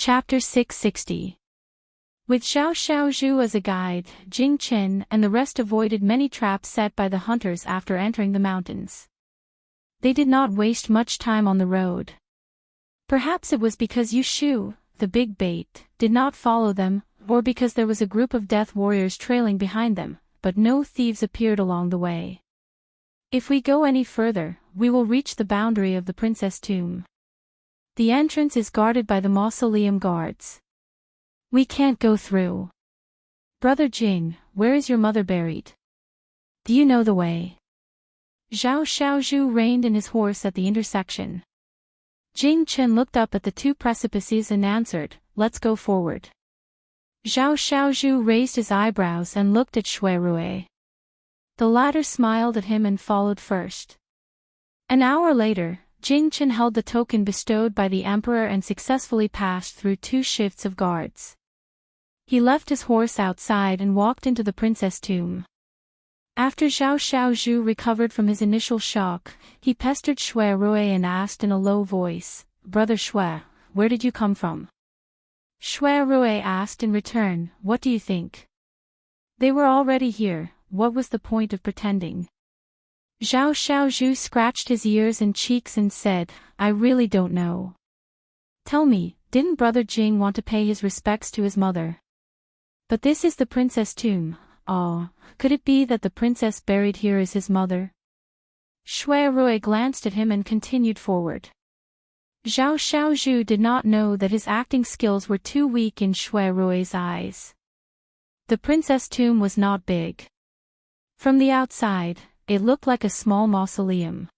Chapter 660. With Xiao Xiaozhu as a guide, Jing Qin and the rest avoided many traps set by the hunters after entering the mountains. They did not waste much time on the road. Perhaps it was because Yu Shu, the big bait, did not follow them, or because there was a group of death warriors trailing behind them, but no thieves appeared along the way. If we go any further, we will reach the boundary of the princess tomb. The entrance is guarded by the mausoleum guards. We can't go through. Brother Jing, where is your mother buried? Do you know the way? Zhao Xiaozhu reined in his horse at the intersection. Jing Qin looked up at the two precipices and answered, "Let's go forward." Zhao Xiaozhu raised his eyebrows and looked at Shui Rui. The latter smiled at him and followed first. An hour later, Jing Qin held the token bestowed by the emperor and successfully passed through two shifts of guards. He left his horse outside and walked into the princess tomb. After Zhao Xiaozhu recovered from his initial shock, he pestered Shui Rui and asked in a low voice, "Brother Shui, where did you come from?" Shui Rui asked in return, "What do you think?" They were already here, what was the point of pretending? Zhao Xiaozhu scratched his ears and cheeks and said, "I really don't know. Tell me, didn't Brother Jing want to pay his respects to his mother? But this is the princess tomb. Oh, could it be that the princess buried here is his mother?" Shui Rui glanced at him and continued forward. Zhao Xiaozhu did not know that his acting skills were too weak in Shui Rui's eyes. The princess tomb was not big. From the outside, it looked like a small mausoleum.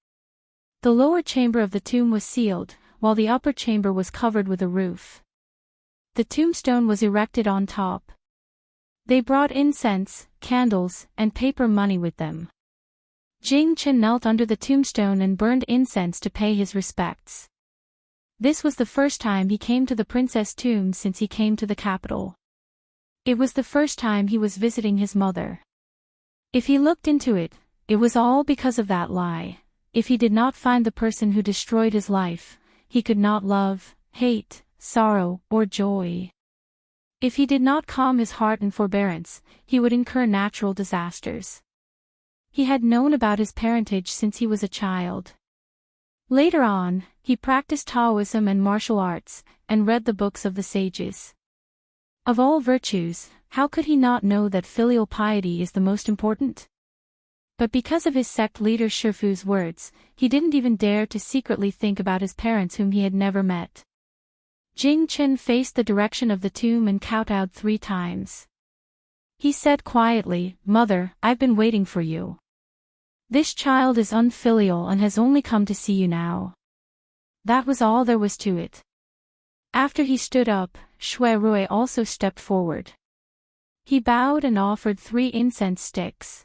The lower chamber of the tomb was sealed, while the upper chamber was covered with a roof. The tombstone was erected on top. They brought incense, candles, and paper money with them. Jing Qin knelt under the tombstone and burned incense to pay his respects. This was the first time he came to the princess tomb since he came to the capital. It was the first time he was visiting his mother. If he looked into it, it was all because of that lie. If he did not find the person who destroyed his life, he could not love, hate, sorrow, or joy. If he did not calm his heart in forbearance, he would incur natural disasters. He had known about his parentage since he was a child. Later on, he practiced Taoism and martial arts, and read the books of the sages. Of all virtues, how could he not know that filial piety is the most important? But because of his sect leader Shifu's words, he didn't even dare to secretly think about his parents whom he had never met. Jing Qin faced the direction of the tomb and kowtowed 3 times. He said quietly, "Mother, I've been waiting for you. This child is unfilial and has only come to see you now." That was all there was to it. After he stood up, Shui Rui also stepped forward. He bowed and offered 3 incense sticks.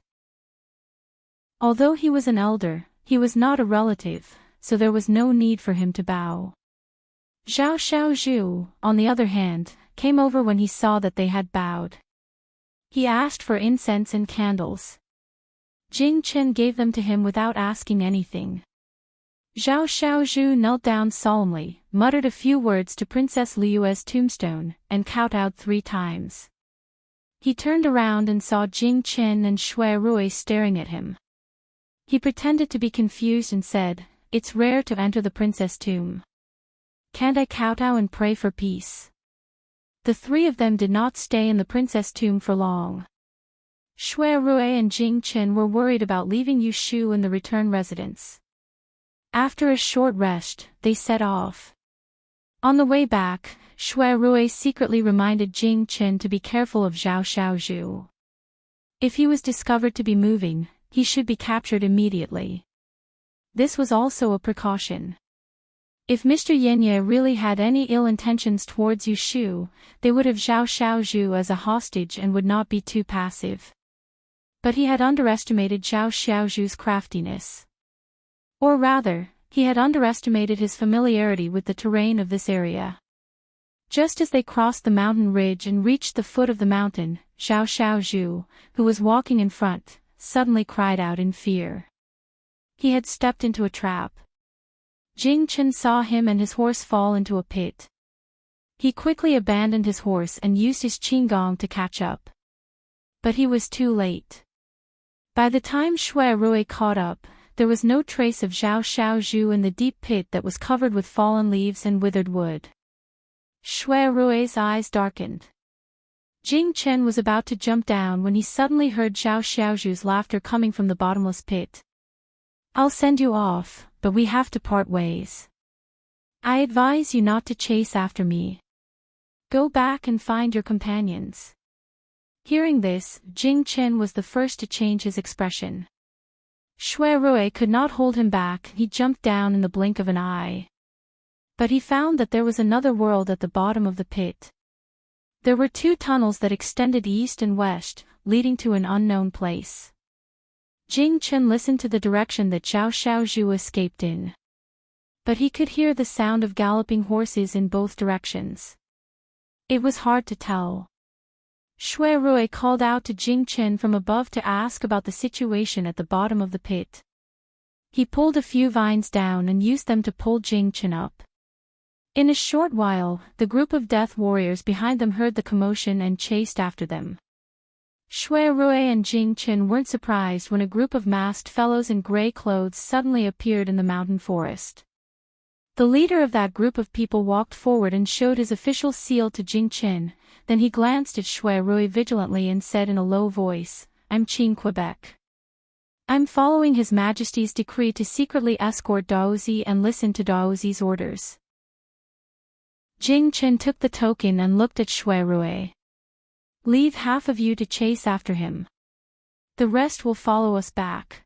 Although he was an elder, he was not a relative, so there was no need for him to bow. Zhao Xiaozhu, on the other hand, came over when he saw that they had bowed. He asked for incense and candles. Jing Qin gave them to him without asking anything. Zhao Xiaozhu knelt down solemnly, muttered a few words to Princess Liu's tombstone, and kowtowed 3 times. He turned around and saw Jing Qin and Shui Rui staring at him. He pretended to be confused and said, "It's rare to enter the princess tomb. Can't I kowtow and pray for peace?" The 3 of them did not stay in the princess tomb for long. Shui Rui and Jing Qin were worried about leaving Yu Shu in the return residence. After a short rest, they set off. On the way back, Shui Rui secretly reminded Jing Qin to be careful of Zhao Xiaozhu. If he was discovered to be moving, he should be captured immediately. This was also a precaution. If Mr. Yenye really had any ill intentions towards Yu Shu, they would have Zhao Xiaozhu as a hostage and would not be too passive. But he had underestimated Zhao Xiaozhu's craftiness. Or rather, he had underestimated his familiarity with the terrain of this area. Just as they crossed the mountain ridge and reached the foot of the mountain, Zhao Xiaozhu, who was walking in front, suddenly cried out in fear. He had stepped into a trap. Jing Qin saw him and his horse fall into a pit. He quickly abandoned his horse and used his qinggong to catch up. But he was too late. By the time Shui Rui caught up, there was no trace of Zhao Xiaozhu in the deep pit that was covered with fallen leaves and withered wood. Shui Rui's eyes darkened. Jing Chen was about to jump down when he suddenly heard Zhao Xiaozhu's laughter coming from the bottomless pit. "I'll send you off, but we have to part ways. I advise you not to chase after me. Go back and find your companions." Hearing this, Jing Chen was the first to change his expression. Shui Rui could not hold him back, he jumped down in the blink of an eye. But he found that there was another world at the bottom of the pit. There were 2 tunnels that extended east and west, leading to an unknown place. Jing Chen listened to the direction that Zhao Xiaozhu escaped in. But he could hear the sound of galloping horses in both directions. It was hard to tell. Shui Rui called out to Jing Chen from above to ask about the situation at the bottom of the pit. He pulled a few vines down and used them to pull Jing Chen up. In a short while, the group of death warriors behind them heard the commotion and chased after them. Shui Rui and Jing Chen weren't surprised when a group of masked fellows in gray clothes suddenly appeared in the mountain forest. The leader of that group of people walked forward and showed his official seal to Jing Chen, then he glanced at Shui Rui vigilantly and said in a low voice, "I'm Qing Quebec. I'm following His Majesty's decree to secretly escort Daozi and listen to Daozi's orders." Jing Chen took the token and looked at Shui Rui. "Leave half of you to chase after him. The rest will follow us back."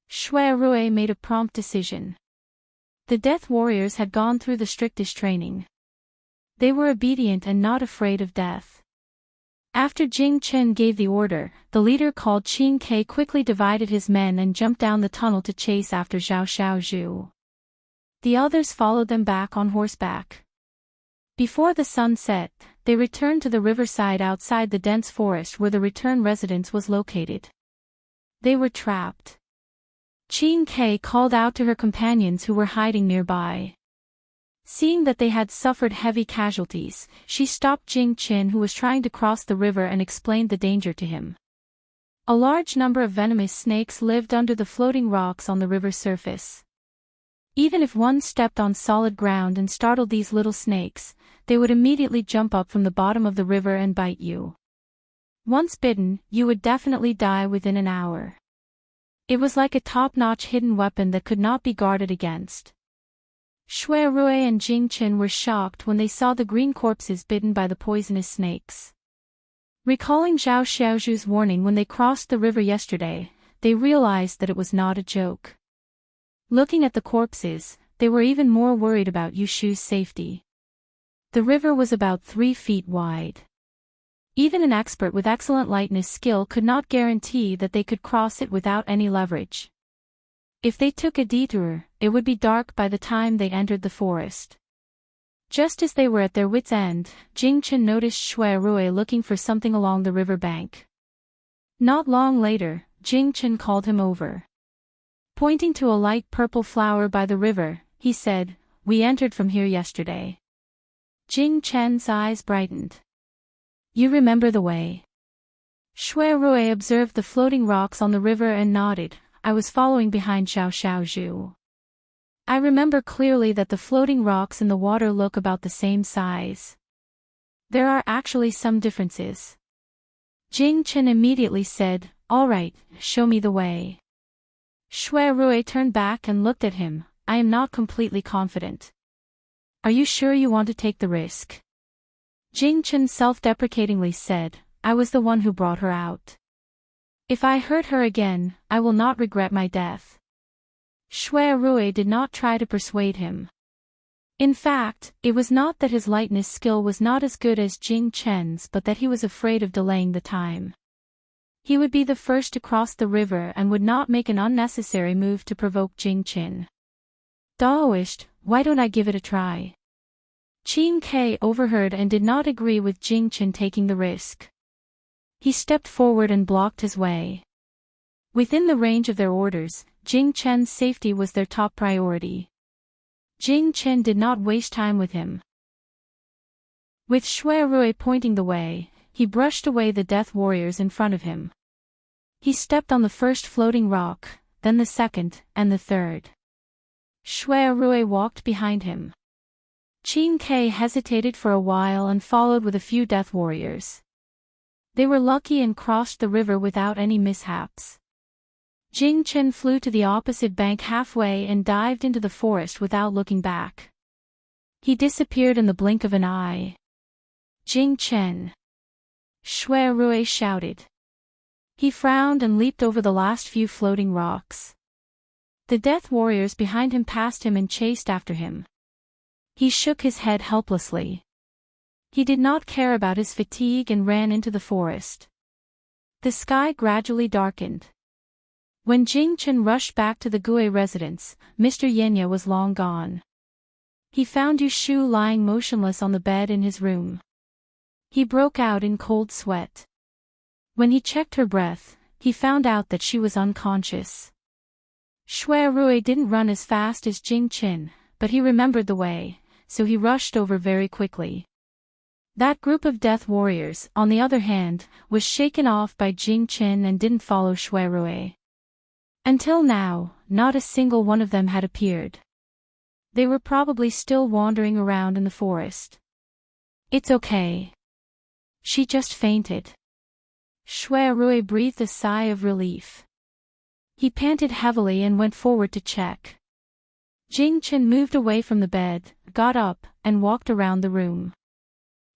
Shui Rui made a prompt decision. The death warriors had gone through the strictest training. They were obedient and not afraid of death. After Jing Chen gave the order, the leader called Qin Kai quickly divided his men and jumped down the tunnel to chase after Zhao Xiaozhu. The others followed them back on horseback. Before the sun set, they returned to the riverside outside the dense forest where the return residence was located. They were trapped. Qin Kai called out to her companions who were hiding nearby. Seeing that they had suffered heavy casualties, she stopped Jing Chen who was trying to cross the river and explained the danger to him. A large number of venomous snakes lived under the floating rocks on the river's surface. Even if one stepped on solid ground and startled these little snakes, they would immediately jump up from the bottom of the river and bite you. Once bitten, you would definitely die within an hour. It was like a top-notch hidden weapon that could not be guarded against. Shui Rui and Jing Chen were shocked when they saw the green corpses bitten by the poisonous snakes. Recalling Zhao Xiaozhu's warning when they crossed the river yesterday, they realized that it was not a joke. Looking at the corpses, they were even more worried about Yushu's safety. The river was about 3 feet wide. Even an expert with excellent lightness skill could not guarantee that they could cross it without any leverage. If they took a detour, it would be dark by the time they entered the forest. Just as they were at their wits' end, Jing Chen noticed Shui Rui looking for something along the river bank. Not long later, Jing Chen called him over. Pointing to a light purple flower by the river, he said, "We entered from here yesterday." Jing Chen's eyes brightened. "You remember the way?" Shui Rui observed the floating rocks on the river and nodded. "I was following behind Zhao Xiaozhu. I remember clearly that the floating rocks in the water look about the same size. There are actually some differences." Jing Chen immediately said, "All right, show me the way." Shui Rui turned back and looked at him. "I am not completely confident. Are you sure you want to take the risk?" Jing Chen self-deprecatingly said, "I was the one who brought her out. If I hurt her again, I will not regret my death." Shui Rui did not try to persuade him. In fact, it was not that his lightness skill was not as good as Jing Chen's but that he was afraid of delaying the time. He would be the first to cross the river and would not make an unnecessary move to provoke Jing Chen. "Daoist, why don't I give it a try?" Qin Kai overheard and did not agree with Jing Chen taking the risk. He stepped forward and blocked his way. Within the range of their orders, Jing Chen's safety was their top priority. Jing Chen did not waste time with him. With Shui Rui pointing the way, he brushed away the death warriors in front of him. He stepped on the first floating rock, then the second, and the third. Shui Rui walked behind him. Qin Kai hesitated for a while and followed with a few death warriors. They were lucky and crossed the river without any mishaps. Jing Chen flew to the opposite bank halfway and dived into the forest without looking back. He disappeared in the blink of an eye. Jing Chen! Shui Rui shouted. He frowned and leaped over the last few floating rocks. The death warriors behind him passed him and chased after him. He shook his head helplessly. He did not care about his fatigue and ran into the forest. The sky gradually darkened. When Jing Chen rushed back to the Gui residence, Mr. Yenya was long gone. He found Yu Shu lying motionless on the bed in his room. He broke out in cold sweat. When he checked her breath, he found out that she was unconscious. Shui Rui didn't run as fast as Jing Chen, but he remembered the way, so he rushed over very quickly. That group of death warriors, on the other hand, was shaken off by Jing Chen and didn't follow Shui Rui. Until now, not a single one of them had appeared. They were probably still wandering around in the forest. It's okay. She just fainted. Shui Rui breathed a sigh of relief. He panted heavily and went forward to check. Jing Chen moved away from the bed, got up, and walked around the room.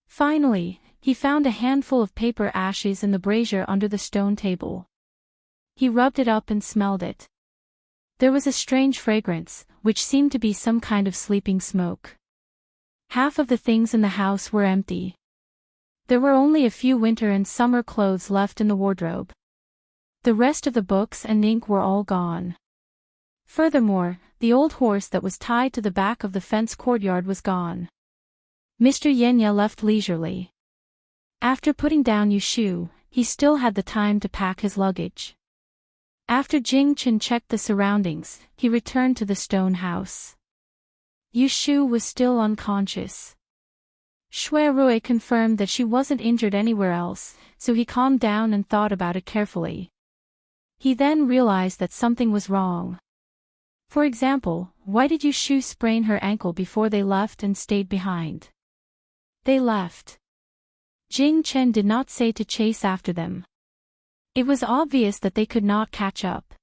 Finally, he found a handful of paper ashes in the brazier under the stone table. He rubbed it up and smelled it. There was a strange fragrance, which seemed to be some kind of sleeping smoke. Half of the things in the house were empty. There were only a few winter and summer clothes left in the wardrobe. The rest of the books and ink were all gone. Furthermore, the old horse that was tied to the back of the fence courtyard was gone. Mr. Yenya left leisurely. After putting down Yu Shu, he still had the time to pack his luggage. After Jing Chen checked the surroundings, he returned to the stone house. Yu Shu was still unconscious. Shui Rui confirmed that she wasn't injured anywhere else, so he calmed down and thought about it carefully. He then realized that something was wrong. For example, why did Yu Shu sprain her ankle before they left and stayed behind? They left. Jing Chen did not say to chase after them. It was obvious that they could not catch up.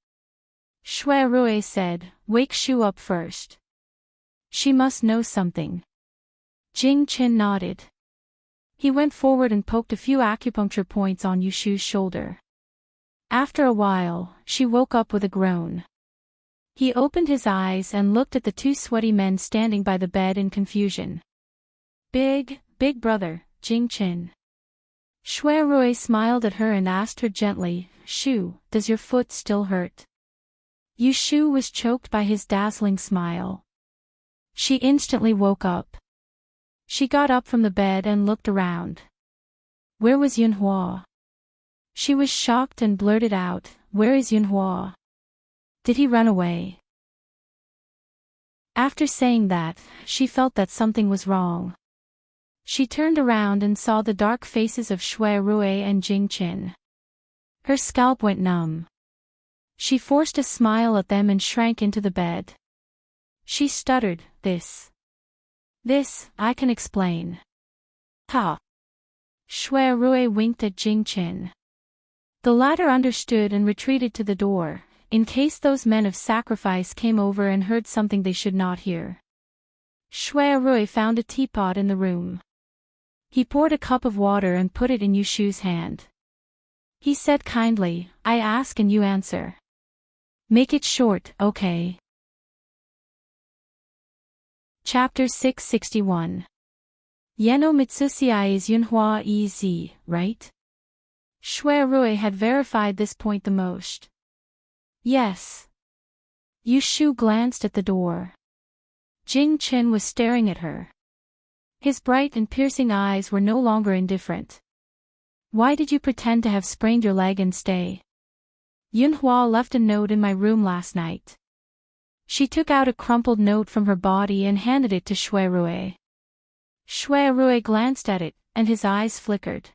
Shui Rui said, "Wake Shu up first. She must know something." Jing Chen nodded. He went forward and poked a few acupuncture points on Yu Shu's shoulder. After a while, she woke up with a groan. He opened his eyes and looked at the two sweaty men standing by the bed in confusion. Big brother, Jing Chen." Shui Rui smiled at her and asked her gently, "Shu, does your foot still hurt?" Yu Shu was choked by his dazzling smile. She instantly woke up. She got up from the bed and looked around. Where was Yunhua? She was shocked and blurted out, "Where is Yunhua? Did he run away?" After saying that, she felt that something was wrong. She turned around and saw the dark faces of Shui Rui and Jing Chen. Her scalp went numb. She forced a smile at them and shrank into the bed. She stuttered, This, I can explain." "Ha!" Shui Rui winked at Jing Chen. The latter understood and retreated to the door, in case those men of sacrifice came over and heard something they should not hear. Shui Rui found a teapot in the room. He poured a cup of water and put it in Yu Shu's hand. He said kindly, "I ask and you answer. Make it short, okay?" Chapter 661. Yeno Mitsusiai is Yunhua Ez, right? Shui Rui had verified this point the most. Yes. Yu Shu glanced at the door. Jing Chen was staring at her. His bright and piercing eyes were no longer indifferent. "Why did you pretend to have sprained your leg and stay?" "Yunhua left a note in my room last night." She took out a crumpled note from her body and handed it to Shui Rui. Shui Rui glanced at it, and his eyes flickered.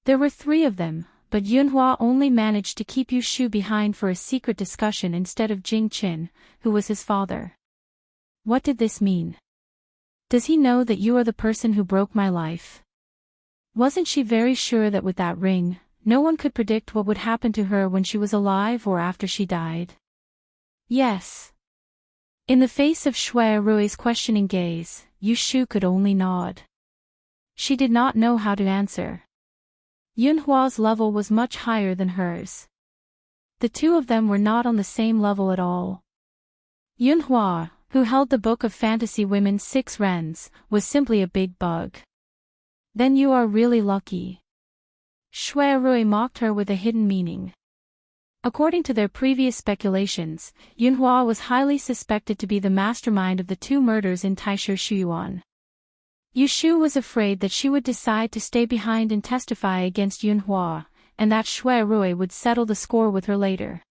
There were 3 of them, but Yunhua only managed to keep Yu Shu behind for a secret discussion instead of Jing Qin, who was his father. What did this mean? Does he know that you are the person who broke my life? Wasn't she very sure that with that ring, no one could predict what would happen to her when she was alive or after she died? Yes. In the face of Shui Rui's questioning gaze, Yu Shu could only nod. She did not know how to answer. Yunhua's level was much higher than hers. The 2 of them were not on the same level at all. Yunhua, who held the Book of Fantasy Women's 6 Rens, was simply a big bug. Then you are really lucky. Shui Rui mocked her with a hidden meaning. According to their previous speculations, Yunhua was highly suspected to be the mastermind of the 2 murders in Taishu Shuyuan. Yu Shu was afraid that she would decide to stay behind and testify against Yunhua, and that Shui Rui would settle the score with her later.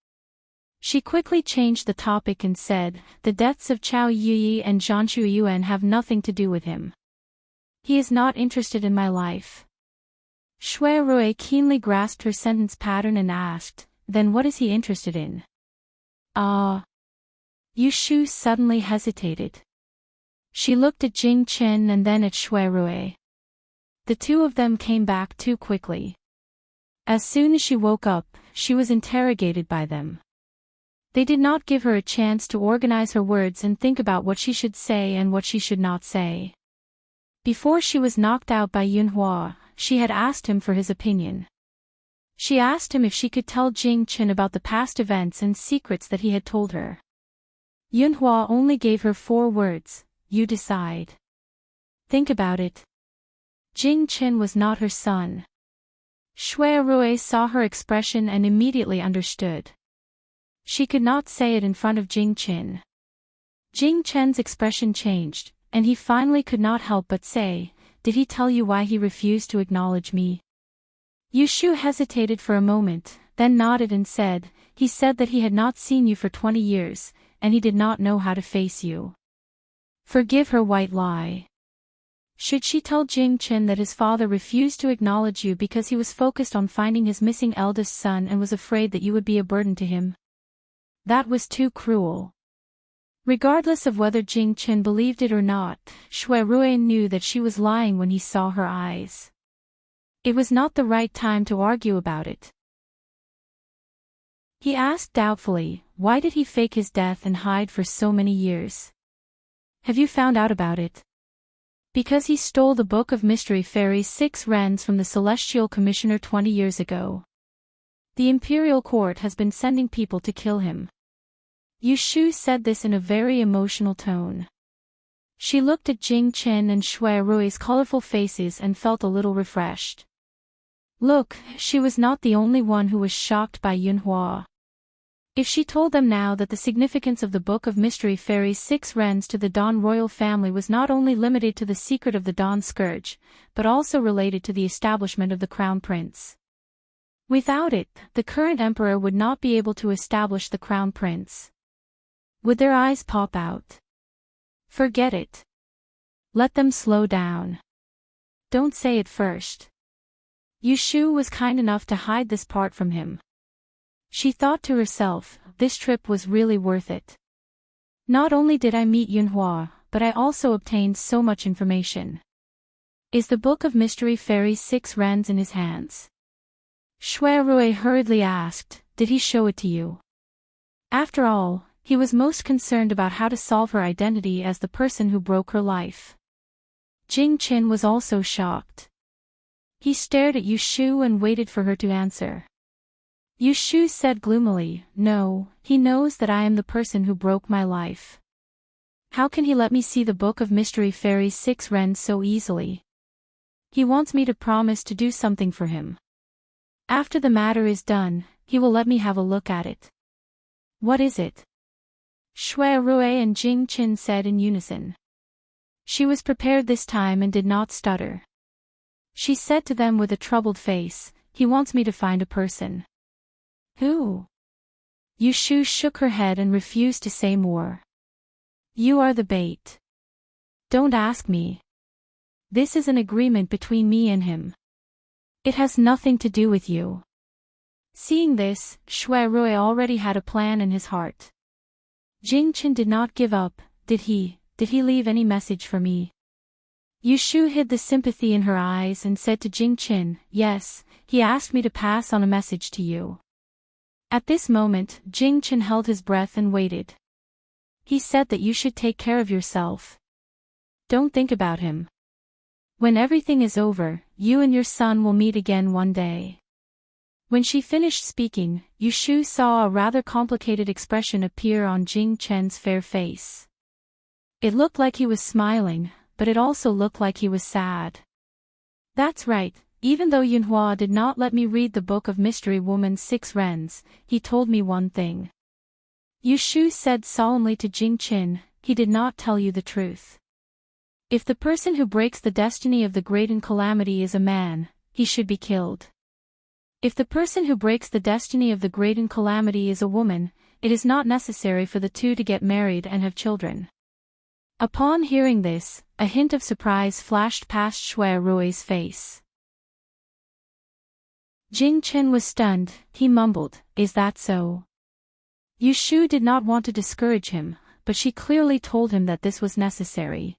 She quickly changed the topic and said, the deaths of Chao Yi and Zhanshu Yuan have nothing to do with him. He is not interested in my life. Shui Rui keenly grasped her sentence pattern and asked, then what is he interested in? Yu Shu suddenly hesitated. She looked at Jing Qin and then at Shui Rui. The 2 of them came back too quickly. As soon as she woke up, she was interrogated by them. They did not give her a chance to organize her words and think about what she should say and what she should not say. Before she was knocked out by Yunhua, she had asked him for his opinion. She asked him if she could tell Jing Qin about the past events and secrets that he had told her. Yunhua only gave her 4 words, you decide. Think about it. Jing Qin was not her son. Shui Rui saw her expression and immediately understood. She could not say it in front of Jing Qin. Jing Qin's expression changed, and he finally could not help but say, did he tell you why he refused to acknowledge me? Yu Shu hesitated for a moment, then nodded and said, he said that he had not seen you for 20 years, and he did not know how to face you. Forgive her white lie. Should she tell Jing Qin that his father refused to acknowledge you because he was focused on finding his missing eldest son and was afraid that you would be a burden to him? That was too cruel. Regardless of whether Jing Qin believed it or not, Shui Rui knew that she was lying when he saw her eyes. It was not the right time to argue about it. He asked doubtfully, why did he fake his death and hide for so many years? Have you found out about it? Because he stole the Book of Mystery Fairy's 6 Rens from the Celestial Commissioner 20 years ago. The Imperial Court has been sending people to kill him. Yu Shu said this in a very emotional tone. She looked at Jing Qin and Shui Rui's colorful faces and felt a little refreshed. Look, she was not the only one who was shocked by Yunhua. If she told them now that the significance of the Book of Mystery Fairy's 6 Rens to the Dawn royal family was not only limited to the secret of the Dawn Scourge, but also related to the establishment of the Crown Prince. Without it, the current emperor would not be able to establish the Crown Prince. Would their eyes pop out? Forget it. Let them slow down. Don't say it first. Yu Shu was kind enough to hide this part from him. She thought to herself, this trip was really worth it. Not only did I meet Yunhua, but I also obtained so much information. Is the Book of Mystery Fairy's 6 Rens in his hands? Shui Rui hurriedly asked, did he show it to you? After all, he was most concerned about how to solve her identity as the person who broke her life. Jing Qin was also shocked. He stared at Yu Shu and waited for her to answer. Yu Shu said gloomily, no, he knows that I am the person who broke my life. How can he let me see the Book of Mystery Fairy's 6 Rens so easily? He wants me to promise to do something for him. After the matter is done, he will let me have a look at it. What is it? Shui Rui and Jing Qin said in unison. She was prepared this time and did not stutter. She said to them with a troubled face, he wants me to find a person. Who? Yu Shu shook her head and refused to say more. You are the bait. Don't ask me. This is an agreement between me and him. It has nothing to do with you. Seeing this, Shui Rui already had a plan in his heart. Jingchen did not give up, did he? Did he leave any message for me? Yushu hid the sympathy in her eyes and said to Jingchen, yes, he asked me to pass on a message to you. At this moment, Jingchen held his breath and waited. He said that you should take care of yourself. Don't think about him. When everything is over, you and your son will meet again one day. When she finished speaking, Yushu saw a rather complicated expression appear on Jingchen's fair face. It looked like he was smiling, but it also looked like he was sad. That's right, even though Yunhua did not let me read the book of Mystery Woman's 6 Rens, he told me one thing. Yushu said solemnly to Jingchen, he did not tell you the truth. If the person who breaks the destiny of the great in calamity is a man, he should be killed. If the person who breaks the destiny of the great in calamity is a woman, it is not necessary for the two to get married and have children. Upon hearing this, a hint of surprise flashed past Shui Rui's face. Jingchen was stunned, he mumbled, is that so? Yushu did not want to discourage him, but she clearly told him that this was necessary.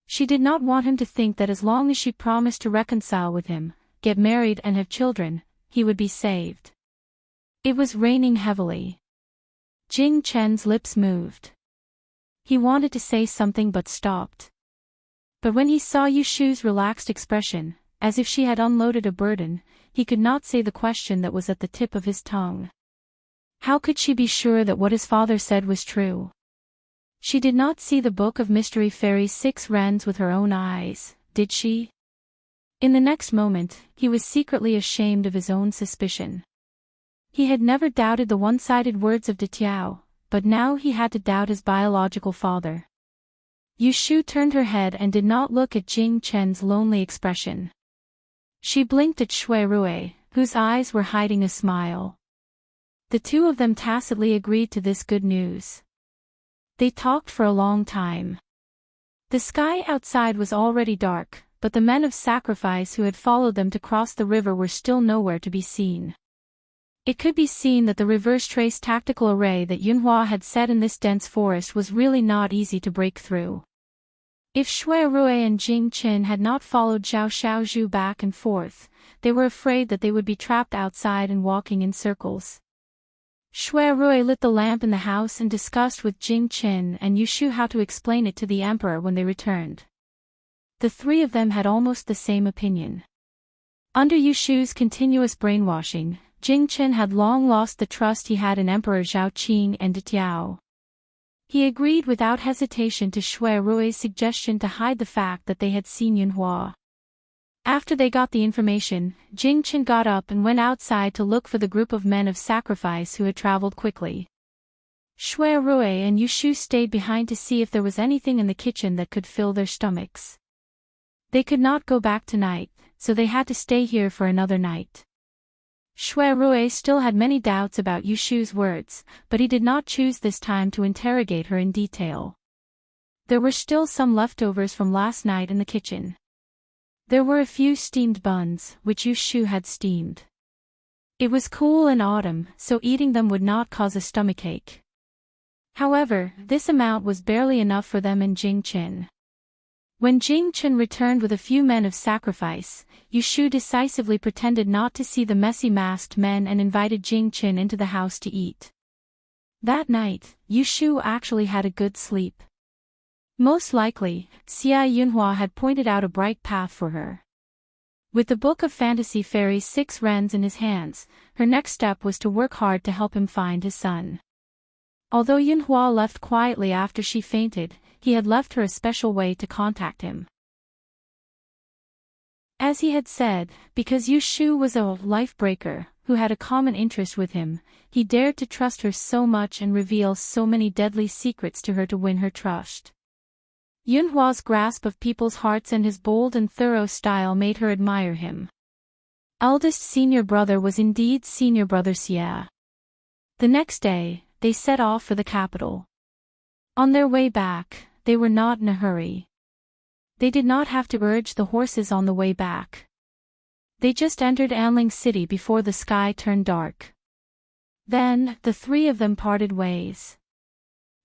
She did not want him to think that as long as she promised to reconcile with him, get married and have children, he would be saved. It was raining heavily. Jingchen's lips moved. He wanted to say something but stopped. But when he saw Yushu's relaxed expression, as if she had unloaded a burden, he could not say the question that was at the tip of his tongue. How could she be sure that what his father said was true? She did not see the Book of Mystery Fairy's 6 Rens with her own eyes, did she? In the next moment, he was secretly ashamed of his own suspicion. He had never doubted the one-sided words of Detiao, but now he had to doubt his biological father. Yushu turned her head and did not look at Jingchen's lonely expression. She blinked at Shui Rui, whose eyes were hiding a smile. The two of them tacitly agreed to this good news. They talked for a long time. The sky outside was already dark, but the men of sacrifice who had followed them to cross the river were still nowhere to be seen. It could be seen that the reverse trace tactical array that Yunhua had set in this dense forest was really not easy to break through. If Shui Rui and Jingchen had not followed Zhao Xiaozhu back and forth, they were afraid that they would be trapped outside and walking in circles. Shui Rui lit the lamp in the house and discussed with Jingchen and Yushu how to explain it to the emperor when they returned. The three of them had almost the same opinion. Under Yushu's continuous brainwashing, Jingchen had long lost the trust he had in Emperor Zhao Qing and Detiao. He agreed without hesitation to Shui Rui's suggestion to hide the fact that they had seen Yunhua. After they got the information, Jingchen got up and went outside to look for the group of men of sacrifice who had traveled quickly. Shui Rui and Yushu stayed behind to see if there was anything in the kitchen that could fill their stomachs. They could not go back tonight, so they had to stay here for another night. Shui Rui still had many doubts about Yushu's words, but he did not choose this time to interrogate her in detail. There were still some leftovers from last night in the kitchen. There were a few steamed buns, which Yushu had steamed. It was cool in autumn, so eating them would not cause a stomachache. However, this amount was barely enough for them and Jingchen. When Jingchen returned with a few men of sacrifice, Yushu decisively pretended not to see the messy masked men and invited Jingchen into the house to eat. That night, Yushu actually had a good sleep. Most likely, Xia Yunhua had pointed out a bright path for her. With the Book of Fantasy Fairy's 6 Rens in his hands, her next step was to work hard to help him find his son. Although Yunhua left quietly after she fainted, he had left her a special way to contact him. As he had said, because Yushu was a life-breaker, who had a common interest with him, he dared to trust her so much and reveal so many deadly secrets to her to win her trust. Yunhua's grasp of people's hearts and his bold and thorough style made her admire him. Eldest senior brother was indeed senior brother Xia. The next day, they set off for the capital. On their way back, they were not in a hurry. They did not have to urge the horses on the way back. They just entered Anling City before the sky turned dark. Then, the three of them parted ways.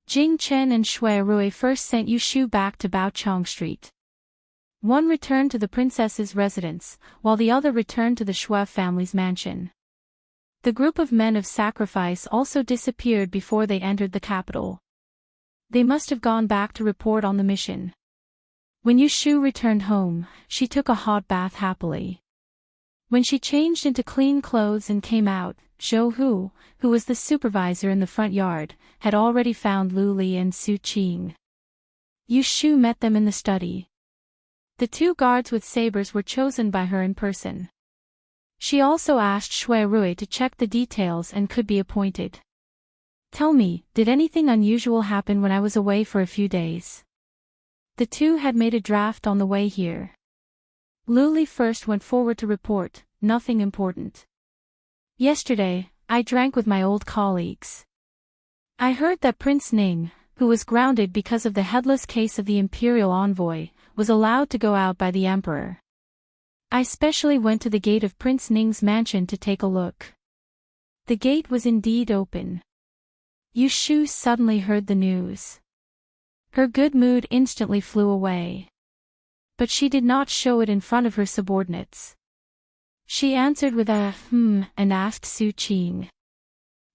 Jing Chen and Shui Rui first sent Yu Shu back to Baochong Street. One returned to the princess's residence, while the other returned to the Shui family's mansion. The group of men of sacrifice also disappeared before they entered the capital. They must have gone back to report on the mission. When Yu Shu returned home, she took a hot bath happily. When she changed into clean clothes and came out, Zhou Hu, who was the supervisor in the front yard, had already found Lu Li and Su Qing. Yu Shu met them in the study. The two guards with sabers were chosen by her in person. She also asked Shui Rui to check the details and could be appointed. Tell me, did anything unusual happen when I was away for a few days? The two had made a draft on the way here. Lu Li first went forward to report, nothing important. Yesterday, I drank with my old colleagues. I heard that Prince Ning, who was grounded because of the headless case of the imperial envoy, was allowed to go out by the emperor. I specially went to the gate of Prince Ning's mansion to take a look. The gate was indeed open. Yu Shu suddenly heard the news. Her good mood instantly flew away. But she did not show it in front of her subordinates. She answered with a and asked Su Qing.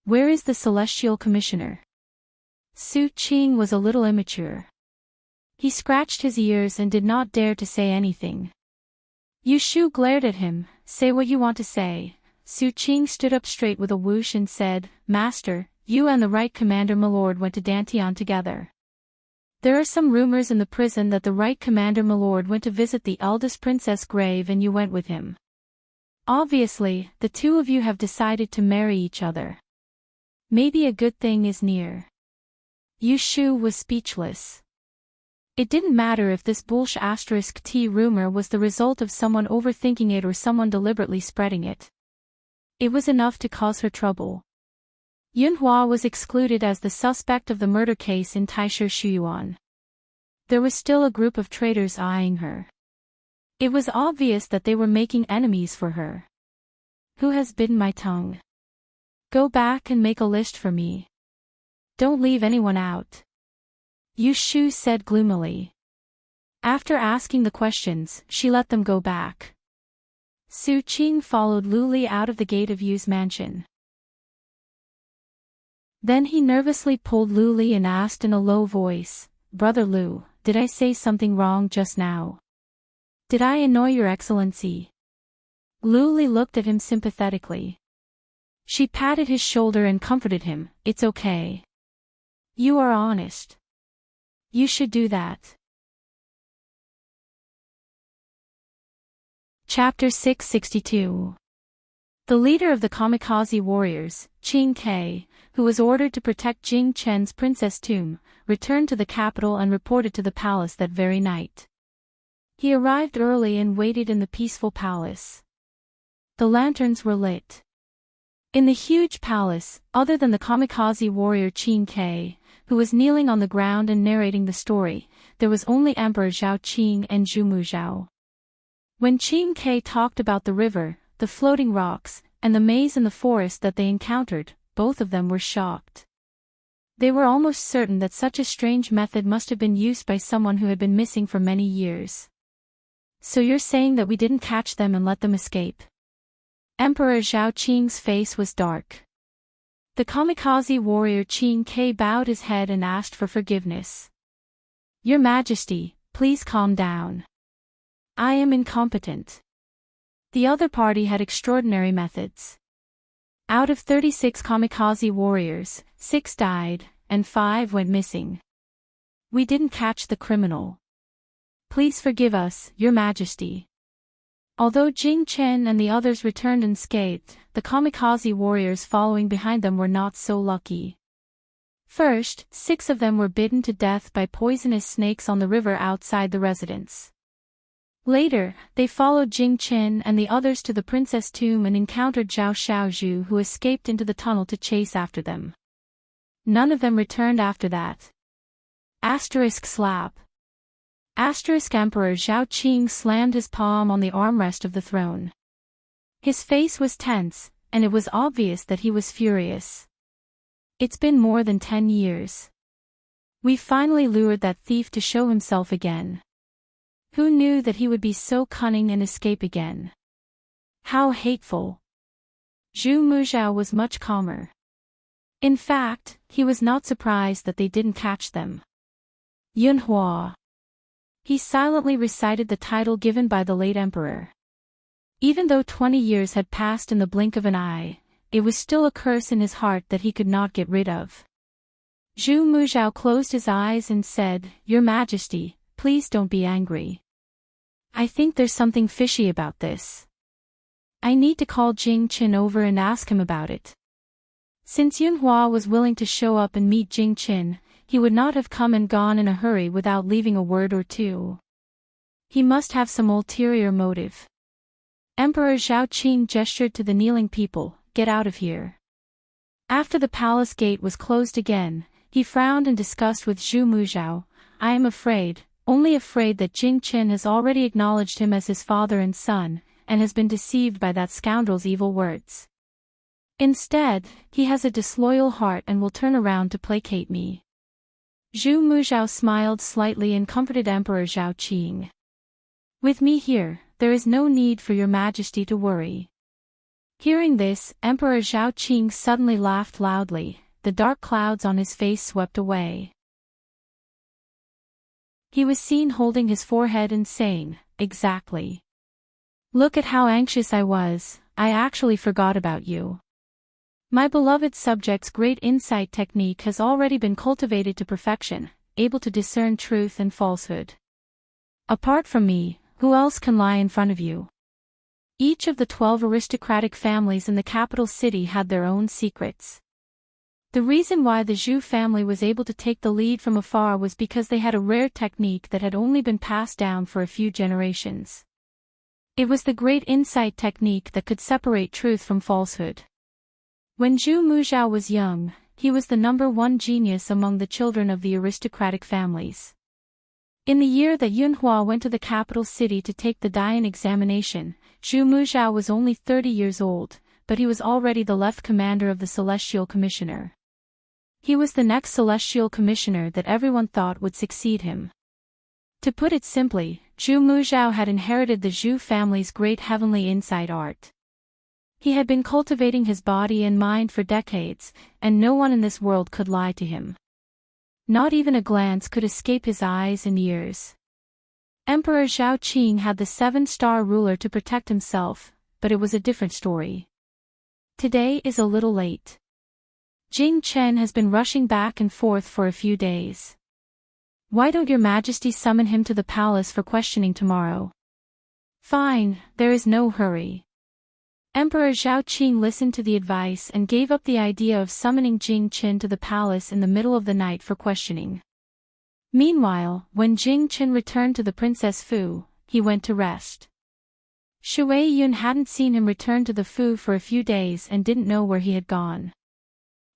Where is the celestial commissioner? Su Qing was a little immature. He scratched his ears and did not dare to say anything. Yu Shu glared at him. Say what you want to say. Su Qing stood up straight with a whoosh and said, Master, you and the right commander Milord went to Dantian together. There are some rumors in the prison that the right commander Milord went to visit the eldest princess grave and you went with him. Obviously, the two of you have decided to marry each other. Maybe a good thing is near. Yu Shu was speechless. It didn't matter if this *T rumor was the result of someone overthinking it or someone deliberately spreading it. It was enough to cause her trouble. Yunhua was excluded as the suspect of the murder case in Taisher Shuyuan. There was still a group of traitors eyeing her. It was obvious that they were making enemies for her. Who has bitten my tongue? Go back and make a list for me. Don't leave anyone out. Yu Shu said gloomily. After asking the questions, she let them go back. Su Qing followed Lu Li out of the gate of Yu's mansion. Then he nervously pulled Lu Li and asked in a low voice, Brother Lu, did I say something wrong just now? Did I annoy your excellency? Lu Li looked at him sympathetically. She patted his shoulder and comforted him, It's okay. You are honest. You should do that. Chapter 662. The leader of the kamikaze warriors, Qing Ke, who was ordered to protect Jing Chen's princess tomb, returned to the capital and reported to the palace that very night. He arrived early and waited in the peaceful palace. The lanterns were lit. In the huge palace, other than the kamikaze warrior Qing Ke, who was kneeling on the ground and narrating the story, there was only Emperor Zhao Qing and Zhu Zhao. When Qing Ke talked about the river, the floating rocks, and the maze in the forest that they encountered, both of them were shocked. They were almost certain that such a strange method must have been used by someone who had been missing for many years. So you're saying that we didn't catch them and let them escape? Emperor Zhao Qing's face was dark. The kamikaze warrior Qing Ke bowed his head and asked for forgiveness. Your Majesty, please calm down. I am incompetent. The other party had extraordinary methods. Out of 36 kamikaze warriors, 6 died, and 5 went missing. We didn't catch the criminal. Please forgive us, Your Majesty. Although Jing Chen and the others returned unscathed, the kamikaze warriors following behind them were not so lucky. First, 6 of them were bitten to death by poisonous snakes on the river outside the residence. Later, they followed Jing Chen and the others to the princess tomb and encountered Zhao Xiaozhu, who escaped into the tunnel to chase after them. None of them returned after that. */slap. Emperor Zhao Qing slammed his palm on the armrest of the throne. His face was tense, and it was obvious that he was furious. It's been more than 10 years. We finally lured that thief to show himself again. Who knew that he would be so cunning and escape again? How hateful. Zhu Muzhao was much calmer. In fact, he was not surprised that they didn't catch them. Yunhua. He silently recited the title given by the late emperor. Even though 20 years had passed in the blink of an eye, it was still a curse in his heart that he could not get rid of. Zhu Muzhao closed his eyes and said, "Your Majesty, please don't be angry. I think there's something fishy about this. I need to call Jing Qin over and ask him about it." Since Yunhua was willing to show up and meet Jing Qin, he would not have come and gone in a hurry without leaving a word or two. He must have some ulterior motive. Emperor Zhao Qing gestured to the kneeling people, "Get out of here." After the palace gate was closed again, he frowned in disgust with Zhu Muzhao. "I am afraid, only afraid that Jing Qin has already acknowledged him as his father and son, and has been deceived by that scoundrel's evil words. Instead, he has a disloyal heart and will turn around to placate me." Zhu Muzhao smiled slightly and comforted Emperor Zhao Qing. "With me here, there is no need for your Majesty to worry." Hearing this, Emperor Zhao Qing suddenly laughed loudly. The dark clouds on his face swept away. He was seen holding his forehead and saying, "Exactly. Look at how anxious I was, I actually forgot about you. My beloved subject's great insight technique has already been cultivated to perfection, able to discern truth and falsehood. Apart from me, who else can lie in front of you?" Each of the 12 aristocratic families in the capital city had their own secrets. The reason why the Zhu family was able to take the lead from afar was because they had a rare technique that had only been passed down for a few generations. It was the great insight technique that could separate truth from falsehood. When Zhu Muzhao was young, he was the #1 genius among the children of the aristocratic families. In the year that Yunhua went to the capital city to take the Dian examination, Zhu Muzhao was only 30 years old, but he was already the left commander of the Celestial Commissioner. He was the next Celestial Commissioner that everyone thought would succeed him. To put it simply, Zhu Muzhao had inherited the Zhu family's great heavenly insight art. He had been cultivating his body and mind for decades, and no one in this world could lie to him. Not even a glance could escape his eyes and ears. Emperor Zhao Qing had the 7-star ruler to protect himself, but it was a different story. Today is a little late. Jing Chen has been rushing back and forth for a few days. Why don't your Majesty summon him to the palace for questioning tomorrow? Fine, there is no hurry. Emperor Zhao Qing listened to the advice and gave up the idea of summoning Jing Chen to the palace in the middle of the night for questioning. Meanwhile, when Jing Chen returned to the Princess Fu, he went to rest. Shui Yun hadn't seen him return to the Fu for a few days and didn't know where he had gone.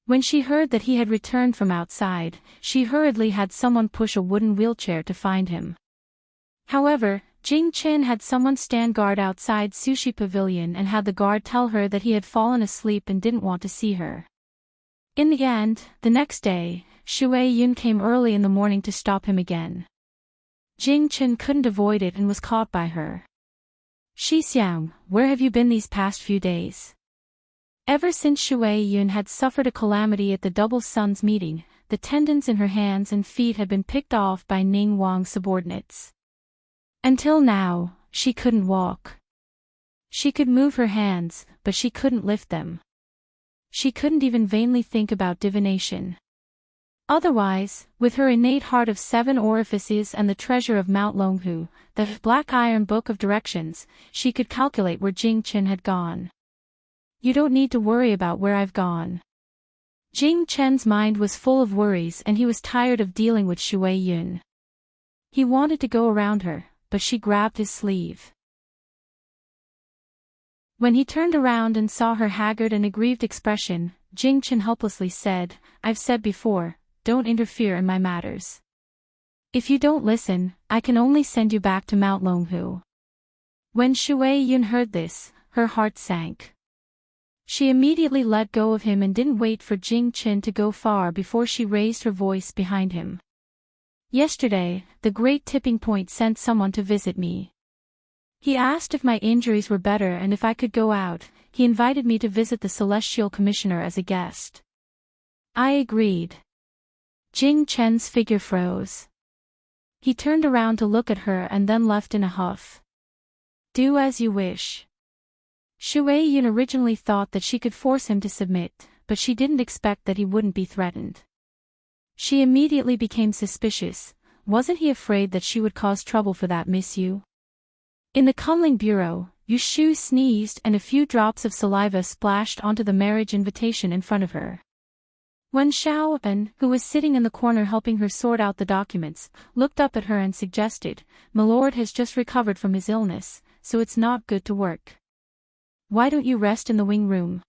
When she heard that he had returned from outside, she hurriedly had someone push a wooden wheelchair to find him. However, Jing Chen had someone stand guard outside Sushi Pavilion and had the guard tell her that he had fallen asleep and didn't want to see her. In the end, the next day, Shui Yun came early in the morning to stop him again. Jing Chen couldn't avoid it and was caught by her. "Xixiang, where have you been these past few days?" Ever since Shui Yun had suffered a calamity at the Double Sons meeting, the tendons in her hands and feet had been picked off by Ning Wang's subordinates. Until now, she couldn't walk. She could move her hands, but she couldn't lift them. She couldn't even vainly think about divination. Otherwise, with her innate heart of 7 orifices and the treasure of Mount Longhu, the black iron book of directions, she could calculate where Jing Chen had gone. "You don't need to worry about where I've gone." Jing Chen's mind was full of worries and he was tired of dealing with Shui Yun. He wanted to go around her, but she grabbed his sleeve. When he turned around and saw her haggard and aggrieved expression, Jing Chen helplessly said, "I've said before, don't interfere in my matters." If you don't listen, I can only send you back to Mount Longhu. When Shui Yun heard this, her heart sank. She immediately let go of him and didn't wait for Jing Qin to go far before she raised her voice behind him. Yesterday, the great tipping point sent someone to visit me. He asked if my injuries were better and if I could go out. He invited me to visit the Celestial Commissioner as a guest. I agreed. Jing Chen's figure froze. He turned around to look at her and then left in a huff. Do as you wish. Shui Yun originally thought that she could force him to submit, but she didn't expect that he wouldn't be threatened. She immediately became suspicious. Wasn't he afraid that she would cause trouble for that Miss Yu? In the Kunling bureau, Yu Shu sneezed and a few drops of saliva splashed onto the marriage invitation in front of her. When Xiao En, who was sitting in the corner helping her sort out the documents, looked up at her and suggested, "Milord has just recovered from his illness, so it's not good to work. Why don't you rest in the wing room?"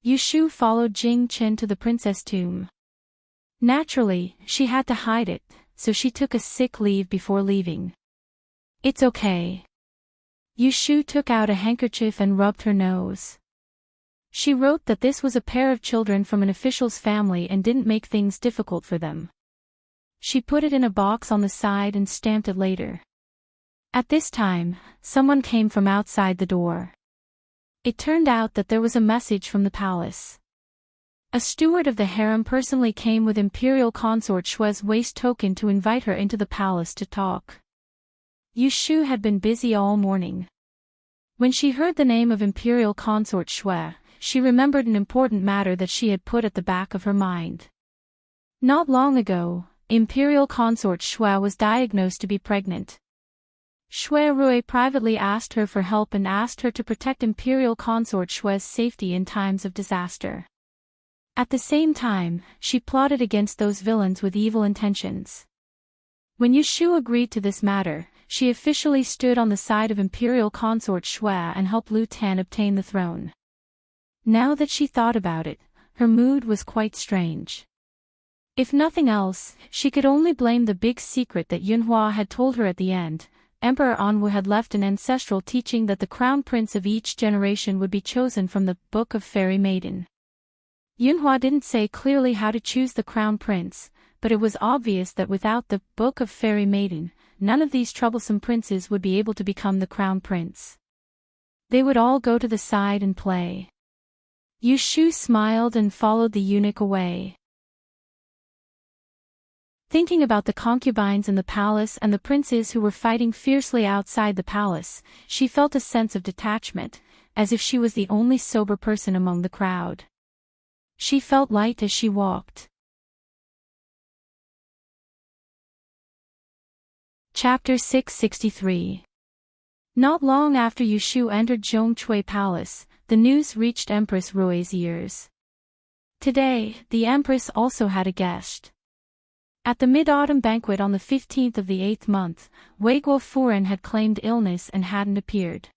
Yu Shu followed Jing Qin to the princess tomb. Naturally, she had to hide it, so she took a sick leave before leaving. It's okay. Yu Shu took out a handkerchief and rubbed her nose. She wrote that this was a pair of children from an official's family and didn't make things difficult for them. She put it in a box on the side and stamped it later. At this time, someone came from outside the door. It turned out that there was a message from the palace. A steward of the harem personally came with Imperial Consort Shue's waist token to invite her into the palace to talk. Yu Shu had been busy all morning. When she heard the name of Imperial Consort Shue, she remembered an important matter that she had put at the back of her mind. Not long ago, Imperial Consort Shue was diagnosed to be pregnant. Shui Rui privately asked her for help and asked her to protect Imperial Consort Shue's safety in times of disaster. At the same time, she plotted against those villains with evil intentions. When Yu Shu agreed to this matter, she officially stood on the side of Imperial Consort Shui and helped Lu Tan obtain the throne. Now that she thought about it, her mood was quite strange. If nothing else, she could only blame the big secret that Yunhua had told her at the end. Emperor Anwu had left an ancestral teaching that the crown prince of each generation would be chosen from the Book of Fairy Maiden. Yunhua didn't say clearly how to choose the crown prince, but it was obvious that without the Book of Fairy Maiden, none of these troublesome princes would be able to become the crown prince. They would all go to the side and play. Yu Shu smiled and followed the eunuch away. Thinking about the concubines in the palace and the princes who were fighting fiercely outside the palace, she felt a sense of detachment, as if she was the only sober person among the crowd. She felt light as she walked. Chapter 663. Not long after Yu Shu entered Zhongcui Palace, the news reached Empress Rui's ears. Today, the Empress also had a guest. At the mid-autumn banquet on the 15th of the 8th month, Wei Guo Furen had claimed illness and hadn't appeared.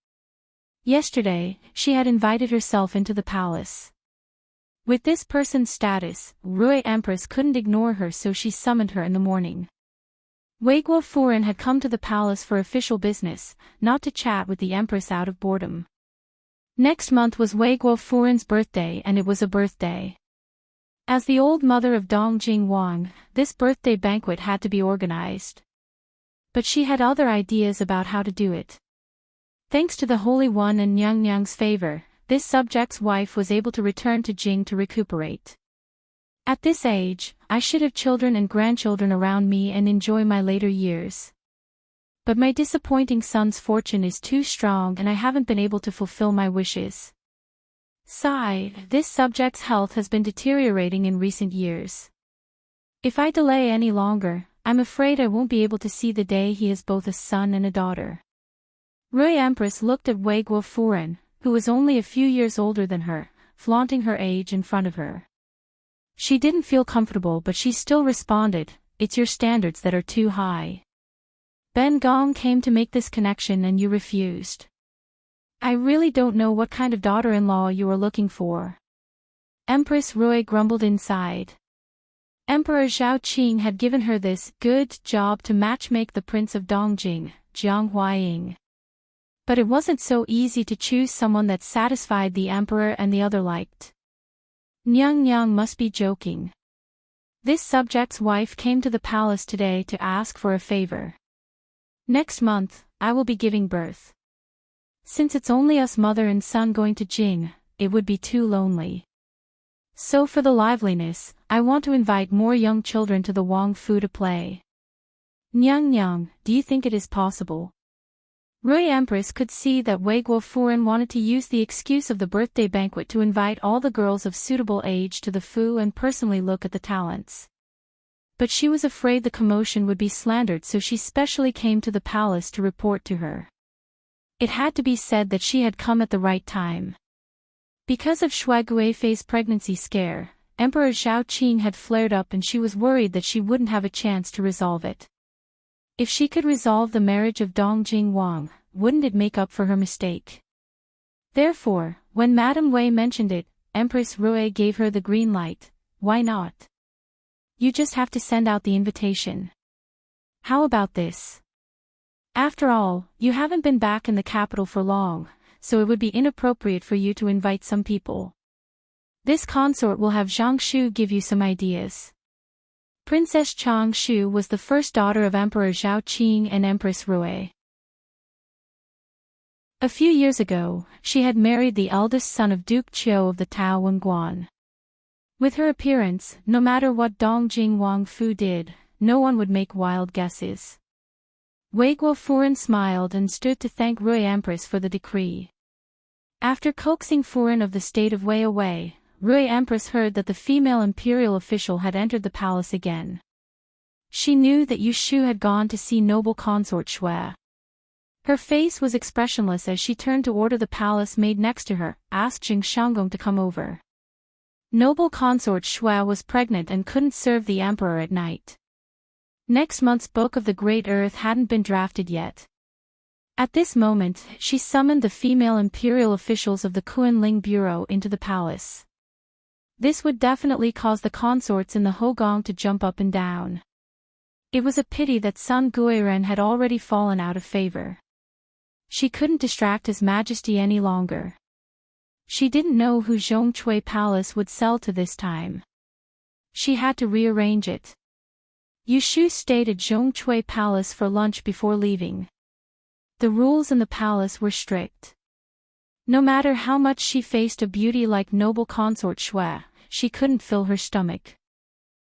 Yesterday, she had invited herself into the palace. With this person's status, Rui Empress couldn't ignore her, so she summoned her in the morning. Wei Guo Furen had come to the palace for official business, not to chat with the Empress out of boredom. Next month was Wei Guo Furen's birthday, and it was a birthday. As the old mother of Dong Jing Wang, this birthday banquet had to be organized. But she had other ideas about how to do it. Thanks to the Holy One and Nyang Nyang's favor, this subject's wife was able to return to Jing to recuperate. At this age, I should have children and grandchildren around me and enjoy my later years. But my disappointing son's fortune is too strong and I haven't been able to fulfill my wishes. Sigh, this subject's health has been deteriorating in recent years. If I delay any longer, I'm afraid I won't be able to see the day he has both a son and a daughter. Rui Empress looked at Wei Guo Furen, who was only a few years older than her, flaunting her age in front of her. She didn't feel comfortable, but she still responded, "It's your standards that are too high. Ben Gong came to make this connection and you refused. I really don't know what kind of daughter-in-law you are looking for." Empress Rui grumbled inside. Emperor Zhao Qing had given her this good job to matchmake the Prince of Dongjing, Jiang Huaying. But it wasn't so easy to choose someone that satisfied the emperor and the other liked. Nyang Nyang must be joking. This subject's wife came to the palace today to ask for a favor. Next month, I will be giving birth. Since it's only us mother and son going to Jing, it would be too lonely. So for the liveliness, I want to invite more young children to the Wang Fu to play. Nyang Nyang, do you think it is possible? Rui Empress could see that Wei Guofuren wanted to use the excuse of the birthday banquet to invite all the girls of suitable age to the Fu and personally look at the talents. But she was afraid the commotion would be slandered, so she specially came to the palace to report to her. It had to be said that she had come at the right time. Because of Shui Guifei's pregnancy scare, Emperor Zhao Qing had flared up and she was worried that she wouldn't have a chance to resolve it. If she could resolve the marriage of Dongjing Wang, wouldn't it make up for her mistake? Therefore, when Madame Wei mentioned it, Empress Rui gave her the green light. Why not? You just have to send out the invitation. How about this? After all, you haven't been back in the capital for long, so it would be inappropriate for you to invite some people. This consort will have Zhang Shu give you some ideas. Princess Chang Shu was the first daughter of Emperor Zhao Qing and Empress Rui. A few years ago, she had married the eldest son of Duke Qiu of the Tao Wenguan. With her appearance, no matter what Dongjing Wang Fu did, no one would make wild guesses. Wei Guofuren smiled and stood to thank Rui Empress for the decree. After coaxing Furen of the state of Wei away, Rui Empress heard that the female imperial official had entered the palace again. She knew that Yu Shu had gone to see noble consort Shui. Her face was expressionless as she turned to order the palace maid next to her, ask Jing Shanggong to come over. Noble consort Shui was pregnant and couldn't serve the emperor at night. Next month's Book of the Great Earth hadn't been drafted yet. At this moment, she summoned the female imperial officials of the Kunling Bureau into the palace. This would definitely cause the consorts in the Hogong to jump up and down. It was a pity that Sun Guiren had already fallen out of favor. She couldn't distract His Majesty any longer. She didn't know who Zhongcui Palace would sell to this time. She had to rearrange it. Yu Shu stayed at Zhongcui Palace for lunch before leaving. The rules in the palace were strict. No matter how much she faced a beauty like noble consort Shui, she couldn't fill her stomach.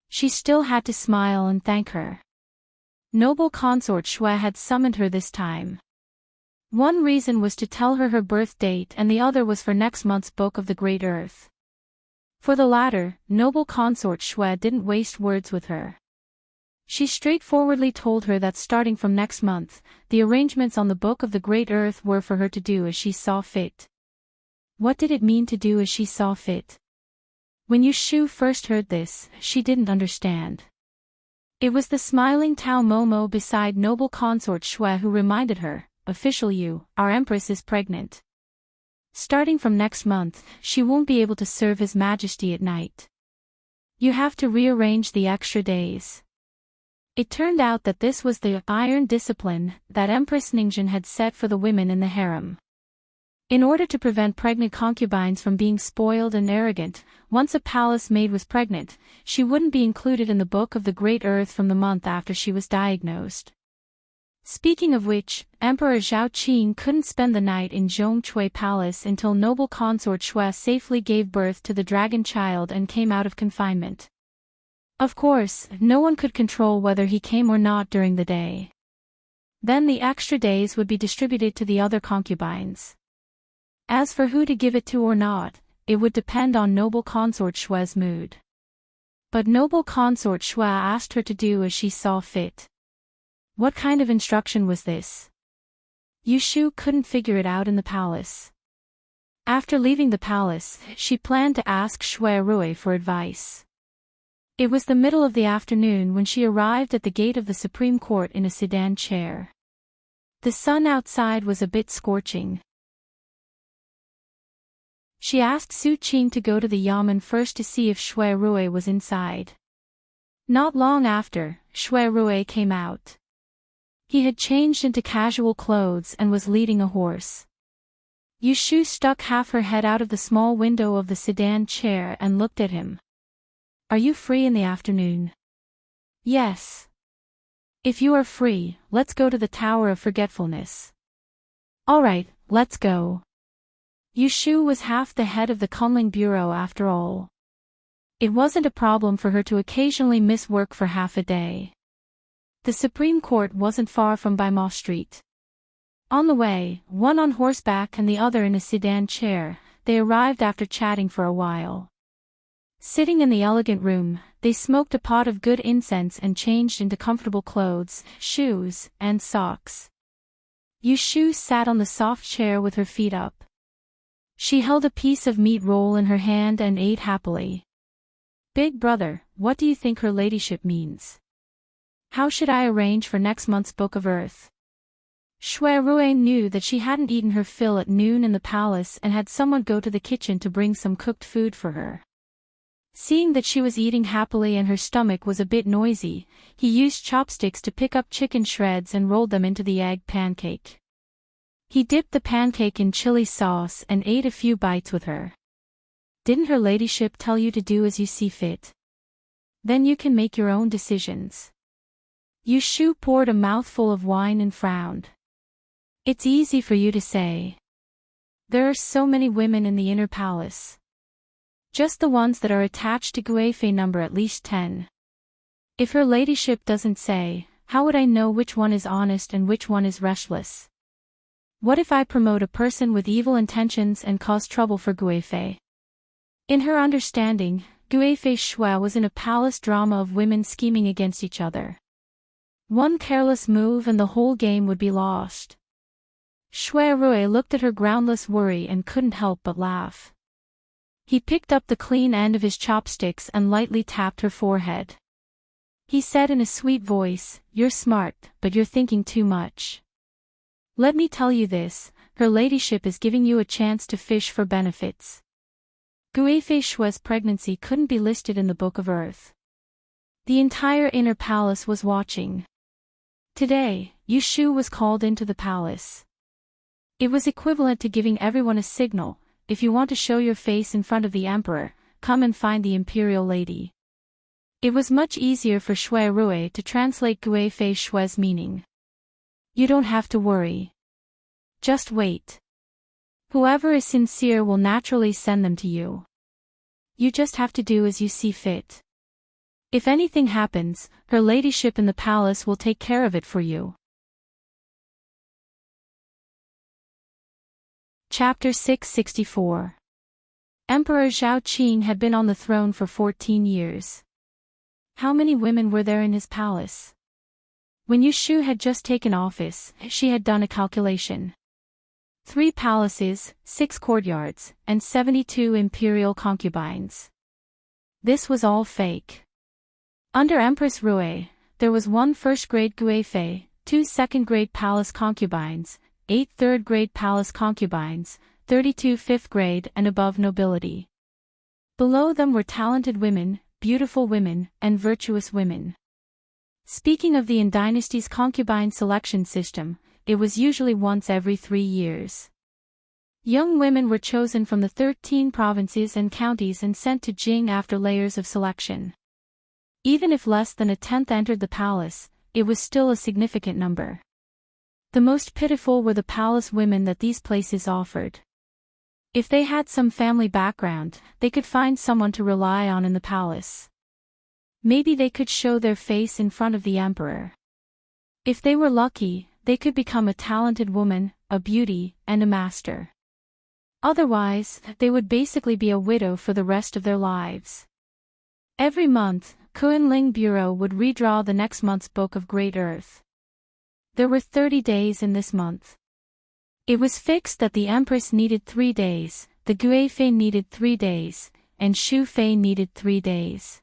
She still had to smile and thank her. Noble consort Shui had summoned her this time. One reason was to tell her birth date and the other was for next month's Book of the Great Earth. For the latter, noble consort Shui didn't waste words with her. She straightforwardly told her that starting from next month, the arrangements on the Book of the Great Earth were for her to do as she saw fit. What did it mean to do as she saw fit? When Yu Shu first heard this, she didn't understand. It was the smiling Tao Momo beside noble consort Shui who reminded her, "Official Yu, our empress is pregnant. Starting from next month, she won't be able to serve His Majesty at night. You have to rearrange the extra days." It turned out that this was the iron discipline that Empress Ningzhen had set for the women in the harem. In order to prevent pregnant concubines from being spoiled and arrogant, once a palace maid was pregnant, she wouldn't be included in the Book of the Great Earth from the month after she was diagnosed. Speaking of which, Emperor Zhao Qing couldn't spend the night in Zhongcui Palace until noble consort Shui safely gave birth to the dragon child and came out of confinement. Of course, no one could control whether he came or not during the day. Then the extra days would be distributed to the other concubines. As for who to give it to or not, it would depend on noble consort Shui's mood. But noble consort Shui asked her to do as she saw fit. What kind of instruction was this? Yu Shu couldn't figure it out in the palace. After leaving the palace, she planned to ask Shui Rui for advice. It was the middle of the afternoon when she arrived at the gate of the Supreme Court in a sedan chair. The sun outside was a bit scorching. She asked Su Qing to go to the yamen first to see if Shui Rui was inside. Not long after, Shui Rui came out. He had changed into casual clothes and was leading a horse. Yushu stuck half her head out of the small window of the sedan chair and looked at him. Are you free in the afternoon? Yes. If you are free, let's go to the Tower of Forgetfulness. Alright, let's go. Yushu was half the head of the Kunling Bureau after all. It wasn't a problem for her to occasionally miss work for half a day. The Supreme Court wasn't far from Baimao Street. On the way, one on horseback and the other in a sedan chair, they arrived after chatting for a while. Sitting in the elegant room, they smoked a pot of good incense and changed into comfortable clothes, shoes, and socks. Yushu sat on the soft chair with her feet up. She held a piece of meat roll in her hand and ate happily. Big brother, what do you think her ladyship means? How should I arrange for next month's Book of Earth? Shui Rui knew that she hadn't eaten her fill at noon in the palace and had someone go to the kitchen to bring some cooked food for her. Seeing that she was eating happily and her stomach was a bit noisy, he used chopsticks to pick up chicken shreds and rolled them into the egg pancake. He dipped the pancake in chili sauce and ate a few bites with her. Didn't her ladyship tell you to do as you see fit? Then you can make your own decisions. Yushu poured a mouthful of wine and frowned. It's easy for you to say. There are so many women in the inner palace. Just the ones that are attached to Guifei number at least 10. If her ladyship doesn't say, how would I know which one is honest and which one is restless? What if I promote a person with evil intentions and cause trouble for Guifei? In her understanding, Guifei Shui was in a palace drama of women scheming against each other. One careless move and the whole game would be lost. Shui Rui looked at her groundless worry and couldn't help but laugh. He picked up the clean end of his chopsticks and lightly tapped her forehead. He said in a sweet voice, "You're smart, but you're thinking too much. Let me tell you this, her ladyship is giving you a chance to fish for benefits." Guifei Shui's pregnancy couldn't be listed in the Book of Earth. The entire inner palace was watching. Today, Yushu was called into the palace. It was equivalent to giving everyone a signal, if you want to show your face in front of the emperor, come and find the imperial lady. It was much easier for Shui Rui to translate Guifei Shui's meaning. You don't have to worry. Just wait. Whoever is sincere will naturally send them to you. You just have to do as you see fit. If anything happens, her ladyship in the palace will take care of it for you. Chapter 664. Emperor Zhao Qing had been on the throne for 14 years. How many women were there in his palace? When Yushu had just taken office, she had done a calculation. 3 palaces, 6 courtyards, and 72 imperial concubines. This was all fake. Under Empress Rui, there was 1 first-grade Guifei, 2 second-grade palace concubines, 8 third-grade palace concubines, 32 fifth-grade and above nobility. Below them were talented women, beautiful women, and virtuous women. Speaking of the Yin dynasty's concubine selection system, it was usually once every 3 years. Young women were chosen from the 13 provinces and counties and sent to Jing after layers of selection. Even if less than a tenth entered the palace, it was still a significant number. The most pitiful were the palace women that these places offered. If they had some family background, they could find someone to rely on in the palace. Maybe they could show their face in front of the emperor. If they were lucky, they could become a talented woman, a beauty, and a master. Otherwise, they would basically be a widow for the rest of their lives. Every month, Kunling Bureau would redraw the next month's Book of Great Earth. There were 30 days in this month. It was fixed that the Empress needed 3 days, the Guifei needed 3 days, and Shu Fei needed 3 days.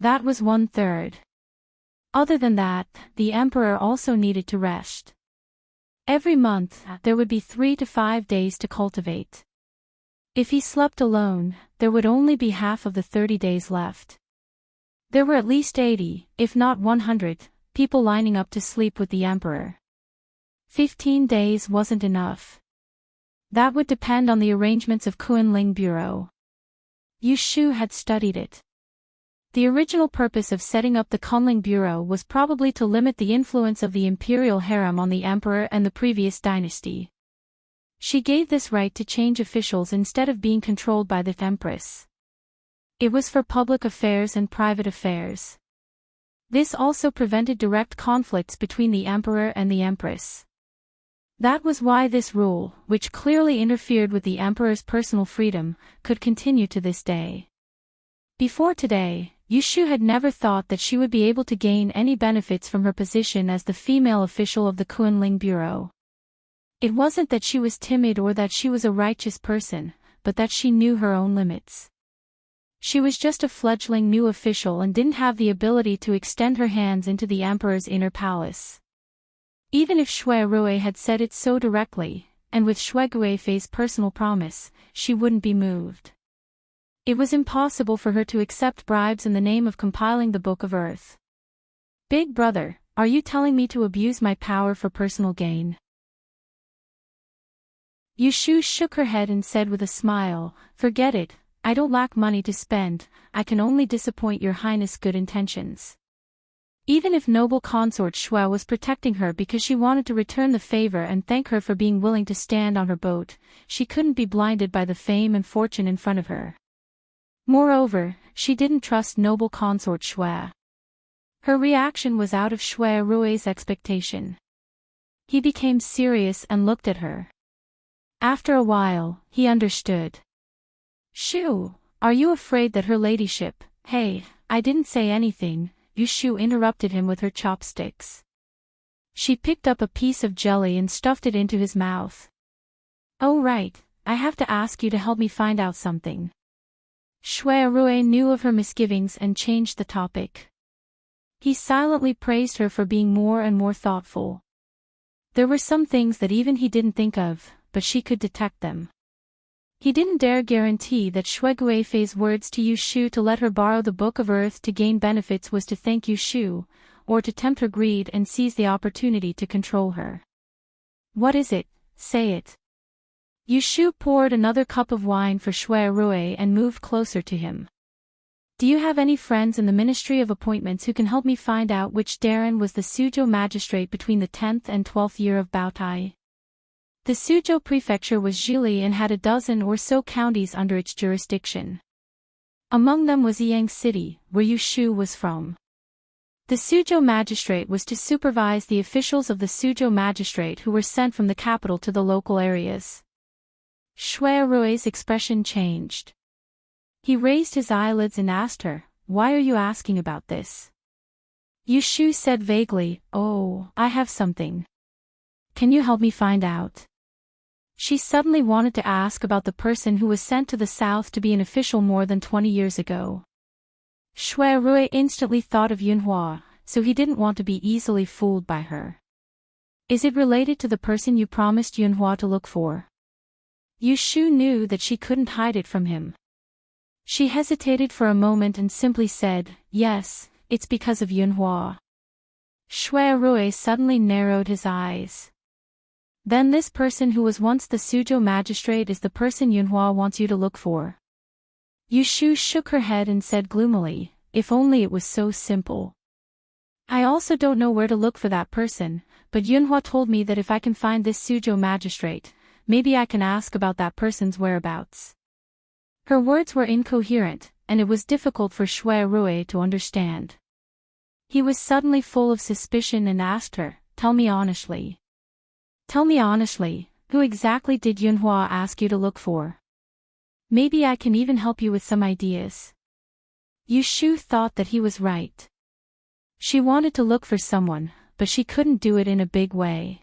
That was 1/3. Other than that, the emperor also needed to rest. Every month, there would be 3 to 5 days to cultivate. If he slept alone, there would only be half of the 30 days left. There were at least 80, if not 100, people lining up to sleep with the emperor. 15 days wasn't enough. That would depend on the arrangements of Kunling Bureau. Yu Shu had studied it. The original purpose of setting up the Kunling Bureau was probably to limit the influence of the imperial harem on the emperor and the previous dynasty. She gave this right to change officials instead of being controlled by the empress. It was for public affairs and private affairs. This also prevented direct conflicts between the emperor and the empress. That was why this rule, which clearly interfered with the emperor's personal freedom, could continue to this day. Before today, Yu Shu had never thought that she would be able to gain any benefits from her position as the female official of the Kunling Bureau. It wasn't that she was timid or that she was a righteous person, but that she knew her own limits. She was just a fledgling new official and didn't have the ability to extend her hands into the emperor's inner palace. Even if Shui Rui had said it so directly, and with Shui Guifei's personal promise, she wouldn't be moved. It was impossible for her to accept bribes in the name of compiling the Book of Earth. Big brother, are you telling me to abuse my power for personal gain? Yu Shu shook her head and said with a smile, forget it, I don't lack money to spend, I can only disappoint your highness' good intentions. Even if noble consort Shui was protecting her because she wanted to return the favor and thank her for being willing to stand on her boat, she couldn't be blinded by the fame and fortune in front of her. Moreover, she didn't trust noble consort Shui. Her reaction was out of Shui Rui's expectation. He became serious and looked at her. After a while, he understood. Shu, are you afraid that her ladyship— Hey, I didn't say anything, Yu Shu interrupted him with her chopsticks. She picked up a piece of jelly and stuffed it into his mouth. Oh right, I have to ask you to help me find out something. Shui Rui knew of her misgivings and changed the topic. He silently praised her for being more and more thoughtful. There were some things that even he didn't think of, but she could detect them. He didn't dare guarantee that Shui Guifei's words to Yu Shu to let her borrow the Book of Earth to gain benefits was to thank Yu Shu, or to tempt her greed and seize the opportunity to control her. What is it? Say it. Yu Shu poured another cup of wine for Shui Rui and moved closer to him. Do you have any friends in the Ministry of Appointments who can help me find out which Darren was the Suzhou magistrate between the 10th and 12th year of Baotai? The Suzhou prefecture was Zhili and had a dozen or so counties under its jurisdiction. Among them was Yang City, where Yu Shu was from. The Suzhou magistrate was to supervise the officials of the Suzhou magistrate who were sent from the capital to the local areas. Shui Rui's expression changed. He raised his eyelids and asked her, why are you asking about this? Yu Shu said vaguely, oh, I have something. Can you help me find out? She suddenly wanted to ask about the person who was sent to the south to be an official more than 20 years ago. Shui Rui instantly thought of Yunhua, so he didn't want to be easily fooled by her. Is it related to the person you promised Yunhua to look for? Yu Shu knew that she couldn't hide it from him. She hesitated for a moment and simply said, yes, it's because of Yunhua. Shui Rui suddenly narrowed his eyes. Then this person who was once the Suzhou magistrate is the person Yunhua wants you to look for. Yu Shu shook her head and said gloomily, if only it was so simple. I also don't know where to look for that person, but Yunhua told me that if I can find this Suzhou magistrate, maybe I can ask about that person's whereabouts. Her words were incoherent, and it was difficult for Shui Rui to understand. He was suddenly full of suspicion and asked her, tell me honestly. Tell me honestly, who exactly did Yunhua ask you to look for? Maybe I can even help you with some ideas. Yu Shu thought that he was right. She wanted to look for someone, but she couldn't do it in a big way.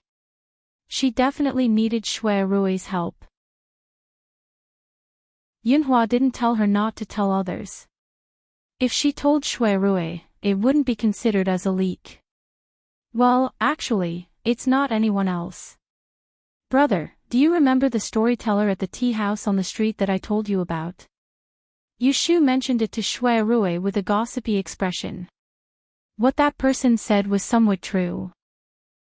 She definitely needed Shui Rui's help. Yunhua didn't tell her not to tell others. If she told Shui Rui, it wouldn't be considered as a leak. Well, actually, it's not anyone else. Brother, do you remember the storyteller at the tea house on the street that I told you about? Yushu mentioned it to Shui Rui with a gossipy expression. What that person said was somewhat true.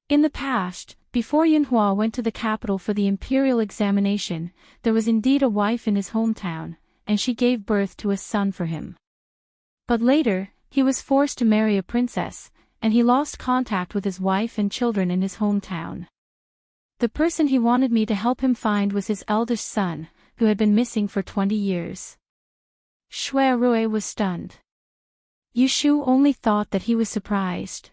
In the past, before Yunhua went to the capital for the imperial examination, there was indeed a wife in his hometown, and she gave birth to a son for him. But later, he was forced to marry a princess, and he lost contact with his wife and children in his hometown. The person he wanted me to help him find was his eldest son, who had been missing for 20 years. Shui Rui was stunned. Yushu only thought that he was surprised.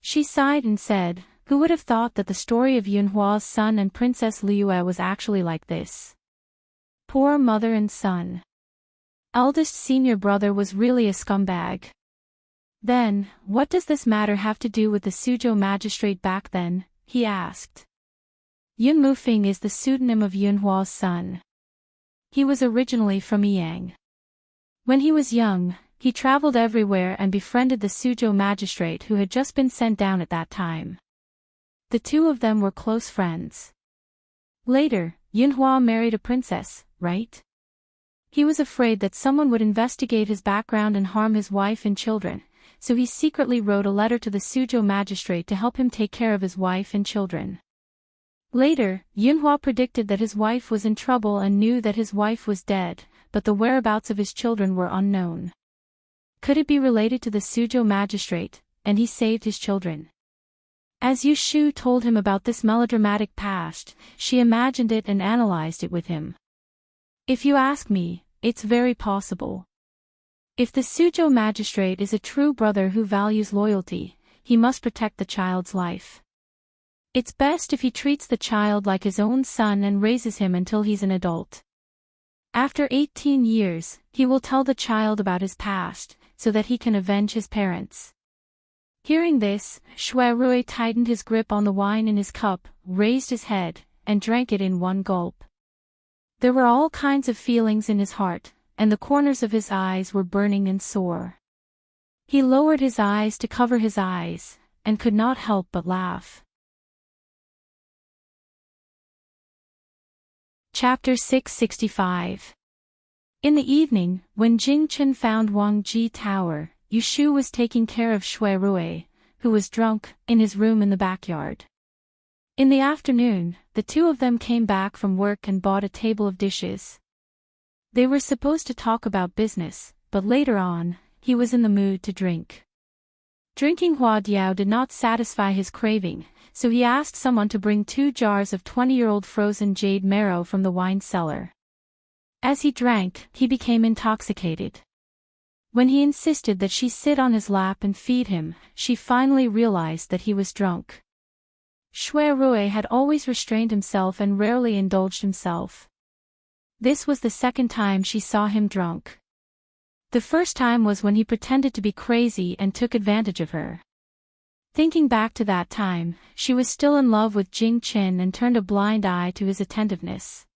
She sighed and said, "Who would have thought that the story of Yunhua's son and Princess Liyue was actually like this? Poor mother and son. Eldest senior brother was really a scumbag." Then, what does this matter have to do with the Suzhou magistrate back then? He asked. Yun Mufing is the pseudonym of Yunhua's son. He was originally from Yang. When he was young, he traveled everywhere and befriended the Suzhou magistrate who had just been sent down at that time. The two of them were close friends. Later, Yunhua married a princess, right? He was afraid that someone would investigate his background and harm his wife and children, so he secretly wrote a letter to the Suzhou magistrate to help him take care of his wife and children. Later, Yunhua predicted that his wife was in trouble and knew that his wife was dead, but the whereabouts of his children were unknown. Could it be related to the Suzhou magistrate, and he saved his children? As Yushu told him about this melodramatic past, she imagined it and analyzed it with him. If you ask me, it's very possible. If the Suzhou magistrate is a true brother who values loyalty, he must protect the child's life. It's best if he treats the child like his own son and raises him until he's an adult. After 18 years, he will tell the child about his past, so that he can avenge his parents. Hearing this, Shui Rui tightened his grip on the wine in his cup, raised his head, and drank it in one gulp. There were all kinds of feelings in his heart, and the corners of his eyes were burning and sore. He lowered his eyes to cover his eyes, and could not help but laugh. Chapter 665. In the evening, when Jing Chen found Wang Ji Tower, Yushu was taking care of Shui Rui, who was drunk, in his room in the backyard. In the afternoon, the two of them came back from work and bought a table of dishes. They were supposed to talk about business, but later on, he was in the mood to drink. Drinking Hua Diao did not satisfy his craving, so he asked someone to bring 2 jars of 20-year-old frozen jade marrow from the wine cellar. As he drank, he became intoxicated. When he insisted that she sit on his lap and feed him, she finally realized that he was drunk. Shui Rui had always restrained himself and rarely indulged himself. This was the second time she saw him drunk. The first time was when he pretended to be crazy and took advantage of her. Thinking back to that time, she was still in love with Jing Chen and turned a blind eye to his attentiveness.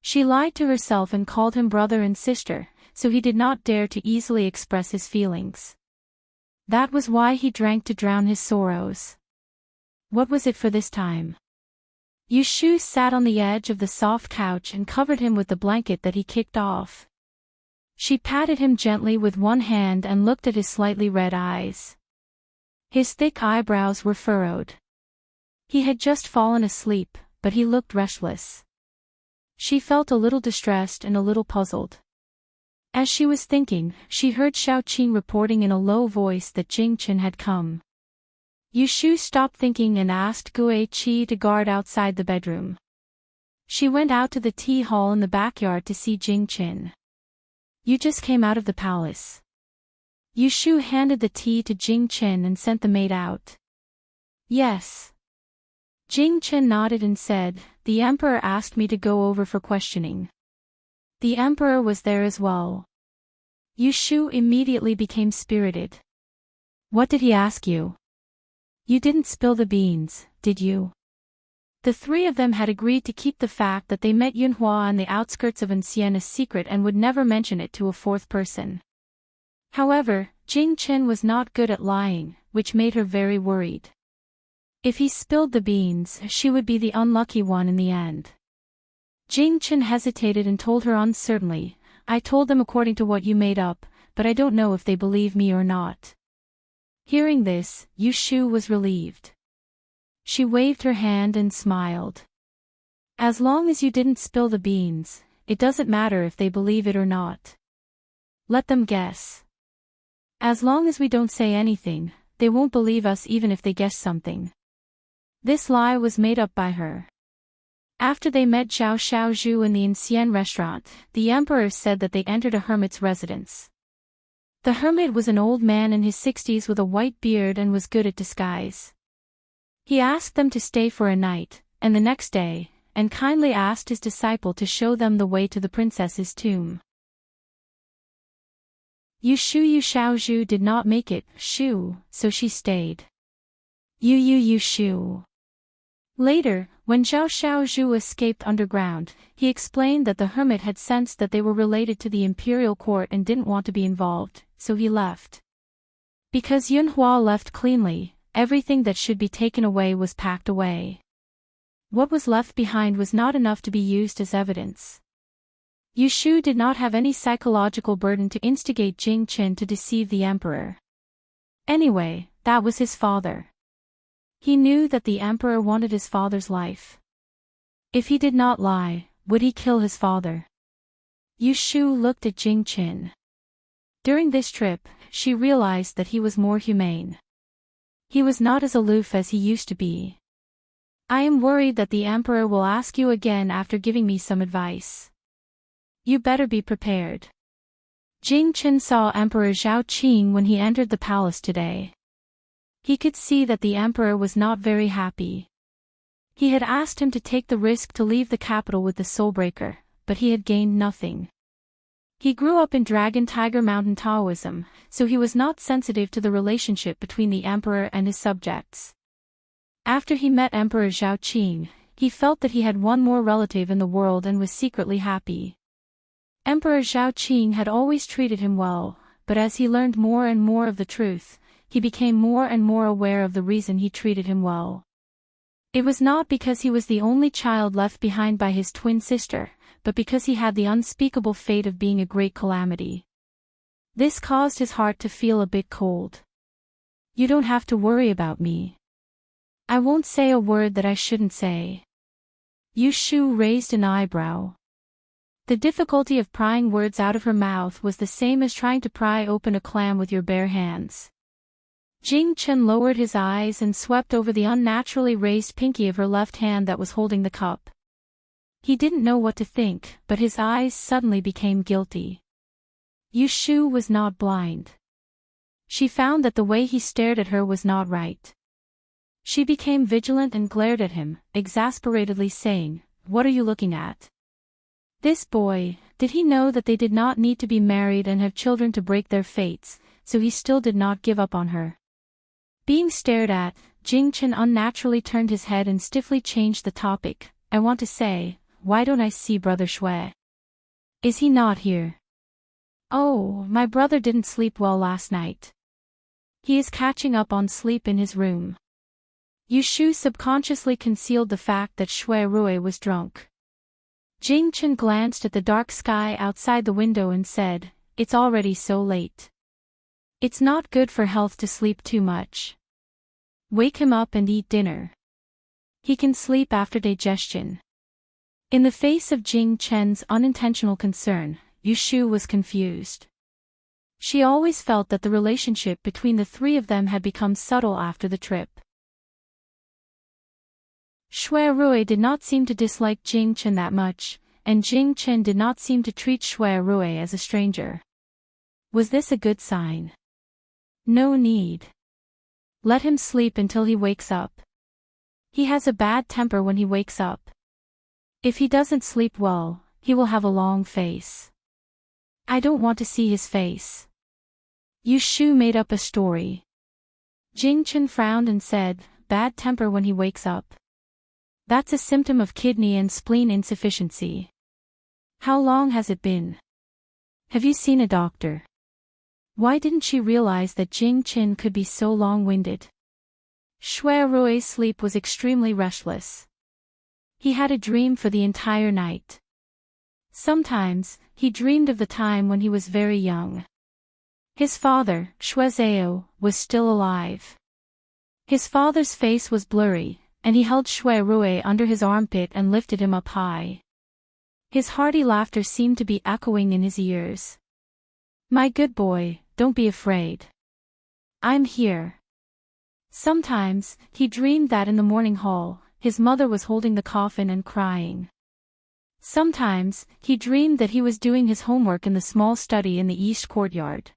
She lied to herself and called him brother and sister, so he did not dare to easily express his feelings. That was why he drank to drown his sorrows. What was it for this time? Yushu sat on the edge of the soft couch and covered him with the blanket that he kicked off. She patted him gently with one hand and looked at his slightly red eyes. His thick eyebrows were furrowed. He had just fallen asleep, but he looked restless. She felt a little distressed and a little puzzled. As she was thinking, she heard Xiaoqing reporting in a low voice that Jing Chen had come. Yushu stopped thinking and asked Gue Qi to guard outside the bedroom. She went out to the tea hall in the backyard to see Jing Chen. You just came out of the palace. Yushu handed the tea to Jing Chen and sent the maid out. Yes. Jing Chen nodded and said, the emperor asked me to go over for questioning. The emperor was there as well. Yushu immediately became spirited. What did he ask you? You didn't spill the beans, did you? The three of them had agreed to keep the fact that they met Yunhua on the outskirts of Ancien a secret and would never mention it to a fourth person. However, Jing Chen was not good at lying, which made her very worried. If he spilled the beans, she would be the unlucky one in the end. Jing Chen hesitated and told her uncertainly, I told them according to what you made up, but I don't know if they believe me or not. Hearing this, Yushu was relieved. She waved her hand and smiled. As long as you didn't spill the beans, it doesn't matter if they believe it or not. Let them guess. As long as we don't say anything, they won't believe us even if they guess something. This lie was made up by her. After they met Zhao Xiaozhu in the Ancien restaurant, the emperor said that they entered a hermit's residence. The hermit was an old man in his 60s with a white beard and was good at disguise. He asked them to stay for a night, and the next day, and kindly asked his disciple to show them the way to the princess's tomb. Yushu Xiaozhu did not make it, so she stayed. Yushu. Later, when Zhao Xiaozhu escaped underground, he explained that the hermit had sensed that they were related to the imperial court and didn't want to be involved, so he left. Because Yunhua left cleanly, everything that should be taken away was packed away. What was left behind was not enough to be used as evidence. Yushu did not have any psychological burden to instigate Jing Qin to deceive the emperor. Anyway, that was his father. He knew that the emperor wanted his father's life. If he did not lie, would he kill his father? Yushu looked at Jing Qin. During this trip, she realized that he was more humane. He was not as aloof as he used to be. I am worried that the emperor will ask you again after giving me some advice. You better be prepared. Jing Qin saw Emperor Zhao Qing when he entered the palace today. He could see that the emperor was not very happy. He had asked him to take the risk to leave the capital with the Soulbreaker, but he had gained nothing. He grew up in Dragon Tiger Mountain Taoism, so he was not sensitive to the relationship between the emperor and his subjects. After he met Emperor Zhao Qing, he felt that he had one more relative in the world and was secretly happy. Emperor Zhao Qing had always treated him well, but as he learned more and more of the truth, he became more and more aware of the reason he treated him well. It was not because he was the only child left behind by his twin sister, but because he had the unspeakable fate of being a great calamity. This caused his heart to feel a bit cold. You don't have to worry about me. I won't say a word that I shouldn't say. Yushu raised an eyebrow. The difficulty of prying words out of her mouth was the same as trying to pry open a clam with your bare hands. Jing Qin lowered his eyes and swept over the unnaturally raised pinky of her left hand that was holding the cup. He didn't know what to think, but his eyes suddenly became guilty. Yushu was not blind. She found that the way he stared at her was not right. She became vigilant and glared at him, exasperatedly saying, "What are you looking at?" This boy, did he know that they did not need to be married and have children to break their fates, so he still did not give up on her. Being stared at, Jing Qin unnaturally turned his head and stiffly changed the topic. I want to say, why don't I see Brother Shui? Is he not here? Oh, my brother didn't sleep well last night. He is catching up on sleep in his room. Yushu subconsciously concealed the fact that Shui Rui was drunk. Jing Qin glanced at the dark sky outside the window and said, "It's already so late. It's not good for health to sleep too much. Wake him up and eat dinner. He can sleep after digestion." In the face of Jing Chen's unintentional concern, Yushu was confused. She always felt that the relationship between the three of them had become subtle after the trip. Shui Rui did not seem to dislike Jing Chen that much, and Jing Chen did not seem to treat Shui Rui as a stranger. Was this a good sign? No need. Let him sleep until he wakes up. He has a bad temper when he wakes up. If he doesn't sleep well, he will have a long face. I don't want to see his face. Yushu made up a story. Jing Chen frowned and said, "Bad temper when he wakes up. That's a symptom of kidney and spleen insufficiency. How long has it been? Have you seen a doctor?" Why didn't she realize that Jing Qin could be so long-winded? Shui Rui's sleep was extremely restless. He had a dream for the entire night. Sometimes, he dreamed of the time when he was very young. His father, Shuezao, was still alive. His father's face was blurry, and he held Shui Rui under his armpit and lifted him up high. His hearty laughter seemed to be echoing in his ears. "My good boy, don't be afraid. I'm here." Sometimes, he dreamed that in the morning hall, his mother was holding the coffin and crying. Sometimes, he dreamed that he was doing his homework in the small study in the east courtyard.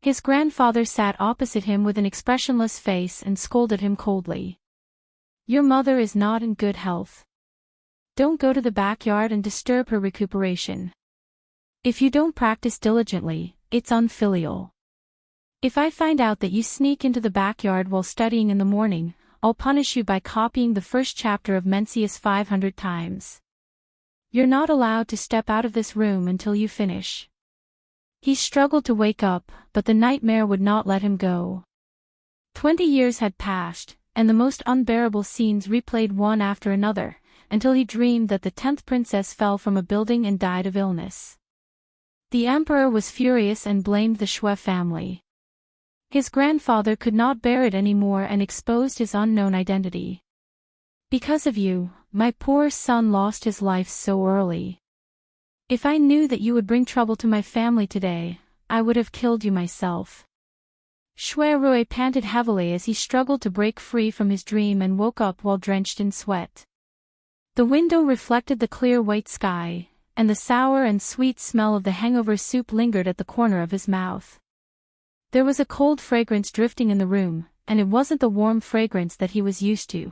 His grandfather sat opposite him with an expressionless face and scolded him coldly. "Your mother is not in good health. Don't go to the backyard and disturb her recuperation. If you don't practice diligently, it's unfilial. If I find out that you sneak into the backyard while studying in the morning, I'll punish you by copying the first chapter of Mencius 500 times. You're not allowed to step out of this room until you finish." He struggled to wake up, but the nightmare would not let him go. 20 years had passed, and the most unbearable scenes replayed one after another, until he dreamed that the 10th princess fell from a building and died of illness. The emperor was furious and blamed the Shui family. His grandfather could not bear it anymore and exposed his unknown identity. "Because of you, my poor son lost his life so early. If I knew that you would bring trouble to my family today, I would have killed you myself." Shui Rui panted heavily as he struggled to break free from his dream and woke up while drenched in sweat. The window reflected the clear white sky, and the sour and sweet smell of the hangover soup lingered at the corner of his mouth. There was a cold fragrance drifting in the room, and it wasn't the warm fragrance that he was used to.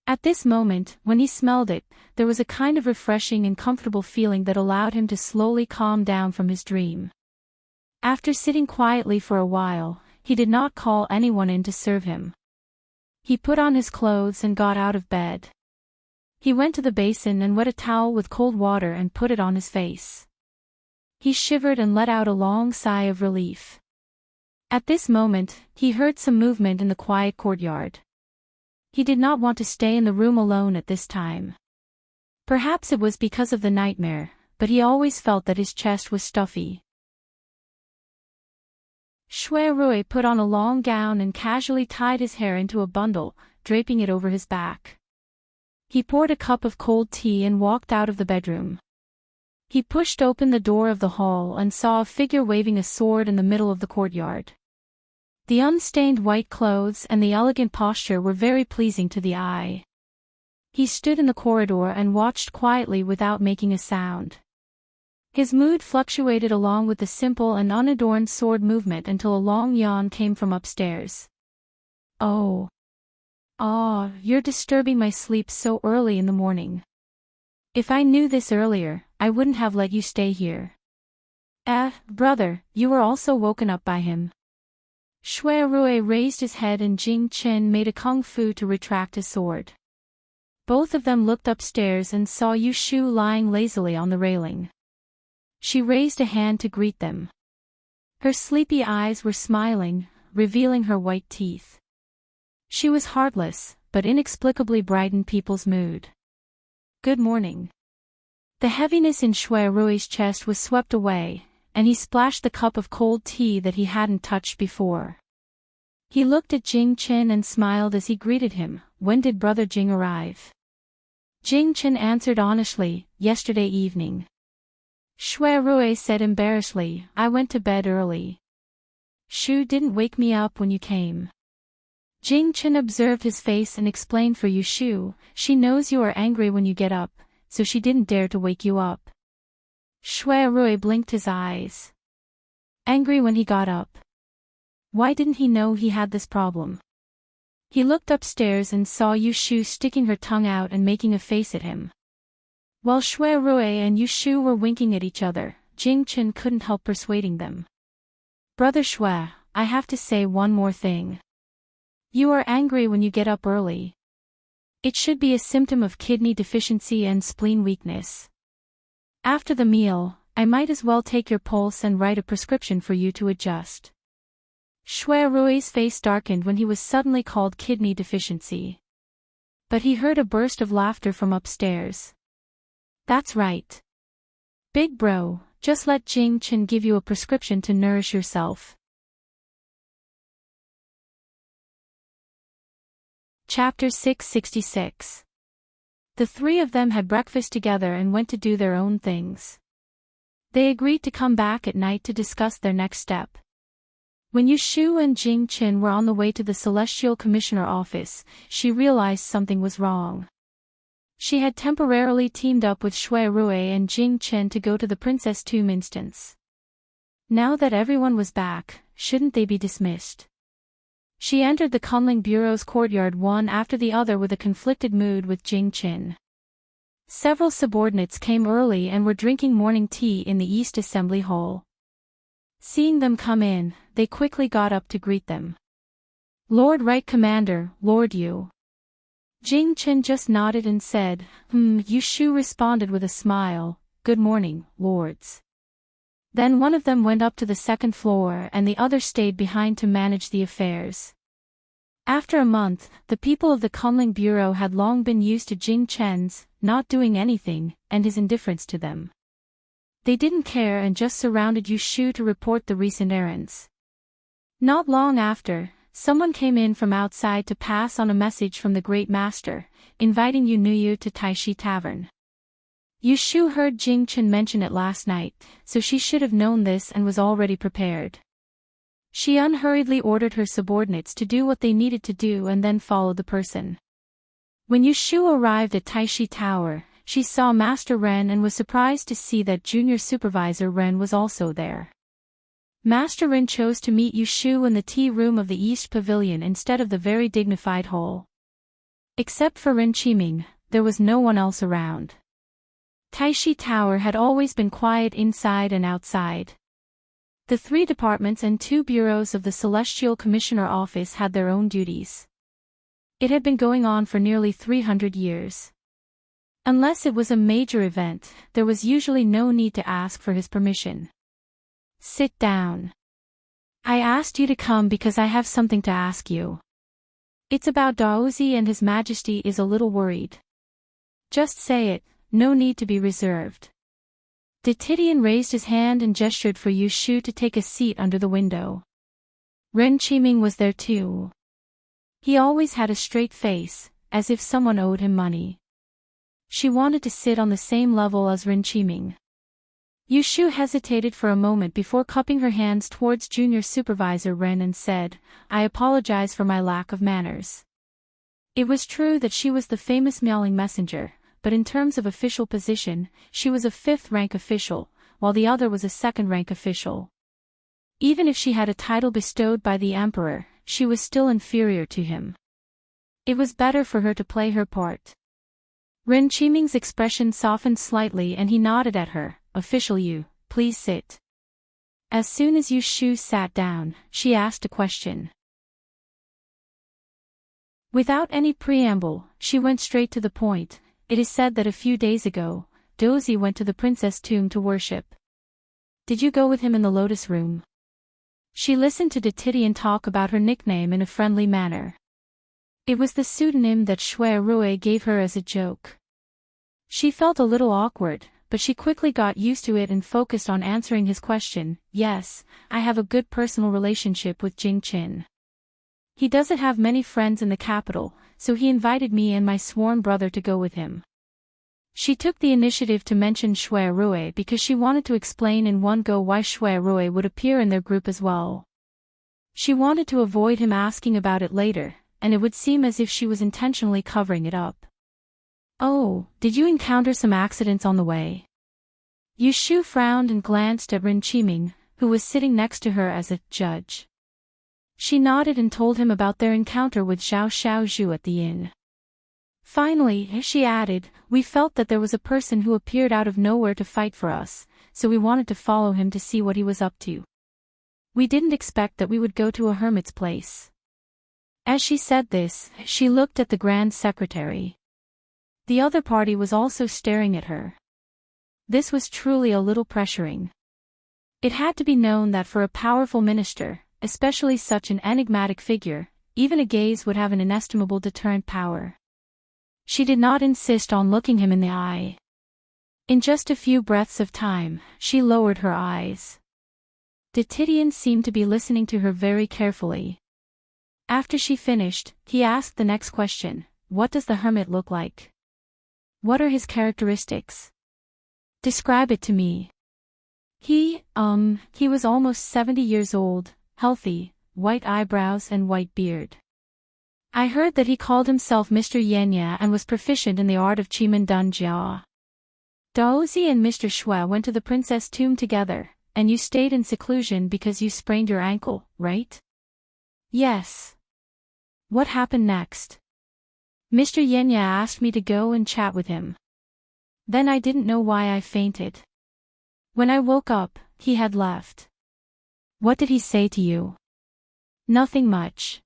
At this moment, when he smelled it, there was a kind of refreshing and comfortable feeling that allowed him to slowly calm down from his dream. After sitting quietly for a while, he did not call anyone in to serve him. He put on his clothes and got out of bed. He went to the basin and wet a towel with cold water and put it on his face. He shivered and let out a long sigh of relief. At this moment, he heard some movement in the quiet courtyard. He did not want to stay in the room alone at this time. Perhaps it was because of the nightmare, but he always felt that his chest was stuffy. Shui Rui put on a long gown and casually tied his hair into a bundle, draping it over his back. He poured a cup of cold tea and walked out of the bedroom. He pushed open the door of the hall and saw a figure waving a sword in the middle of the courtyard. The unstained white clothes and the elegant posture were very pleasing to the eye. He stood in the corridor and watched quietly without making a sound. His mood fluctuated along with the simple and unadorned sword movement until a long yawn came from upstairs. "Oh. You're disturbing my sleep so early in the morning. If I knew this earlier, I wouldn't have let you stay here." Brother, you were also woken up by him." Shui Rui raised his head and Jing Qin made a kung fu to retract his sword. Both of them looked upstairs and saw Yu Shu lying lazily on the railing. She raised a hand to greet them. Her sleepy eyes were smiling, revealing her white teeth. She was heartless, but inexplicably brightened people's mood. "Good morning." The heaviness in Shui Rui's chest was swept away, and he splashed the cup of cold tea that he hadn't touched before. He looked at Jing Qin and smiled as he greeted him. "When did Brother Jing arrive?" Jing Qin answered honestly, "Yesterday evening." Shui Rui said embarrassedly, "I went to bed early. Shu didn't wake me up when you came." Jing Qin observed his face and explained for Yu Shu, "She knows you are angry when you get up, so she didn't dare to wake you up." Shui Rui blinked his eyes. Angry when he got up? Why didn't he know he had this problem? He looked upstairs and saw Yu Shu sticking her tongue out and making a face at him. While Shui Rui and Yu Shu were winking at each other, Jing Qin couldn't help persuading them. "Brother Shui, I have to say one more thing. You are angry when you get up early. It should be a symptom of kidney deficiency and spleen weakness. After the meal, I might as well take your pulse and write a prescription for you to adjust." Shui Rui's face darkened when he was suddenly called kidney deficiency. But he heard a burst of laughter from upstairs. "That's right. Big bro, just let Jing Chen give you a prescription to nourish yourself. Chapter 666. The three of them had breakfast together and went to do their own things. They agreed to come back at night to discuss their next step. When Yushu and Jing Chen were on the way to the Celestial Commissioner office, she realized something was wrong. She had temporarily teamed up with Shui Rue and Jing Chen to go to the Princess Tomb instance. Now that everyone was back, shouldn't they be dismissed? She entered the Kunling Bureau's courtyard one after the other with a conflicted mood with Jing Chen. Several subordinates came early and were drinking morning tea in the East Assembly Hall. Seeing them come in, they quickly got up to greet them. Lord Right Commander, Lord Yu. Jing Chen just nodded and said, Yushu responded with a smile, Good morning, lords. Then one of them went up to the second floor and the other stayed behind to manage the affairs. After a month, the people of the Kunling Bureau had long been used to Jing Chen's not doing anything and his indifference to them. They didn't care and just surrounded Yushu to report the recent errands. Not long after, someone came in from outside to pass on a message from the Great Master, inviting Yu Nuyu to Taishi Tavern. Yushu heard Jing Chen mention it last night, so she should have known this and was already prepared. She unhurriedly ordered her subordinates to do what they needed to do and then followed the person. When Yushu arrived at Taishi Tower, she saw Master Ren and was surprised to see that Junior Supervisor Ren was also there. Master Ren chose to meet Yushu in the tea room of the East Pavilion instead of the very dignified hall. Except for Ren Qiming, there was no one else around. Taishi Tower had always been quiet inside and outside. The 3 departments and 2 bureaus of the Celestial Commissioner office had their own duties. It had been going on for nearly 300 years. Unless it was a major event, there was usually no need to ask for his permission. Sit down. I asked you to come because I have something to ask you. It's about Daozi and His Majesty is a little worried. Just say it, no need to be reserved. De Tidian raised his hand and gestured for Yushu to take a seat under the window. Ren Qiming was there too. He always had a straight face, as if someone owed him money. She wanted to sit on the same level as Ren Qiming. Yushu hesitated for a moment before cupping her hands towards Junior Supervisor Ren and said, I apologize for my lack of manners. It was true that she was the famous meowing messenger, but in terms of official position, she was a 5th-rank official, while the other was a 2nd-rank official. Even if she had a title bestowed by the Emperor, she was still inferior to him. It was better for her to play her part. Ren Qiming's expression softened slightly and he nodded at her, Official Yu, please sit. As soon as Yushu sat down, she asked a question. Without any preamble, she went straight to the point. It is said that a few days ago, Dozi went to the Princess Tomb to worship. Did you go with him in the Lotus Room? She listened to De Tidian talk about her nickname in a friendly manner. It was the pseudonym that Shui Rue gave her as a joke. She felt a little awkward, but she quickly got used to it and focused on answering his question. Yes, I have a good personal relationship with Jing Chen. He doesn't have many friends in the capital, so he invited me and my sworn brother to go with him. She took the initiative to mention Shui Rue because she wanted to explain in one go why Shui Rue would appear in their group as well. She wanted to avoid him asking about it later, and it would seem as if she was intentionally covering it up. Oh, did you encounter some accidents on the way? Yushu frowned and glanced at Ren Qiming, who was sitting next to her as a judge. She nodded and told him about their encounter with Zhao Xiaozhu at the inn. Finally, she added, we felt that there was a person who appeared out of nowhere to fight for us, so we wanted to follow him to see what he was up to. We didn't expect that we would go to a hermit's place. As she said this, she looked at the Grand Secretary. The other party was also staring at her. This was truly a little pressuring. It had to be known that for a powerful minister, especially such an enigmatic figure, even a gaze would have an inestimable deterrent power. She did not insist on looking him in the eye. In just a few breaths of time, she lowered her eyes. The Titian seemed to be listening to her very carefully. After she finished, he asked the next question: what does the hermit look like? What are his characteristics? Describe it to me. He was almost 70 years old, healthy, white eyebrows and white beard. I heard that he called himself Mr. Yenya and was proficient in the art of Chiman Dunjia. Daozi and Mr. Shui went to the princess' tomb together, and you stayed in seclusion because you sprained your ankle, right? Yes. What happened next? Mr. Yenya asked me to go and chat with him. Then I didn't know why I fainted. When I woke up, he had left. What did he say to you? Nothing much.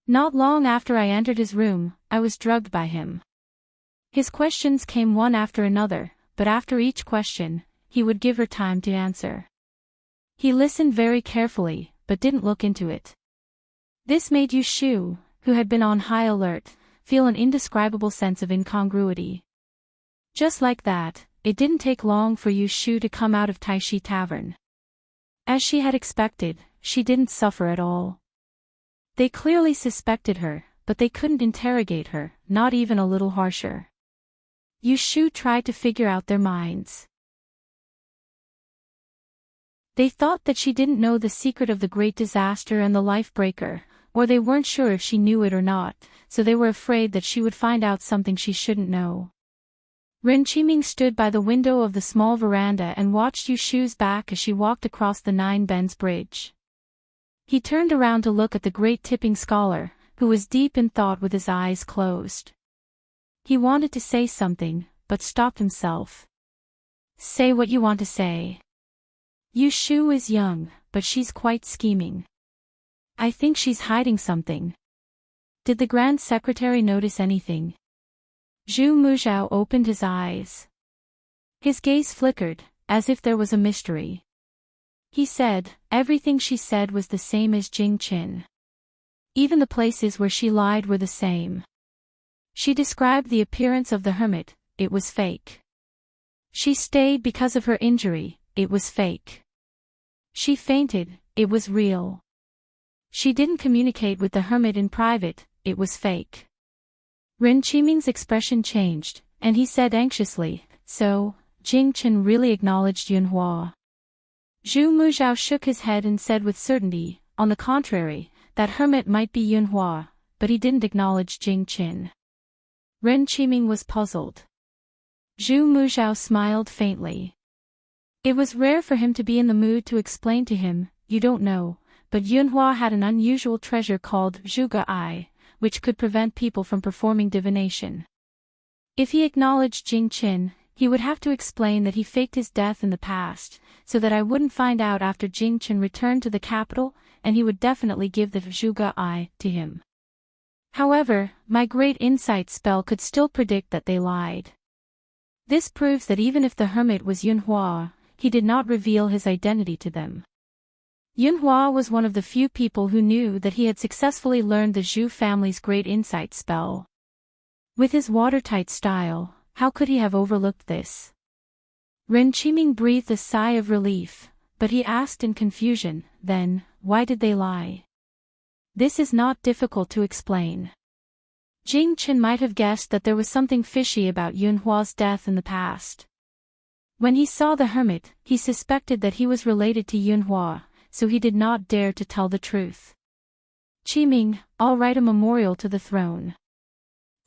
Not long after I entered his room, I was drugged by him. His questions came one after another, but after each question, he would give her time to answer. He listened very carefully, but didn't look into it. This made Yu Shu, who had been on high alert, feel an indescribable sense of incongruity. Just like that, it didn't take long for Yu Shu to come out of Taishi Tavern. As she had expected, she didn't suffer at all. They clearly suspected her, but they couldn't interrogate her, not even a little harsher. Yu Shu tried to figure out their minds. They thought that she didn't know the secret of the great disaster and the life breaker, or they weren't sure if she knew it or not, so they were afraid that she would find out something she shouldn't know. Ren Qiming stood by the window of the small veranda and watched Yu Shu's back as she walked across the Nine Bends Bridge. He turned around to look at the great tipping scholar, who was deep in thought with his eyes closed. He wanted to say something, but stopped himself. Say what you want to say. Yu Shu is young, but she's quite scheming. I think she's hiding something. Did the Grand Secretary notice anything? Zhu Muzhao opened his eyes. His gaze flickered, as if there was a mystery. He said, everything she said was the same as Jing Qin. Even the places where she lied were the same. She described the appearance of the hermit, it was fake. She stayed because of her injury, it was fake. She fainted, it was real. She didn't communicate with the hermit in private, it was fake. Ren Qiming's expression changed, and he said anxiously, so, Jing Qin really acknowledged Yunhua. Zhu Muzhao shook his head and said with certainty, on the contrary, that hermit might be Yunhua, but he didn't acknowledge Jing Qin. Ren Qiming was puzzled. Zhu Muzhao smiled faintly. It was rare for him to be in the mood to explain to him, you don't know, but Yunhua had an unusual treasure called Zhuge Ai, which could prevent people from performing divination. If he acknowledged Jing Qin, he would have to explain that he faked his death in the past, so that I wouldn't find out after Jing Qin returned to the capital, and he would definitely give the Zhuge Ai to him. However, my great insight spell could still predict that they lied. This proves that even if the hermit was Yunhua, he did not reveal his identity to them. Yunhua was one of the few people who knew that he had successfully learned the Zhu family's great insight spell. With his watertight style, how could he have overlooked this? Ren Qiming breathed a sigh of relief, but he asked in confusion, then, why did they lie? This is not difficult to explain. Jing Qin might have guessed that there was something fishy about Yunhua's death in the past. When he saw the hermit, he suspected that he was related to Yunhua, so he did not dare to tell the truth. Qiming, I'll write a memorial to the throne.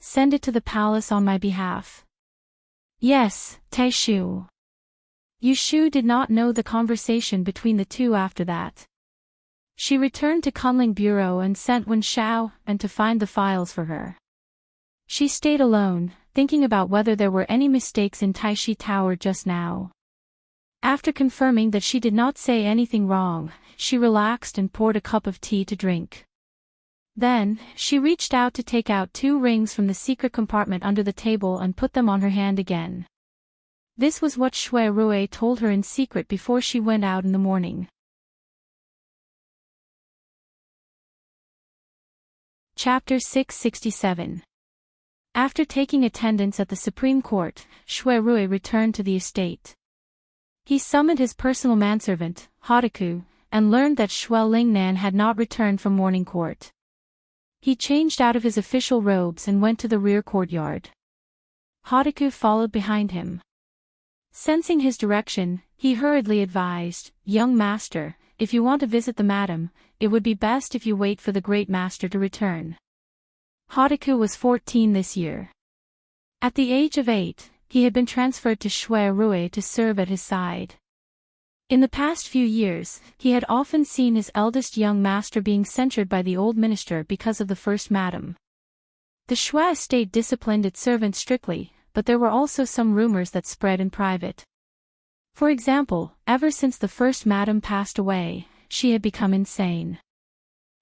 Send it to the palace on my behalf. Yes, Taishu. Yu Shu did not know the conversation between the two after that. She returned to Kunling Bureau and sent Wen Shao and to find the files for her. She stayed alone, thinking about whether there were any mistakes in Taishi Tower just now. After confirming that she did not say anything wrong, she relaxed and poured a cup of tea to drink. Then, she reached out to take out 2 rings from the secret compartment under the table and put them on her hand again. This was what Shui Rui told her in secret before she went out in the morning. Chapter 667. After taking attendance at the Supreme Court, Shui Rui returned to the estate. He summoned his personal manservant, Hotaku, and learned that Shui Lingnan had not returned from morning court. He changed out of his official robes and went to the rear courtyard. Hotaku followed behind him. Sensing his direction, he hurriedly advised, "Young master, if you want to visit the madam, it would be best if you wait for the great master to return." Hotaku was 14 this year. At the age of 8, he had been transferred to Shui Rui to serve at his side. In the past few years, he had often seen his eldest young master being censured by the old minister because of the first madam. The Shui estate disciplined its servants strictly, but there were also some rumors that spread in private. For example, ever since the first madam passed away, she had become insane.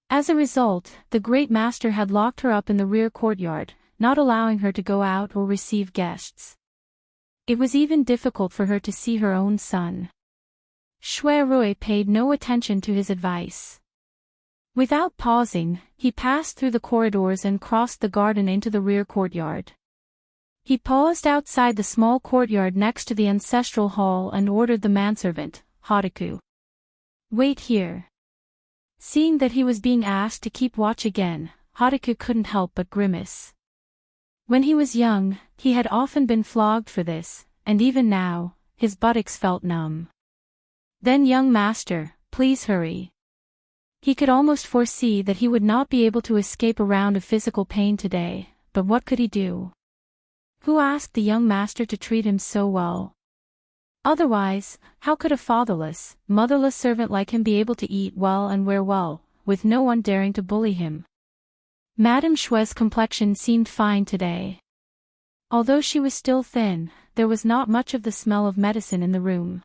As a result, the great master had locked her up in the rear courtyard, not allowing her to go out or receive guests. It was even difficult for her to see her own son. Shui Rui paid no attention to his advice. Without pausing, he passed through the corridors and crossed the garden into the rear courtyard. He paused outside the small courtyard next to the ancestral hall and ordered the manservant, Hotaku, "Wait here." Seeing that he was being asked to keep watch again, Hotaku couldn't help but grimace. When he was young, he had often been flogged for this, and even now, his buttocks felt numb. "Then young master, please hurry." He could almost foresee that he would not be able to escape a round of physical pain today, but what could he do? Who asked the young master to treat him so well? Otherwise, how could a fatherless, motherless servant like him be able to eat well and wear well, with no one daring to bully him? Madame Shui's complexion seemed fine today. Although she was still thin, there was not much of the smell of medicine in the room.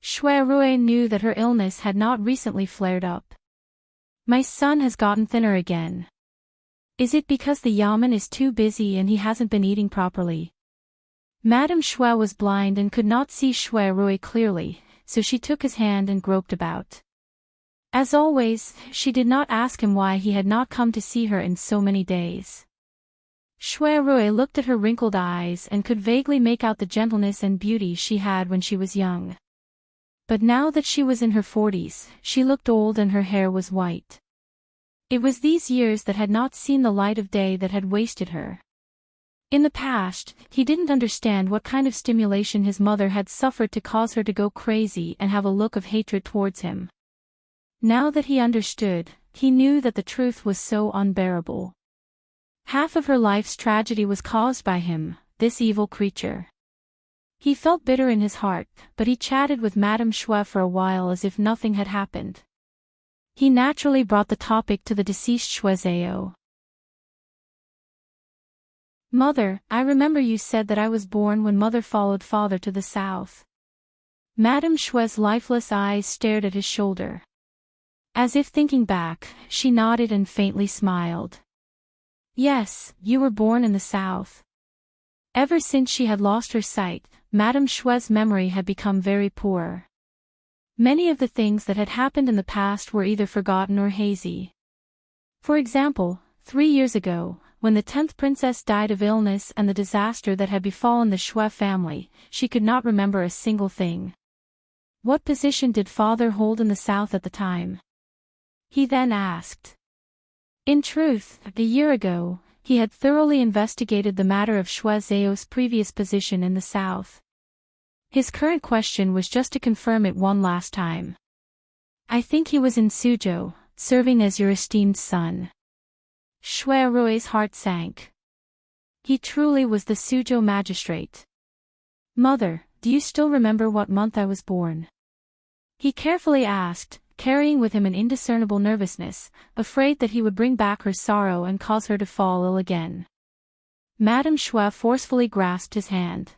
Shui Rui knew that her illness had not recently flared up. "My son has gotten thinner again. Is it because the yamen is too busy and he hasn't been eating properly?" Madame Shui was blind and could not see Shui Rui clearly, so she took his hand and groped about. As always, she did not ask him why he had not come to see her in so many days. Shui Rui looked at her wrinkled eyes and could vaguely make out the gentleness and beauty she had when she was young. But now that she was in her 40s, she looked old and her hair was white. It was these years that had not seen the light of day that had wasted her. In the past, he didn't understand what kind of stimulation his mother had suffered to cause her to go crazy and have a look of hatred towards him. Now that he understood, he knew that the truth was so unbearable. Half of her life's tragedy was caused by him, this evil creature. He felt bitter in his heart, but he chatted with Madame Shui for a while as if nothing had happened. He naturally brought the topic to the deceased Shui Zhao. "Mother, I remember you said that I was born when mother followed father to the south." Madame Shui's lifeless eyes stared at his shoulder. As if thinking back, she nodded and faintly smiled. "Yes, you were born in the south." Ever since she had lost her sight, Madame Shui's memory had become very poor. Many of the things that had happened in the past were either forgotten or hazy. For example, 3 years ago, when the 10th princess died of illness and the disaster that had befallen the Shui family, she could not remember a single thing. What position did father hold in the south at the time? He then asked. In truth, a year ago, he had thoroughly investigated the matter of Shui Zhao's previous position in the south. His current question was just to confirm it one last time. "I think he was in Suzhou, serving as your esteemed son." Shui Rui's heart sank. He truly was the Suzhou magistrate. "Mother, do you still remember what month I was born?" He carefully asked, carrying with him an indiscernible nervousness, afraid that he would bring back her sorrow and cause her to fall ill again. Madame Shui forcefully grasped his hand.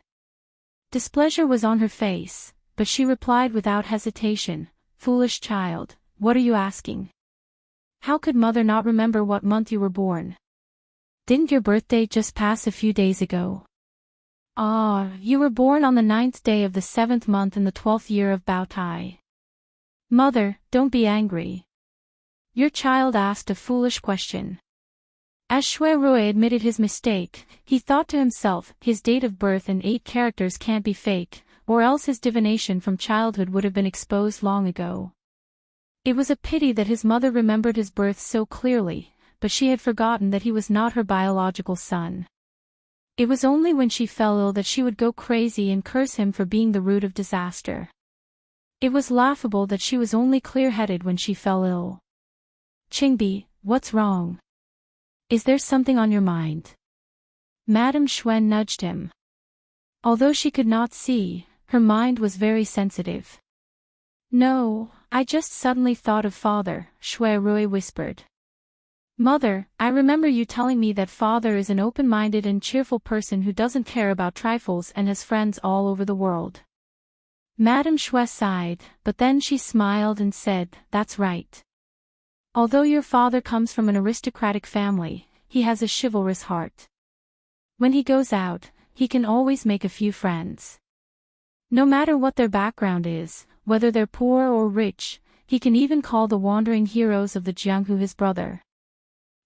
Displeasure was on her face, but she replied without hesitation, "Foolish child, what are you asking? How could mother not remember what month you were born? Didn't your birthday just pass a few days ago?" "Ah, you were born on the 9th day of the 7th month in the 12th year of Bao Tai." "Mother, don't be angry. Your child asked a foolish question." As Shui Rui admitted his mistake, he thought to himself, his date of birth and 8 characters can't be fake, or else his divination from childhood would have been exposed long ago. It was a pity that his mother remembered his birth so clearly, but she had forgotten that he was not her biological son. It was only when she fell ill that she would go crazy and curse him for being the root of disaster. It was laughable that she was only clear-headed when she fell ill. Qingbi, what's wrong? Is there something on your mind? Madame Xuan nudged him. Although she could not see, her mind was very sensitive. No, I just suddenly thought of father, Shui Rui whispered. Mother, I remember you telling me that father is an open-minded and cheerful person who doesn't care about trifles and has friends all over the world. Madame Shui sighed, but then she smiled and said, that's right. Although your father comes from an aristocratic family, he has a chivalrous heart. When he goes out, he can always make a few friends. No matter what their background is, whether they're poor or rich, he can even call the wandering heroes of the Jianghu his brother.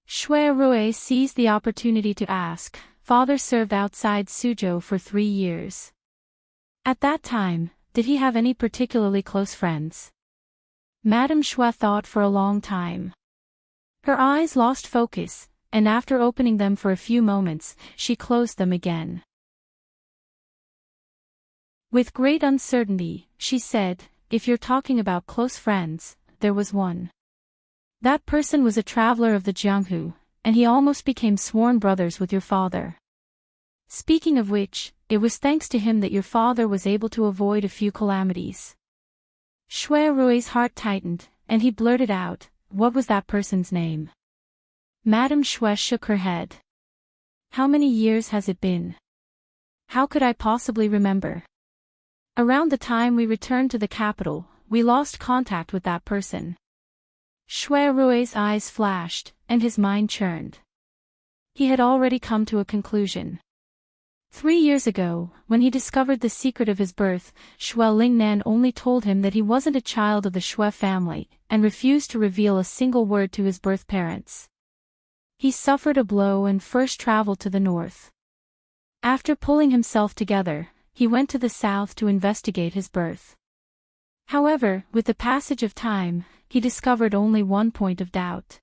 Shui Rui seized the opportunity to ask, father served outside Suzhou for 3 years. At that time, did he have any particularly close friends? Madame Shui thought for a long time. Her eyes lost focus, and after opening them for a few moments, she closed them again. With great uncertainty, she said, if you're talking about close friends, there was one. That person was a traveler of the Jianghu, and he almost became sworn brothers with your father. Speaking of which, it was thanks to him that your father was able to avoid a few calamities. Shui Rui's heart tightened, and he blurted out, what was that person's name? Madame Shui shook her head. How many years has it been? How could I possibly remember? Around the time we returned to the capital, we lost contact with that person. Shui Rui's eyes flashed, and his mind churned. He had already come to a conclusion. 3 years ago, when he discovered the secret of his birth, Shui Lingnan only told him that he wasn't a child of the Shui family, and refused to reveal a single word to his birth parents. He suffered a blow and first traveled to the north. After pulling himself together, he went to the south to investigate his birth. However, with the passage of time, he discovered only one point of doubt.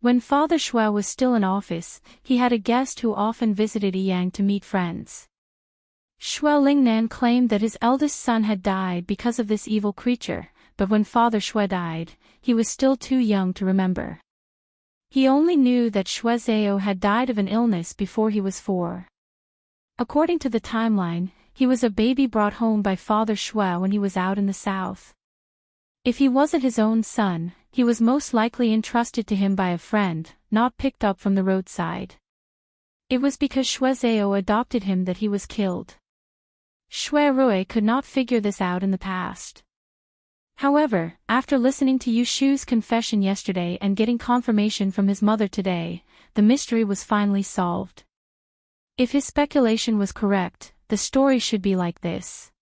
When Father Shui was still in office, he had a guest who often visited Yang to meet friends. Shui Lingnan claimed that his eldest son had died because of this evil creature, but when Father Shui died, he was still too young to remember. He only knew that Shui Zhao had died of an illness before he was 4. According to the timeline, he was a baby brought home by Father Shui when he was out in the south. If he wasn't his own son, he was most likely entrusted to him by a friend, not picked up from the roadside. It was because Shui Zhao adopted him that he was killed. Shui Rui could not figure this out in the past. However, after listening to Yu Shu's confession yesterday and getting confirmation from his mother today, the mystery was finally solved. If his speculation was correct, the story should be like this.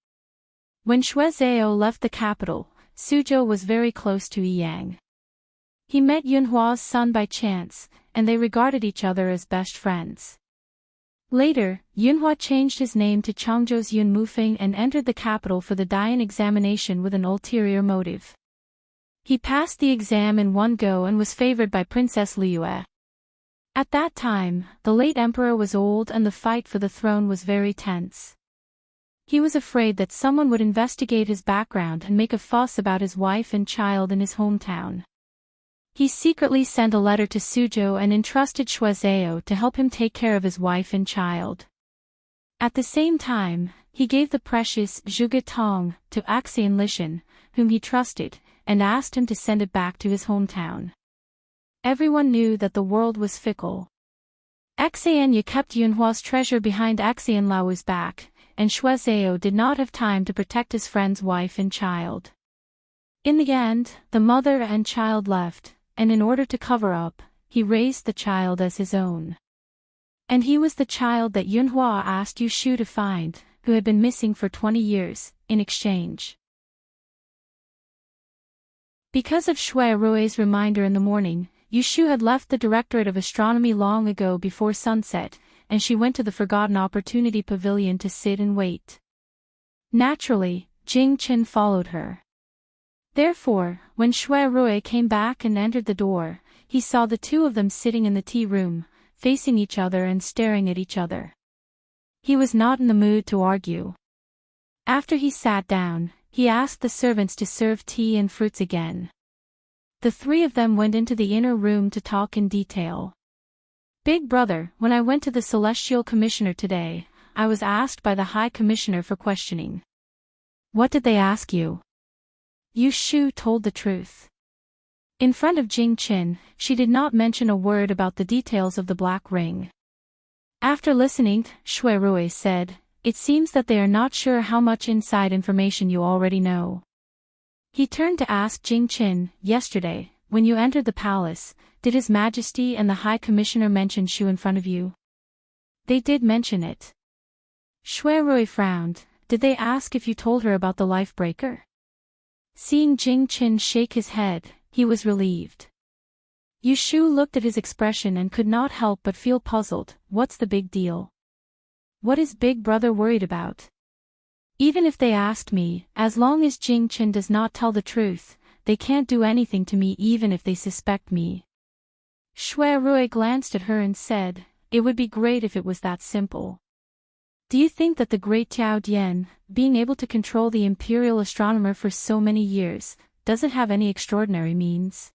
When Shui Zhao left the capital, Suzhou was very close to Yang. He met Yunhua's son by chance, and they regarded each other as best friends. Later, Yunhua changed his name to Changzhou's Yun Mufeng and entered the capital for the Dian examination with an ulterior motive. He passed the exam in one go and was favored by Princess Liyue. At that time, the late emperor was old and the fight for the throne was very tense. He was afraid that someone would investigate his background and make a fuss about his wife and child in his hometown. He secretly sent a letter to Suzhou and entrusted Shui Zhao to help him take care of his wife and child. At the same time, he gave the precious Zhuge Tong to Axian Lishan, whom he trusted, and asked him to send it back to his hometown. Everyone knew that the world was fickle. Axian kept Yunhua's treasure behind Axian Lao's back, and Shui Zhao did not have time to protect his friend's wife and child. In the end, the mother and child left, and in order to cover up, he raised the child as his own. And he was the child that Yunhua asked Yu Shu to find, who had been missing for 20 years, in exchange. Because of Shui Rui's reminder in the morning, Yushu had left the Directorate of Astronomy long ago before sunset, and she went to the Forgotten Opportunity Pavilion to sit and wait. Naturally, Jing Chen followed her. Therefore, when Shui Rui came back and entered the door, he saw the two of them sitting in the tea room, facing each other and staring at each other. He was not in the mood to argue. After he sat down, he asked the servants to serve tea and fruits again. The three of them went into the inner room to talk in detail. Big brother, when I went to the Celestial Commissioner today, I was asked by the High Commissioner for questioning. What did they ask you? Yushu told the truth. In front of Jing Chen, she did not mention a word about the details of the black ring. After listening, Shui Rui said, "It seems that they are not sure how much inside information you already know." He turned to ask Jing Chen, "Yesterday, when you entered the palace, did His Majesty and the High Commissioner mention Shu in front of you?" "They did mention it." Shui Rui frowned. "Did they ask if you told her about the life breaker?" Seeing Jing Chen shake his head, he was relieved. Yushu looked at his expression and could not help but feel puzzled. What's the big deal? What is Big Brother worried about? Even if they asked me, as long as Jing Chen does not tell the truth, they can't do anything to me even if they suspect me. Shui Rui glanced at her and said, "It would be great if it was that simple." Do you think that the great Tiao Dian, being able to control the imperial astronomer for so many years, doesn't have any extraordinary means?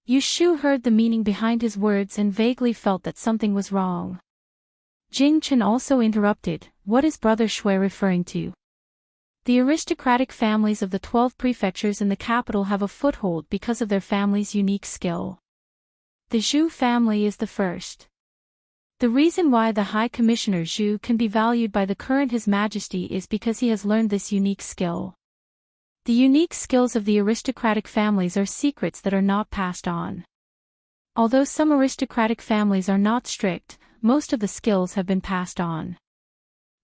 Yushu heard the meaning behind his words and vaguely felt that something was wrong. Jing Chen also interrupted, "What is Brother Shui referring to?" The aristocratic families of the 12 prefectures in the capital have a foothold because of their family's unique skill. The Zhu family is the first. The reason why the High Commissioner Zhu can be valued by the current His Majesty is because he has learned this unique skill. The unique skills of the aristocratic families are secrets that are not passed on. Although some aristocratic families are not strict, most of the skills have been passed on.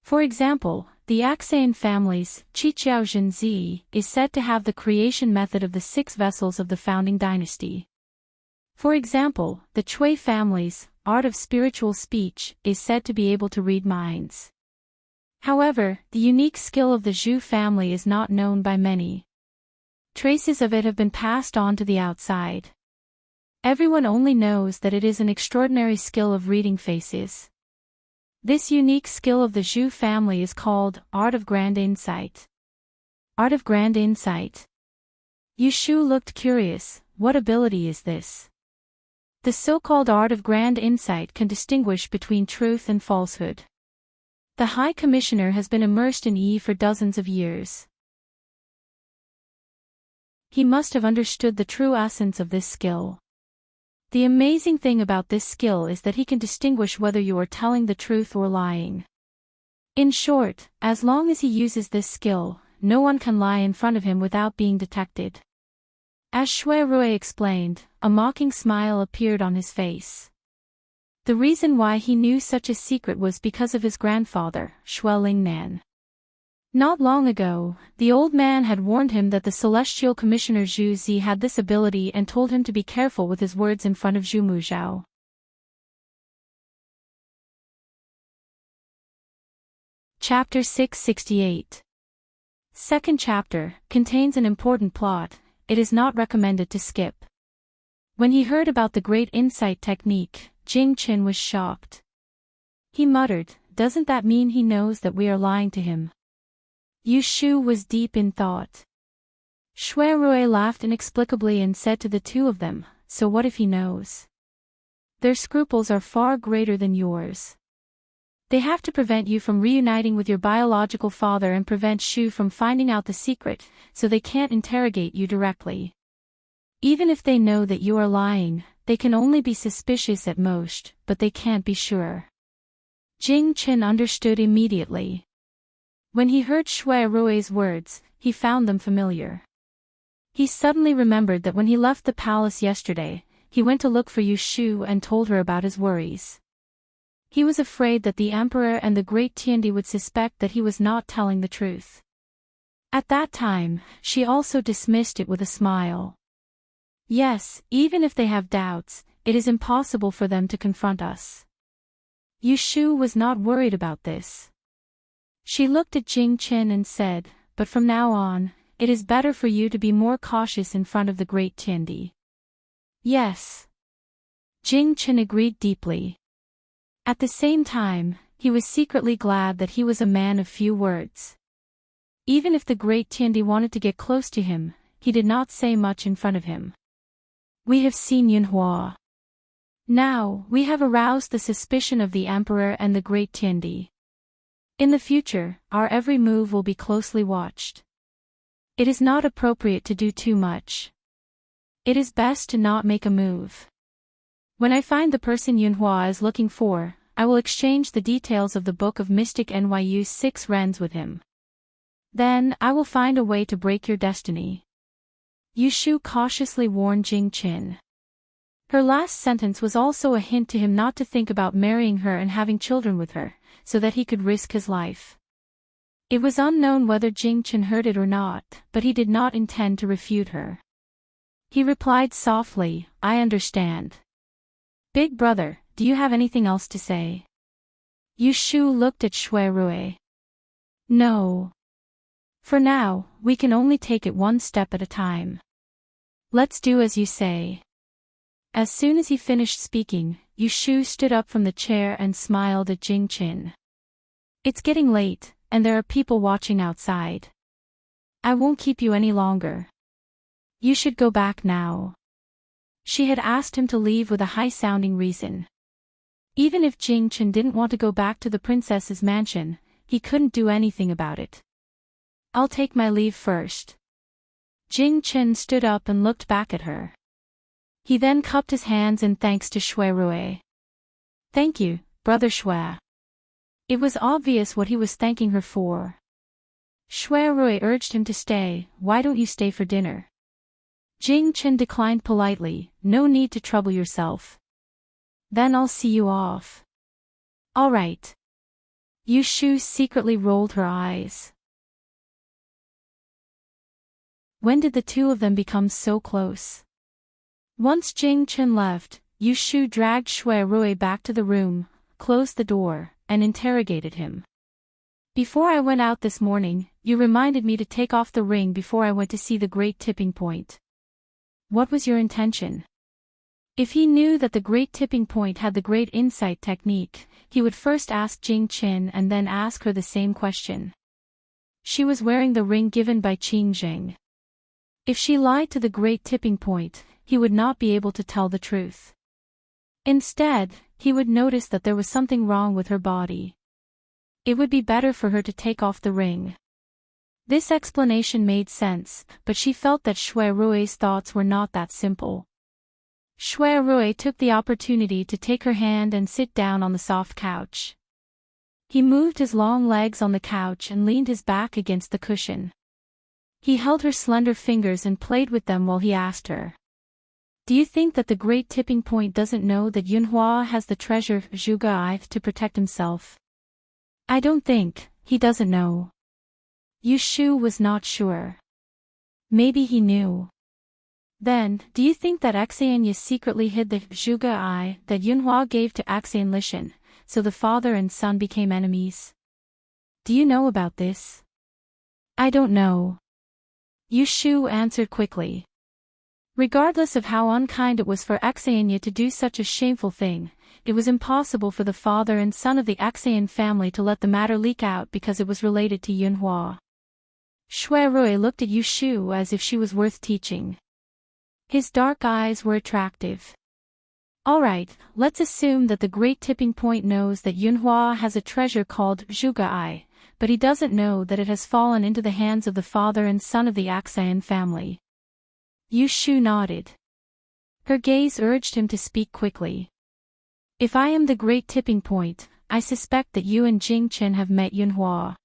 For example, the Axane family's Qiqiao Zhenzi is said to have the creation method of the 6 vessels of the founding dynasty. For example, the Cui family's art of spiritual speech is said to be able to read minds. However, the unique skill of the Zhu family is not known by many. Traces of it have been passed on to the outside. Everyone only knows that it is an extraordinary skill of reading faces. This unique skill of the Zhu family is called Art of Grand Insight. Art of Grand Insight. Yushu looked curious. What ability is this? The so-called Art of Grand Insight can distinguish between truth and falsehood. The High Commissioner has been immersed in Yi for dozens of years. He must have understood the true essence of this skill. The amazing thing about this skill is that he can distinguish whether you are telling the truth or lying. In short, as long as he uses this skill, no one can lie in front of him without being detected. As Shui Rui explained, a mocking smile appeared on his face. The reason why he knew such a secret was because of his grandfather, Shui Lingnan. Not long ago, the old man had warned him that the Celestial Commissioner Zhu Zi had this ability and told him to be careful with his words in front of Zhu Muzhao. Chapter 668. Second chapter, contains an important plot. It is not recommended to skip. When he heard about the Great Insight technique, Jing Chen was shocked. He muttered, "Doesn't that mean he knows that we are lying to him?" Yushu was deep in thought. Shui Rui laughed inexplicably and said to the two of them, "So what if he knows? Their scruples are far greater than yours. They have to prevent you from reuniting with your biological father and prevent Shu from finding out the secret, so they can't interrogate you directly. Even if they know that you are lying, they can only be suspicious at most, but they can't be sure." Jing Chen understood immediately. When he heard Shui Rui's words, he found them familiar. He suddenly remembered that when he left the palace yesterday, he went to look for Yushu and told her about his worries. He was afraid that the emperor and the great Tiandi would suspect that he was not telling the truth. At that time, she also dismissed it with a smile. Yes, even if they have doubts, it is impossible for them to confront us. Yu Shu was not worried about this. She looked at Jing Qin and said, but from now on, it is better for you to be more cautious in front of the great Tiandi. Yes. Jing Qin agreed deeply. At the same time, he was secretly glad that he was a man of few words. Even if the great Tiandi wanted to get close to him, he did not say much in front of him. We have seen Yunhua. Now, we have aroused the suspicion of the emperor and the great Tiandi. In the future, our every move will be closely watched. It is not appropriate to do too much. It is best to not make a move. When I find the person Yunhua is looking for, I will exchange the details of the Book of Mystic Nyu 6 Rens with him. Then, I will find a way to break your destiny. Yu Shu cautiously warned Jing Qin. Her last sentence was also a hint to him not to think about marrying her and having children with her, so that he could risk his life. It was unknown whether Jing Qin heard it or not, but he did not intend to refute her. He replied softly, I understand. Big brother, do you have anything else to say? Yu Shu looked at Shui Rui. No. For now, we can only take it one step at a time. Let's do as you say. As soon as he finished speaking, Yu Shu stood up from the chair and smiled at Jing Qin. It's getting late, and there are people watching outside. I won't keep you any longer. You should go back now. She had asked him to leave with a high-sounding reason. Even if Jing Qin didn't want to go back to the princess's mansion, he couldn't do anything about it. I'll take my leave first. Jing Qin stood up and looked back at her. He then cupped his hands in thanks to Shui Rui. Thank you, brother Shui. It was obvious what he was thanking her for. Shui Rui urged him to stay. Why don't you stay for dinner? Jing Qin declined politely. No need to trouble yourself. Then I'll see you off. All right. Yu Shu secretly rolled her eyes. When did the two of them become so close? Once Jing Qin left, Yu Shu dragged Shui Rui back to the room, closed the door, and interrogated him. Before I went out this morning, you reminded me to take off the ring before I went to see the great tipping point. What was your intention? If he knew that the great tipping point had the great insight technique, he would first ask Jing Qin and then ask her the same question. She was wearing the ring given by Qing Jing. If she lied to the great tipping point, he would not be able to tell the truth. Instead, he would notice that there was something wrong with her body. It would be better for her to take off the ring. This explanation made sense, but she felt that Shui Rui's thoughts were not that simple. Shui Rui took the opportunity to take her hand and sit down on the soft couch. He moved his long legs on the couch and leaned his back against the cushion. He held her slender fingers and played with them while he asked her. Do you think that the great tipping point doesn't know that Yunhua has the treasure Zhuge Ai to protect himself? I don't think, he doesn't know. Yu Shu was not sure. Maybe he knew. Then, do you think that Axianya secretly hid the Zhuge Ai that Yunhua gave to Axian Lishan, so the father and son became enemies? Do you know about this? I don't know. Yu Shu answered quickly. Regardless of how unkind it was for Axianya to do such a shameful thing, it was impossible for the father and son of the Axian family to let the matter leak out because it was related to Yunhua. Shui Rui looked at Yu Shu as if she was worth teaching. His dark eyes were attractive. Alright, let's assume that the great tipping point knows that Yunhua has a treasure called Zhuge Ai, but he doesn't know that it has fallen into the hands of the father and son of the Axian family. Yu Shu nodded. Her gaze urged him to speak quickly. If I am the great tipping point, I suspect that you and Jing Qin have met Yunhua.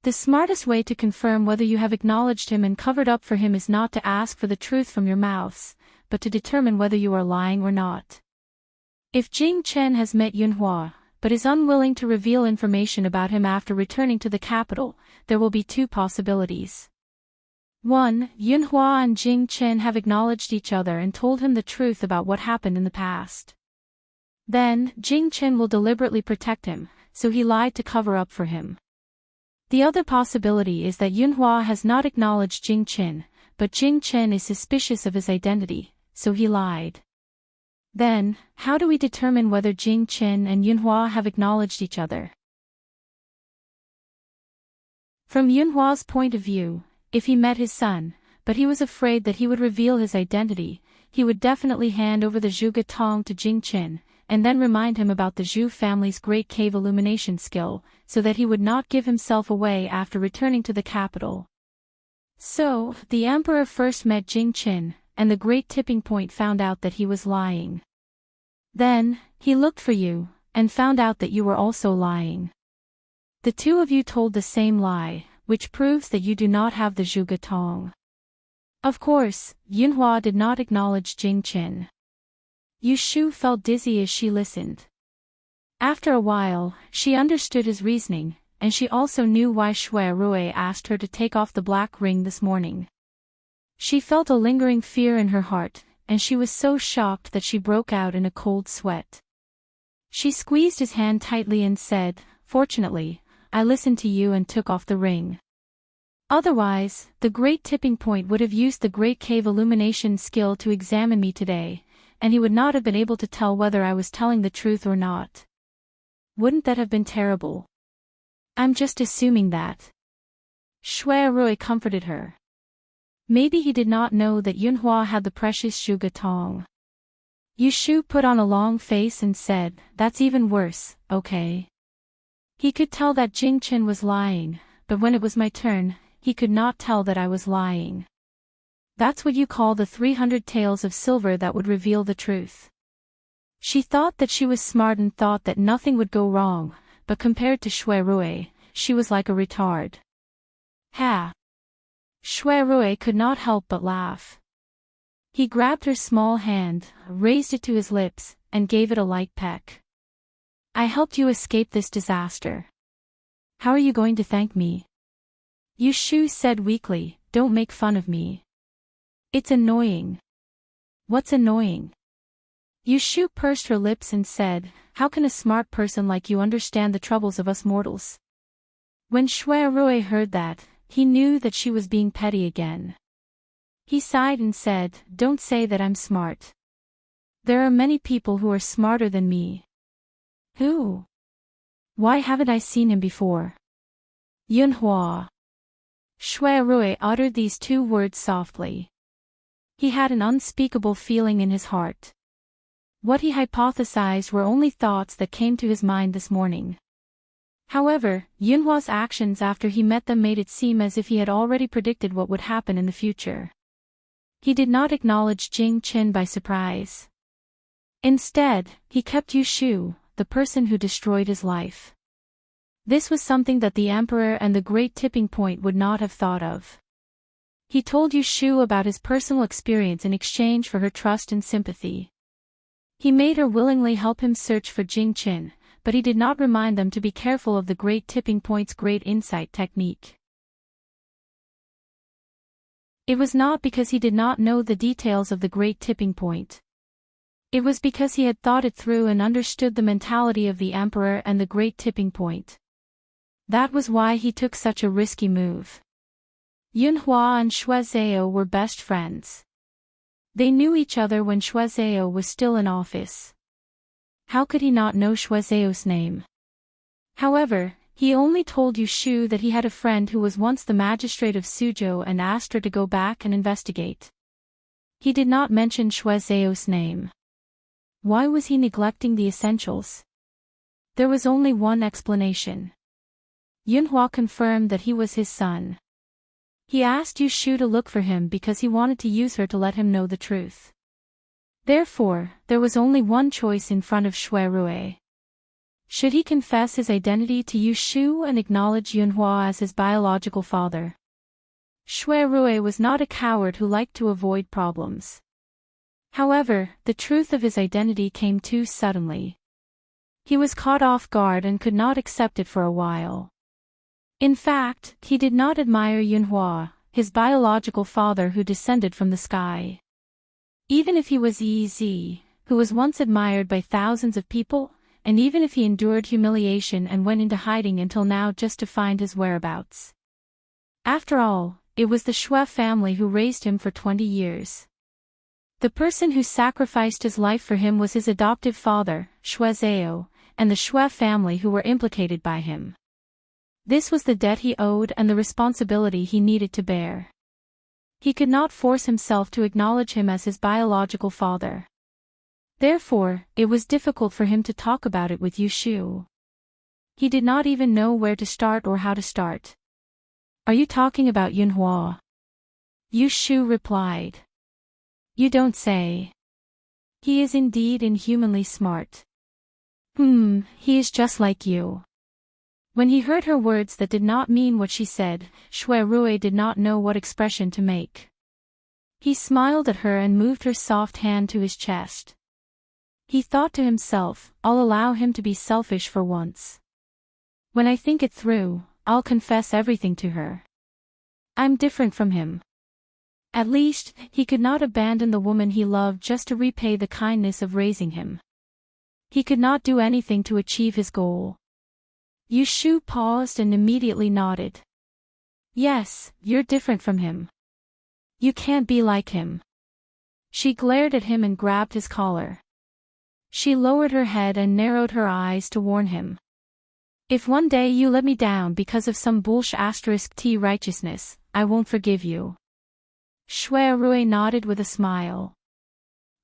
The smartest way to confirm whether you have acknowledged him and covered up for him is not to ask for the truth from your mouths, but to determine whether you are lying or not. If Jing Qin has met Yunhua, but is unwilling to reveal information about him after returning to the capital, there will be two possibilities. 1. Yunhua and Jing Chen have acknowledged each other and told him the truth about what happened in the past. Then, Jing Chen will deliberately protect him, so he lied to cover up for him. The other possibility is that Yunhua has not acknowledged Jing Chen, but Jing Chen is suspicious of his identity, so he lied. Then, how do we determine whether Jing Chen and Yunhua have acknowledged each other? From Yunhua's point of view, if he met his son, but he was afraid that he would reveal his identity, he would definitely hand over the Zhuge Tong to Jing Chen, and then remind him about the Zhu family's great cave illumination skill, so that he would not give himself away after returning to the capital. So, the emperor first met Jing Chen, and the great tipping point found out that he was lying. Then, he looked for you, and found out that you were also lying. The two of you told the same lie, which proves that you do not have the Zhuge Tong. Of course, Yunhua did not acknowledge Jing Chen. Yu Shu felt dizzy as she listened. After a while, she understood his reasoning, and she also knew why Shui Rui asked her to take off the black ring this morning. She felt a lingering fear in her heart, and she was so shocked that she broke out in a cold sweat. She squeezed his hand tightly and said, "Fortunately, I listened to you and took off the ring. Otherwise, the great tipping point would have used the great cave illumination skill to examine me today, and he would not have been able to tell whether I was telling the truth or not. Wouldn't that have been terrible? I'm just assuming that." Shui Rui comforted her. Maybe he did not know that Yunhua had the precious Zhuge Tong. Yu Shu put on a long face and said, "That's even worse, okay?" He could tell that Jing Chen was lying, but when it was my turn, he could not tell that I was lying. That's what you call the 300 taels of silver that would reveal the truth. She thought that she was smart and thought that nothing would go wrong, but compared to Shui Rui, she was like a retard. Ha! Shui Rui could not help but laugh. He grabbed her small hand, raised it to his lips, and gave it a light peck. "I helped you escape this disaster. How are you going to thank me?" Yu Shu said weakly, "Don't make fun of me. It's annoying." "What's annoying?" Yu Shu pursed her lips and said, "How can a smart person like you understand the troubles of us mortals?" When Shui Rui heard that, he knew that she was being petty again. He sighed and said, "Don't say that I'm smart. There are many people who are smarter than me." "Who? Why haven't I seen him before?" "Yunhua." Shui Rui uttered these two words softly. He had an unspeakable feeling in his heart. What he hypothesized were only thoughts that came to his mind this morning. However, Yunhua's actions after he met them made it seem as if he had already predicted what would happen in the future. He did not acknowledge Jing Chen by surprise. Instead, he kept Yu Shu, the person who destroyed his life. This was something that the emperor and the great tipping point would not have thought of. He told Yu Shu about his personal experience in exchange for her trust and sympathy. He made her willingly help him search for Jing Chen, but he did not remind them to be careful of the great tipping point's great insight technique. It was not because he did not know the details of the great tipping point. It was because he had thought it through and understood the mentality of the emperor and the great tipping point. That was why he took such a risky move. Yunhua and Shui Zhao were best friends. They knew each other when Shui Zhao was still in office. How could he not know Shui Zhao's name? However, he only told Yu Shu that he had a friend who was once the magistrate of Suzhou and asked her to go back and investigate. He did not mention Shui Zhao's name. Why was he neglecting the essentials? There was only one explanation. Yunhua confirmed that he was his son. He asked Yu Shu to look for him because he wanted to use her to let him know the truth. Therefore, there was only one choice in front of Shui Rui. Should he confess his identity to Yu Shu and acknowledge Yunhua as his biological father? Shui Rui was not a coward who liked to avoid problems. However, the truth of his identity came too suddenly. He was caught off guard and could not accept it for a while. In fact, he did not admire Yunhua, his biological father who descended from the sky. Even if he was Ez, who was once admired by thousands of people, and even if he endured humiliation and went into hiding until now just to find his whereabouts. After all, it was the Shui family who raised him for 20 years. The person who sacrificed his life for him was his adoptive father, Shui Zhao, and the Shui family who were implicated by him. This was the debt he owed and the responsibility he needed to bear. He could not force himself to acknowledge him as his biological father. Therefore, it was difficult for him to talk about it with Yu Shu. He did not even know where to start or how to start. "Are you talking about Yunhua?" Yu Shu replied. "You don't say. He is indeed inhumanly smart." He is just like you." When he heard her words that did not mean what she said, Shui Rui did not know what expression to make. He smiled at her and moved her soft hand to his chest. He thought to himself, "I'll allow him to be selfish for once. When I think it through, I'll confess everything to her. I'm different from him." At least, he could not abandon the woman he loved just to repay the kindness of raising him. He could not do anything to achieve his goal. Yu Shu paused and immediately nodded. "Yes, you're different from him. You can't be like him." She glared at him and grabbed his collar. She lowered her head and narrowed her eyes to warn him. "If one day you let me down because of some *T righteousness, I won't forgive you." Shui Rui nodded with a smile.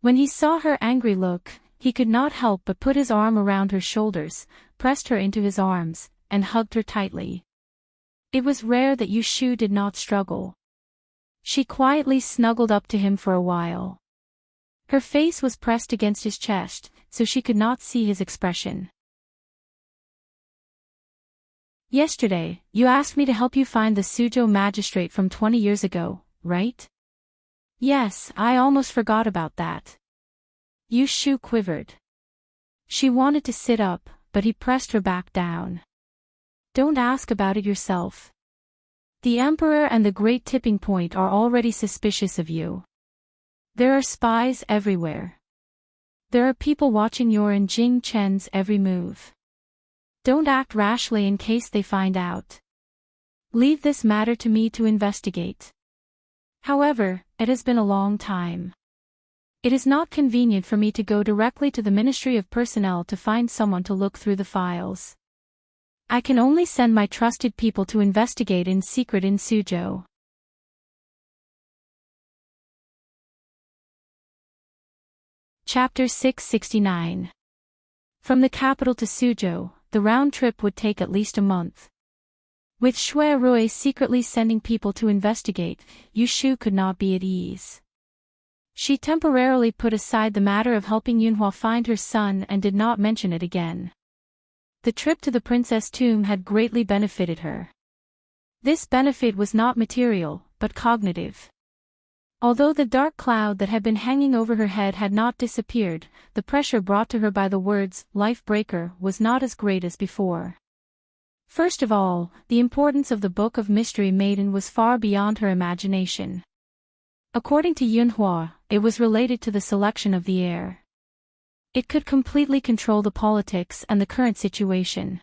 When he saw her angry look, he could not help but put his arm around her shoulders, pressed her into his arms, and hugged her tightly. It was rare that Yu Shu did not struggle. She quietly snuggled up to him for a while. Her face was pressed against his chest, so she could not see his expression. "Yesterday, you asked me to help you find the Suzhou magistrate from 20 years ago, right?" "Yes, I almost forgot about that." Yu Shu quivered. She wanted to sit up, but he pressed her back down. "Don't ask about it yourself. The Emperor and the Great Tipping Point are already suspicious of you. There are spies everywhere. There are people watching your and Jing Chen's every move. Don't act rashly in case they find out. Leave this matter to me to investigate. However, it has been a long time. It is not convenient for me to go directly to the Ministry of Personnel to find someone to look through the files. I can only send my trusted people to investigate in secret in Suzhou." Chapter 669. From the capital to Suzhou, the round trip would take at least a month. With Shui Rui secretly sending people to investigate, Yu Shu could not be at ease. She temporarily put aside the matter of helping Yunhua find her son and did not mention it again. The trip to the princess' tomb had greatly benefited her. This benefit was not material, but cognitive. Although the dark cloud that had been hanging over her head had not disappeared, the pressure brought to her by the words, "life breaker," was not as great as before. First of all, the importance of the Book of Mystery Maiden was far beyond her imagination. According to Yunhua, it was related to the selection of the heir. It could completely control the politics and the current situation.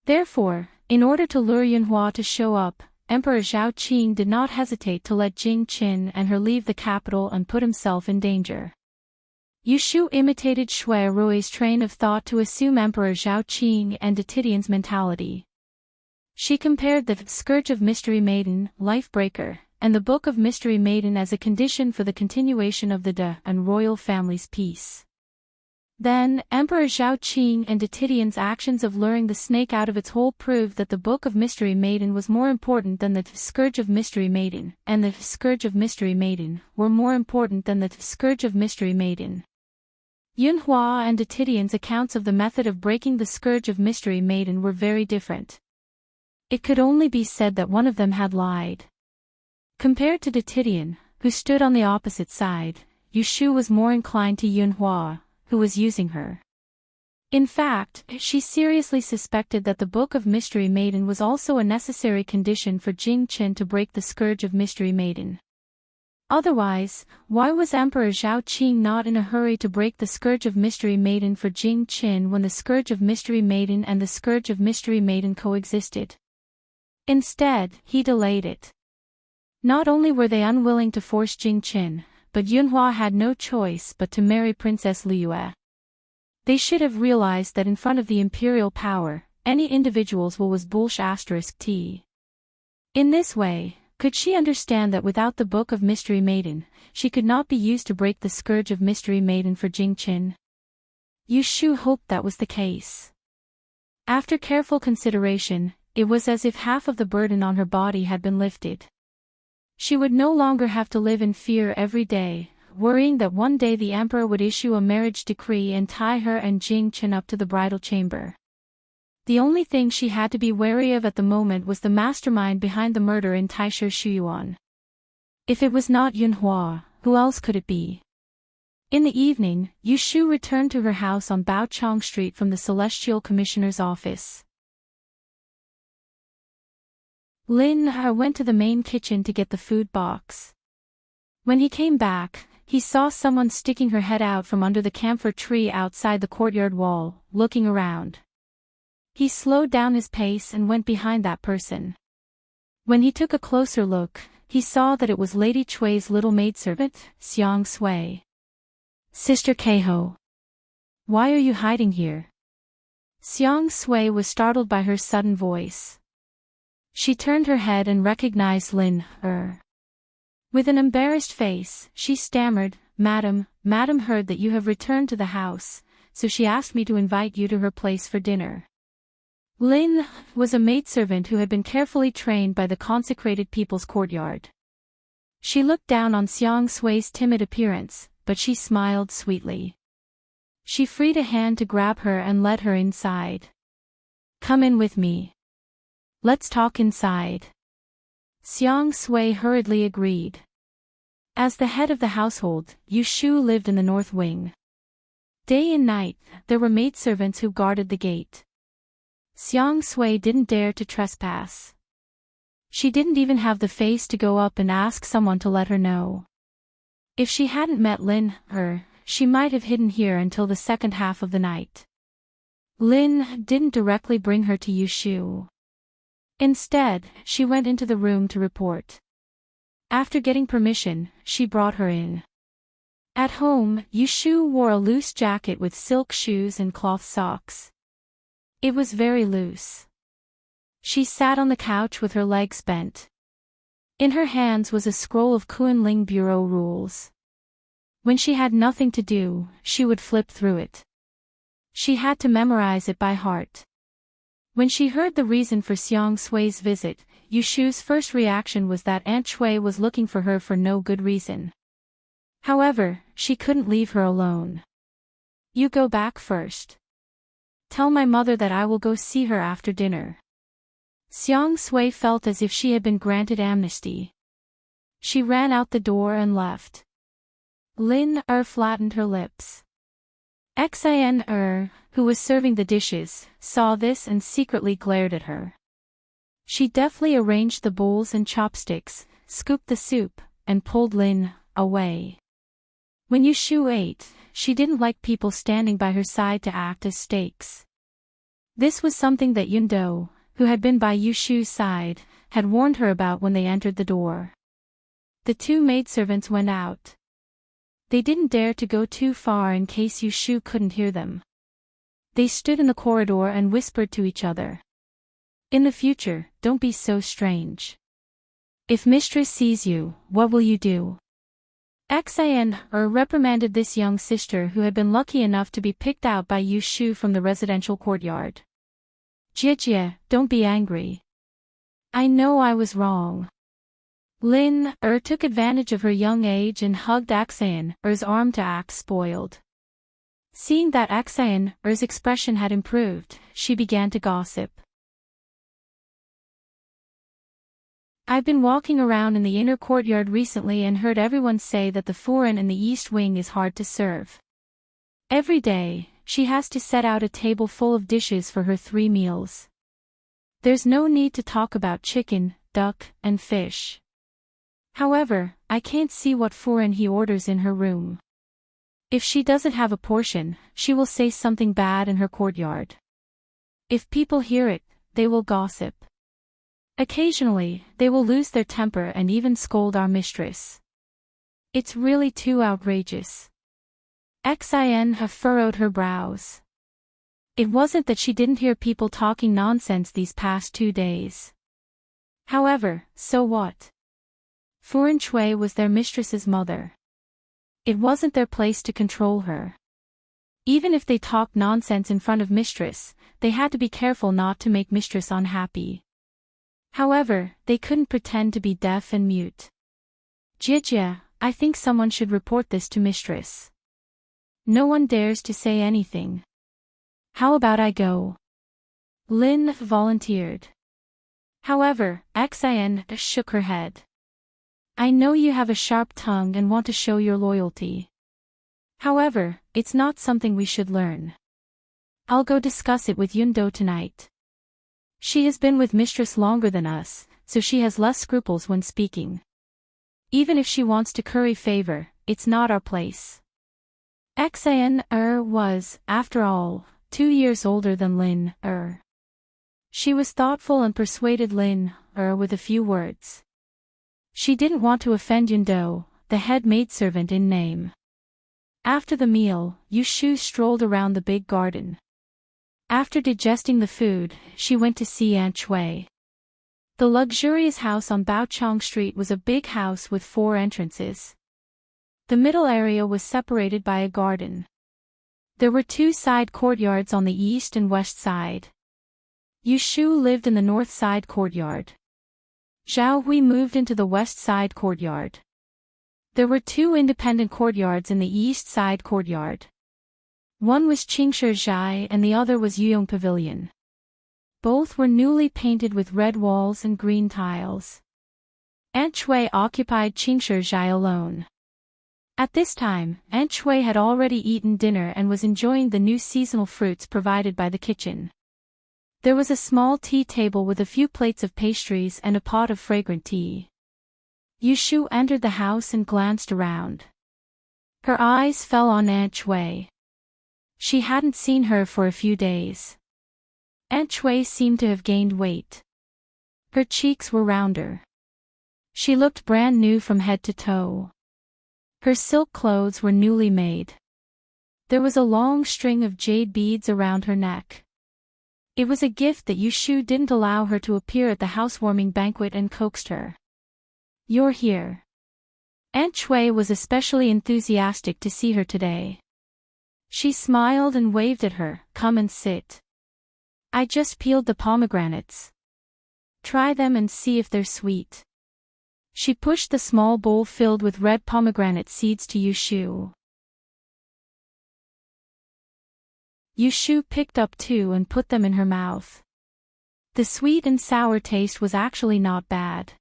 Therefore, in order to lure Yunhua to show up, Emperor Zhao Qing did not hesitate to let Jing Qin and her leave the capital and put himself in danger. Yu Shu imitated Shui Rui's train of thought to assume Emperor Zhao Qing and Detidian's mentality. She compared the Scourge of Mystery Maiden, Life Breaker, and the Book of Mystery Maiden as a condition for the continuation of the De and royal family's peace. Then, Emperor Zhao Qing and Detidian's actions of luring the snake out of its hole proved that the Book of Mystery Maiden was more important than the Scourge of Mystery Maiden, and the Scourge of Mystery Maiden were more important than the Scourge of Mystery Maiden. Yunhua and Detidian's accounts of the method of breaking the Scourge of Mystery Maiden were very different. It could only be said that one of them had lied. Compared to Detidian, who stood on the opposite side, Yu Shu was more inclined to Yunhua, who was using her. In fact, she seriously suspected that the Book of Mystery Maiden was also a necessary condition for Jing Qin to break the scourge of Mystery Maiden. Otherwise, why was Emperor Zhao Qing not in a hurry to break the scourge of Mystery Maiden for Jing Qin when the scourge of Mystery Maiden and the scourge of Mystery Maiden coexisted? Instead, he delayed it. Not only were they unwilling to force Jing Qin, but Yunhua had no choice but to marry Princess Liyue. They should have realized that in front of the imperial power, any individuals will was **t. In this way, could she understand that without the Book of Mystery Maiden, she could not be used to break the scourge of Mystery Maiden for Jing Qin? Yu Shu hoped that was the case. After careful consideration, it was as if half of the burden on her body had been lifted. She would no longer have to live in fear every day, worrying that one day the emperor would issue a marriage decree and tie her and Jing Qin up to the bridal chamber. The only thing she had to be wary of at the moment was the mastermind behind the murder in Taisha Shuyuan. If it was not Yunhua, who else could it be? In the evening, Yu Shu returned to her house on Baochong Street from the Celestial Commissioner's office. Lin Er went to the main kitchen to get the food box. When he came back, he saw someone sticking her head out from under the camphor tree outside the courtyard wall, looking around. He slowed down his pace and went behind that person. When he took a closer look, he saw that it was Lady Chui's little maidservant, Xiang Sui. "Sister Keiho. Why are you hiding here?" Xiang Sui was startled by her sudden voice. She turned her head and recognized Lin Er. With an embarrassed face, she stammered, Madam heard that you have returned to the house, so she asked me to invite you to her place for dinner." Lin was a maidservant who had been carefully trained by the consecrated people's courtyard. She looked down on Xiang Sui's timid appearance, but she smiled sweetly. She freed a hand to grab her and led her inside. "Come in with me. Let's talk inside." Xiang Sui hurriedly agreed. As the head of the household, Yu Shu lived in the north wing. Day and night, there were maidservants who guarded the gate. Xiang Sui didn't dare to trespass. She didn't even have the face to go up and ask someone to let her know. If she hadn't met Lin Er, she might have hidden here until the second half of the night. Lin didn't directly bring her to Yu Shu. Instead, she went into the room to report. After getting permission, she brought her in. At home, Yu Shu wore a loose jacket with silk shoes and cloth socks. It was very loose. She sat on the couch with her legs bent. In her hands was a scroll of Kunling Bureau rules. When she had nothing to do, she would flip through it. She had to memorize it by heart. When she heard the reason for Xiang Sui's visit, Yu Shu's first reaction was that Aunt Chui was looking for her for no good reason. However, she couldn't leave her alone. "You go back first. Tell my mother that I will go see her after dinner." Xiang Sui felt as if she had been granted amnesty. She ran out the door and left. Lin Er flattened her lips. Xin Er, who was serving the dishes, saw this and secretly glared at her. She deftly arranged the bowls and chopsticks, scooped the soup, and pulled Lin away. When Yu Shu ate, she didn't like people standing by her side to act as stakes. This was something that Yun Do, who had been by Yu Shu's side, had warned her about when they entered the door. The two maidservants went out. They didn't dare to go too far in case Yu Shu couldn't hear them. They stood in the corridor and whispered to each other. "In the future, don't be so strange. If mistress sees you, what will you do?" Xin Er reprimanded this young sister who had been lucky enough to be picked out by Yu Shu from the residential courtyard. "Jie, don't be angry. I know I was wrong." Lin Er took advantage of her young age and hugged Xin Er's arm to act spoiled. Seeing that Xin Er's expression had improved, she began to gossip. "I've been walking around in the inner courtyard recently and heard everyone say that the Furen in the East Wing is hard to serve. Every day, she has to set out a table full of dishes for her 3 meals. There's no need to talk about chicken, duck, and fish. However, I can't see what foreign he orders in her room. If she doesn't have a portion, she will say something bad in her courtyard. If people hear it, they will gossip. Occasionally, they will lose their temper and even scold our mistress. It's really too outrageous. Xin furrowed her brows. It wasn't that she didn't hear people talking nonsense these past 2 days. However, so what? Furan Chui was their mistress's mother. It wasn't their place to control her. Even if they talked nonsense in front of mistress, they had to be careful not to make mistress unhappy. However, they couldn't pretend to be deaf and mute. Jijia, I think someone should report this to mistress. No one dares to say anything. How about I go? Lin volunteered. However, Xin shook her head. I know you have a sharp tongue and want to show your loyalty. However, it's not something we should learn. I'll go discuss it with Yundo tonight. She has been with mistress longer than us, so she has less scruples when speaking. Even if she wants to curry favor, it's not our place. Xin was, after all, 2 years older than Lin She was thoughtful and persuaded Lin with a few words. She didn't want to offend Yundo, the head maidservant in name. After the meal, Yushu strolled around the big garden. After digesting the food, she went to see Aunt Chui. The luxurious house on Baochong Street was a big house with 4 entrances. The middle area was separated by a garden. There were 2 side courtyards on the east and west side. Yushu lived in the north side courtyard. Zhao Hui moved into the west side courtyard. There were 2 independent courtyards in the east side courtyard. One was Qingshi Zhai and the other was Yuyong Pavilion. Both were newly painted with red walls and green tiles. Aunt Chui occupied Qingshi Zhai alone. At this time, Aunt Chui had already eaten dinner and was enjoying the new seasonal fruits provided by the kitchen. There was a small tea table with a few plates of pastries and a pot of fragrant tea. Yushu entered the house and glanced around. Her eyes fell on Aunt Chui. She hadn't seen her for a few days. Aunt Chui seemed to have gained weight. Her cheeks were rounder. She looked brand new from head to toe. Her silk clothes were newly made. There was a long string of jade beads around her neck. It was a gift that Yushu didn't allow her to appear at the housewarming banquet and coaxed her. You're here. Aunt Chui was especially enthusiastic to see her today. She smiled and waved at her, come and sit. I just peeled the pomegranates. Try them and see if they're sweet. She pushed the small bowl filled with red pomegranate seeds to Yushu. Yushu picked up 2 and put them in her mouth. The sweet and sour taste was actually not bad.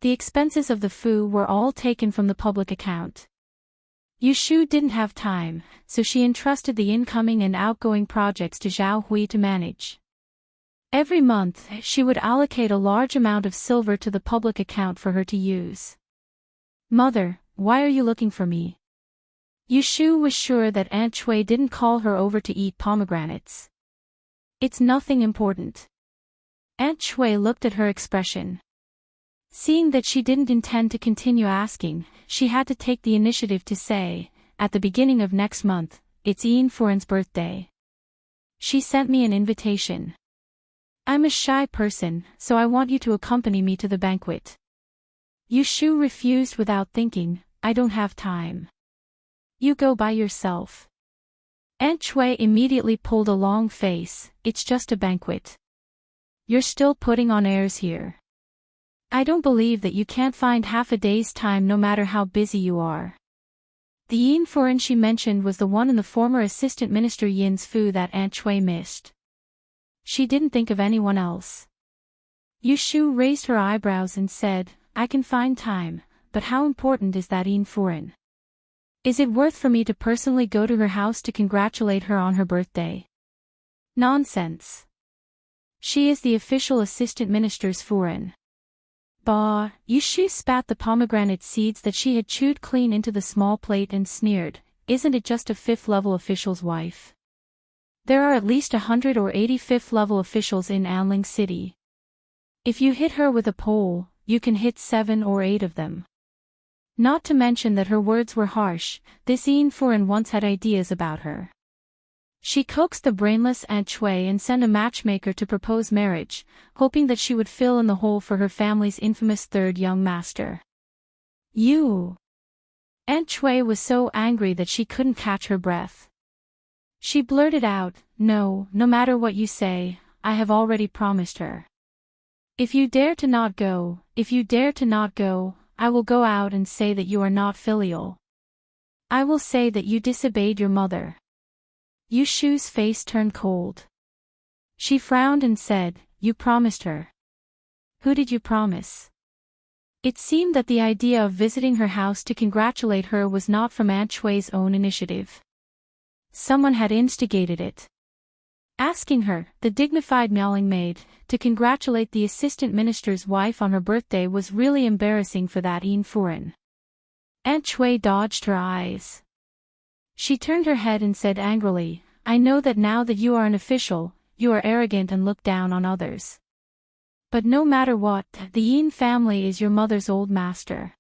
The expenses of the food were all taken from the public account. Yushu didn't have time, so she entrusted the incoming and outgoing projects to Zhao Hui to manage. Every month, she would allocate a large amount of silver to the public account for her to use. Mother, why are you looking for me? Yushu was sure that Aunt Chui didn't call her over to eat pomegranates. It's nothing important. Aunt Chui looked at her expression. Seeing that she didn't intend to continue asking, she had to take the initiative to say, at the beginning of next month, it's Yin Furen's birthday. She sent me an invitation. I'm a shy person, so I want you to accompany me to the banquet. Yushu refused without thinking, I don't have time. You go by yourself. Aunt Chui immediately pulled a long face, it's just a banquet. You're still putting on airs here. I don't believe that you can't find half a day's time no matter how busy you are. The Yin Furen she mentioned was the one in the former assistant minister Yin's fu that Aunt Chui missed. She didn't think of anyone else. Yushu raised her eyebrows and said, I can find time, but how important is that Yin Furen? Is it worth for me to personally go to her house to congratulate her on her birthday? Nonsense. She is the official assistant minister's foreign. Bah, Yushu spat the pomegranate seeds that she had chewed clean into the small plate and sneered, isn't it just a fifth-level official's wife? There are at least 100 or 80 fifth-level officials in Anling City. If you hit her with a pole, you can hit 7 or 8 of them. Not to mention that her words were harsh, this Ian foreign once had ideas about her. She coaxed the brainless Aunt Chui and sent a matchmaker to propose marriage, hoping that she would fill in the hole for her family's infamous third young master. You! Aunt Chui was so angry that she couldn't catch her breath. She blurted out, no matter what you say, I have already promised her. If you dare to not go, I will go out and say that you are not filial. I will say that you disobeyed your mother. Yushu's face turned cold. She frowned and said, you promised her. Who did you promise? It seemed that the idea of visiting her house to congratulate her was not from Aunt Chui's own initiative. Someone had instigated it. Asking her, the dignified miaoling maid, to congratulate the assistant minister's wife on her birthday was really embarrassing for that Ian foreign. Aunt Chui dodged her eyes. She turned her head and said angrily, I know that now that you are an official, you are arrogant and look down on others. But no matter what, the Yin family is your mother's old master.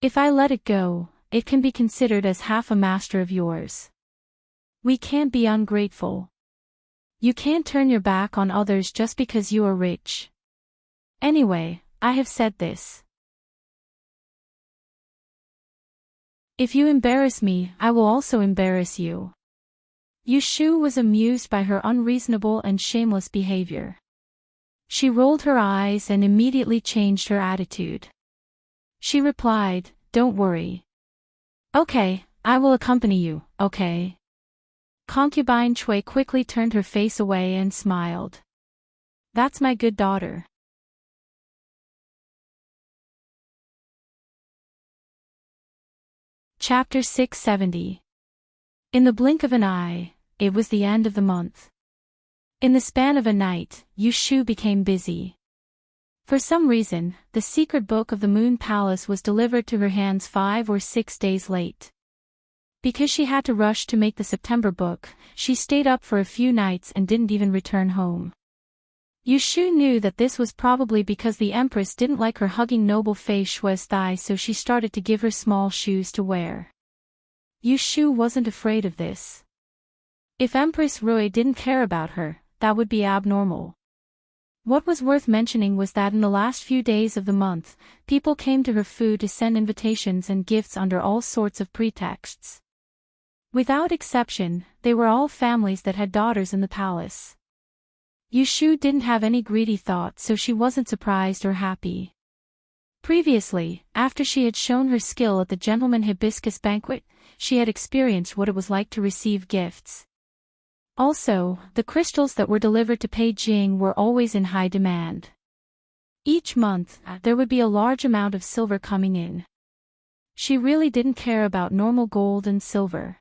If I let it go, it can be considered as half a master of yours. We can't be ungrateful. You can't turn your back on others just because you are rich. Anyway, I have said this. If you embarrass me, I will also embarrass you. Yushu was amused by her unreasonable and shameless behavior. She rolled her eyes and immediately changed her attitude. She replied, don't worry. Okay, I will accompany you, okay? Concubine Chui quickly turned her face away and smiled. That's my good daughter. Chapter 670. In the blink of an eye, it was the end of the month. In the span of a night, Yushu became busy. For some reason, the secret book of the Moon Palace was delivered to her hands 5 or 6 days late. Because she had to rush to make the September book, she stayed up for a few nights and didn't even return home. Yushu knew that this was probably because the Empress didn't like her hugging noble Fei Shui's thigh, so she started to give her small shoes to wear. Yushu wasn't afraid of this. If Empress Rui didn't care about her, that would be abnormal. What was worth mentioning was that in the last few days of the month, people came to her fu to send invitations and gifts under all sorts of pretexts. Without exception, they were all families that had daughters in the palace. Yushu didn't have any greedy thoughts, so she wasn't surprised or happy. Previously, after she had shown her skill at the Gentleman Hibiscus banquet, she had experienced what it was like to receive gifts. Also, the crystals that were delivered to Beijing were always in high demand. Each month, there would be a large amount of silver coming in. She really didn't care about normal gold and silver.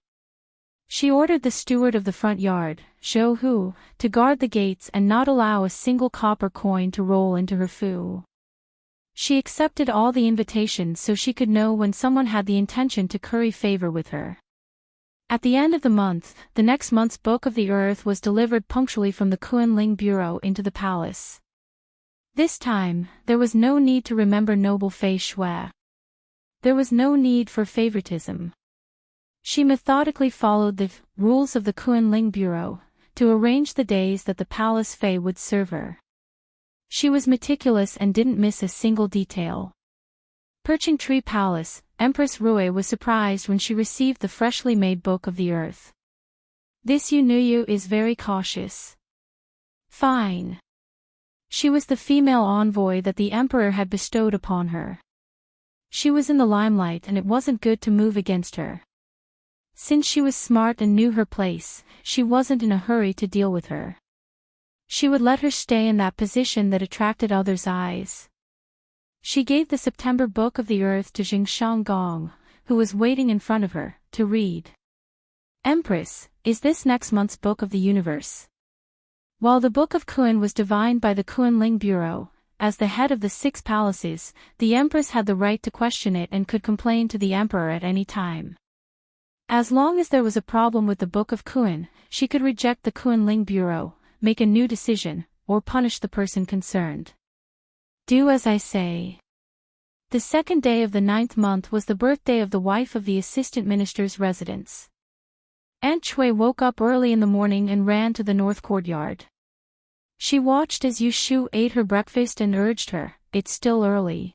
She ordered the steward of the front yard, Zhou Hu, to guard the gates and not allow a single copper coin to roll into her fu. She accepted all the invitations so she could know when someone had the intention to curry favor with her. At the end of the month, the next month's Book of the Earth was delivered punctually from the Kunling Bureau into the palace. This time, there was no need to remember noble Fei Shui. There was no need for favoritism. She methodically followed the rules of the Kunling Bureau to arrange the days that the palace Fei would serve her. She was meticulous and didn't miss a single detail. Perching Tree Palace, Empress Rui was surprised when she received the freshly made Book of the Earth. This Yunuyu is very cautious. Fine. She was the female envoy that the emperor had bestowed upon her. She was in the limelight and it wasn't good to move against her. Since she was smart and knew her place, she wasn't in a hurry to deal with her. She would let her stay in that position that attracted others' eyes. She gave the September Book of the Earth to Jing Gong, who was waiting in front of her, to read. Empress, is this next month's book of the universe? While the Book of Kun was divined by the Kunling Bureau, as the head of the 6 palaces, the Empress had the right to question it and could complain to the Emperor at any time. As long as there was a problem with the Book of Kun, she could reject the Kunling Bureau, make a new decision, or punish the person concerned. Do as I say. The 2nd day of the 9th month was the birthday of the wife of the assistant minister's residence. Aunt Chui woke up early in the morning and ran to the north courtyard. She watched as Yu Shu ate her breakfast and urged her, "It's still early.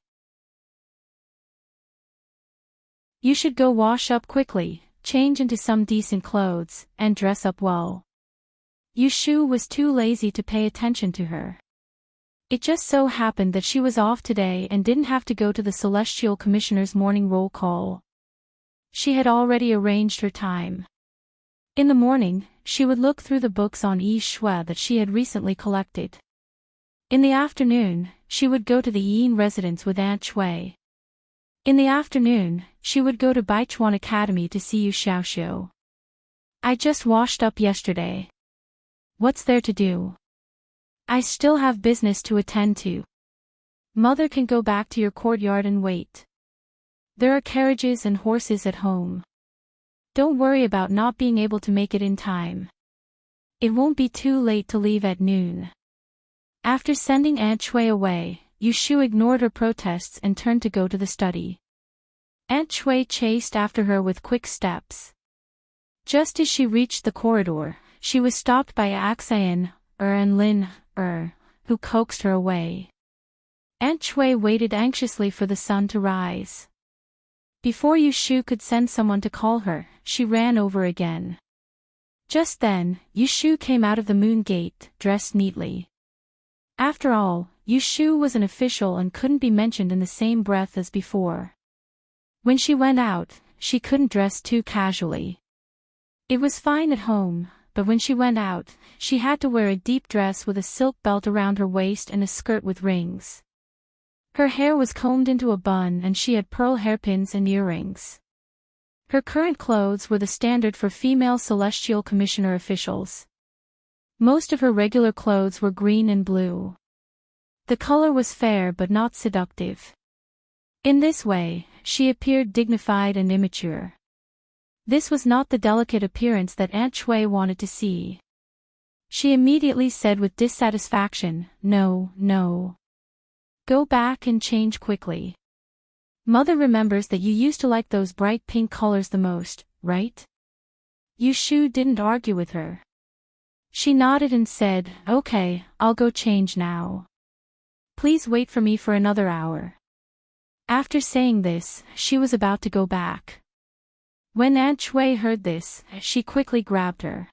You should go wash up quickly, change into some decent clothes, and dress up well." Yu Shu was too lazy to pay attention to her. It just so happened that she was off today and didn't have to go to the Celestial Commissioner's morning roll call. She had already arranged her time. In the morning, she would look through the books on Yi Shui that she had recently collected. In the afternoon, she would go to the Yin residence with Aunt Chui. In the afternoon, she would go to Baichuan Academy to see Yu Xiaoxiu. "I just washed up yesterday. What's there to do? I still have business to attend to. Mother can go back to your courtyard and wait. There are carriages and horses at home. Don't worry about not being able to make it in time. It won't be too late to leave at noon." After sending Aunt Chui away, Yu Shu ignored her protests and turned to go to the study. Aunt Chui chased after her with quick steps. Just as she reached the corridor, she was stopped by Axayan, and Lin, who coaxed her away. Aunt Chui waited anxiously for the sun to rise. Before Yu Shu could send someone to call her, she ran over again. Just then, Yu Shu came out of the moon gate, dressed neatly. After all, Yu Shu was an official and couldn't be mentioned in the same breath as before. When she went out, she couldn't dress too casually. It was fine at home, but when she went out, she had to wear a deep dress with a silk belt around her waist and a skirt with rings. Her hair was combed into a bun and she had pearl hairpins and earrings. Her current clothes were the standard for female Celestial Commissioner officials. Most of her regular clothes were green and blue. The color was fair but not seductive. In this way, she appeared dignified and immature. This was not the delicate appearance that Aunt Chui wanted to see. She immediately said with dissatisfaction, "No, no. Go back and change quickly. Mother remembers that you used to like those bright pink colors the most, right?" Yu Shu didn't argue with her. She nodded and said, "Okay, I'll go change now. Please wait for me for another hour." After saying this, she was about to go back. When Aunt Chui heard this, she quickly grabbed her.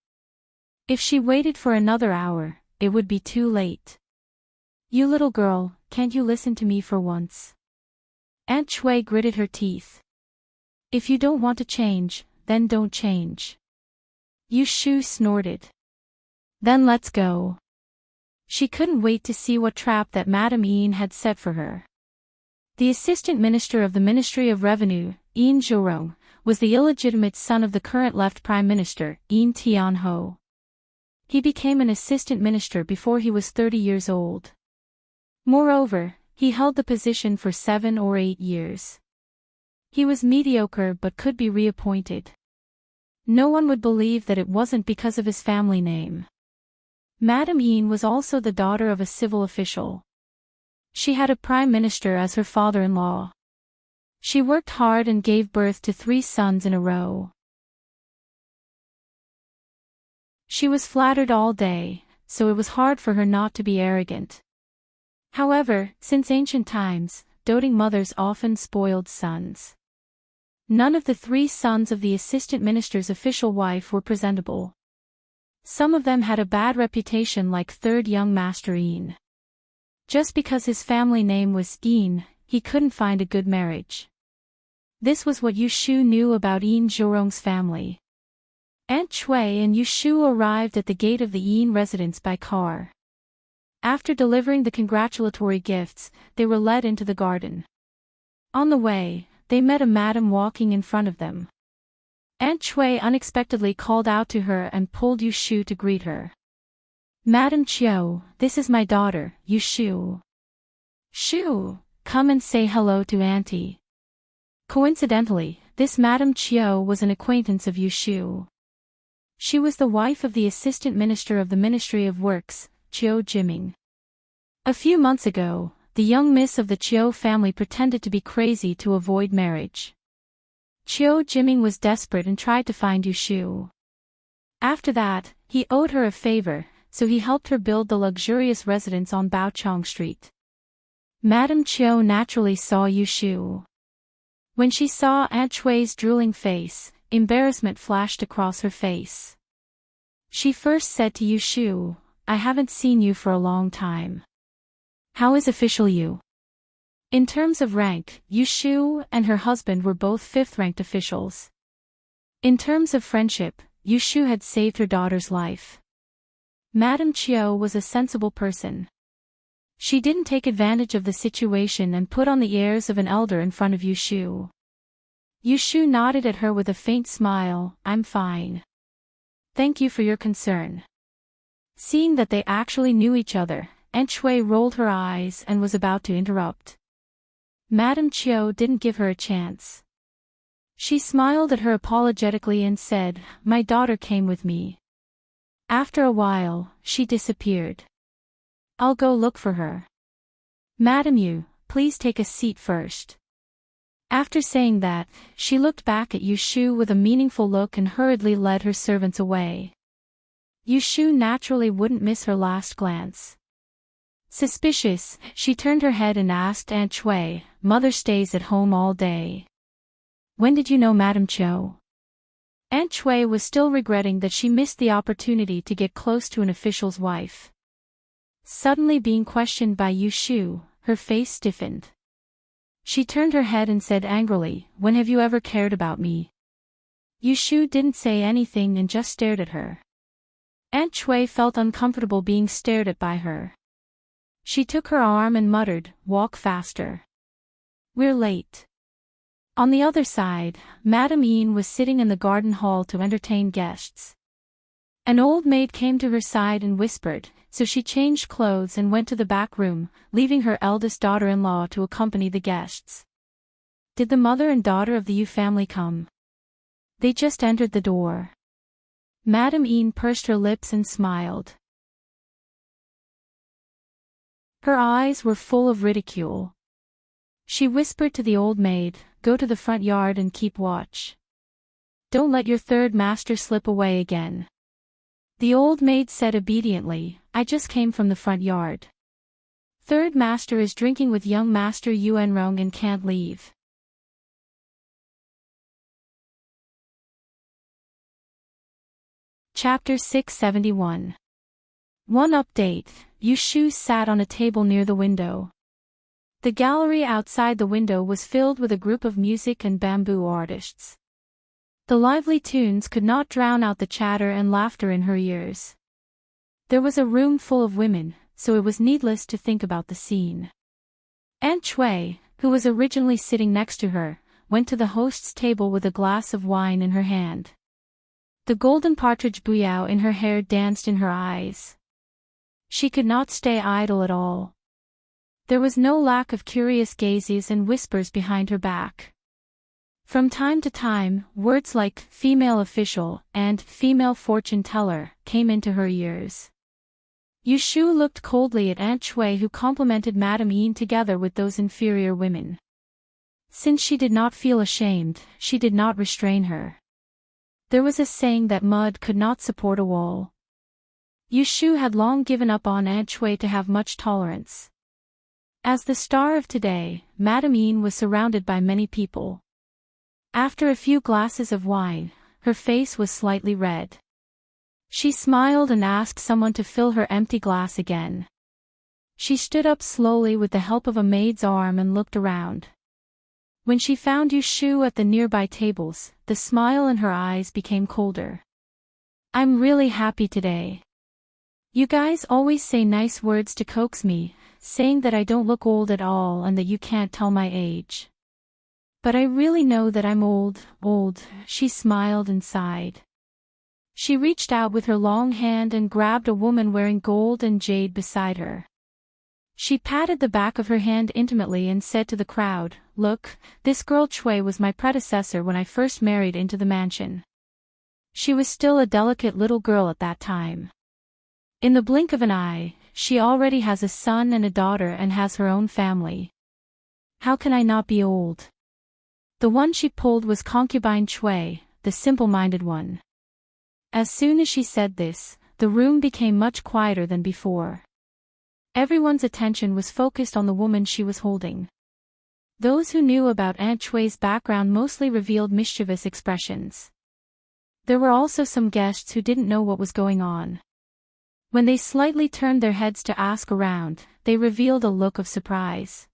If she waited for another hour, it would be too late. "You little girl, can't you listen to me for once?" Aunt Chui gritted her teeth. "If you don't want to change, then don't change." Yu Shu snorted. "Then let's go." She couldn't wait to see what trap that Madame Yin had set for her. The assistant minister of the Ministry of Revenue, Yin Zhurong, was the illegitimate son of the current left prime minister, Yin Tianho. He became an assistant minister before he was 30 years old. Moreover, he held the position for 7 or 8 years. He was mediocre but could be reappointed. No one would believe that it wasn't because of his family name. Madame Yin was also the daughter of a civil official. She had a prime minister as her father-in-law. She worked hard and gave birth to 3 sons in a row. She was flattered all day, so it was hard for her not to be arrogant. However, since ancient times, doting mothers often spoiled sons. None of the 3 sons of the assistant minister's official wife were presentable. Some of them had a bad reputation, like third young master Yin. Just because his family name was Yin, he couldn't find a good marriage. This was what Yu Shu knew about Yin Zhurong's family. Aunt Chui and Yu Shu arrived at the gate of the Yin residence by car. After delivering the congratulatory gifts, they were led into the garden. On the way, they met a madam walking in front of them. Aunt Chui unexpectedly called out to her and pulled Yu Shu to greet her. Madam Chiu, this is my daughter, Yu Shu. Shu, come and say hello to Auntie. Coincidentally, this Madam Chiu was an acquaintance of Yu Shu. She was the wife of the Assistant Minister of the Ministry of Works, Chiu Jiming. A few months ago, the young miss of the Chiu family pretended to be crazy to avoid marriage. Chiu Jiming was desperate and tried to find Yu Shu. After that, he owed her a favor, so he helped her build the luxurious residence on Baochong Street. Madame Chiu naturally saw Yu Shu. When she saw Aunt Chui's drooling face, embarrassment flashed across her face. She first said to Yu Shu, I haven't seen you for a long time. How is official Yu? In terms of rank, Yu Shu and her husband were both fifth-ranked officials. In terms of friendship, Yu Shu had saved her daughter's life. Madame Chiu was a sensible person. She didn't take advantage of the situation and put on the airs of an elder in front of Yu Shu. Yu Shu nodded at her with a faint smile, I'm fine. Thank you for your concern. Seeing that they actually knew each other, Aunt Chui rolled her eyes and was about to interrupt. Madame Chiu didn't give her a chance. She smiled at her apologetically and said, My daughter came with me. After a while, she disappeared. I'll go look for her. Madam Yu, please take a seat first. After saying that, she looked back at Yu Shu with a meaningful look and hurriedly led her servants away. Yu Shu naturally wouldn't miss her last glance. Suspicious, she turned her head and asked Aunt Chui, Mother stays at home all day. When did you know Madame Chiu? Aunt Chui was still regretting that she missed the opportunity to get close to an official's wife. Suddenly being questioned by Yu Shu, her face stiffened. She turned her head and said angrily, When have you ever cared about me? Yu Shu didn't say anything and just stared at her. Aunt Chui felt uncomfortable being stared at by her. She took her arm and muttered, Walk faster. We're late. On the other side, Madame Yin was sitting in the garden hall to entertain guests. An old maid came to her side and whispered, so she changed clothes and went to the back room, leaving her eldest daughter-in-law to accompany the guests. Did the mother and daughter of the Yu family come? They just entered the door. Madame Yin pursed her lips and smiled. Her eyes were full of ridicule. She whispered to the old maid, Go to the front yard and keep watch. Don't let your third master slip away again. The old maid said obediently, I just came from the front yard. Third master is drinking with young master Yuanrong and can't leave. Chapter 671. One update, Yu Shu sat on a table near the window. The gallery outside the window was filled with a group of music and bamboo artists. The lively tunes could not drown out the chatter and laughter in her ears. There was a room full of women, so it was needless to think about the scene. Aunt Chui, who was originally sitting next to her, went to the host's table with a glass of wine in her hand. The golden partridge buyao in her hair danced in her eyes. She could not stay idle at all. There was no lack of curious gazes and whispers behind her back. From time to time, words like female official and female fortune teller came into her ears. Yu Shu looked coldly at Aunt Chui, who complimented Madame Yin together with those inferior women. Since she did not feel ashamed, she did not restrain her. There was a saying that mud could not support a wall. Yu Shu had long given up on Aunt Chui to have much tolerance. As the star of today, Madame Yin was surrounded by many people. After a few glasses of wine, her face was slightly red. She smiled and asked someone to fill her empty glass again. She stood up slowly with the help of a maid's arm and looked around. When she found Yu Shu at the nearby tables, the smile in her eyes became colder. I'm really happy today. You guys always say nice words to coax me, saying that I don't look old at all and that you can't tell my age. But I really know that I'm old, she smiled and sighed. She reached out with her long hand and grabbed a woman wearing gold and jade beside her. She patted the back of her hand intimately and said to the crowd, "Look, this girl Chui was my predecessor when I first married into the mansion. She was still a delicate little girl at that time. In the blink of an eye, she already has a son and a daughter and has her own family. How can I not be old?" The one she pulled was concubine Chui, the simple-minded one. As soon as she said this, the room became much quieter than before. Everyone's attention was focused on the woman she was holding. Those who knew about Aunt Chui's background mostly revealed mischievous expressions. There were also some guests who didn't know what was going on. When they slightly turned their heads to ask around, they revealed a look of surprise.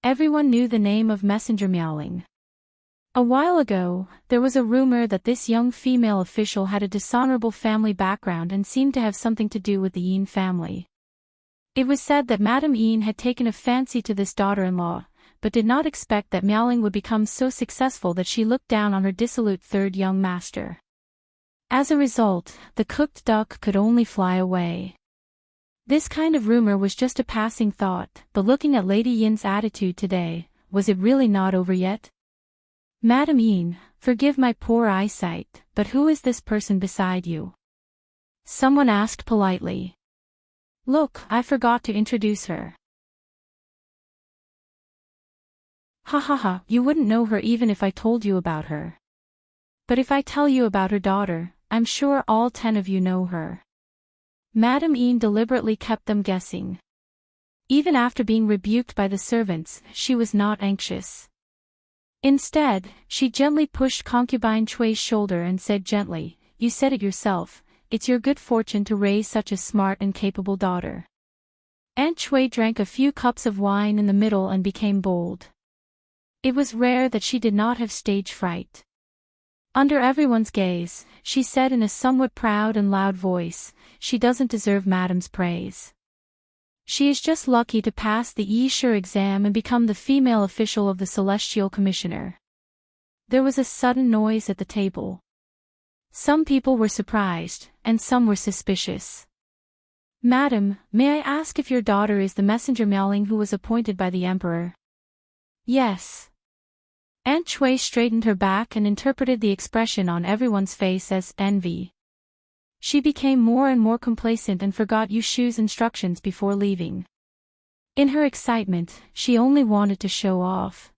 Everyone knew the name of Messenger Miaoling. A while ago, there was a rumor that this young female official had a dishonorable family background and seemed to have something to do with the Yin family. It was said that Madame Yin had taken a fancy to this daughter-in-law, but did not expect that Miaoling would become so successful that she looked down on her dissolute third young master. As a result, the cooked duck could only fly away. This kind of rumor was just a passing thought, but looking at Lady Yin's attitude today, was it really not over yet? "Madame Yin, forgive my poor eyesight, but who is this person beside you?" Someone asked politely. "Look, I forgot to introduce her." "Ha ha ha, you wouldn't know her even if I told you about her. But if I tell you about her daughter, I'm sure all 10 of you know her." Madame Yin deliberately kept them guessing. Even after being rebuked by the servants, she was not anxious. Instead, she gently pushed concubine Chui's shoulder and said gently, "You said it yourself, it's your good fortune to raise such a smart and capable daughter." Aunt Chui drank a few cups of wine in the middle and became bold. It was rare that she did not have stage fright. Under everyone's gaze, she said in a somewhat proud and loud voice, "She doesn't deserve Madame's praise. She is just lucky to pass the Yi-Shi exam and become the female official of the Celestial Commissioner." There was a sudden noise at the table. Some people were surprised, and some were suspicious. "Madam, may I ask if your daughter is the messenger Miaoling who was appointed by the Emperor?" "Yes." Aunt Chui straightened her back and interpreted the expression on everyone's face as envy. She became more and more complacent and forgot Yushu's instructions before leaving. In her excitement, she only wanted to show off.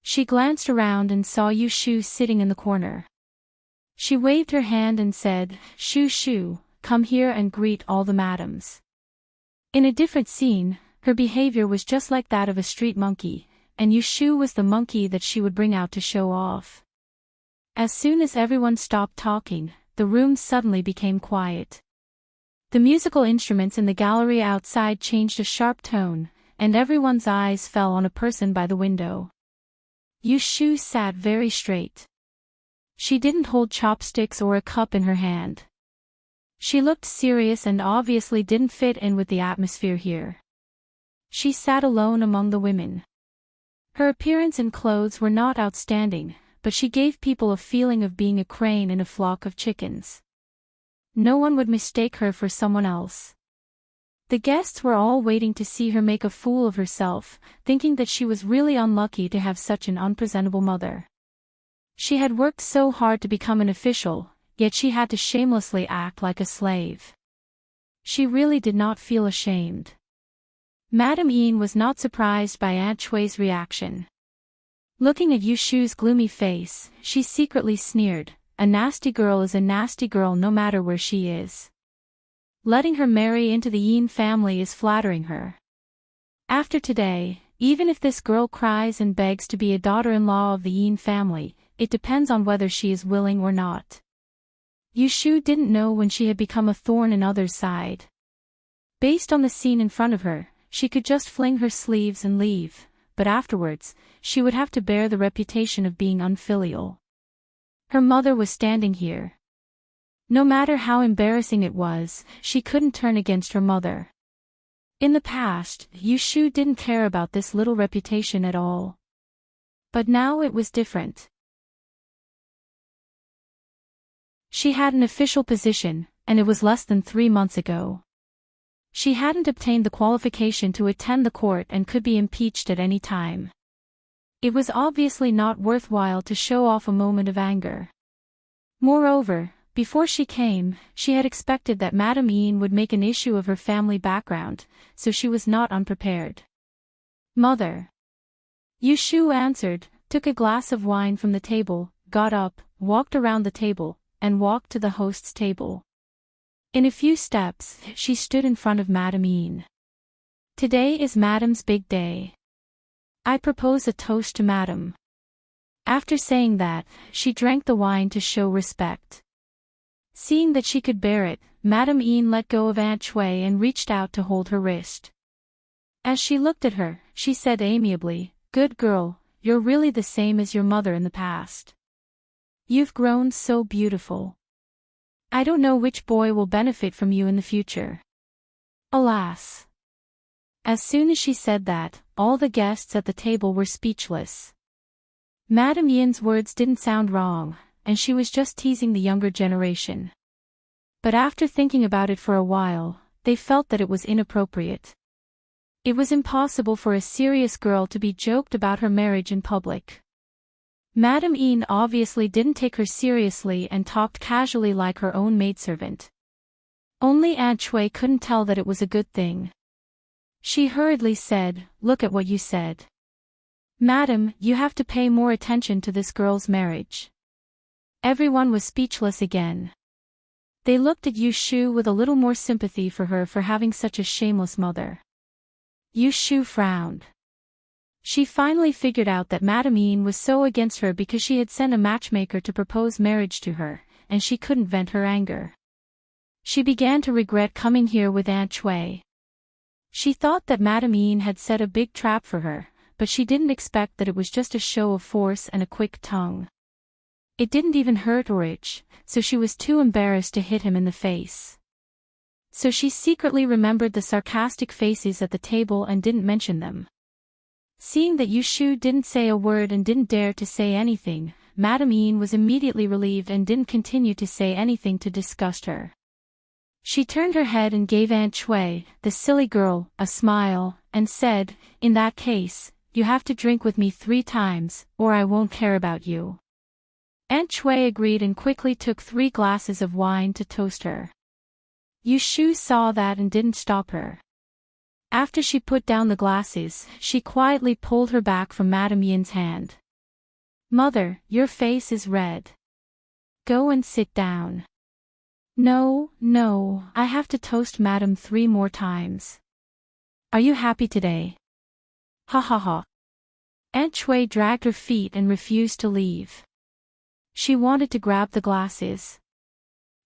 She glanced around and saw Yushu sitting in the corner. She waved her hand and said, "Shu Shu, come here and greet all the madams." In a different scene, her behavior was just like that of a street monkey, and Yushu was the monkey that she would bring out to show off. As soon as everyone stopped talking, the room suddenly became quiet. The musical instruments in the gallery outside changed a sharp tone, and everyone's eyes fell on a person by the window. Yushu sat very straight. She didn't hold chopsticks or a cup in her hand. She looked serious and obviously didn't fit in with the atmosphere here. She sat alone among the women. Her appearance and clothes were not outstanding, but she gave people a feeling of being a crane in a flock of chickens. No one would mistake her for someone else. The guests were all waiting to see her make a fool of herself, thinking that she was really unlucky to have such an unpresentable mother. She had worked so hard to become an official, yet she had to shamelessly act like a slave. She really did not feel ashamed. Madame Yin was not surprised by Aunt Chui's reaction. Looking at Yushu's gloomy face, she secretly sneered, "A nasty girl is a nasty girl no matter where she is. Letting her marry into the Yin family is flattering her. After today, even if this girl cries and begs to be a daughter-in-law of the Yin family, it depends on whether she is willing or not." Yushu didn't know when she had become a thorn in others' side. Based on the scene in front of her, she could just fling her sleeves and leave, but afterwards, she would have to bear the reputation of being unfilial. Her mother was standing here. No matter how embarrassing it was, she couldn't turn against her mother. In the past, Yushu didn't care about this little reputation at all. But now it was different. She had an official position, and it was less than 3 months ago. She hadn't obtained the qualification to attend the court and could be impeached at any time. It was obviously not worthwhile to show off a moment of anger. Moreover, before she came, she had expected that Madame Ian would make an issue of her family background, so she was not unprepared. "Mother." Yushu answered, took a glass of wine from the table, got up, walked around the table, and walked to the host's table. In a few steps, she stood in front of Madame Ian. "Today is Madame's big day. I propose a toast to Madame." After saying that, she drank the wine to show respect. Seeing that she could bear it, Madame Ian let go of Aunt Shui and reached out to hold her wrist. As she looked at her, she said amiably, "Good girl, you're really the same as your mother in the past. You've grown so beautiful. I don't know which boy will benefit from you in the future." Alas! As soon as she said that, all the guests at the table were speechless. Madame Ian's words didn't sound wrong, and she was just teasing the younger generation. But after thinking about it for a while, they felt that it was inappropriate. It was impossible for a serious girl to be joked about her marriage in public. Madame Ian obviously didn't take her seriously and talked casually like her own maidservant. Only Aunt Shui couldn't tell that it was a good thing. She hurriedly said, "Look at what you said. Madam, you have to pay more attention to this girl's marriage." Everyone was speechless again. They looked at Yushu with a little more sympathy for her for having such a shameless mother. Yushu frowned. She finally figured out that Madame Ian was so against her because she had sent a matchmaker to propose marriage to her, and she couldn't vent her anger. She began to regret coming here with Aunt Shui. She thought that Madame Ian had set a big trap for her, but she didn't expect that it was just a show of force and a quick tongue. It didn't even hurt or itch, so she was too embarrassed to hit him in the face. So she secretly remembered the sarcastic faces at the table and didn't mention them. Seeing that Yushu didn't say a word and didn't dare to say anything, Madame Ian was immediately relieved and didn't continue to say anything to disgust her. She turned her head and gave Aunt Shui, the silly girl, a smile, and said, "In that case, you have to drink with me 3 times, or I won't care about you." Aunt Shui agreed and quickly took 3 glasses of wine to toast her. Yushu saw that and didn't stop her. After she put down the glasses, she quietly pulled her back from Madame Ian's hand. "Mother, your face is red. Go and sit down." No, I have to toast Madame 3 more times. Are you happy today?" "Ha ha ha." Aunt Shui dragged her feet and refused to leave. She wanted to grab the glasses.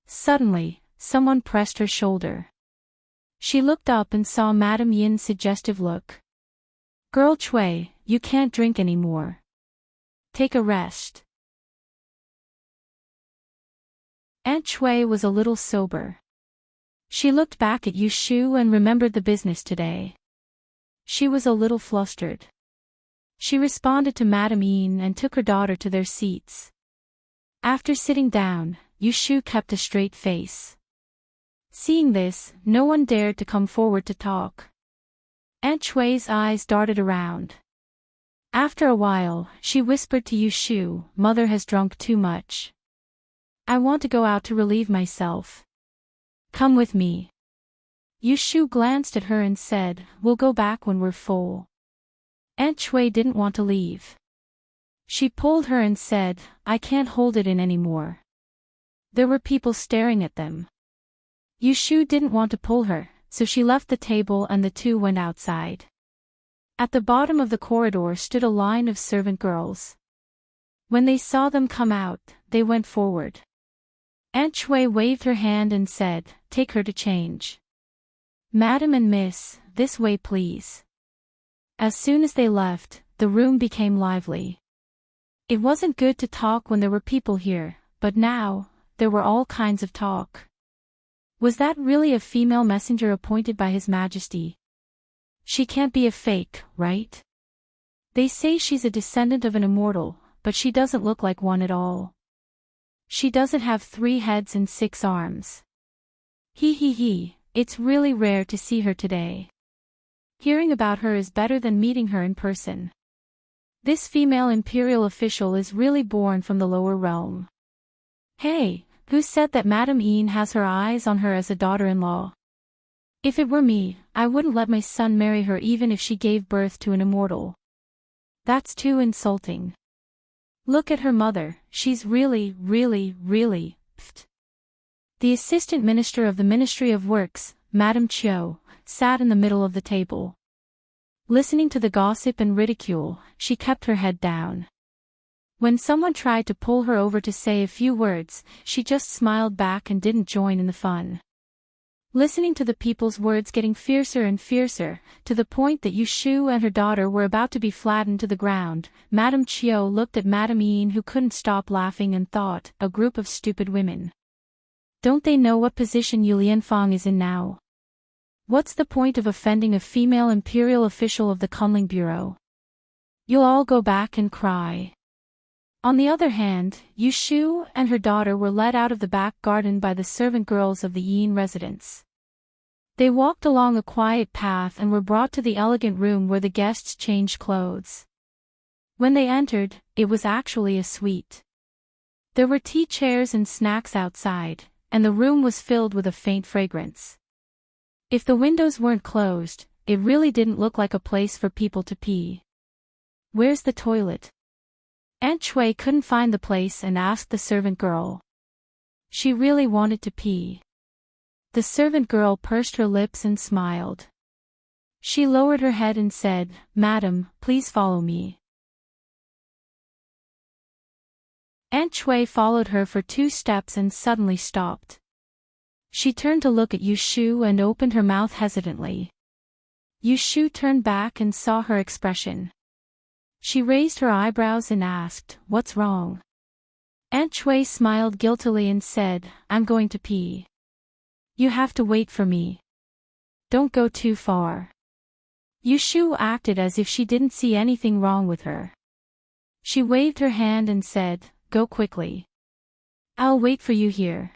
Suddenly, someone pressed her shoulder. She looked up and saw Madame Ian's suggestive look. "Girl Shui, you can't drink anymore. Take a rest." Aunt Shui was a little sober. She looked back at Yushu and remembered the business today. She was a little flustered. She responded to Madame Ian and took her daughter to their seats. After sitting down, Yushu kept a straight face. Seeing this, no one dared to come forward to talk. Aunt Shui's eyes darted around. After a while, she whispered to Yushu, "Mother has drunk too much. I want to go out to relieve myself. Come with me." Yushu glanced at her and said, "We'll go back when we're full." Aunt Shui didn't want to leave. She pulled her and said, "I can't hold it in anymore." There were people staring at them. Yushu didn't want to pull her, so she left the table and the two went outside. At the bottom of the corridor stood a line of servant girls. When they saw them come out, they went forward. Aunt Shui waved her hand and said, "Take her to change." "Madam and Miss, this way please." As soon as they left, the room became lively. It wasn't good to talk when there were people here, but now, there were all kinds of talk. Was that really a female messenger appointed by His Majesty? She can't be a fake, right? They say she's a descendant of an immortal, but she doesn't look like one at all. She doesn't have 3 heads and 6 arms. He, it's really rare to see her today. Hearing about her is better than meeting her in person. This female imperial official is really born from the lower realm. Hey, who said that Madame Ian has her eyes on her as a daughter-in-law? If it were me, I wouldn't let my son marry her even if she gave birth to an immortal. That's too insulting. Look at her mother, she's really, pfft. The assistant minister of the Ministry of Works, Madame Chiu, sat in the middle of the table. Listening to the gossip and ridicule, she kept her head down. When someone tried to pull her over to say a few words, she just smiled back and didn't join in the fun. Listening to the people's words getting fiercer and fiercer, to the point that Yushu and her daughter were about to be flattened to the ground, Madame Chiu looked at Madame Ian, who couldn't stop laughing, and thought, a group of stupid women. Don't they know what position Yu Lianfang is in now? What's the point of offending a female imperial official of the Kunling Bureau? You'll all go back and cry. On the other hand, Yushu and her daughter were led out of the back garden by the servant girls of the Yin residence. They walked along a quiet path and were brought to the elegant room where the guests changed clothes. When they entered, it was actually a suite. There were tea chairs and snacks outside, and the room was filled with a faint fragrance. If the windows weren't closed, it really didn't look like a place for people to pee. Where's the toilet? Aunt Chui couldn't find the place and asked the servant girl. She really wanted to pee. The servant girl pursed her lips and smiled. She lowered her head and said, "Madam, please follow me." Aunt Chui followed her for 2 steps and suddenly stopped. She turned to look at Yushu and opened her mouth hesitantly. Yushu turned back and saw her expression. She raised her eyebrows and asked, "What's wrong?" Aunt Chui smiled guiltily and said, "I'm going to pee. You have to wait for me. Don't go too far." Yushu acted as if she didn't see anything wrong with her. She waved her hand and said, "Go quickly. I'll wait for you here.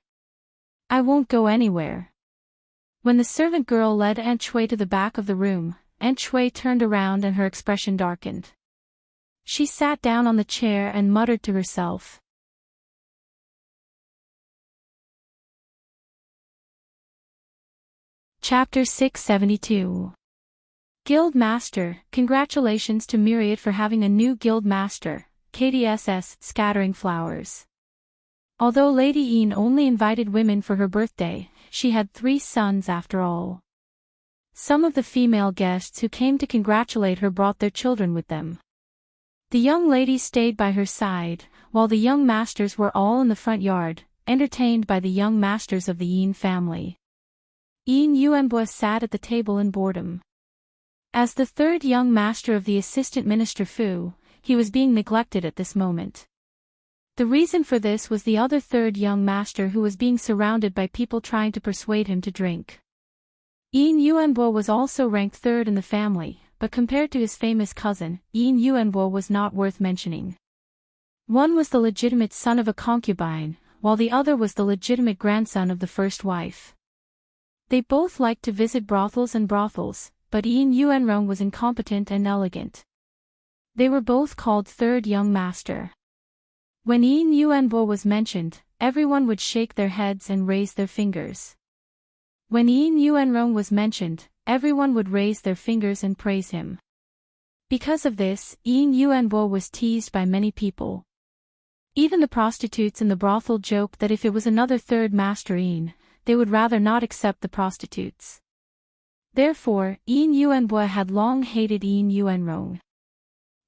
I won't go anywhere." When the servant girl led Aunt Chui to the back of the room, Aunt Chui turned around and her expression darkened. She sat down on the chair and muttered to herself. Chapter 672. Guild Master. Congratulations to Myriad for having a new Guild Master, KDSS, scattering flowers. Although Lady Ian only invited women for her birthday, she had 3 sons after all. Some of the female guests who came to congratulate her brought their children with them. The young ladies stayed by her side, while the young masters were all in the front yard, entertained by the young masters of the Yin family. Yin Yuanbo sat at the table in boredom. As the 3rd young master of the assistant minister Fu, he was being neglected at this moment. The reason for this was the other 3rd young master, who was being surrounded by people trying to persuade him to drink. Yin Yuanbo was also ranked 3rd in the family, but compared to his famous cousin, Yin Yuanbo was not worth mentioning. One was the legitimate son of a concubine, while the other was the legitimate grandson of the first wife. They both liked to visit brothels, but Yin Yuanrong was incompetent and elegant. They were both called 3rd young master. When Yin Yuanbo was mentioned, everyone would shake their heads and raise their fingers. When Yin Yuanrong was mentioned, everyone would raise their fingers and praise him. Because of this, Yin Yuanbo was teased by many people. Even the prostitutes in the brothel joked that if it was another 3rd master Yin, they would rather not accept the prostitutes. Therefore, Yin Yuanbo had long hated Yin Yuanrong.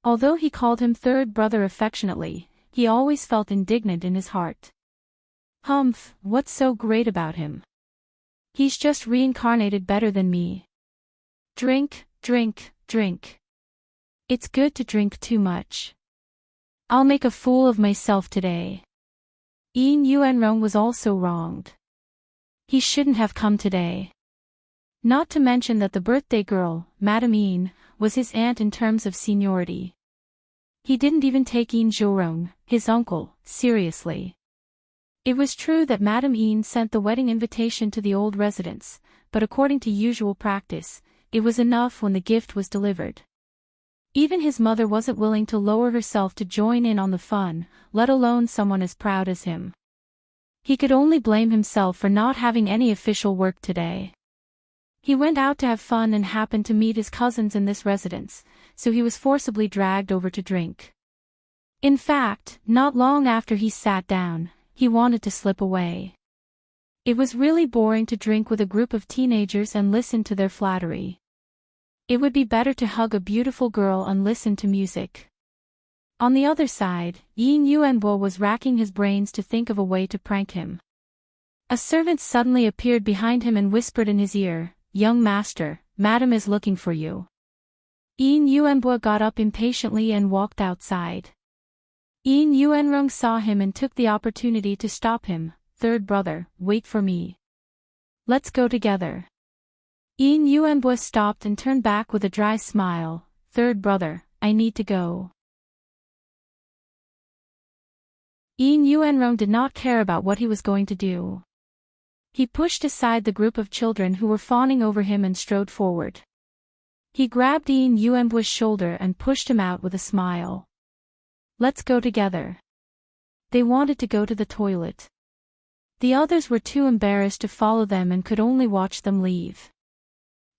Although he called him 3rd brother affectionately, he always felt indignant in his heart. Humph, what's so great about him? He's just reincarnated better than me. Drink, drink, drink. It's good to drink too much. I'll make a fool of myself today. Yin Yuanrong was also wronged. He shouldn't have come today. Not to mention that the birthday girl, Madame Yin, was his aunt in terms of seniority. He didn't even take Yin Zhurong, his uncle, seriously. It was true that Madame Yin sent the wedding invitation to the old residence, but according to usual practice, it was enough when the gift was delivered. Even his mother wasn't willing to lower herself to join in on the fun, let alone someone as proud as him. He could only blame himself for not having any official work today. He went out to have fun and happened to meet his cousins in this residence, so he was forcibly dragged over to drink. In fact, not long after he sat down, he wanted to slip away. It was really boring to drink with a group of teenagers and listen to their flattery. It would be better to hug a beautiful girl and listen to music. On the other side, Yin Yuanbo was racking his brains to think of a way to prank him. A servant suddenly appeared behind him and whispered in his ear, "Young master, madam is looking for you." Yin Yuanbo got up impatiently and walked outside. Yin Yuanrong saw him and took the opportunity to stop him. "Third brother, wait for me. Let's go together." Yin Yuanbo stopped and turned back with a dry smile. "Third brother, I need to go." Yin Yuanrong did not care about what he was going to do. He pushed aside the group of children who were fawning over him and strode forward. He grabbed Yin Yuanbo's shoulder and pushed him out with a smile. "Let's go together." They wanted to go to the toilet. The others were too embarrassed to follow them and could only watch them leave.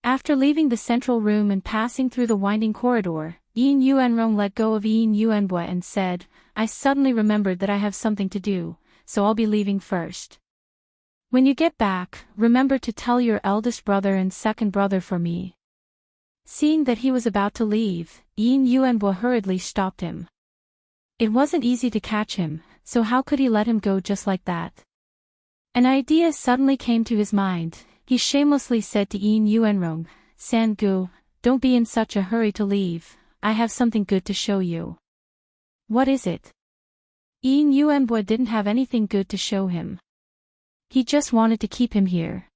After leaving the central room and passing through the winding corridor, Yin Yuanrong let go of Yin Yuanbo and said, "I suddenly remembered that I have something to do, so I'll be leaving first. When you get back, remember to tell your eldest brother and second brother for me." Seeing that he was about to leave, Yin Yuanbo hurriedly stopped him. It wasn't easy to catch him, so how could he let him go just like that? An idea suddenly came to his mind. He shamelessly said to Yin Yuanrong, "Sangu, don't be in such a hurry to leave, I have something good to show you." "What is it?" Yin Yuanbo didn't have anything good to show him. He just wanted to keep him here.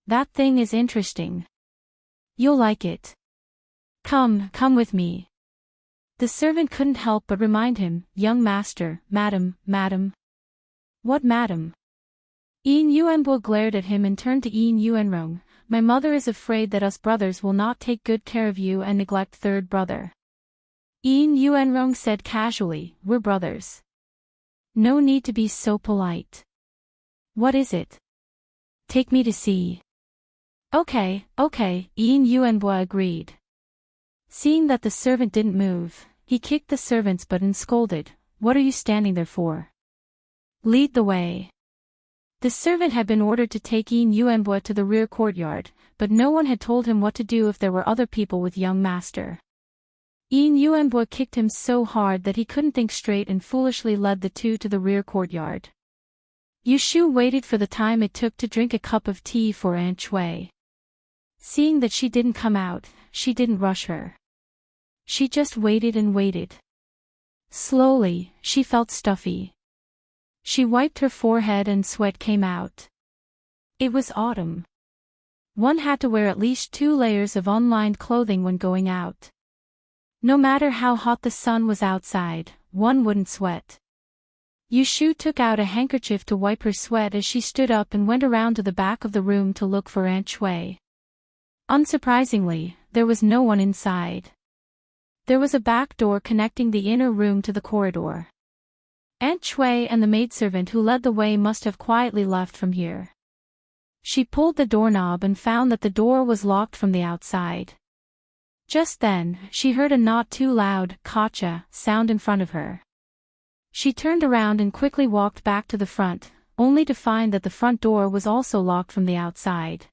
"That thing is interesting. You'll like it. Come with me." The servant couldn't help but remind him, "Young master, madam." "What madam?" Yin Yuanbo glared at him and turned to Yin Yuanrong. "My mother is afraid that us brothers will not take good care of you and neglect third brother." Yin Yuanrong said casually, "We're brothers. No need to be so polite." "What is it?" "Take me to see." Okay, Yin Yuanbo agreed. Seeing that the servant didn't move, he kicked the servant's butt and scolded, "What are you standing there for? Lead the way." The servant had been ordered to take Yin Yuanbo to the rear courtyard, but no one had told him what to do if there were other people with young master. Yin Yuanbo kicked him so hard that he couldn't think straight and foolishly led the two to the rear courtyard. Yushu waited for the time it took to drink a cup of tea for Aunt Shui. Seeing that she didn't come out, she didn't rush her. She just waited and waited. Slowly, she felt stuffy. She wiped her forehead and sweat came out. It was autumn. One had to wear at least 2 layers of unlined clothing when going out. No matter how hot the sun was outside, one wouldn't sweat. Yushu took out a handkerchief to wipe her sweat as she stood up and went around to the back of the room to look for Aunt Shui. Unsurprisingly, there was no one inside. There was a back door connecting the inner room to the corridor. Aunt Shui and the maidservant who led the way must have quietly left from here. She pulled the doorknob and found that the door was locked from the outside. Just then, she heard a not too loud "Kacha" sound in front of her. She turned around and quickly walked back to the front, only to find that the front door was also locked from the outside.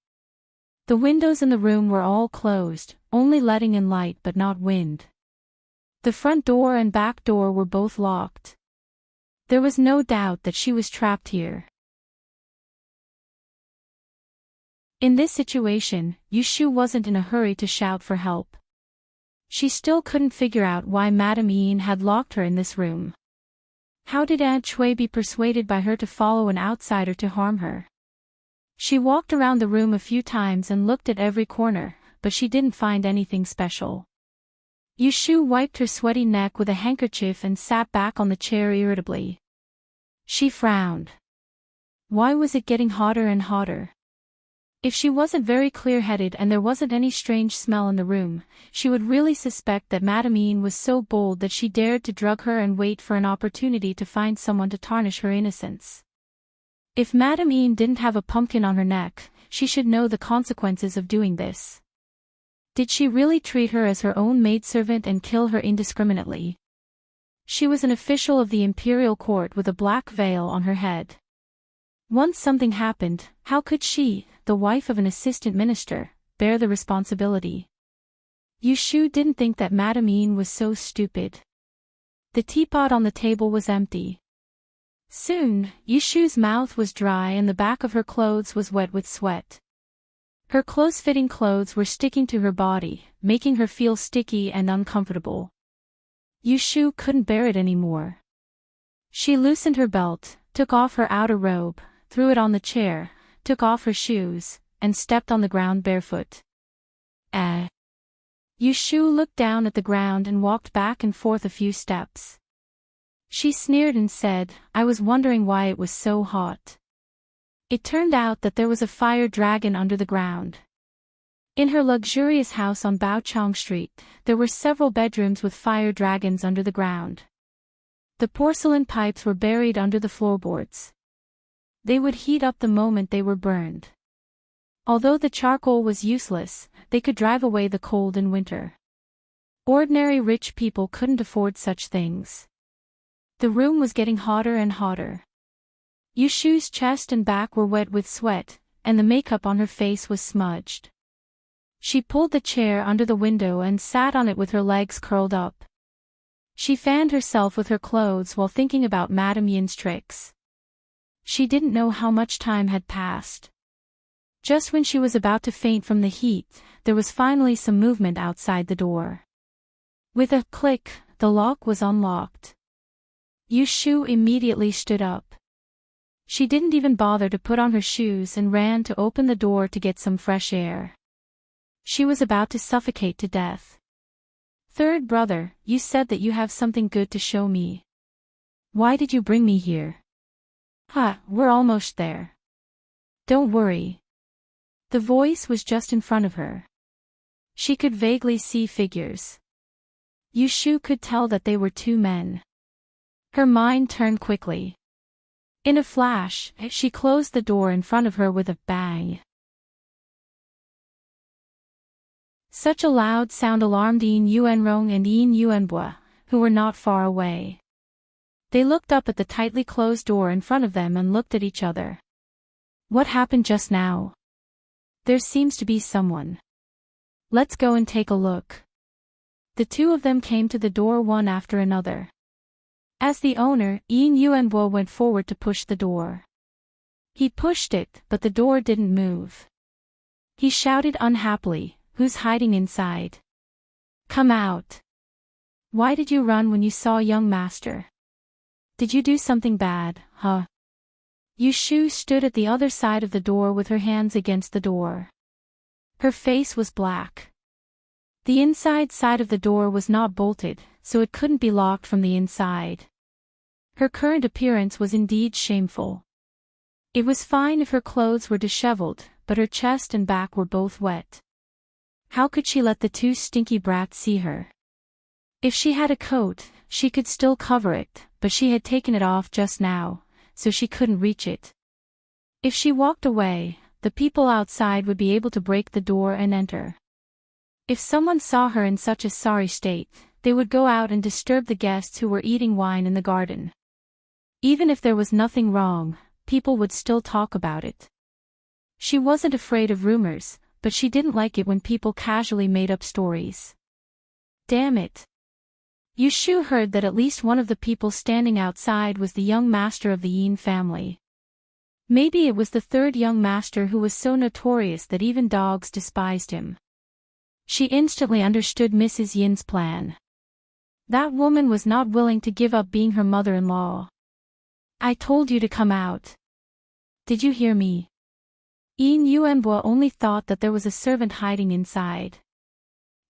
The windows in the room were all closed, only letting in light but not wind. The front door and back door were both locked. There was no doubt that she was trapped here. In this situation, Yushu wasn't in a hurry to shout for help. She still couldn't figure out why Madame Yin had locked her in this room. How did Aunt Shui be persuaded by her to follow an outsider to harm her? She walked around the room a few times and looked at every corner, but she didn't find anything special. Yushu wiped her sweaty neck with a handkerchief and sat back on the chair irritably. She frowned. Why was it getting hotter and hotter? If she wasn't very clear-headed and there wasn't any strange smell in the room, she would really suspect that Madame Ian was so bold that she dared to drug her and wait for an opportunity to find someone to tarnish her innocence. If Madame Ian didn't have a pumpkin on her neck, she should know the consequences of doing this. Did she really treat her as her own maidservant and kill her indiscriminately? She was an official of the imperial court with a black veil on her head. Once something happened, how could she, the wife of an assistant minister, bear the responsibility? Yushu didn't think that Madame Ian was so stupid. The teapot on the table was empty. Soon, Yushu's mouth was dry and the back of her clothes was wet with sweat. Her close-fitting clothes were sticking to her body, making her feel sticky and uncomfortable. Yushu couldn't bear it anymore. She loosened her belt, took off her outer robe, threw it on the chair, took off her shoes, and stepped on the ground barefoot. Yushu looked down at the ground and walked back and forth a few steps. She sneered and said, I was wondering why it was so hot. It turned out that there was a fire dragon under the ground. In her luxurious house on Baochang Street, there were several bedrooms with fire dragons under the ground. The porcelain pipes were buried under the floorboards. They would heat up the moment they were burned. Although the charcoal was useless, they could drive away the cold in winter. Ordinary rich people couldn't afford such things. The room was getting hotter and hotter. Yushu's chest and back were wet with sweat, and the makeup on her face was smudged. She pulled the chair under the window and sat on it with her legs curled up. She fanned herself with her clothes while thinking about Madame Yin's tricks. She didn't know how much time had passed. Just when she was about to faint from the heat, there was finally some movement outside the door. With a click, the lock was unlocked. Yushu immediately stood up. She didn't even bother to put on her shoes and ran to open the door to get some fresh air. She was about to suffocate to death. Third brother, you said that you have something good to show me. Why did you bring me here? We're almost there. Don't worry. The voice was just in front of her. She could vaguely see figures. Yushu could tell that they were two men. Her mind turned quickly. In a flash, she closed the door in front of her with a bang. Such a loud sound alarmed Yin Yuanrong and Yin Yuanbua, who were not far away. They looked up at the tightly closed door in front of them and looked at each other. What happened just now? There seems to be someone. Let's go and take a look. The two of them came to the door one after another. As the owner, Yin Yuanbo went forward to push the door. He pushed it, but the door didn't move. He shouted unhappily, "Who's hiding inside? Come out. Why did you run when you saw young master? Did you do something bad, huh?" Yushu stood at the other side of the door with her hands against the door. Her face was black. The inside side of the door was not bolted, so it couldn't be locked from the inside. Her current appearance was indeed shameful. It was fine if her clothes were disheveled, but her chest and back were both wet. How could she let the two stinky brats see her? If she had a coat, she could still cover it, but she had taken it off just now, so she couldn't reach it. If she walked away, the people outside would be able to break the door and enter. If someone saw her in such a sorry state, they would go out and disturb the guests who were eating wine in the garden. Even if there was nothing wrong, people would still talk about it. She wasn't afraid of rumors, but she didn't like it when people casually made up stories. Damn it. Yushu heard that at least one of the people standing outside was the young master of the Yin family. Maybe it was the third young master who was so notorious that even dogs despised him. She instantly understood Mrs. Yin's plan. That woman was not willing to give up being her mother-in-law. I told you to come out. Did you hear me? Yin Yuanbo only thought that there was a servant hiding inside.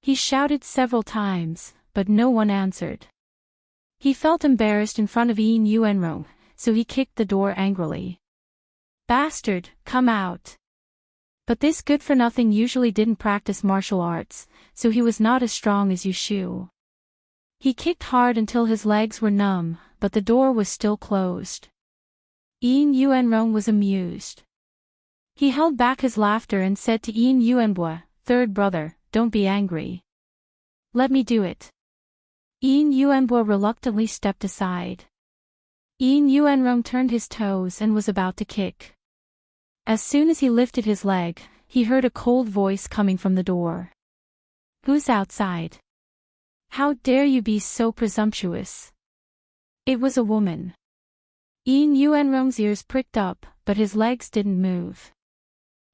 He shouted several times, but no one answered. He felt embarrassed in front of Ian Yuenrong, so he kicked the door angrily. "Bastard, come out." But this good-for-nothing usually didn't practice martial arts, so he was not as strong as Yushu. He kicked hard until his legs were numb, but the door was still closed. Ian Yuenrong was amused. He held back his laughter and said to Ian Yuenbua, "Third brother, don't be angry. Let me do it." Ian Yuenbua reluctantly stepped aside. Ian Yuenrong turned his toes and was about to kick. As soon as he lifted his leg, he heard a cold voice coming from the door. "Who's outside? How dare you be so presumptuous?" It was a woman. Ian Yuenrong's ears pricked up, but his legs didn't move.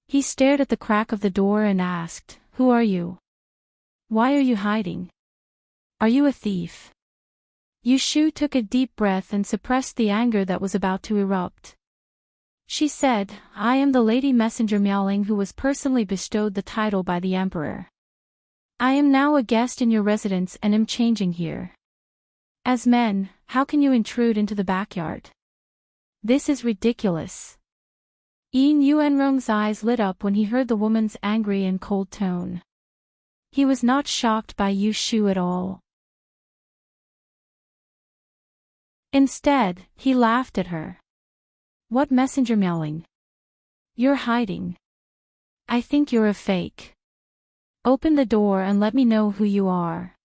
He stared at the crack of the door and asked, "Who are you? Why are you hiding? Are you a thief?" Yushu took a deep breath and suppressed the anger that was about to erupt. She said, "I am the lady messenger Miaoling who was personally bestowed the title by the emperor. I am now a guest in your residence and am changing here. As men, how can you intrude into the backyard? This is ridiculous." Ian Yuenrong's eyes lit up when he heard the woman's angry and cold tone. He was not shocked by Yushu at all. Instead, he laughed at her. "What messenger Miaoling? You're hiding. I think you're a fake. Open the door and let me know who you are."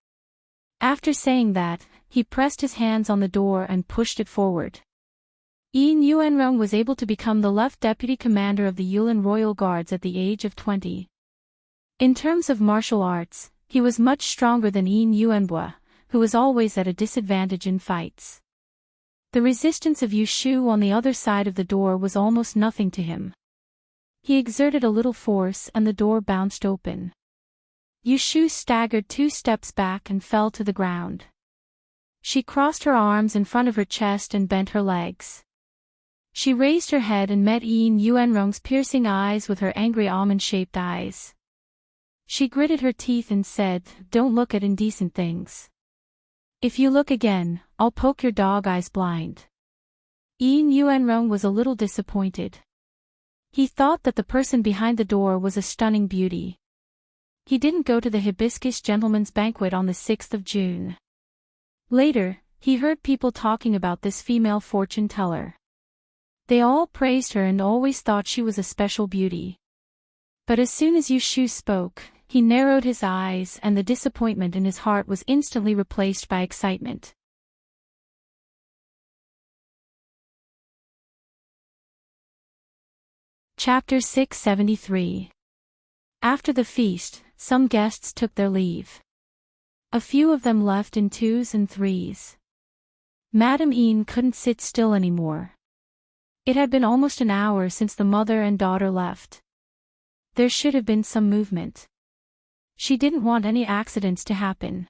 After saying that, he pressed his hands on the door and pushed it forward. Ian Yuenrong was able to become the left deputy commander of the Yulin Royal Guards at the age of 20. In terms of martial arts, he was much stronger than Ian Yuenbua, who was always at a disadvantage in fights. The resistance of Yushu on the other side of the door was almost nothing to him. He exerted a little force and the door bounced open. Yushu staggered 2 steps back and fell to the ground. She crossed her arms in front of her chest and bent her legs. She raised her head and met Ian Yuenrong's piercing eyes with her angry almond-shaped eyes. She gritted her teeth and said, "Don't look at indecent things. If you look again, I'll poke your dog eyes blind." Ian Yuenrong was a little disappointed. He thought that the person behind the door was a stunning beauty. He didn't go to the Hibiscus Gentleman's Banquet on the 6th of June. Later, he heard people talking about this female fortune teller. They all praised her and always thought she was a special beauty. But as soon as Yushu spoke, he narrowed his eyes and the disappointment in his heart was instantly replaced by excitement. Chapter 673. After the feast, some guests took their leave. A few of them left in 2s and 3s. Madame Ian couldn't sit still anymore. It had been almost an hour since the mother and daughter left. There should have been some movement. She didn't want any accidents to happen.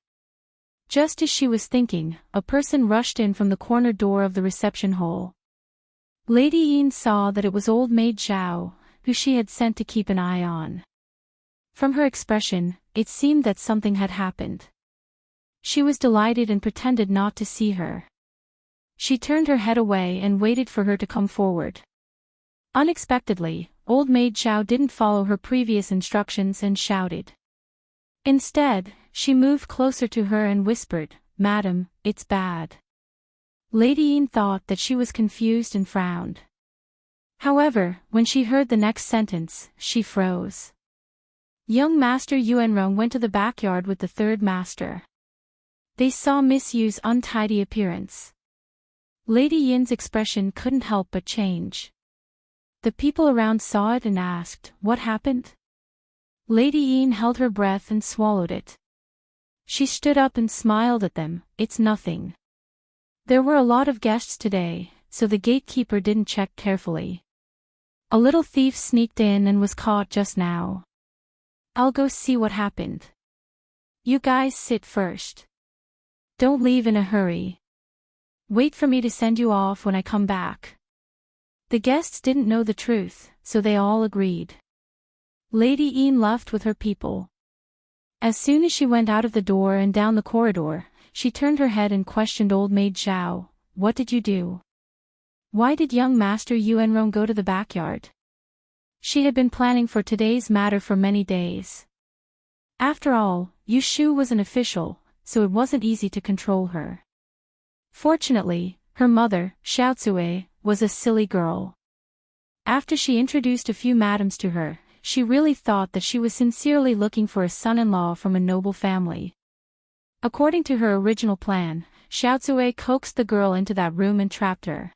Just as she was thinking, a person rushed in from the corner door of the reception hall. Lady Ian saw that it was old maid Zhao, who she had sent to keep an eye on. From her expression, it seemed that something had happened. She was delighted and pretended not to see her. She turned her head away and waited for her to come forward. Unexpectedly, old maid Zhao didn't follow her previous instructions and shouted. Instead, she moved closer to her and whispered, "Madam, it's bad." Lady Ian thought that she was confused and frowned. However, when she heard the next sentence, she froze. Young Master Yuenrong went to the backyard with the third master. They saw Miss Yu's untidy appearance. Lady Yin's expression couldn't help but change. The people around saw it and asked, "What happened?" Lady Yin held her breath and swallowed it. She stood up and smiled at them. "It's nothing. There were a lot of guests today, so the gatekeeper didn't check carefully. A little thief sneaked in and was caught just now. I'll go see what happened. You guys sit first. Don't leave in a hurry. Wait for me to send you off when I come back." The guests didn't know the truth, so they all agreed. Lady Yin left with her people. As soon as she went out of the door and down the corridor, she turned her head and questioned old maid Zhao, "What did you do? Why did young Master Yuanrong go to the backyard?" She had been planning for today's matter for many days. After all, Yu Shu was an official, so it wasn't easy to control her. Fortunately, her mother, Xiao Tsue, was a silly girl. After she introduced a few madams to her, she really thought that she was sincerely looking for a son-in-law from a noble family. According to her original plan, Xiao Tsue coaxed the girl into that room and trapped her.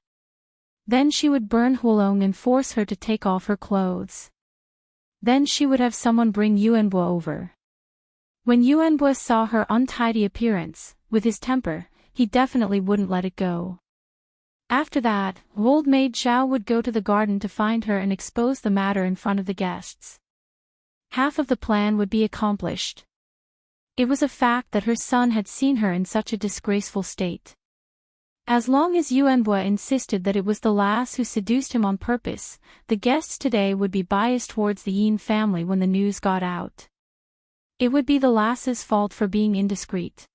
Then she would burn Hulong and force her to take off her clothes. Then she would have someone bring Yuanbo over. When Yuanbo saw her untidy appearance, with his temper, he definitely wouldn't let it go. After that, old maid Zhao would go to the garden to find her and expose the matter in front of the guests. Half of the plan would be accomplished. It was a fact that her son had seen her in such a disgraceful state. As long as Yuanbo insisted that it was the lass who seduced him on purpose, the guests today would be biased towards the Yin family when the news got out. It would be the lass's fault for being indiscreet.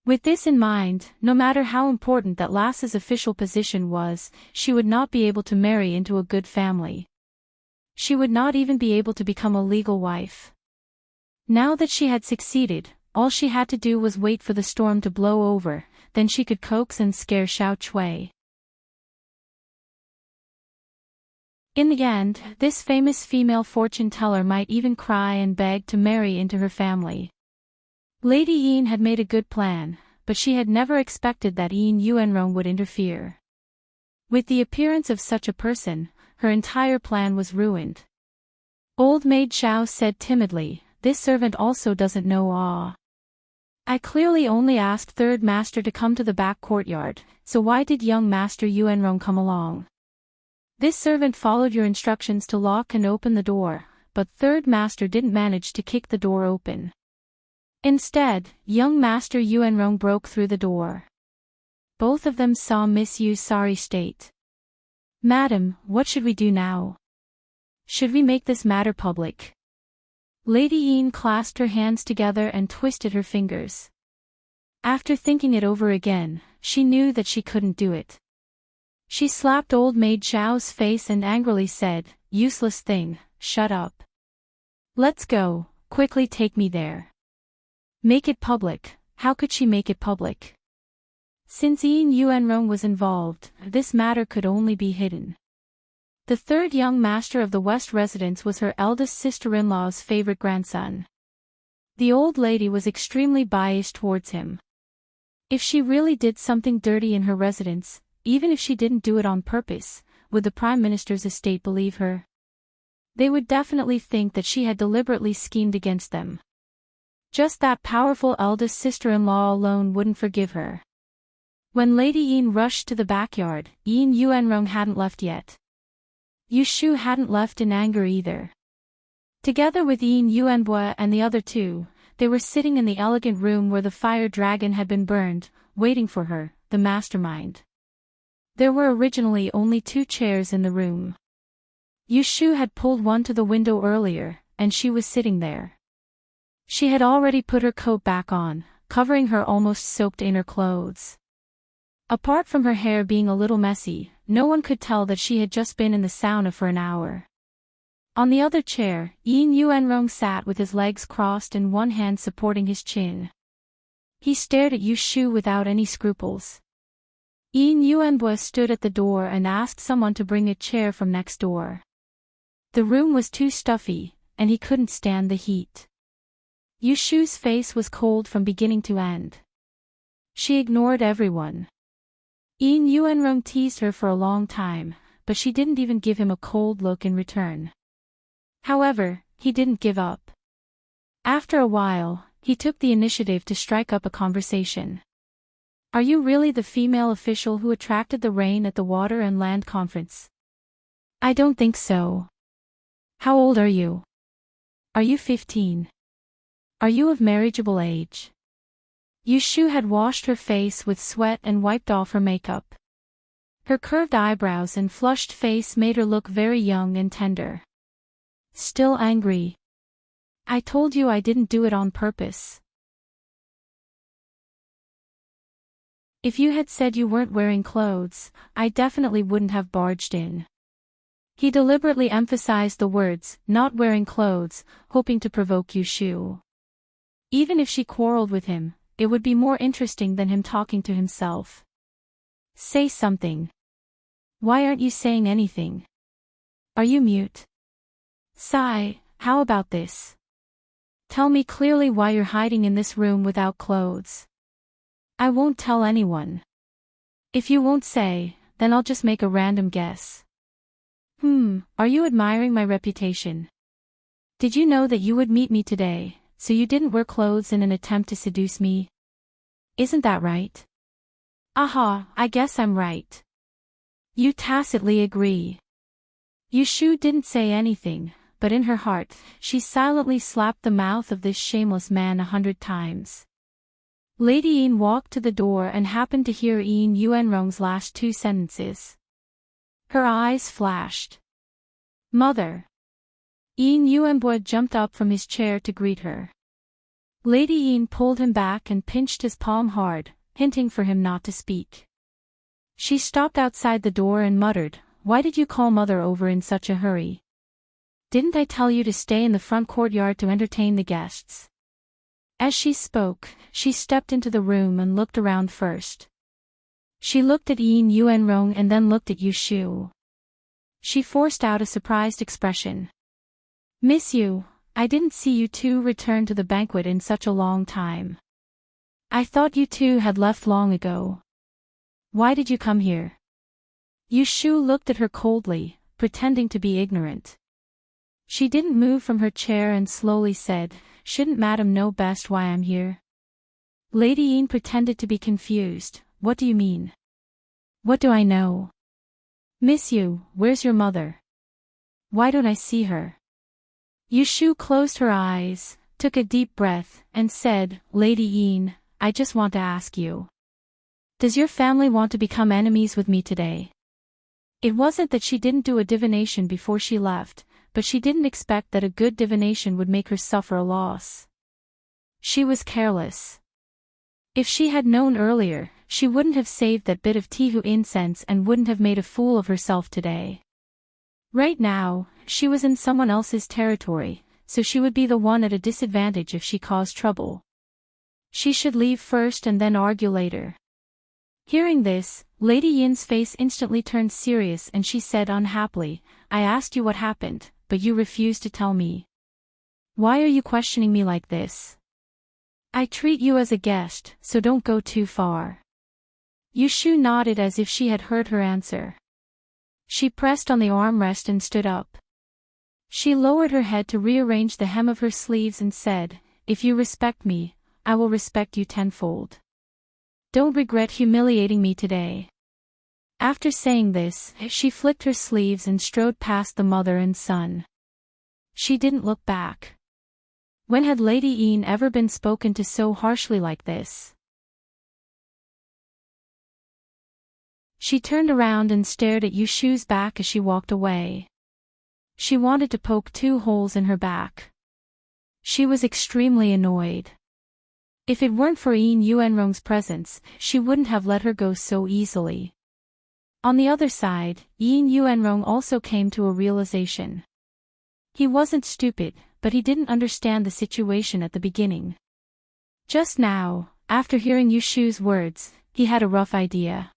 With this in mind, no matter how important that lass's official position was, she would not be able to marry into a good family. She would not even be able to become a legal wife. Now that she had succeeded, all she had to do was wait for the storm to blow over, then she could coax and scare Xiao Cui. In the end, this famous female fortune-teller might even cry and beg to marry into her family. Lady Yin had made a good plan, but she had never expected that Yin Yuanrong would interfere. With the appearance of such a person, her entire plan was ruined. Old maid Xiao said timidly, "This servant also doesn't know. I clearly only asked third master to come to the back courtyard, so why did young master Yuanrong come along? This servant followed your instructions to lock and open the door, but third master didn't manage to kick the door open. Instead, young master Yuanrong broke through the door. Both of them saw Miss Yu's sorry state. Madam, what should we do now? Should we make this matter public?" Lady Yin clasped her hands together and twisted her fingers. After thinking it over again, she knew that she couldn't do it. She slapped old maid Zhao's face and angrily said, "Useless thing, shut up. Let's go, quickly take me there." Make it public. How could she make it public? Since Yin Yuanrong was involved, this matter could only be hidden. The third young master of the West residence was her eldest sister-in-law's favorite grandson. The old lady was extremely biased towards him. If she really did something dirty in her residence, even if she didn't do it on purpose, would the Prime Minister's estate believe her? They would definitely think that she had deliberately schemed against them. Just that powerful eldest sister-in-law alone wouldn't forgive her. When Lady Yin rushed to the backyard, Yin Yuanrong hadn't left yet. Yu Shu hadn't left in anger either. Together with Yin Yuanbo and the other two, they were sitting in the elegant room where the fire dragon had been burned, waiting for her, the mastermind. There were originally only 2 chairs in the room. Yu Shu had pulled one to the window earlier, and she was sitting there. She had already put her coat back on, covering her almost soaked inner clothes. Apart from her hair being a little messy, no one could tell that she had just been in the sauna for an hour. On the other chair, Yin Yuanrong sat with his legs crossed and one hand supporting his chin. He stared at Yu Shu without any scruples. Yin Yuanbo stood at the door and asked someone to bring a chair from next door. The room was too stuffy, and he couldn't stand the heat. Yu Shu's face was cold from beginning to end. She ignored everyone. Yin Yuanrong teased her for a long time, but she didn't even give him a cold look in return. However, he didn't give up. After a while, he took the initiative to strike up a conversation. "Are you really the female official who attracted the rain at the Water and Land Conference?" "I don't think so." "How old are you?" "Are you 15? Are you of marriageable age?" Yu Shu had washed her face with sweat and wiped off her makeup. Her curved eyebrows and flushed face made her look very young and tender. "Still angry?" I told you I didn't do it on purpose. If you had said you weren't wearing clothes, I definitely wouldn't have barged in. He deliberately emphasized the words, not wearing clothes, hoping to provoke Yushu. Even if she quarreled with him, it would be more interesting than him talking to himself. Say something. Why aren't you saying anything? Are you mute? Sigh, how about this? Tell me clearly why you're hiding in this room without clothes. I won't tell anyone. If you won't say, then I'll just make a random guess. Are you admiring my reputation? Did you know that you would meet me today, so you didn't wear clothes in an attempt to seduce me? Isn't that right? Aha, I guess I'm right. You tacitly agree. Yushu didn't say anything, but in her heart, she silently slapped the mouth of this shameless man 100 times. Lady Yin walked to the door and happened to hear Yin Yuanrong's last 2 sentences. Her eyes flashed. Mother! Yin Yuanbo jumped up from his chair to greet her. Lady Yin pulled him back and pinched his palm hard, hinting for him not to speak. She stopped outside the door and muttered, "Why did you call Mother over in such a hurry? Didn't I tell you to stay in the front courtyard to entertain the guests?" As she spoke, she stepped into the room and looked around first. She looked at Yin Yuanrong and then looked at Yushu. She forced out a surprised expression. "Miss you, I didn't see you two return to the banquet in such a long time. I thought you two had left long ago. Why did you come here?" Yushu looked at her coldly, pretending to be ignorant. She didn't move from her chair and slowly said, "Shouldn't Madam know best why I'm here?" Lady Yin pretended to be confused. "What do you mean?" "What do I know? Miss you, where's your mother? Why don't I see her?" Yushu closed her eyes, took a deep breath, and said, "Lady Yin, I just want to ask you. Does your family want to become enemies with me today?" It wasn't that she didn't do a divination before she left, but she didn't expect that a good divination would make her suffer a loss. She was careless. If she had known earlier, she wouldn't have saved that bit of Tihu incense and wouldn't have made a fool of herself today. Right now, she was in someone else's territory, so she would be the one at a disadvantage if she caused trouble. She should leave first and then argue later. Hearing this, Lady Yin's face instantly turned serious and she said unhappily, "I asked you what happened, but you refused to tell me. Why are you questioning me like this? I treat you as a guest, so don't go too far." Yushu nodded as if she had heard her answer. She pressed on the armrest and stood up. She lowered her head to rearrange the hem of her sleeves and said, "If you respect me, I will respect you tenfold. Don't regret humiliating me today." After saying this, she flicked her sleeves and strode past the mother and son. She didn't look back. When had Lady Yin ever been spoken to so harshly like this? She turned around and stared at Yushu's back as she walked away. She wanted to poke 2 holes in her back. She was extremely annoyed. If it weren't for Yin Yuanrong's presence, she wouldn't have let her go so easily. On the other side, Yin Yuanrong also came to a realization. He wasn't stupid, but he didn't understand the situation at the beginning. Just now, after hearing Yushu's words, he had a rough idea.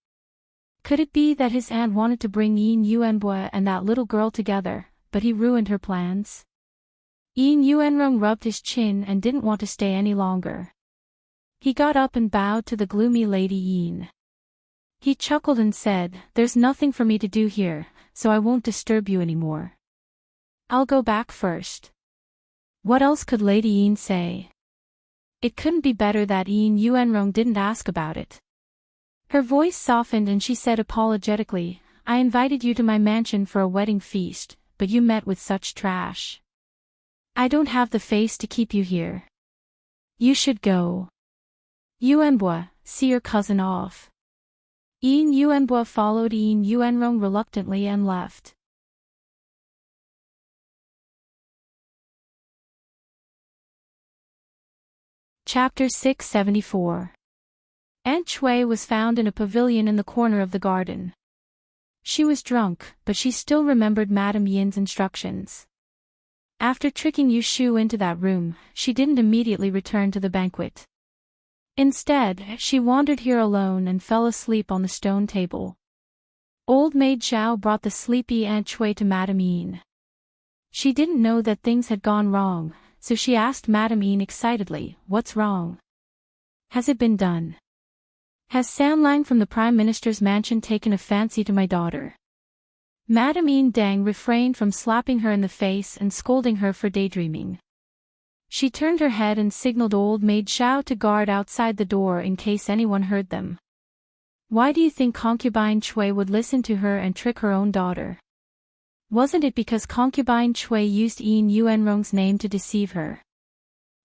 Could it be that his aunt wanted to bring Yin Yuanbo and that little girl together, but he ruined her plans? Yin Yuanrong rubbed his chin and didn't want to stay any longer. He got up and bowed to the gloomy Lady Yin. He chuckled and said, "There's nothing for me to do here, so I won't disturb you anymore. I'll go back first." What else could Lady Yin say? It couldn't be better that Yin Yuanrong didn't ask about it. Her voice softened and she said apologetically, "I invited you to my mansion for a wedding feast, but you met with such trash. I don't have the face to keep you here. You should go. Yuanbo, see your cousin off." Yin Yuanbo followed Yin Yuanrong reluctantly and left. Chapter 674. Aunt Chui was found in a pavilion in the corner of the garden. She was drunk, but she still remembered Madame Yin's instructions. After tricking Yu Shu into that room, she didn't immediately return to the banquet. Instead, she wandered here alone and fell asleep on the stone table. Old maid Zhao brought the sleepy Aunt Chui to Madame Yin. She didn't know that things had gone wrong, so she asked Madame Yin excitedly, "What's wrong? Has it been done? Has San Lang from the Prime Minister's mansion taken a fancy to my daughter?" Madame Yin Deng refrained from slapping her in the face and scolding her for daydreaming. She turned her head and signaled old maid Zhao to guard outside the door in case anyone heard them. Why do you think concubine Chui would listen to her and trick her own daughter? Wasn't it because concubine Chui used Yin Yuanrong's name to deceive her?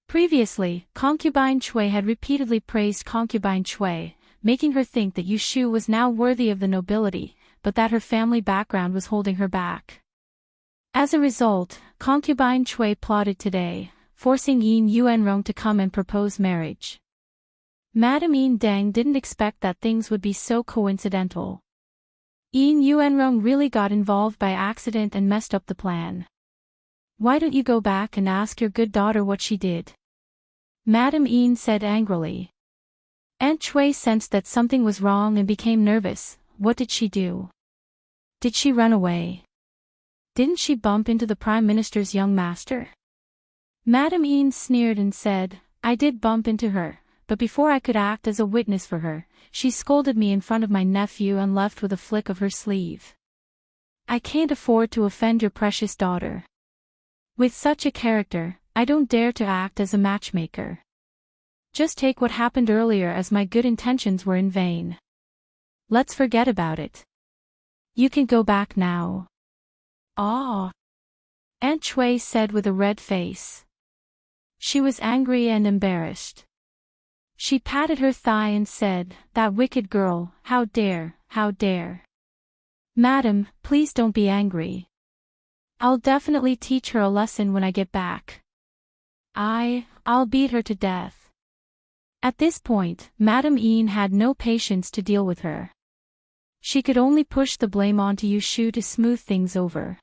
Previously, concubine Chui had repeatedly praised concubine Chui, making her think that Yu Shu was now worthy of the nobility, but that her family background was holding her back. As a result, concubine Chui plotted today, forcing Yin Yuanrong to come and propose marriage. Madame Yin Deng didn't expect that things would be so coincidental. Yin Yuanrong really got involved by accident and messed up the plan. Why don't you go back and ask your good daughter what she did? Madame Yin said angrily. Aunt Chui sensed that something was wrong and became nervous. What did she do? Did she run away? Didn't she bump into the Prime Minister's young master? Madame Yin sneered and said, "I did bump into her, but before I could act as a witness for her, she scolded me in front of my nephew and left with a flick of her sleeve. I can't afford to offend your precious daughter. With such a character, I don't dare to act as a matchmaker. Just take what happened earlier as my good intentions were in vain. Let's forget about it. You can go back now." "Ah," Aunt Chui said with a red face. She was angry and embarrassed. She patted her thigh and said, "That wicked girl, how dare, how dare. Madam, please don't be angry. I'll definitely teach her a lesson when I get back. I'll beat her to death." At this point, Madame Yin had no patience to deal with her. She could only push the blame onto Yu Shu to smooth things over.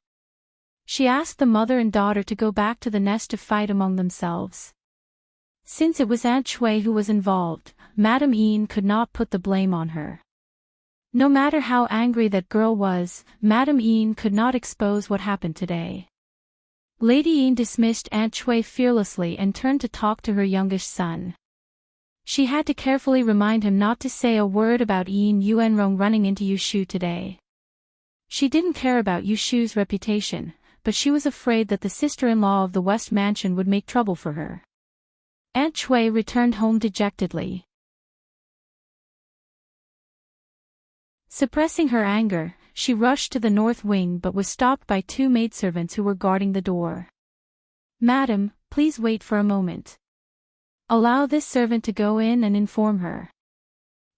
She asked the mother and daughter to go back to the nest to fight among themselves. Since it was Aunt Chui who was involved, Madame Yin could not put the blame on her. No matter how angry that girl was, Madame Yin could not expose what happened today. Lady Yin dismissed Aunt Chui fearlessly and turned to talk to her youngest son. She had to carefully remind him not to say a word about Yin Yuanrong running into Yu Shu today. She didn't care about Yu Shu's reputation, but she was afraid that the sister-in-law of the West Mansion would make trouble for her. Aunt Chui returned home dejectedly. Suppressing her anger, she rushed to the north wing but was stopped by two maidservants who were guarding the door. "Madam, please wait for a moment. Allow this servant to go in and inform her."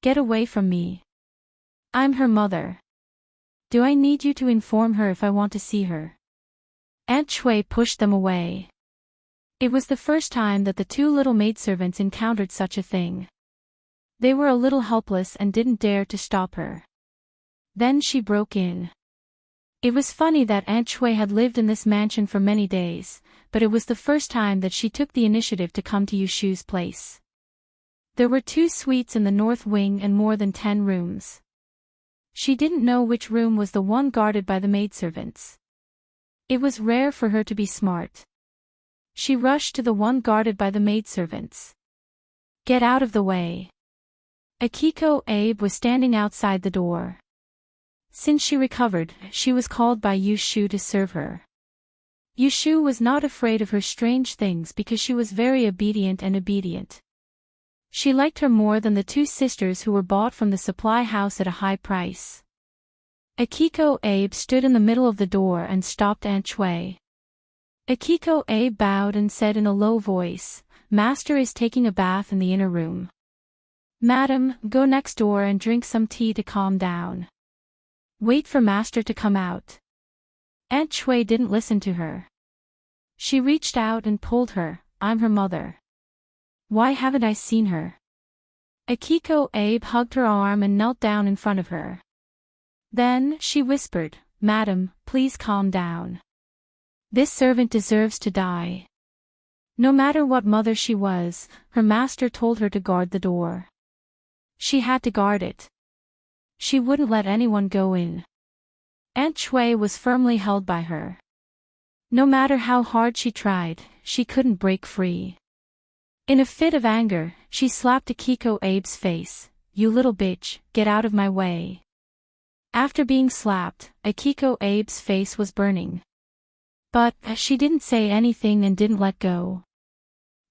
"Get away from me. I'm her mother. Do I need you to inform her if I want to see her?" Aunt Chui pushed them away. It was the first time that the two little maidservants encountered such a thing. They were a little helpless and didn't dare to stop her. Then she broke in. It was funny that Aunt Chui had lived in this mansion for many days, but it was the first time that she took the initiative to come to Yu Shu's place. There were 2 suites in the north wing and more than 10 rooms. She didn't know which room was the one guarded by the maidservants. It was rare for her to be smart. She rushed to the one guarded by the maidservants. "Get out of the way." Akiko Abe was standing outside the door. Since she recovered, she was called by Yu Shu to serve her. Yu Shu was not afraid of her strange things because she was very obedient. She liked her more than the 2 sisters who were bought from the supply house at a high price. Akiko Abe stood in the middle of the door and stopped Aunt Chui. Akiko Abe bowed and said in a low voice, "Master is taking a bath in the inner room. Madam, go next door and drink some tea to calm down. Wait for Master to come out." Aunt Chui didn't listen to her. She reached out and pulled her. "I'm her mother. Why haven't I seen her? Akiko Abe hugged her arm and knelt down in front of her. Then she whispered, "Madam, please calm down. This servant deserves to die." No matter what mother she was, her master told her to guard the door. She had to guard it. She wouldn't let anyone go in. Aunt Shui was firmly held by her. No matter how hard she tried, she couldn't break free. In a fit of anger, she slapped Akiko Abe's face. "You little bitch, get out of my way." After being slapped, Akiko Abe's face was burning. But she didn't say anything and didn't let go.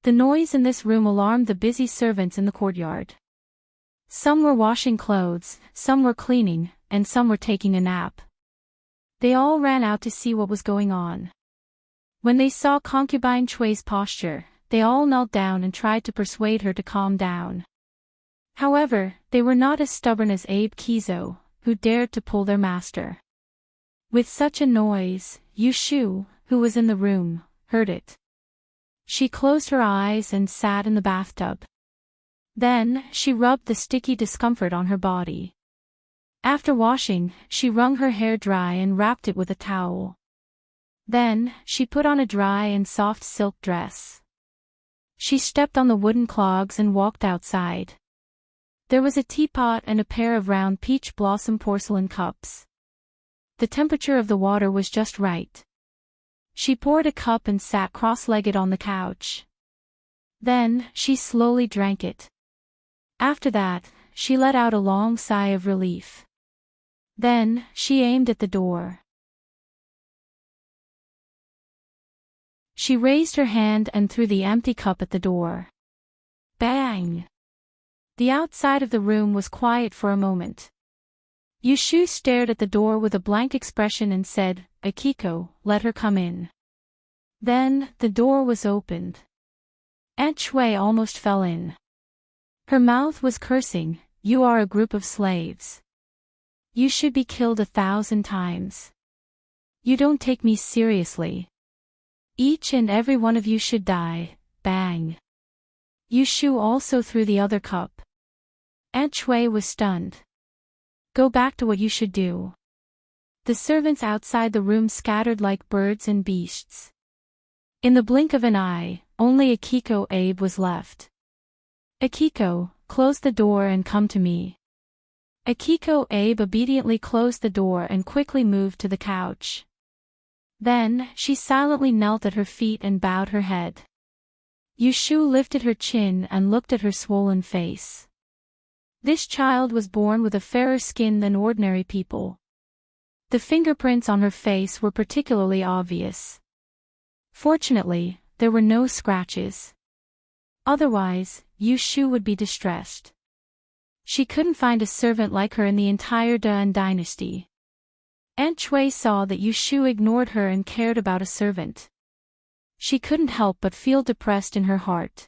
The noise in this room alarmed the busy servants in the courtyard. Some were washing clothes, some were cleaning, and some were taking a nap. They all ran out to see what was going on. When they saw concubine Chui's posture, they all knelt down and tried to persuade her to calm down. However, they were not as stubborn as Abe Kizo, who dared to pull their master. With such a noise, Yushu, who was in the room, heard it. She closed her eyes and sat in the bathtub. Then, she rubbed the sticky discomfort on her body. After washing, she wrung her hair dry and wrapped it with a towel. Then, she put on a dry and soft silk dress. She stepped on the wooden clogs and walked outside. There was a teapot and a pair of round peach blossom porcelain cups. The temperature of the water was just right. She poured a cup and sat cross-legged on the couch. Then, she slowly drank it. After that, she let out a long sigh of relief. Then, she aimed at the door. She raised her hand and threw the empty cup at the door. Bang! The outside of the room was quiet for a moment. Yushu stared at the door with a blank expression and said, "Akiko, let her come in." Then, the door was opened. Aunt Shui almost fell in. Her mouth was cursing, "You are a group of slaves. You should be killed 1,000 times. You don't take me seriously. Each and every one of you should die." Bang! Yushu also threw the other cup. Aunt Shui was stunned. "Go back to what you should do." The servants outside the room scattered like birds and beasts. In the blink of an eye, only Akiko Abe was left. "Akiko, close the door and come to me." Akiko Abe obediently closed the door and quickly moved to the couch. Then, she silently knelt at her feet and bowed her head. Yushu lifted her chin and looked at her swollen face. This child was born with a fairer skin than ordinary people. The fingerprints on her face were particularly obvious. Fortunately, there were no scratches. Otherwise, Yushu would be distressed. She couldn't find a servant like her in the entire Dan dynasty. Aunt Shui saw that Yushu ignored her and cared about a servant. She couldn't help but feel depressed in her heart.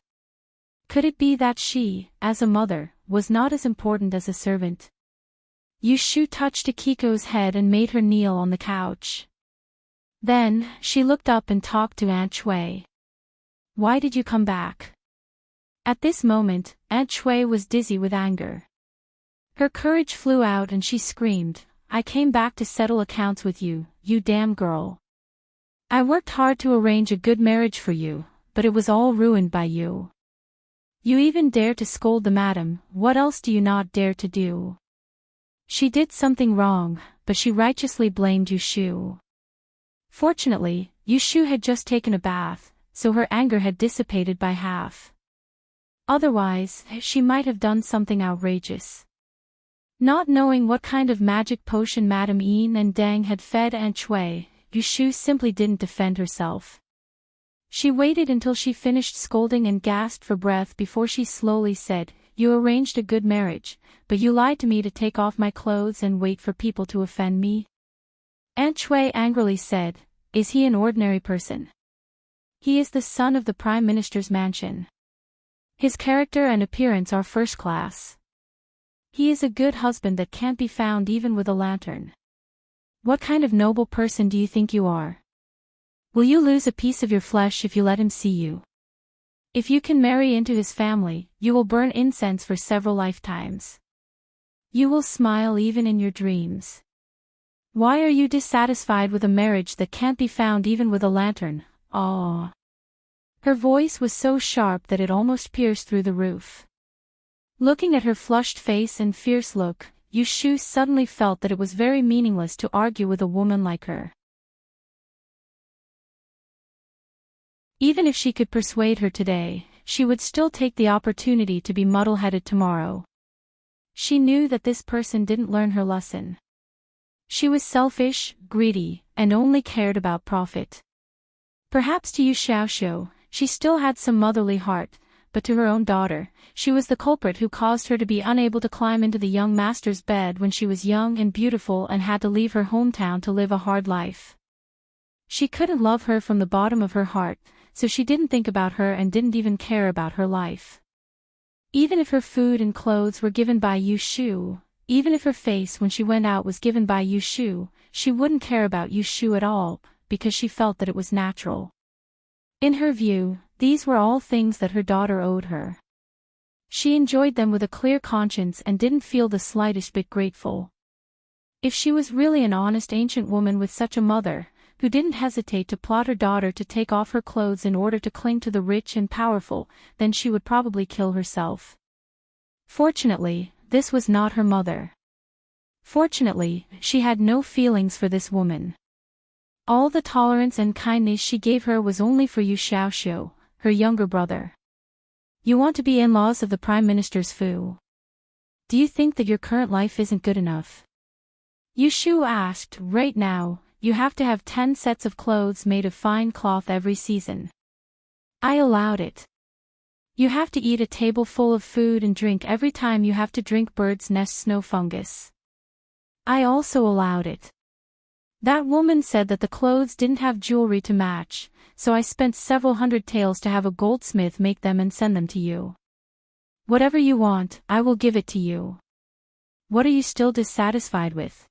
Could it be that she, as a mother, was not as important as a servant? Yushu touched Akiko's head and made her kneel on the couch. Then, she looked up and talked to Aunt Shui. "Why did you come back?" At this moment, Aunt Shui was dizzy with anger. Her courage flew out and she screamed, "I came back to settle accounts with you, you damn girl. I worked hard to arrange a good marriage for you, but it was all ruined by you. You even dare to scold the madam, what else do you not dare to do?" She did something wrong, but she righteously blamed Yushu. Fortunately, Yushu had just taken a bath, so her anger had dissipated by half. Otherwise, she might have done something outrageous. Not knowing what kind of magic potion Madame Yin and Deng had fed Aunt Shui, Yushu simply didn't defend herself. She waited until she finished scolding and gasped for breath before she slowly said, "You arranged a good marriage, but you lied to me to take off my clothes and wait for people to offend me?" Aunt Shui angrily said, "Is he an ordinary person? He is the son of the Prime Minister's mansion. His character and appearance are first class. He is a good husband that can't be found even with a lantern. What kind of noble person do you think you are? Will you lose a piece of your flesh if you let him see you?" If you can marry into his family, you will burn incense for several lifetimes. You will smile even in your dreams. Why are you dissatisfied with a marriage that can't be found even with a lantern? Ah. Her voice was so sharp that it almost pierced through the roof. Looking at her flushed face and fierce look, Yushu suddenly felt that it was very meaningless to argue with a woman like her. Even if she could persuade her today, she would still take the opportunity to be muddle-headed tomorrow. She knew that this person didn't learn her lesson. She was selfish, greedy, and only cared about profit. Perhaps to Yu Xiaoxiu, she still had some motherly heart, but to her own daughter, she was the culprit who caused her to be unable to climb into the young master's bed when she was young and beautiful and had to leave her hometown to live a hard life. She couldn't love her from the bottom of her heart, so she didn't think about her and didn't even care about her life. Even if her food and clothes were given by Yushu, even if her face when she went out was given by Yushu, she wouldn't care about Yushu at all, because she felt that it was natural. In her view, these were all things that her daughter owed her. She enjoyed them with a clear conscience and didn't feel the slightest bit grateful. If she was really an honest ancient woman with such a mother, who didn't hesitate to plot her daughter to take off her clothes in order to cling to the rich and powerful, then she would probably kill herself. Fortunately, this was not her mother. Fortunately, she had no feelings for this woman. All the tolerance and kindness she gave her was only for Yu Xiaoxiu, her younger brother. You want to be in-laws of the Prime Minister's Fu? Do you think that your current life isn't good enough? Yushu asked. Right now, you have to have 10 sets of clothes made of fine cloth every season. I allowed it. You have to eat a table full of food and drink every time you have to drink bird's nest snow fungus. I also allowed it. That woman said that the clothes didn't have jewelry to match, so I spent several hundred taels to have a goldsmith make them and send them to you. Whatever you want, I will give it to you. What are you still dissatisfied with?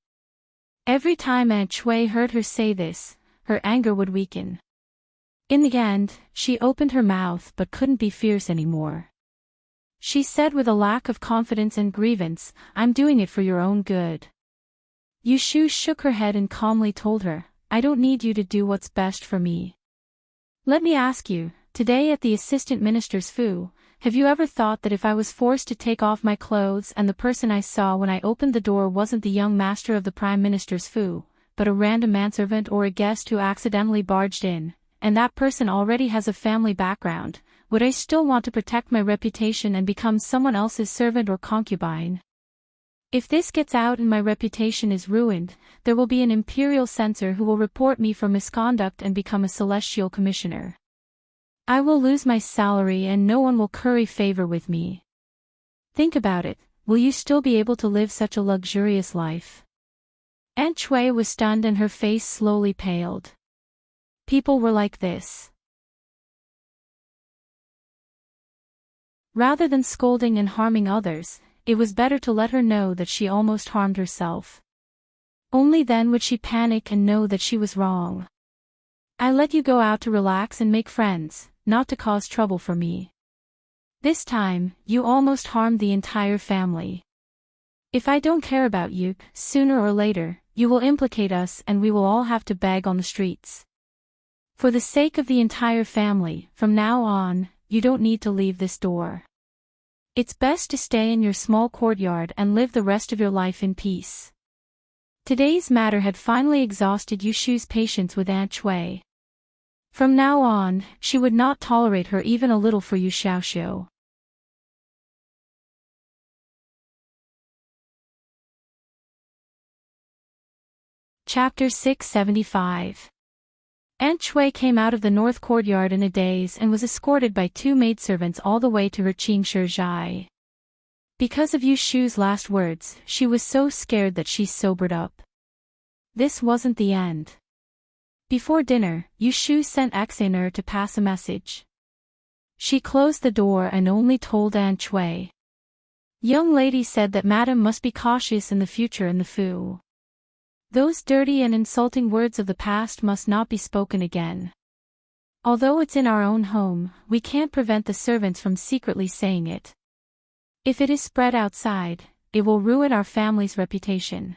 Every time Aunt Chui heard her say this, her anger would weaken. In the end, she opened her mouth but couldn't be fierce anymore. She said with a lack of confidence and grievance, I'm doing it for your own good. Yushu shook her head and calmly told her, I don't need you to do what's best for me. Let me ask you, today at the assistant minister's Fu, have you ever thought that if I was forced to take off my clothes and the person I saw when I opened the door wasn't the young master of the Prime Minister's Fu, but a random manservant or a guest who accidentally barged in, and that person already has a family background, would I still want to protect my reputation and become someone else's servant or concubine? If this gets out and my reputation is ruined, there will be an imperial censor who will report me for misconduct and become a celestial commissioner. I will lose my salary and no one will curry favor with me. Think about it, will you still be able to live such a luxurious life? Aunt Chui was stunned and her face slowly paled. People were like this. Rather than scolding and harming others, it was better to let her know that she almost harmed herself. Only then would she panic and know that she was wrong. I let you go out to relax and make friends, not to cause trouble for me. This time, you almost harmed the entire family. If I don't care about you, sooner or later, you will implicate us and we will all have to beg on the streets. For the sake of the entire family, from now on, you don't need to leave this door. It's best to stay in your small courtyard and live the rest of your life in peace. Today's matter had finally exhausted Yushu's patience with Aunt Chui. From now on, she would not tolerate her even a little for Yu Xiaoxiu. Chapter 675. Aunt Chui came out of the north courtyard in a daze and was escorted by 2 maidservants all the way to her Qingshi Zhai. Because of Yushu's last words, she was so scared that she sobered up. This wasn't the end. Before dinner, Yushu sent Xaner to pass a message. She closed the door and only told Aunt Chui. Young lady said that Madam must be cautious in the future in the Fu. Those dirty and insulting words of the past must not be spoken again. Although it's in our own home, we can't prevent the servants from secretly saying it. If it is spread outside, it will ruin our family's reputation.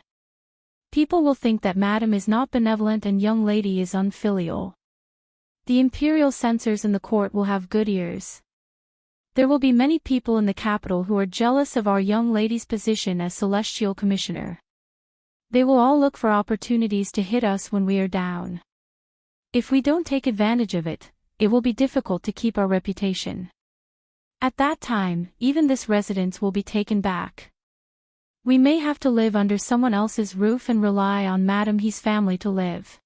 People will think that Madam is not benevolent and young lady is unfilial. The imperial censors in the court will have good ears. There will be many people in the capital who are jealous of our young lady's position as celestial commissioner. They will all look for opportunities to hit us when we are down. If we don't take advantage of it, it will be difficult to keep our reputation. At that time, even this residence will be taken back. We may have to live under someone else's roof and rely on Madame He's family to live.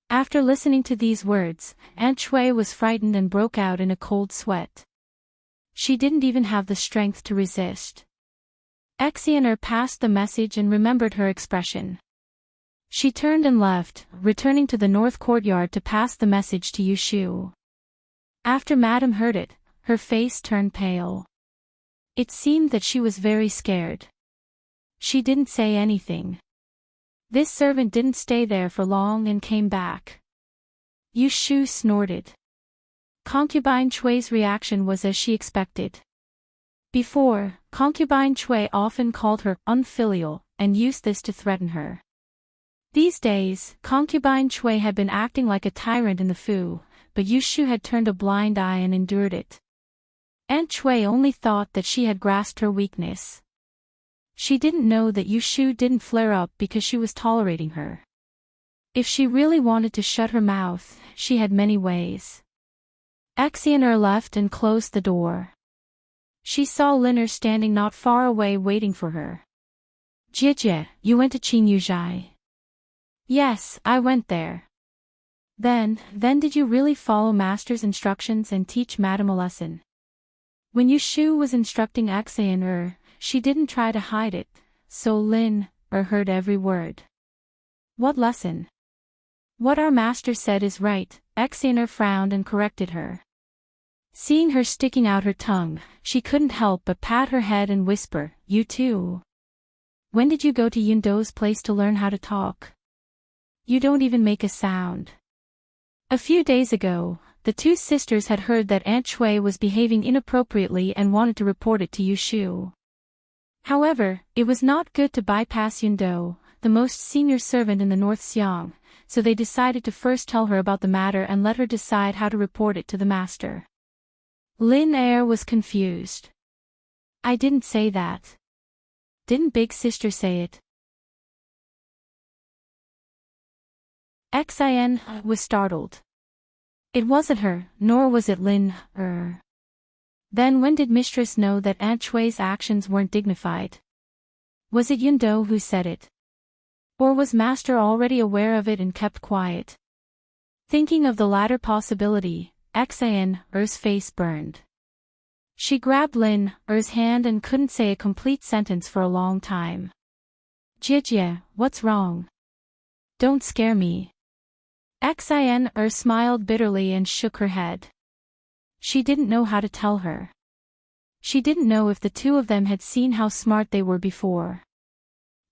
After listening to these words, Aunt Shui was frightened and broke out in a cold sweat. She didn't even have the strength to resist. Exeter passed the message and remembered her expression. She turned and left, returning to the north courtyard to pass the message to Yushu. After Madame heard it, her face turned pale. It seemed that she was very scared. She didn't say anything. This servant didn't stay there for long and came back. Yushu snorted. Concubine Chui's reaction was as she expected. Before, Concubine Chui often called her unfilial and used this to threaten her. These days, Concubine Chui had been acting like a tyrant in the Fu, but Yushu had turned a blind eye and endured it. Aunt Chui only thought that she had grasped her weakness. She didn't know that Yushu didn't flare up because she was tolerating her. If she really wanted to shut her mouth, she had many ways. Exeter left and closed the door. She saw Liner standing not far away waiting for her. Jie, you went to Qing Yuzhai? Yes, I went there. Then did you really follow Master's instructions and teach Madame a lesson? When Yushu was instructing Exeter, she didn't try to hide it, so Lin heard every word. What lesson? What our master said is right, Exeter frowned and corrected her. Seeing her sticking out her tongue, she couldn't help but pat her head and whisper, You too. When did you go to Yundo's place to learn how to talk? You don't even make a sound. A few days ago, the two sisters had heard that Aunt Shui was behaving inappropriately and wanted to report it to Yushu. However, it was not good to bypass Yundo, the most senior servant in the North Xiang, so they decided to first tell her about the matter and let her decide how to report it to the master. Lin Er was confused. I didn't say that. Didn't Big Sister say it? Xin was startled. It wasn't her, nor was it Lin Er. Then when did Mistress know that Aunt Chui's actions weren't dignified? Was it Yundo who said it? Or was Master already aware of it and kept quiet? Thinking of the latter possibility, Xin's face burned. She grabbed Lin Er's hand and couldn't say a complete sentence for a long time. Jie, what's wrong? Don't scare me. Xin smiled bitterly and shook her head. She didn't know how to tell her. She didn't know if the two of them had seen how smart they were before.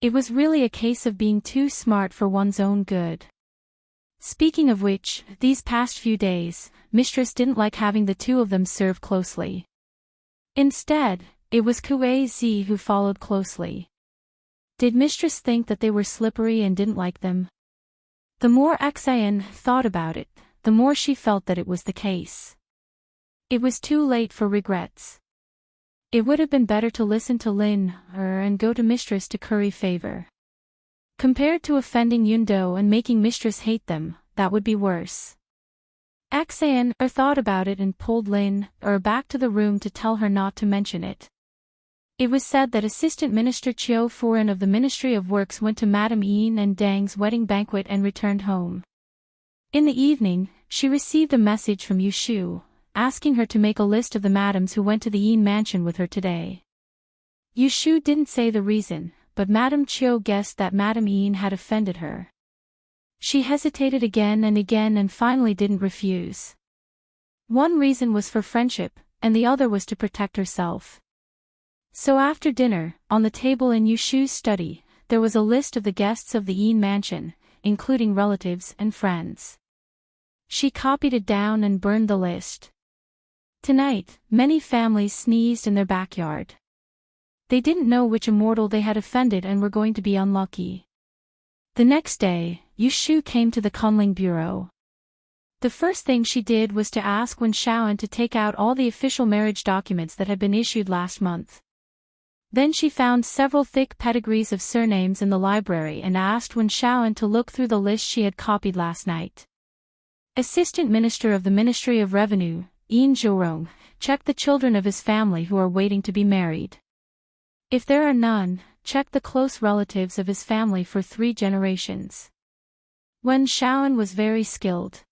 It was really a case of being too smart for one's own good. Speaking of which, these past few days, Mistress didn't like having the two of them serve closely. Instead, it was Kuei Zi who followed closely. Did Mistress think that they were slippery and didn't like them? The more Xin thought about it, the more she felt that it was the case. It was too late for regrets. It would have been better to listen to Lin Er and go to Mistress to curry favor. Compared to offending Yundo and making Mistress hate them, that would be worse. Xin thought about it and pulled Lin Er back to the room to tell her not to mention it. It was said that Assistant Minister Chiu Furen of the Ministry of Works went to Madame Yin and Dang's wedding banquet and returned home. In the evening, she received a message from Yushu, asking her to make a list of the madams who went to the Yin mansion with her today. Yushu didn't say the reason, but Madame Chiu guessed that Madame Yin had offended her. She hesitated again and finally didn't refuse. One reason was for friendship, and the other was to protect herself. So after dinner, on the table in Yushu's study, there was a list of the guests of the Yin mansion, including relatives and friends. She copied it down and burned the list. Tonight, many families sneezed in their backyard. They didn't know which immortal they had offended and were going to be unlucky. The next day, Yushu came to the Kunling bureau. The first thing she did was to ask Wen Shaoan to take out all the official marriage documents that had been issued last month. Then she found several thick pedigrees of surnames in the library and asked Wen Shaoan to look through the list she had copied last night. Assistant Minister of the Ministry of Revenue, Yin Zhurong, check the children of his family who are waiting to be married. If there are none, check the close relatives of his family for 3 generations. Wen Shaoan was very skilled.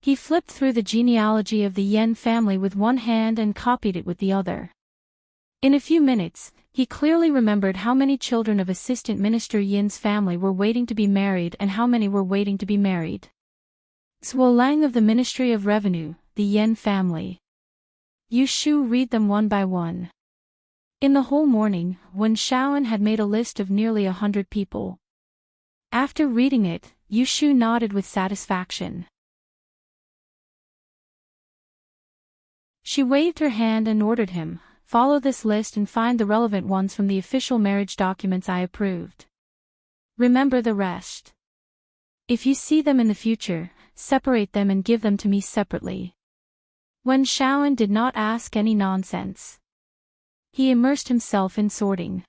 He flipped through the genealogy of the Yen family with one hand and copied it with the other. In a few minutes, he clearly remembered how many children of Assistant Minister Yin's family were waiting to be married and how many were waiting to be married. Zhuo Lang of the Ministry of Revenue, the Yen family. Yushu read them one by one. In the whole morning, Wen Shaoan had made a list of nearly 100 people. After reading it, Yushu nodded with satisfaction. She waved her hand and ordered him, follow this list and find the relevant ones from the official marriage documents I approved. Remember the rest. If you see them in the future, separate them and give them to me separately. Wen Shaoan did not ask any nonsense. He immersed himself in sorting.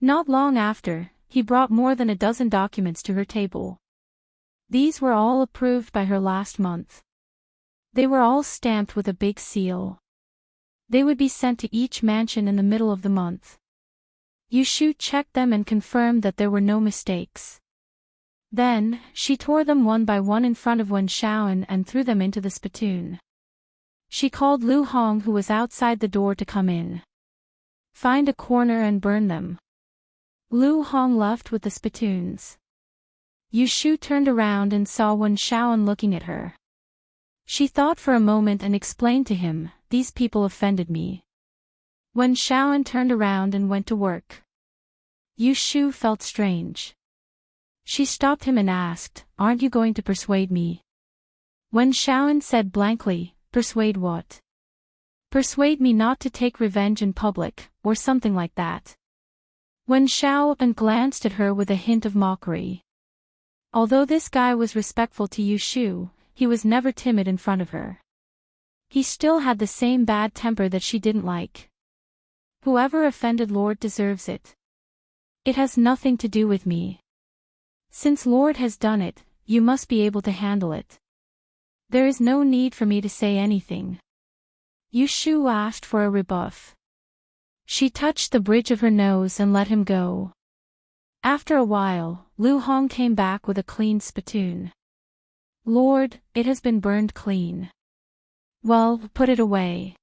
Not long after, he brought more than a dozen documents to her table. These were all approved by her last month. They were all stamped with a big seal. They would be sent to each mansion in the middle of the month. Yushu checked them and confirmed that there were no mistakes. Then, she tore them one by one in front of Wen Shaoan and threw them into the spittoon. She called Lu Hong, who was outside the door, to come in. Find a corner and burn them. Lu Hong left with the spittoons. Yushu turned around and saw Wen Shaoan looking at her. She thought for a moment and explained to him, these people offended me. Wen Shaoan turned around and went to work. Yushu felt strange. She stopped him and asked, aren't you going to persuade me? Wen Shaoan said blankly, persuade what? Persuade me not to take revenge in public, or something like that. Wen Shaoan glanced at her with a hint of mockery. Although this guy was respectful to Yushu, he was never timid in front of her. He still had the same bad temper that she didn't like. Whoever offended Lord deserves it. It has nothing to do with me. Since Lord has done it, you must be able to handle it. There is no need for me to say anything. Yushu asked for a rebuff. She touched the bridge of her nose and let him go. After a while, Lu Hong came back with a clean spittoon. Lord, it has been burned clean. Well, put it away.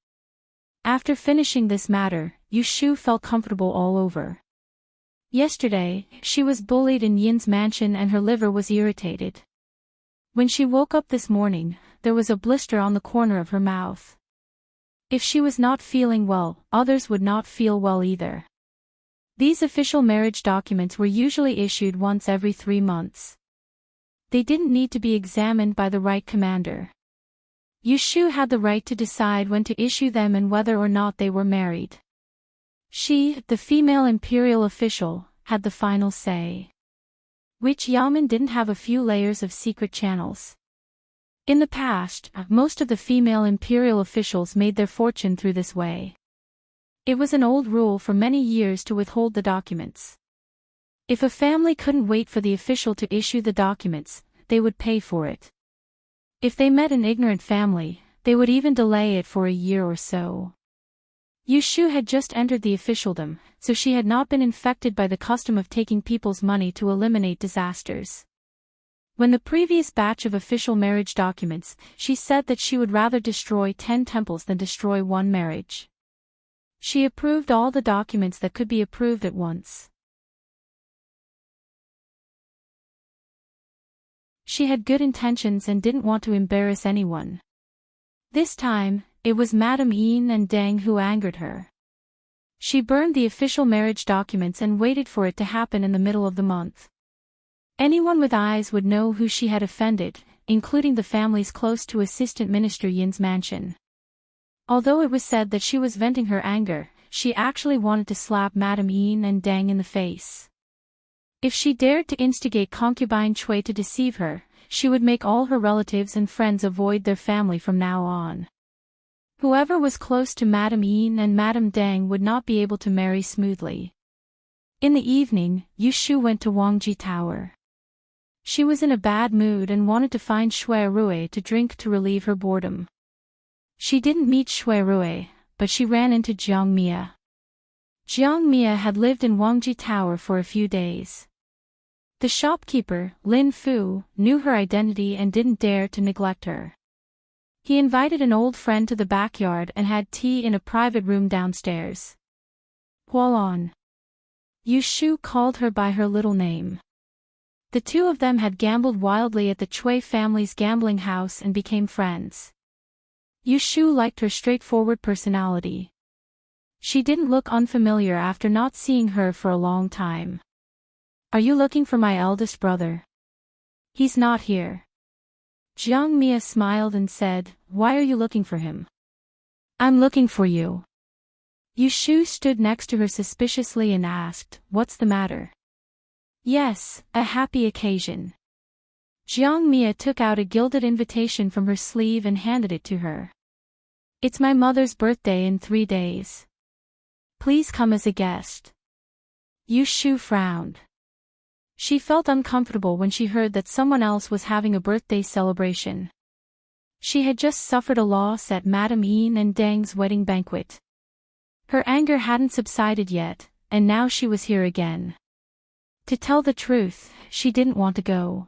After finishing this matter, Yushu felt comfortable all over. Yesterday, she was bullied in Yin's mansion and her liver was irritated. When she woke up this morning, there was a blister on the corner of her mouth. If she was not feeling well, others would not feel well either. These official marriage documents were usually issued once every 3 months. They didn't need to be examined by the right commander. Yushu had the right to decide when to issue them and whether or not they were married. She, the female imperial official, had the final say. Which Yamen didn't have a few layers of secret channels. In the past, most of the female imperial officials made their fortune through this way. It was an old rule for many years to withhold the documents. If a family couldn't wait for the official to issue the documents, they would pay for it. If they met an ignorant family, they would even delay it for a year or so. Yushu had just entered the officialdom, so she had not been infected by the custom of taking people's money to eliminate disasters. When the previous batch of official marriage documents, she said that she would rather destroy 10 temples than destroy 1 marriage. She approved all the documents that could be approved at once. She had good intentions and didn't want to embarrass anyone. This time, it was Madame Yin and Deng who angered her. She burned the official marriage documents and waited for it to happen in the middle of the month. Anyone with eyes would know who she had offended, including the families close to Assistant Minister Yin's mansion. Although it was said that she was venting her anger, she actually wanted to slap Madame Yin and Deng in the face. If she dared to instigate concubine Cui to deceive her, she would make all her relatives and friends avoid their family from now on. Whoever was close to Madame Yin and Madame Deng would not be able to marry smoothly. In the evening, Yu Shu went to Wangji Tower. She was in a bad mood and wanted to find Shui Rui to drink to relieve her boredom. She didn't meet Shui Rui, but she ran into Jiang Mia. Jiang Mia had lived in Wangji Tower for a few days. The shopkeeper, Lin Fu, knew her identity and didn't dare to neglect her. He invited an old friend to the backyard and had tea in a private room downstairs. Hualan. Yu Shu called her by her little name. The two of them had gambled wildly at the Cui family's gambling house and became friends. Yu Shu liked her straightforward personality. She didn't look unfamiliar after not seeing her for a long time. Are you looking for my eldest brother? He's not here. Jiang Mia smiled and said, why are you looking for him? I'm looking for you. Yu Shu stood next to her suspiciously and asked, what's the matter? Yes, a happy occasion. Jiang Mia took out a gilded invitation from her sleeve and handed it to her. It's my mother's birthday in 3 days. Please come as a guest. Yu Shu frowned. She felt uncomfortable when she heard that someone else was having a birthday celebration. She had just suffered a loss at Madame Yin and Deng's wedding banquet. Her anger hadn't subsided yet, and now she was here again. To tell the truth, she didn't want to go.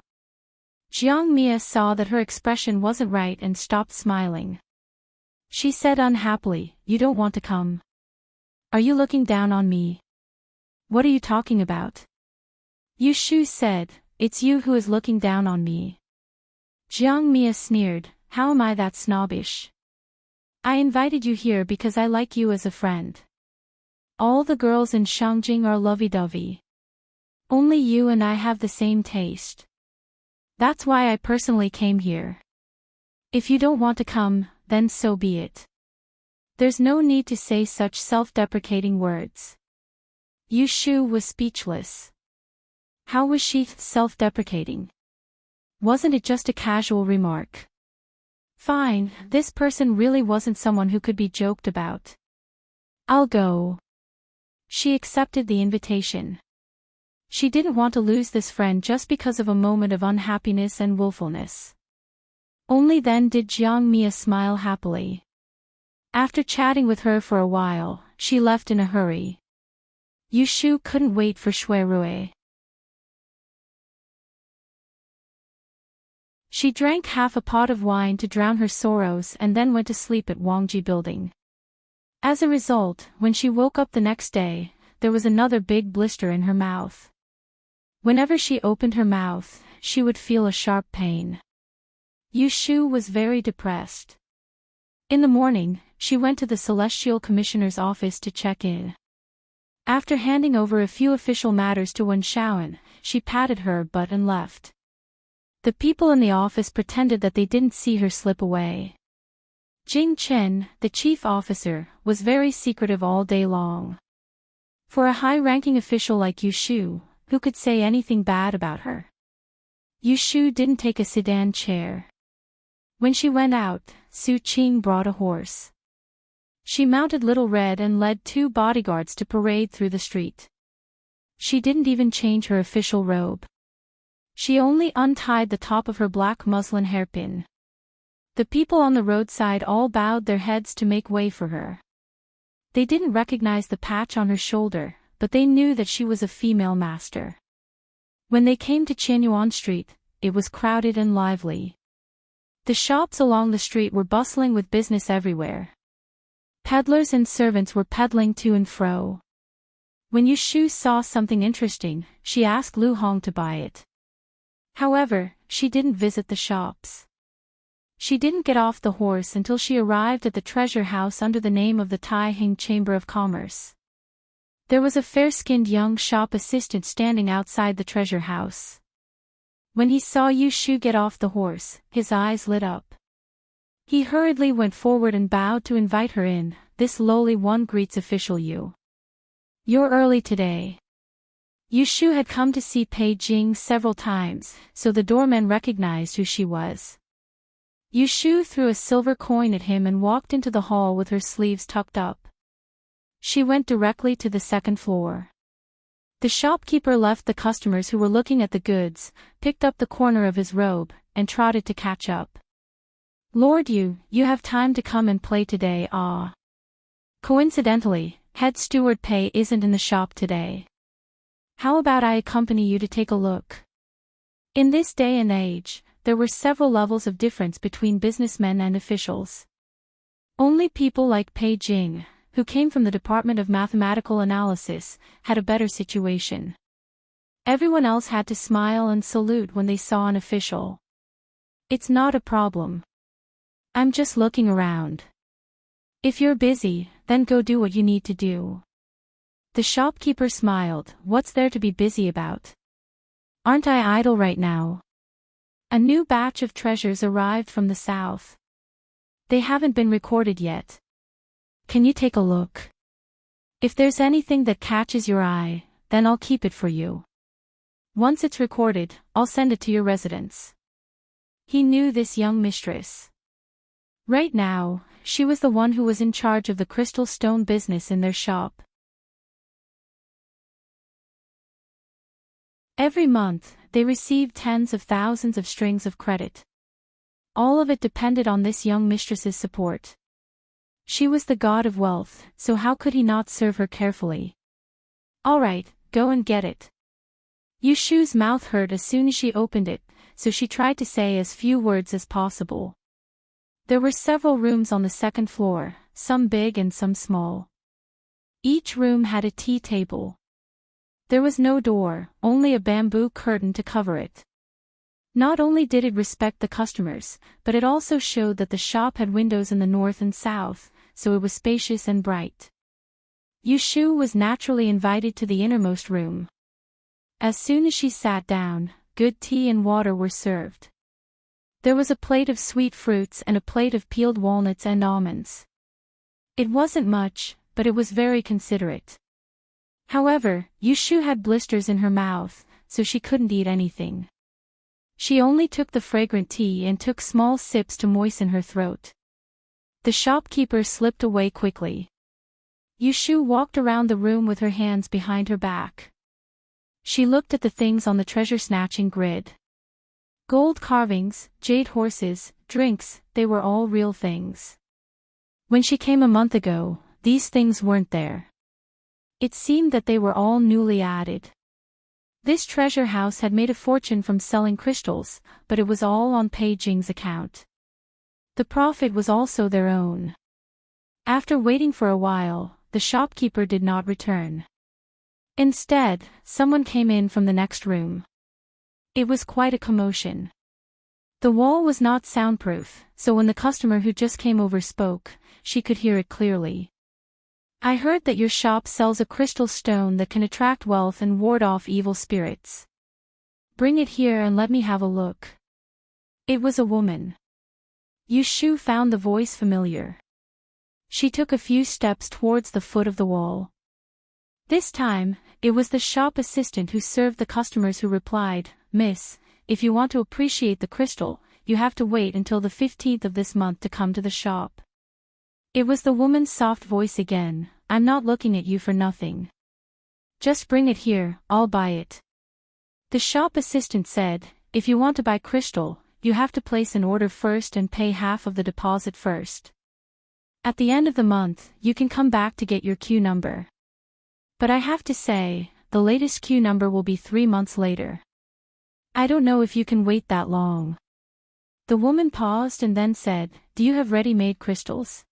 Jiang Mia saw that her expression wasn't right and stopped smiling. She said unhappily, you don't want to come. Are you looking down on me? What are you talking about? Yu Shu said, it's you who is looking down on me. Jiang Mia sneered, how am I that snobbish? I invited you here because I like you as a friend. All the girls in Shangjing are lovey-dovey. Only you and I have the same taste. That's why I personally came here. If you don't want to come, then so be it. There's no need to say such self-deprecating words. Yu Shu was speechless. How was she self-deprecating? Wasn't it just a casual remark? Fine, this person really wasn't someone who could be joked about. I'll go. She accepted the invitation. She didn't want to lose this friend just because of a moment of unhappiness and willfulness. Only then did Jiang Mia smile happily. After chatting with her for a while, she left in a hurry. Yu Shu couldn't wait for Shui Rui. She drank half a pot of wine to drown her sorrows and then went to sleep at Wangji Building. As a result, when she woke up the next day, there was another big blister in her mouth. Whenever she opened her mouth, she would feel a sharp pain. Yu Shu was very depressed. In the morning, she went to the Celestial Commissioner's office to check in. After handing over a few official matters to Wen Shaoan, she patted her butt and left. The people in the office pretended that they didn't see her slip away. Jing Chen, the chief officer, was very secretive all day long. For a high-ranking official like Yu Shu, who could say anything bad about her? Yu Shu didn't take a sedan chair. When she went out, Su Qing brought a horse. She mounted Little Red and led 2 bodyguards to parade through the street. She didn't even change her official robe. She only untied the top of her black muslin hairpin. The people on the roadside all bowed their heads to make way for her. They didn't recognize the patch on her shoulder, but they knew that she was a female master. When they came to Qianyuan Street, it was crowded and lively. The shops along the street were bustling with business everywhere. Peddlers and servants were peddling to and fro. When Yu Shu saw something interesting, she asked Lu Hong to buy it. However, she didn't visit the shops. She didn't get off the horse until she arrived at the treasure house under the name of the Tai Hing Chamber of Commerce. There was a fair-skinned young shop assistant standing outside the treasure house. When he saw Yu Shu get off the horse, his eyes lit up. He hurriedly went forward and bowed to invite her in. This lowly one greets official Yu. You're early today. Yu Shu had come to see Pei Jing several times, so the doorman recognized who she was. Yu Shu threw a silver coin at him and walked into the hall with her sleeves tucked up. She went directly to the second floor. The shopkeeper left the customers who were looking at the goods, picked up the corner of his robe, and trotted to catch up. Lord Yu, you have time to come and play today, ah. Coincidentally, head steward Pei isn't in the shop today. How about I accompany you to take a look? In this day and age, there were several levels of difference between businessmen and officials. Only people like Pei Jing, who came from the Department of Mathematical Analysis, had a better situation. Everyone else had to smile and salute when they saw an official. It's not a problem. I'm just looking around. If you're busy, then go do what you need to do. The shopkeeper smiled. What's there to be busy about? Aren't I idle right now? A new batch of treasures arrived from the south. They haven't been recorded yet. Can you take a look? If there's anything that catches your eye, then I'll keep it for you. Once it's recorded, I'll send it to your residence. He knew this young mistress. Right now, she was the one who was in charge of the crystal stone business in their shop. Every month, they received tens of thousands of strings of credit. All of it depended on this young mistress's support. She was the god of wealth, so how could he not serve her carefully? All right, go and get it. Yu Shu's mouth hurt as soon as she opened it, so she tried to say as few words as possible. There were several rooms on the second floor, some big and some small. Each room had a tea table. There was no door, only a bamboo curtain to cover it. Not only did it respect the customers, but it also showed that the shop had windows in the north and south, so it was spacious and bright. Yu Shu was naturally invited to the innermost room. As soon as she sat down, good tea and water were served. There was a plate of sweet fruits and a plate of peeled walnuts and almonds. It wasn't much, but it was very considerate. However, Yu Shu had blisters in her mouth, so she couldn't eat anything. She only took the fragrant tea and took small sips to moisten her throat. The shopkeeper slipped away quickly. Yu Shu walked around the room with her hands behind her back. She looked at the things on the treasure-snatching grid. Gold carvings, jade horses, drinks, they were all real things. When she came a month ago, these things weren't there. It seemed that they were all newly added. This treasure house had made a fortune from selling crystals, but it was all on Pei Jing's account. The profit was also their own. After waiting for a while, the shopkeeper did not return. Instead, someone came in from the next room. It was quite a commotion. The wall was not soundproof, so when the customer who just came over spoke, she could hear it clearly. I heard that your shop sells a crystal stone that can attract wealth and ward off evil spirits. Bring it here and let me have a look. It was a woman. Yu Shu found the voice familiar. She took a few steps towards the foot of the wall. This time, it was the shop assistant who served the customers who replied, Miss, if you want to appreciate the crystal, you have to wait until the 15th of this month to come to the shop. It was the woman's soft voice again. I'm not looking at you for nothing. Just bring it here, I'll buy it. The shop assistant said, if you want to buy crystal, you have to place an order first and pay half of the deposit first. At the end of the month, you can come back to get your queue number. But I have to say, the latest queue number will be 3 months later. I don't know if you can wait that long. The woman paused and then said, do you have ready-made crystals?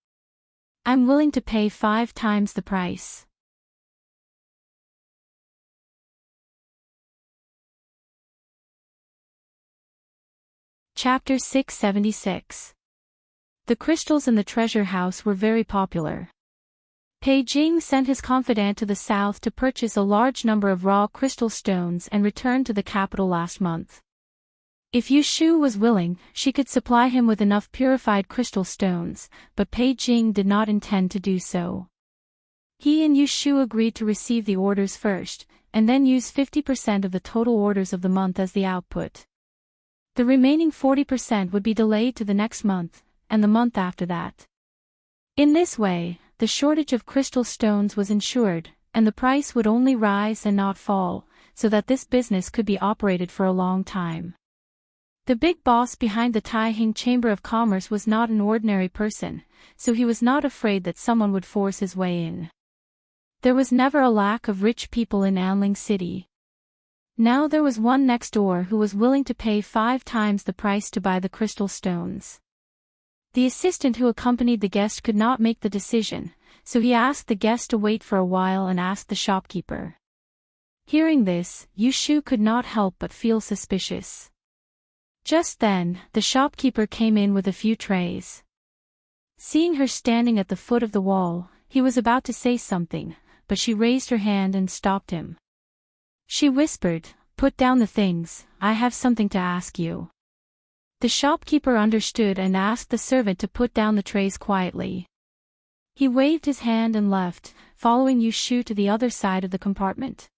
I'm willing to pay 5 times the price. Chapter 676. The crystals in the treasure house were very popular. Pei Jing sent his confidant to the south to purchase a large number of raw crystal stones and returned to the capital last month. If Yushu was willing, she could supply him with enough purified crystal stones, but Pei Jing did not intend to do so. He and Yushu agreed to receive the orders first, and then use 50% of the total orders of the month as the output. The remaining 40% would be delayed to the next month, and the month after that. In this way, the shortage of crystal stones was ensured, and the price would only rise and not fall, so that this business could be operated for a long time. The big boss behind the Taihing Chamber of Commerce was not an ordinary person, so he was not afraid that someone would force his way in. There was never a lack of rich people in Anling City. Now there was one next door who was willing to pay 5 times the price to buy the crystal stones. The assistant who accompanied the guest could not make the decision, so he asked the guest to wait for a while and asked the shopkeeper. Hearing this, Yushu could not help but feel suspicious. Just then, the shopkeeper came in with a few trays. Seeing her standing at the foot of the wall, he was about to say something, but she raised her hand and stopped him. She whispered, "Put down the things, I have something to ask you." The shopkeeper understood and asked the servant to put down the trays quietly. He waved his hand and left, following Yushu to the other side of the compartment.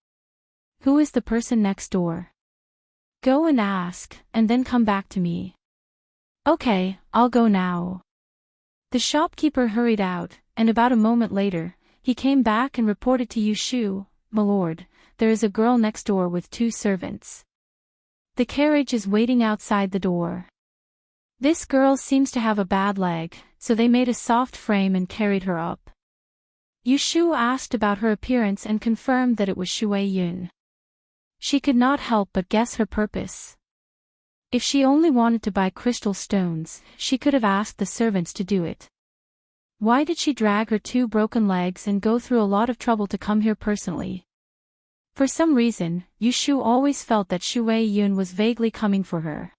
"Who is the person next door? Go and ask, and then come back to me." "Okay, I'll go now." The shopkeeper hurried out, and about a moment later, he came back and reported to Yushu, "My lord, there is a girl next door with 2 servants. The carriage is waiting outside the door. This girl seems to have a bad leg, so they made a soft frame and carried her up." Yushu asked about her appearance and confirmed that it was Shui Yun. She could not help but guess her purpose. If she only wanted to buy crystal stones, she could have asked the servants to do it. Why did she drag her 2 broken legs and go through a lot of trouble to come here personally? For some reason, Yushu always felt that Shui Yun was vaguely coming for her.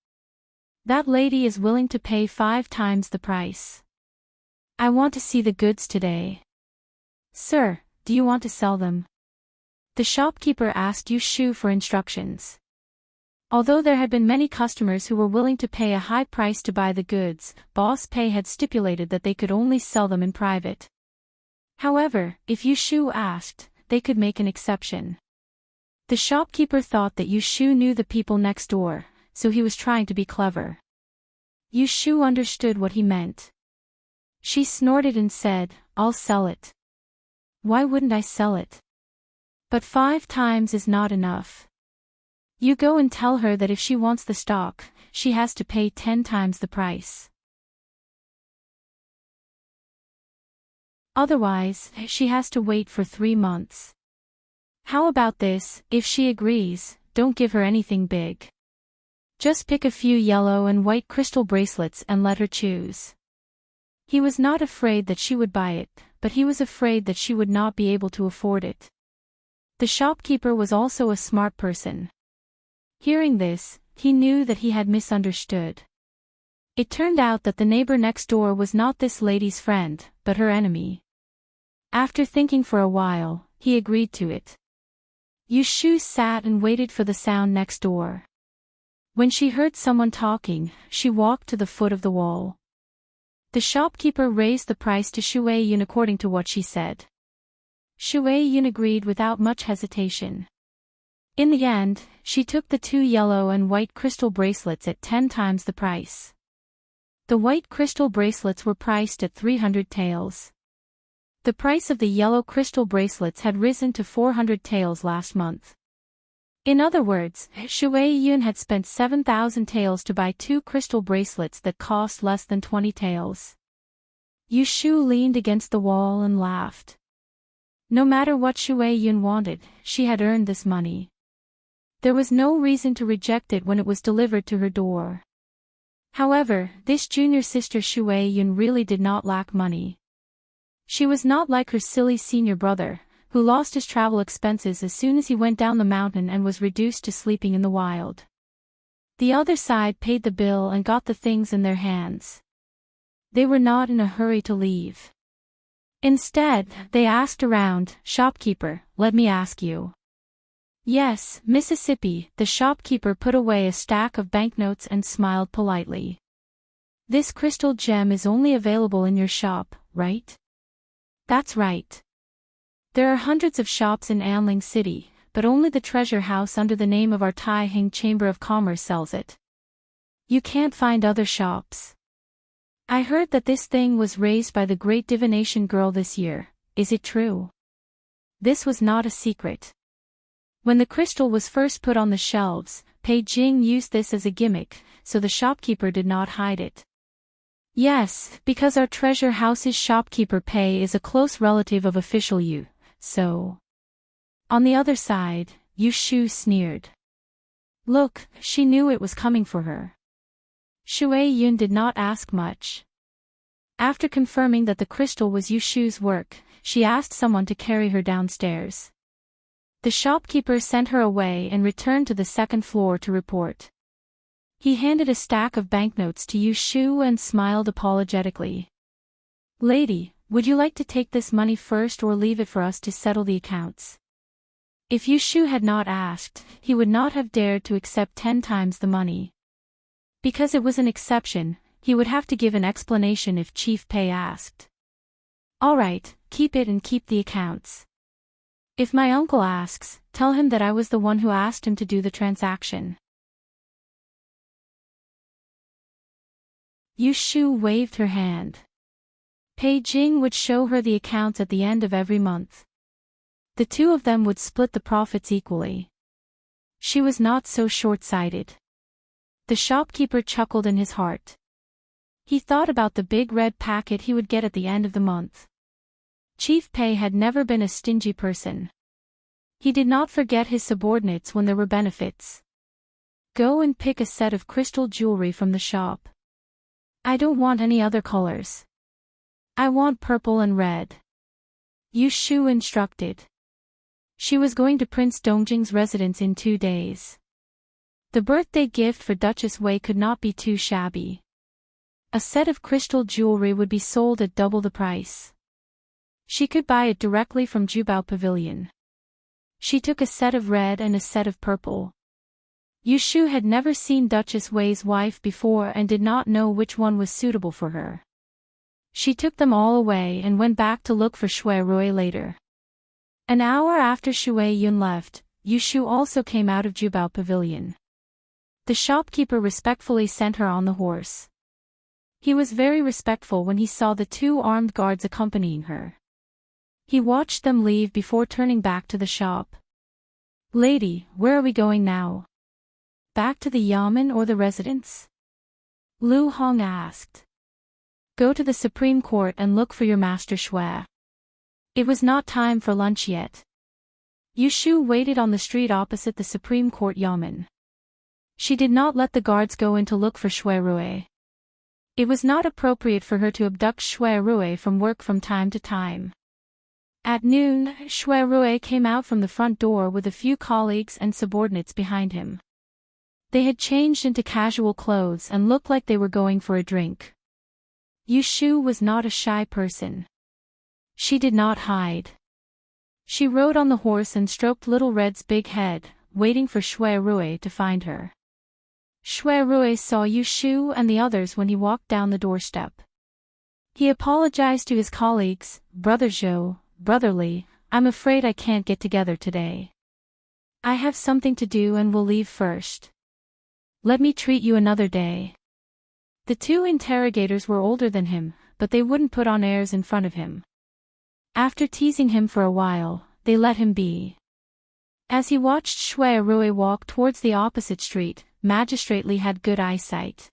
That lady is willing to pay 5 times the price. "I want to see the goods today." "Sir, do you want to sell them?" The shopkeeper asked Yushu for instructions. Although there had been many customers who were willing to pay a high price to buy the goods, Boss Pei had stipulated that they could only sell them in private. However, if Yushu asked, they could make an exception. The shopkeeper thought that Yushu knew the people next door, so he was trying to be clever. Yushu understood what he meant. She snorted and said, "I'll sell it." "Why wouldn't I sell it?" "But 5 times is not enough. You go and tell her that if she wants the stock, she has to pay 10 times the price. Otherwise, she has to wait for 3 months. How about this? If she agrees, don't give her anything big. Just pick a few yellow and white crystal bracelets and let her choose." He was not afraid that she would buy it, but he was afraid that she would not be able to afford it. The shopkeeper was also a smart person. Hearing this, he knew that he had misunderstood. It turned out that the neighbor next door was not this lady's friend, but her enemy. After thinking for a while, he agreed to it. Yushu sat and waited for the sound next door. When she heard someone talking, she walked to the foot of the wall. The shopkeeper raised the price to Shui Yun according to what she said. Shui Yun agreed without much hesitation. In the end, she took the 2 yellow and white crystal bracelets at 10 times the price. The white crystal bracelets were priced at 300 taels. The price of the yellow crystal bracelets had risen to 400 taels last month. In other words, Shui Yun had spent 7,000 taels to buy 2 crystal bracelets that cost less than 20 taels. Yushu leaned against the wall and laughed. No matter what Shui Yun wanted, she had earned this money. There was no reason to reject it when it was delivered to her door. However, this junior sister Shui Yun really did not lack money. She was not like her silly senior brother, who lost his travel expenses as soon as he went down the mountain and was reduced to sleeping in the wild. The other side paid the bill and got the things in their hands. They were not in a hurry to leave. Instead, they asked around, "Shopkeeper, let me ask you. Yes, Mississippi. The shopkeeper put away a stack of banknotes and smiled politely. This crystal gem is only available in your shop, right? That's right. There are hundreds of shops in Anling City, but only the treasure house under the name of our Tai Hing Chamber of Commerce sells it. You can't find other shops. I heard that this thing was raised by the great divination girl this year. Is it true? This was not a secret. When the crystal was first put on the shelves, Pei Jing used this as a gimmick, so the shopkeeper did not hide it. Yes, because our treasure house's shopkeeper Pei is a close relative of official Yu, so. On the other side, Yu Shu sneered. Look, she knew it was coming for her. Shui Yun did not ask much. After confirming that the crystal was Yu Shu's work, she asked someone to carry her downstairs. The shopkeeper sent her away and returned to the second floor to report. He handed a stack of banknotes to Yu Shu and smiled apologetically. Lady, would you like to take this money first or leave it for us to settle the accounts? If Yu Shu had not asked, he would not have dared to accept 10 times the money. Because it was an exception, he would have to give an explanation if Chief Pei asked. All right, keep it and keep the accounts. If my uncle asks, tell him that I was the one who asked him to do the transaction. Yu Shu waved her hand. Pei Jing would show her the accounts at the end of every month. The two of them would split the profits equally. She was not so short-sighted. The shopkeeper chuckled in his heart. He thought about the big red packet he would get at the end of the month. Chief Pei had never been a stingy person. He did not forget his subordinates when there were benefits. Go and pick a set of crystal jewelry from the shop. I don't want any other colors. I want purple and red. Yu Shu instructed. She was going to Prince Dongjing's residence in 2 days. The birthday gift for Duchess Wei could not be too shabby. A set of crystal jewelry would be sold at double the price. She could buy it directly from Jubao Pavilion. She took a set of red and a set of purple. Yu Shu had never seen Duchess Wei's wife before and did not know which one was suitable for her. She took them all away and went back to look for Shui Rui later. An hour after Shui Yun left, Yu Shu also came out of Jubao Pavilion. The shopkeeper respectfully sent her on the horse. He was very respectful when he saw the 2 armed guards accompanying her. He watched them leave before turning back to the shop. Lady, where are we going now? Back to the yamen or the residence? Lu Hong asked. Go to the Supreme Court and look for your master Shui. It was not time for lunch yet. Yu Shu waited on the street opposite the Supreme Court yamen. She did not let the guards go in to look for Shui Rui. It was not appropriate for her to abduct Shui Rui from work from time to time. At noon, Shui Rui came out from the front door with a few colleagues and subordinates behind him. They had changed into casual clothes and looked like they were going for a drink. Yu Shu was not a shy person. She did not hide. She rode on the horse and stroked Little Red's big head, waiting for Shui Rui to find her. Shui Rui saw Yu Shu and the others when he walked down the doorstep. He apologized to his colleagues. Brother Zhou, Brother Li, I'm afraid I can't get together today. I have something to do and will leave first. Let me treat you another day. The 2 interrogators were older than him, but they wouldn't put on airs in front of him. After teasing him for a while, they let him be. As he watched Shui Rui walk towards the opposite street, Magistrate Li had good eyesight.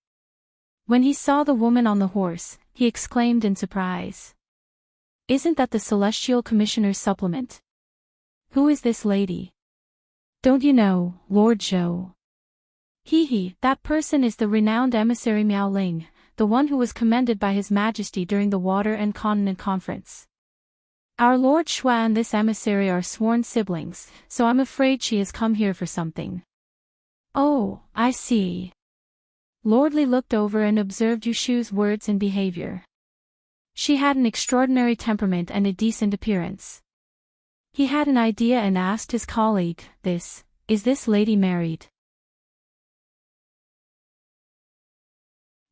When he saw the woman on the horse, he exclaimed in surprise. Isn't that the Celestial Commissioner's supplement? Who is this lady? Don't you know, Lord Zhou? That person is the renowned emissary Miao Ling, the one who was commended by His Majesty during the Water and Continent Conference. Our Lord Shui and this emissary are sworn siblings, so I'm afraid she has come here for something. Oh, I see. Lord Li looked over and observed Yu Shu's words and behavior. She had an extraordinary temperament and a decent appearance. He had an idea and asked his colleague, Is this lady married?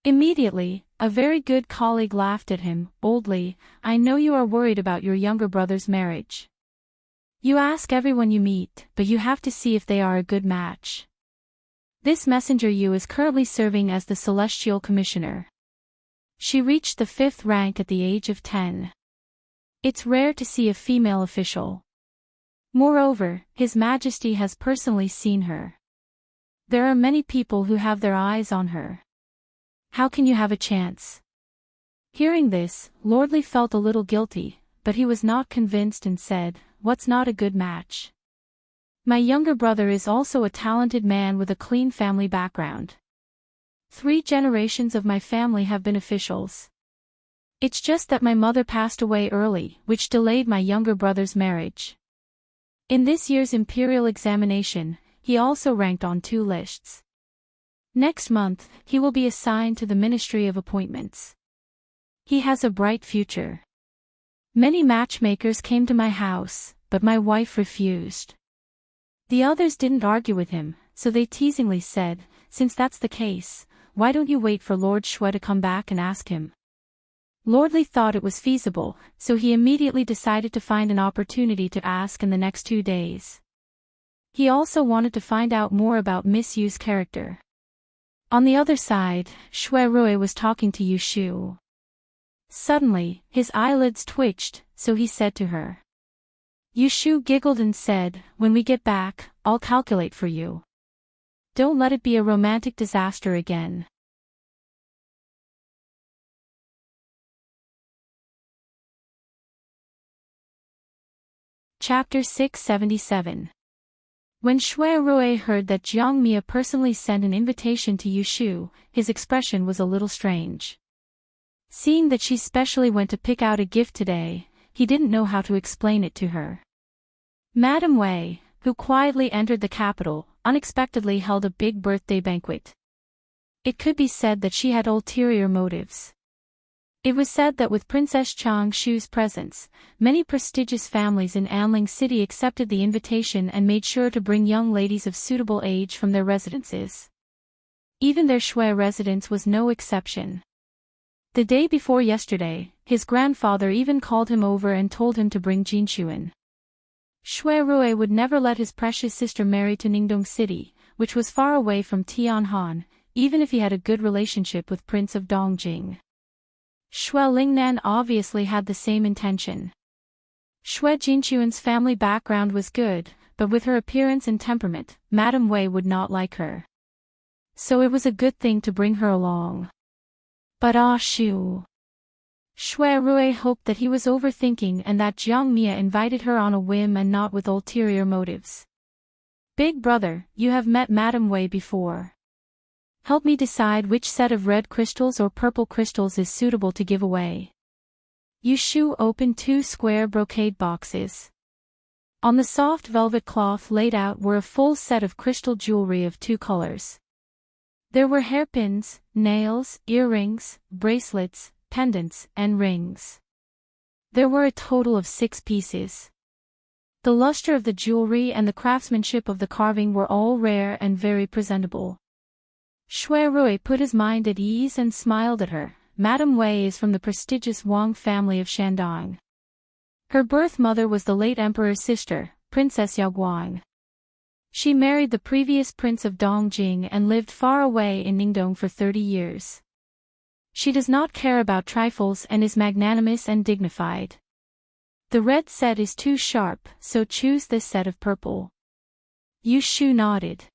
Immediately, a very good colleague laughed at him, boldly, I know you are worried about your younger brother's marriage. You ask everyone you meet, but you have to see if they are a good match. This messenger Yu is currently serving as the Celestial Commissioner. She reached the 5th rank at the age of 10. It's rare to see a female official. Moreover, His Majesty has personally seen her. There are many people who have their eyes on her. How can you have a chance? Hearing this, Lordly felt a little guilty, but he was not convinced and said, What's not a good match? My younger brother is also a talented man with a clean family background. 3 generations of my family have been officials. It's just that my mother passed away early, which delayed my younger brother's marriage. In this year's imperial examination, he also ranked on 2 lists. Next month, he will be assigned to the Ministry of Appointments. He has a bright future. Many matchmakers came to my house, but my wife refused. The others didn't argue with him, so they teasingly said, Since that's the case, why don't you wait for Lord Shui to come back and ask him? Lordly thought it was feasible, so he immediately decided to find an opportunity to ask in the next 2 days. He also wanted to find out more about Miss Yu's character. On the other side, Shui Rui was talking to Yu Shu. Suddenly, his eyelids twitched, so he said to her. Yu Shu giggled and said, When we get back, I'll calculate for you. Don't let it be a romantic disaster again. Chapter 677. When Shui Rui heard that Jiang Mia personally sent an invitation to Yu Shu, his expression was a little strange. Seeing that she specially went to pick out a gift today, he didn't know how to explain it to her. Madame Wei, who quietly entered the capital, unexpectedly held a big birthday banquet. It could be said that she had ulterior motives. It was said that with Princess Chang Shu's presence, many prestigious families in Anling City accepted the invitation and made sure to bring young ladies of suitable age from their residences. Even their Shui residence was no exception. The day before yesterday, his grandfather even called him over and told him to bring Jinshuan. Shui Rui would never let his precious sister marry to Ningdong City, which was far away from Tianhan, even if he had a good relationship with Prince of Dongjing. Shui Lingnan obviously had the same intention. Shui Jinshuan's family background was good, but with her appearance and temperament, Madame Wei would not like her. So it was a good thing to bring her along. But Shui Rui hoped that he was overthinking and that Jiang Mia invited her on a whim and not with ulterior motives. Big brother, you have met Madame Wei before. Help me decide which set of red crystals or purple crystals is suitable to give away. Yu Shu opened 2 square brocade boxes. On the soft velvet cloth laid out were a full set of crystal jewelry of 2 colors. There were hairpins, nails, earrings, bracelets, pendants, and rings. There were a total of 6 pieces. The luster of the jewelry and the craftsmanship of the carving were all rare and very presentable. Shui Rui put his mind at ease and smiled at her. Madame Wei is from the prestigious Wang family of Shandong. Her birth mother was the late emperor's sister, Princess Yao Guang. She married the previous prince of Dongjing and lived far away in Ningdong for 30 years. She does not care about trifles and is magnanimous and dignified. The red set is too sharp, so choose this set of purple. Yu Shu nodded.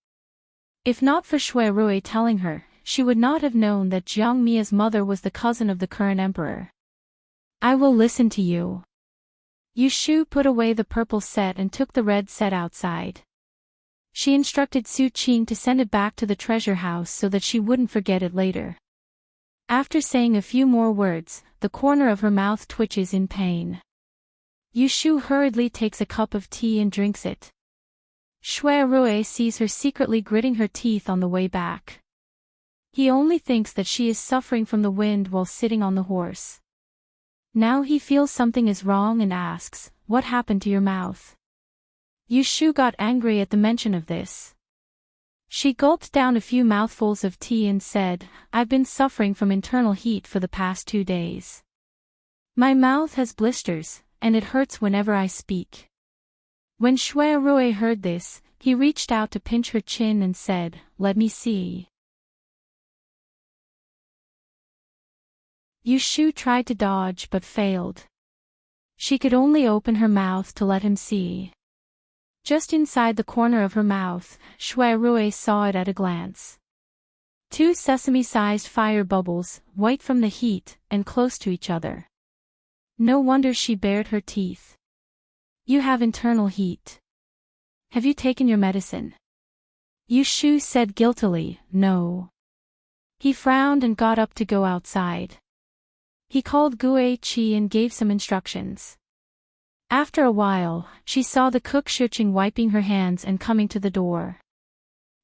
If not for Shui Rui telling her, she would not have known that Jiang Mia's mother was the cousin of the current emperor. I will listen to you. Yu Shu put away the purple set and took the red set outside. She instructed Su Qing to send it back to the treasure house so that she wouldn't forget it later. After saying a few more words, the corner of her mouth twitches in pain. Yu Shu hurriedly takes a cup of tea and drinks it. Shui Rui sees her secretly gritting her teeth on the way back. He only thinks that she is suffering from the wind while sitting on the horse. Now he feels something is wrong and asks, "What happened to your mouth?" Yushu got angry at the mention of this. She gulped down a few mouthfuls of tea and said, "I've been suffering from internal heat for the past 2 days. My mouth has blisters, and it hurts whenever I speak." When Shuai heard this, he reached out to pinch her chin and said, "Let me see." Yushu tried to dodge but failed. She could only open her mouth to let him see. Just inside the corner of her mouth, Shuai saw it at a glance. 2 sesame-sized fire bubbles, white from the heat, and close to each other. No wonder she bared her teeth. "You have internal heat. Have you taken your medicine?" Yushu said guiltily, "No." He frowned and got up to go outside. He called Gue Chi and gave some instructions. After a while, she saw the cook Shuqing wiping her hands and coming to the door.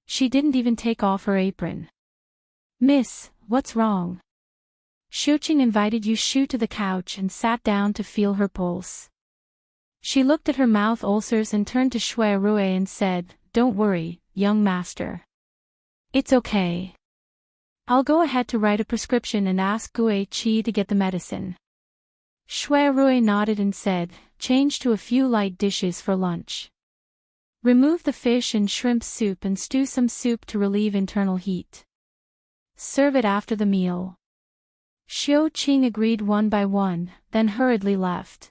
She didn't even take off her apron. "Miss, what's wrong?" Shuqing invited Yushu to the couch and sat down to feel her pulse. She looked at her mouth ulcers and turned to Shuai and said, "Don't worry, young master. It's okay. I'll go ahead to write a prescription and ask Gue Chi to get the medicine." Shuai nodded and said, "Change to a few light dishes for lunch. Remove the fish and shrimp soup and stew some soup to relieve internal heat. Serve it after the meal." Xiao Qing agreed one by one, then hurriedly left.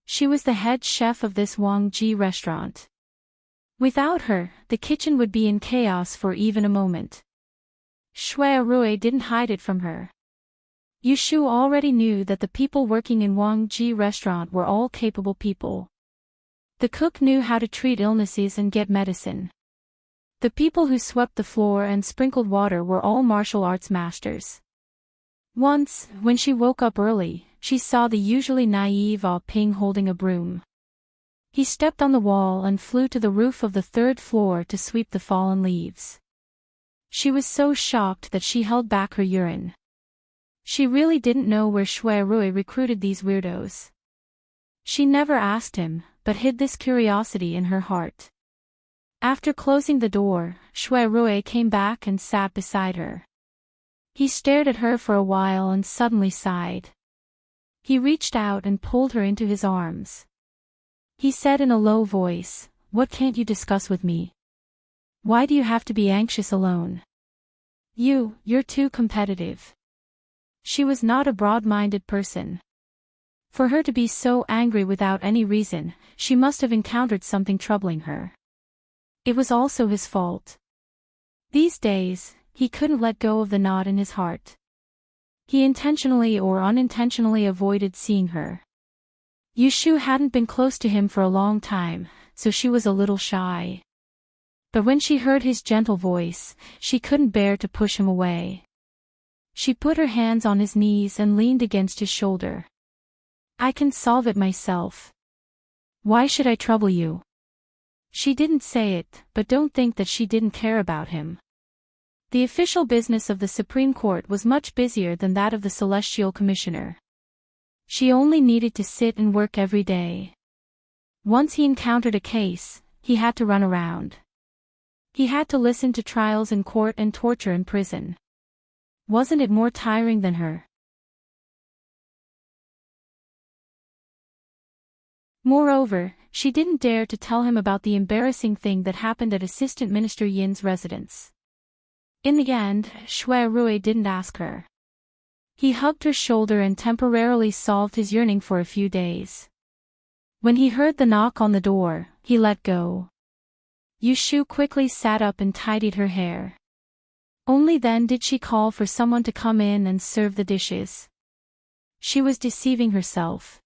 She was the head chef of this Wang Ji restaurant. Without her, the kitchen would be in chaos for even a moment. Shuai didn't hide it from her. Yushu already knew that the people working in Wang Ji restaurant were all capable people. The cook knew how to treat illnesses and get medicine. The people who swept the floor and sprinkled water were all martial arts masters. Once, when she woke up early, she saw the usually naive Ah Ping holding a broom. He stepped on the wall and flew to the roof of the 3rd floor to sweep the fallen leaves. She was so shocked that she held back her urine. She really didn't know where Shuai recruited these weirdos. She never asked him, but hid this curiosity in her heart. After closing the door, Shuai came back and sat beside her. He stared at her for a while and suddenly sighed. He reached out and pulled her into his arms. He said in a low voice, "What can't you discuss with me? Why do you have to be anxious alone? You're too competitive." She was not a broad-minded person. For her to be so angry without any reason, she must have encountered something troubling her. It was also his fault. These days, he couldn't let go of the knot in his heart. He intentionally or unintentionally avoided seeing her. Yushu hadn't been close to him for a long time, so she was a little shy. But when she heard his gentle voice, she couldn't bear to push him away. She put her hands on his knees and leaned against his shoulder. "I can solve it myself. Why should I trouble you?" She didn't say it, but don't think that she didn't care about him. The official business of the Supreme Court was much busier than that of the Celestial Commissioner. She only needed to sit and work every day. Once he encountered a case, he had to run around. He had to listen to trials in court and torture in prison. Wasn't it more tiring than her? Moreover, she didn't dare to tell him about the embarrassing thing that happened at Assistant Minister Yin's residence. In the end, Shuai didn't ask her. He hugged her shoulder and temporarily solved his yearning for a few days. When he heard the knock on the door, he let go. Yushu quickly sat up and tidied her hair. Only then did she call for someone to come in and serve the dishes. She was deceiving herself.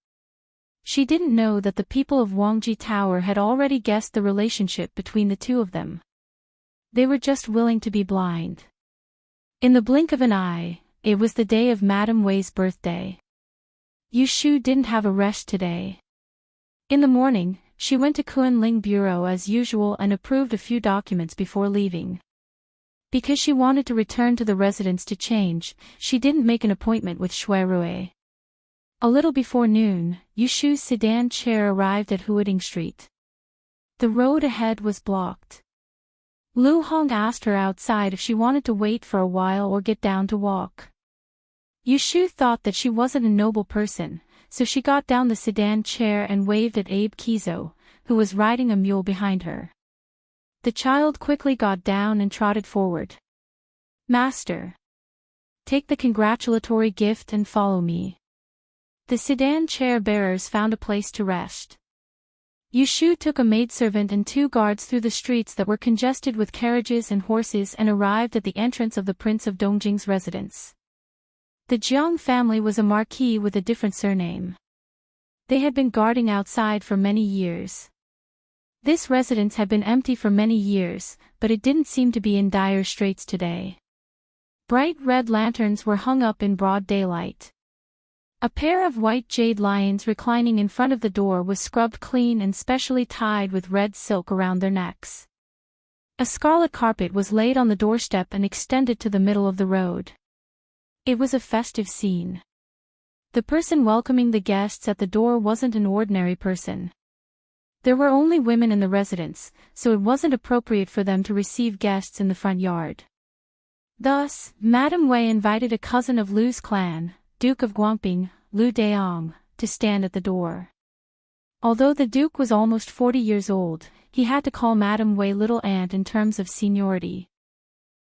She didn't know that the people of Wangji Tower had already guessed the relationship between the two of them. They were just willing to be blind. In the blink of an eye, it was the day of Madame Wei's birthday. Yushu didn't have a rest today. In the morning, she went to Kunling Bureau as usual and approved a few documents before leaving. Because she wanted to return to the residence to change, she didn't make an appointment with Shuai. A little before noon, Yushu's sedan chair arrived at Huading Street. The road ahead was blocked. Lu Hong asked her outside if she wanted to wait for a while or get down to walk. Yushu thought that she wasn't a noble person, so she got down the sedan chair and waved at Abe Kizo, who was riding a mule behind her. The child quickly got down and trotted forward. "Master, take the congratulatory gift and follow me." The sedan chair bearers found a place to rest. Yushu took a maidservant and 2 guards through the streets that were congested with carriages and horses and arrived at the entrance of the Prince of Dongjing's residence. The Jiang family was a marquis with a different surname. They had been guarding outside for many years. This residence had been empty for many years, but it didn't seem to be in dire straits today. Bright red lanterns were hung up in broad daylight. A pair of white jade lions reclining in front of the door was scrubbed clean and specially tied with red silk around their necks. A scarlet carpet was laid on the doorstep and extended to the middle of the road. It was a festive scene. The person welcoming the guests at the door wasn't an ordinary person. There were only women in the residence, so it wasn't appropriate for them to receive guests in the front yard. Thus, Madame Wei invited a cousin of Lu's clan, Duke of Guangping, Lu Daong, to stand at the door. Although the Duke was almost 40 years old, he had to call Madame Wei little aunt in terms of seniority.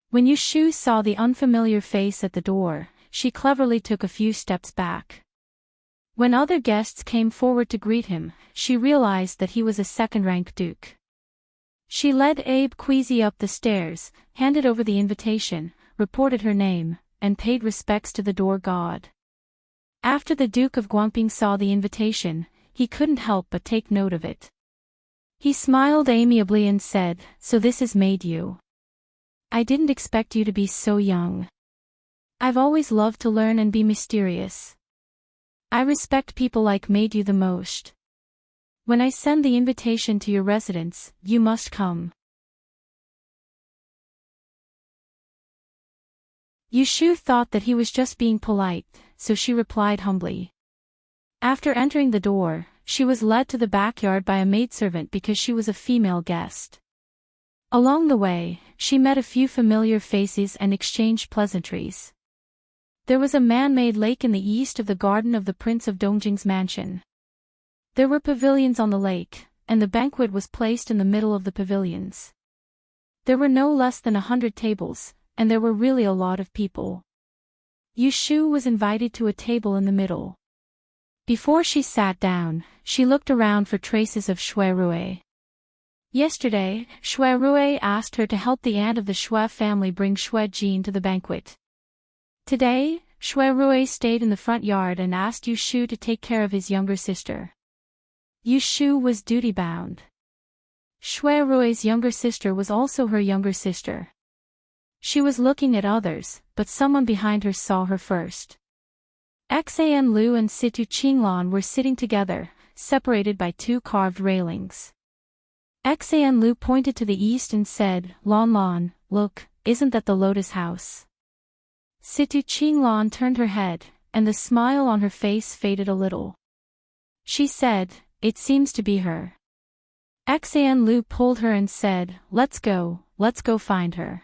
When Yushu saw the unfamiliar face at the door, she cleverly took a few steps back. When other guests came forward to greet him, she realized that he was a second-rank duke. She led Abe Queasy up the stairs, handed over the invitation, reported her name, and paid respects to the door god. After the Duke of Guangping saw the invitation, he couldn't help but take note of it. He smiled amiably and said, "So this has made you. I didn't expect you to be so young. I've always loved to learn and be mysterious. I respect people like made you the most. When I send the invitation to your residence, you must come." Yushu thought that he was just being polite, so she replied humbly. After entering the door, she was led to the backyard by a maidservant because she was a female guest. Along the way, she met a few familiar faces and exchanged pleasantries. There was a man-made lake in the east of the garden of the Prince of Dongjing's mansion. There were pavilions on the lake, and the banquet was placed in the middle of the pavilions. There were no less than 100 tables, and there were really a lot of people. Yushu was invited to a table in the middle. Before she sat down, she looked around for traces of Shui Rui. Yesterday, Shui Rui asked her to help the aunt of the Shui family bring Shui Jin to the banquet. Today, Shui Rui stayed in the front yard and asked Yushu to take care of his younger sister. Yushu was duty-bound. Shui Rui's younger sister was also her younger sister. She was looking at others, but someone behind her saw her first. Xan Lu and Situ Qinglan were sitting together, separated by 2 carved railings. Xan Lu pointed to the east and said, "Lon Lon, look, isn't that the Lotus House?" Situ Qinglan turned her head, and the smile on her face faded a little. She said, "It seems to be her." Xan Lu pulled her and said, let's go find her."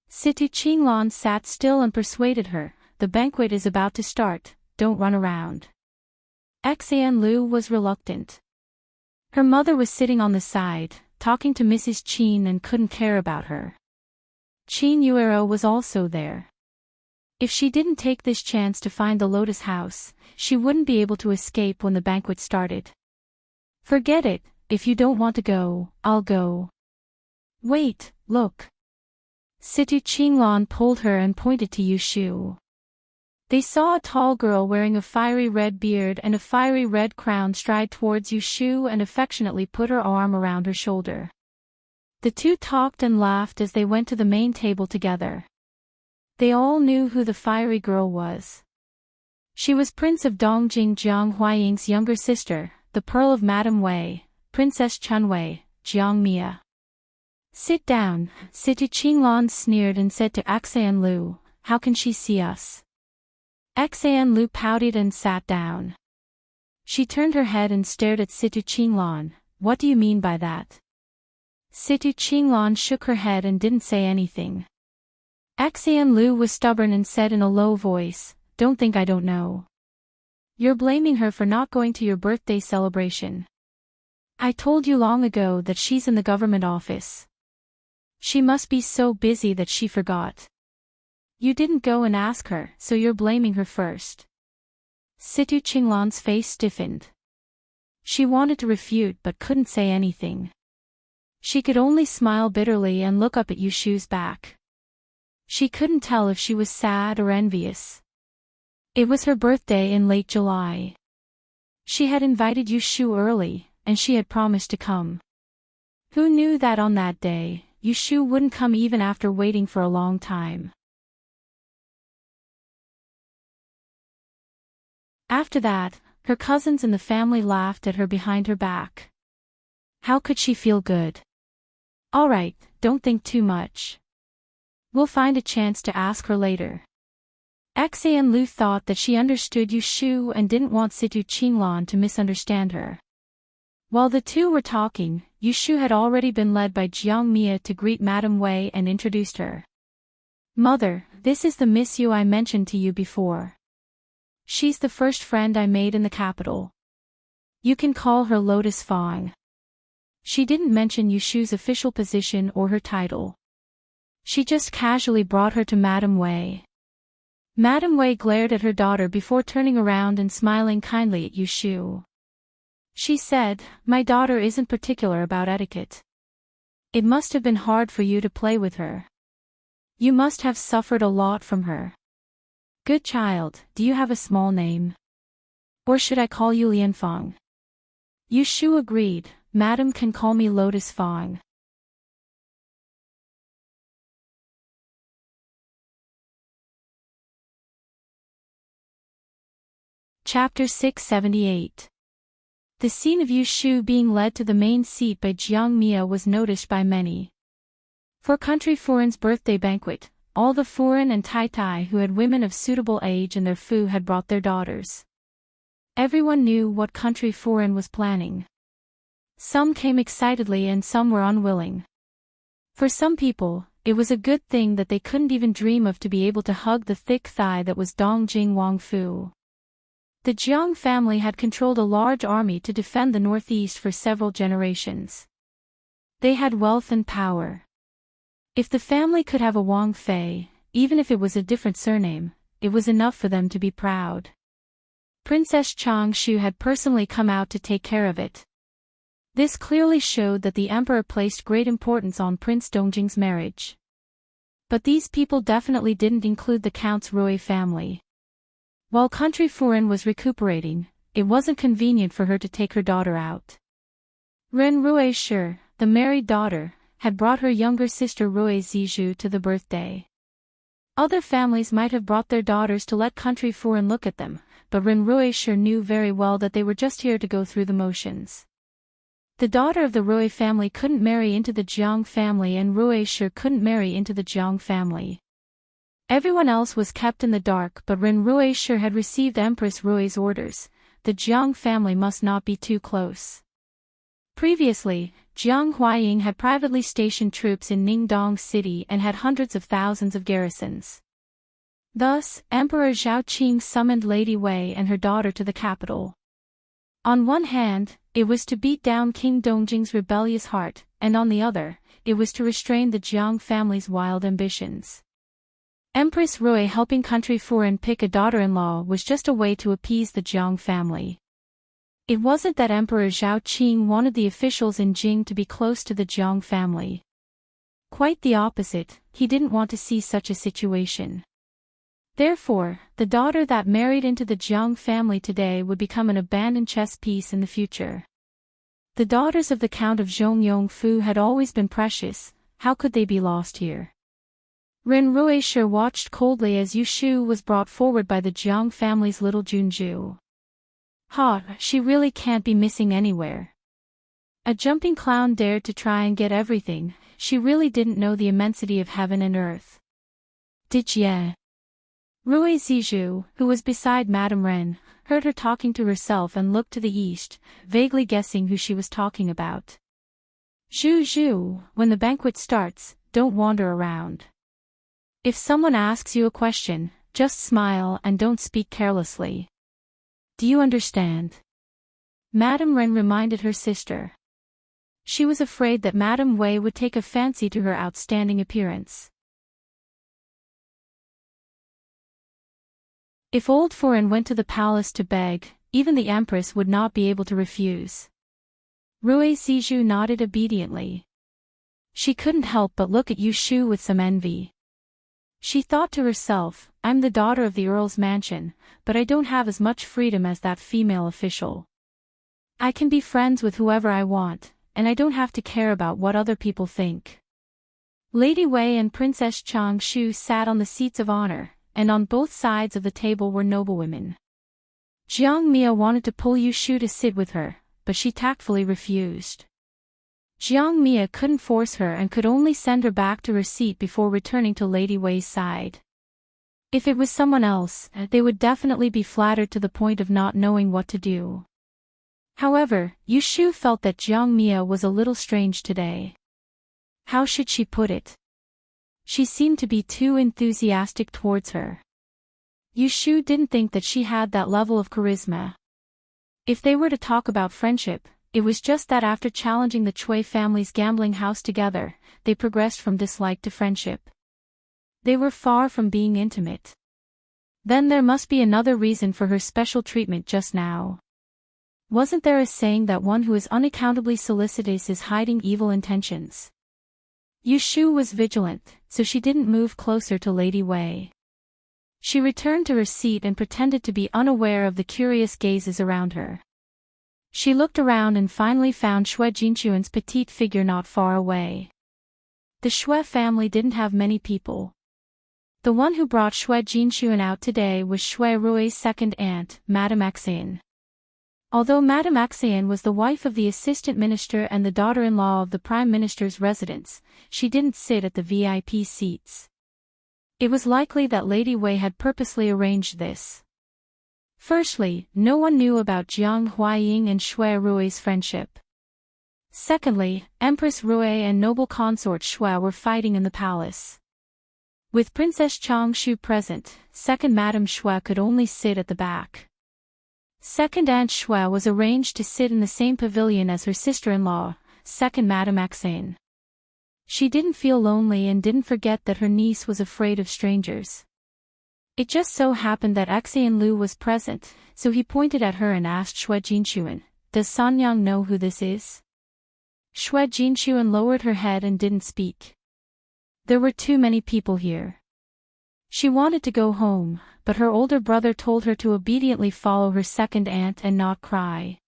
Situ Qinglan sat still and persuaded her, "The banquet is about to start, don't run around." Xan Lu was reluctant. Her mother was sitting on the side, talking to Mrs. Qin and couldn't care about her. Qin Yuero was also there. If she didn't take this chance to find the Lotus House, she wouldn't be able to escape when the banquet started. "Forget it, if you don't want to go, I'll go." "Wait, look." Situ Qinglan pulled her and pointed to Yushu. They saw a tall girl wearing a fiery red beard and a fiery red crown stride towards Yushu and affectionately put her arm around her shoulder. The two talked and laughed as they went to the main table together. They all knew who the fiery girl was. She was Prince of Dongjing Jiang Huaying's younger sister, the Pearl of Madame Wei, Princess Chunwei, Jiang Mia. "Sit down," Situ Qinglan sneered and said to Xan Lu, "How can she see us?" Xan Lu pouted and sat down. She turned her head and stared at Situ Qinglan. What do you mean by that? Situ Qinglan shook her head and didn't say anything. Xan Lu was stubborn and said in a low voice, "Don't think I don't know. You're blaming her for not going to your birthday celebration. I told you long ago that she's in the government office. She must be so busy that she forgot. You didn't go and ask her, so you're blaming her first." Situ Qinglan's face stiffened. She wanted to refute but couldn't say anything. She could only smile bitterly and look up at Yushu's back. She couldn't tell if she was sad or envious. It was her birthday in late July. She had invited Yushu early, and she had promised to come. Who knew that on that day, Yushu wouldn't come even after waiting for a long time. After that, her cousins and the family laughed at her behind her back. How could she feel good? All right, don't think too much. We'll find a chance to ask her later. Xan Lu thought that she understood Yushu and didn't want Situ Qinglan to misunderstand her. While the two were talking, Yushu had already been led by Jiang Mia to greet Madame Wei and introduced her. "Mother, this is the Miss Yu I mentioned to you before. She's the first friend I made in the capital. You can call her Lotus Fang." She didn't mention Yushu's official position or her title. She just casually brought her to Madame Wei. Madame Wei glared at her daughter before turning around and smiling kindly at Yushu. She said, "My daughter isn't particular about etiquette. It must have been hard for you to play with her. You must have suffered a lot from her. Good child, do you have a small name? Or should I call you Lianfang?" Yushu agreed, "Madam can call me Lotus Fang." Chapter 678. The scene of Yushu being led to the main seat by Jiang Mia was noticed by many. For Country Furin's birthday banquet, all the Furin and Tai Tai who had women of suitable age in their fu had brought their daughters. Everyone knew what Country Furin was planning. Some came excitedly and some were unwilling. For some people, it was a good thing that they couldn't even dream of to be able to hug the thick thigh that was Dongjing Wang Fu. The Jiang family had controlled a large army to defend the northeast for several generations. They had wealth and power. If the family could have a Wang Fei, even if it was a different surname, it was enough for them to be proud. Princess Changshu had personally come out to take care of it. This clearly showed that the emperor placed great importance on Prince Dongjing's marriage. But these people definitely didn't include the Count's Rui family. While Country Furin was recuperating, it wasn't convenient for her to take her daughter out. Ren Rui Shi, the married daughter, had brought her younger sister Rui Zizhu to the birthday. Other families might have brought their daughters to let Country Furin look at them, but Ren Rui Shi knew very well that they were just here to go through the motions. The daughter of the Rui family couldn't marry into the Jiang family and Rui Shi couldn't marry into the Jiang family. Everyone else was kept in the dark, but Ren Rui Shi had received Empress Rui's orders. The Jiang family must not be too close. Previously, Jiang Huaying had privately stationed troops in Ningdong City and had hundreds of thousands of garrisons. Thus, Emperor Zhao Qing summoned Lady Wei and her daughter to the capital. On one hand, it was to beat down King Dongjing's rebellious heart, and on the other, it was to restrain the Jiang family's wild ambitions. Empress Rui helping Country Furin pick a daughter-in-law was just a way to appease the Jiang family. It wasn't that Emperor Zhao Qing wanted the officials in Jing to be close to the Jiang family. Quite the opposite, he didn't want to see such a situation. Therefore, the daughter that married into the Jiang family today would become an abandoned chess piece in the future. The daughters of the Count of Zhongyong Fu had always been precious, how could they be lost here? Ren Rui Shi watched coldly as Yushu was brought forward by the Jiang family's little Junju. She really can't be missing anywhere. A jumping clown dared to try and get everything, she really didn't know the immensity of heaven and earth. Did ya? Rui Zizhu, who was beside Madame Ren, heard her talking to herself and looked to the east, vaguely guessing who she was talking about. Zhu Zhu, when the banquet starts, don't wander around. If someone asks you a question, just smile and don't speak carelessly. Do you understand? Madame Ren reminded her sister. She was afraid that Madame Wei would take a fancy to her outstanding appearance. If old foreign went to the palace to beg, even the empress would not be able to refuse. Rui Zizhu nodded obediently. She couldn't help but look at Yu Shu with some envy. She thought to herself, I'm the daughter of the Earl's mansion, but I don't have as much freedom as that female official. I can be friends with whoever I want, and I don't have to care about what other people think. Lady Wei and Princess Chang Shu sat on the seats of honor, and on both sides of the table were noblewomen. Jiang Mia wanted to pull Yu Shu to sit with her, but she tactfully refused. Jiang Mia couldn't force her and could only send her back to her seat before returning to Lady Wei's side. If it was someone else, they would definitely be flattered to the point of not knowing what to do. However, Yu Shu felt that Jiang Mia was a little strange today. How should she put it? She seemed to be too enthusiastic towards her. Yu Shu didn't think that she had that level of charisma. If they were to talk about friendship, it was just that after challenging the Chui family's gambling house together, they progressed from dislike to friendship. They were far from being intimate. Then there must be another reason for her special treatment just now. Wasn't there a saying that one who is unaccountably solicitous is hiding evil intentions? Yu Shu was vigilant, so she didn't move closer to Lady Wei. She returned to her seat and pretended to be unaware of the curious gazes around her. She looked around and finally found Xue Jinchuan's petite figure not far away. The Xue family didn't have many people. The one who brought Xue Jinchuan out today was Xue Rui's second aunt, Madame Axian. Although Madame Axian was the wife of the assistant minister and the daughter-in-law of the prime minister's residence, she didn't sit at the VIP seats. It was likely that Lady Wei had purposely arranged this. Firstly, no one knew about Jiang Huaying and Xue Rui's friendship. Secondly, Empress Rui and noble consort Xue were fighting in the palace. With Princess Chang Shu present, second Madame Xue could only sit at the back. Second Aunt Xue was arranged to sit in the same pavilion as her sister-in-law, second Madame Axian. She didn't feel lonely and didn't forget that her niece was afraid of strangers. It just so happened that Axian Lu was present, so he pointed at her and asked Xue Jinchuan, "Does Sanyang know who this is?" Xue Jinchuan lowered her head and didn't speak. There were too many people here. She wanted to go home, but her older brother told her to obediently follow her second aunt and not cry.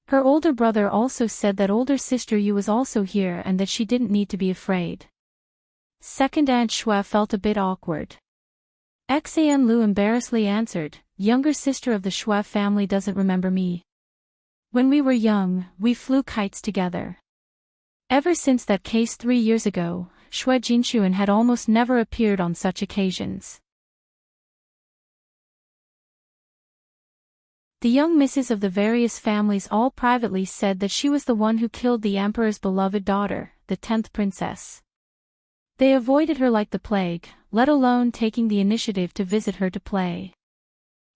Her older brother also said that older sister Yu was also here and that she didn't need to be afraid. Second Aunt Xue felt a bit awkward. Axian Lu embarrassedly answered, "Younger sister of the Xue family doesn't remember me. When we were young, we flew kites together." Ever since that case 3 years ago, Xue Jinchuan had almost never appeared on such occasions. The young misses of the various families all privately said that she was the one who killed the emperor's beloved daughter, the 10th princess. They avoided her like the plague, let alone taking the initiative to visit her to play.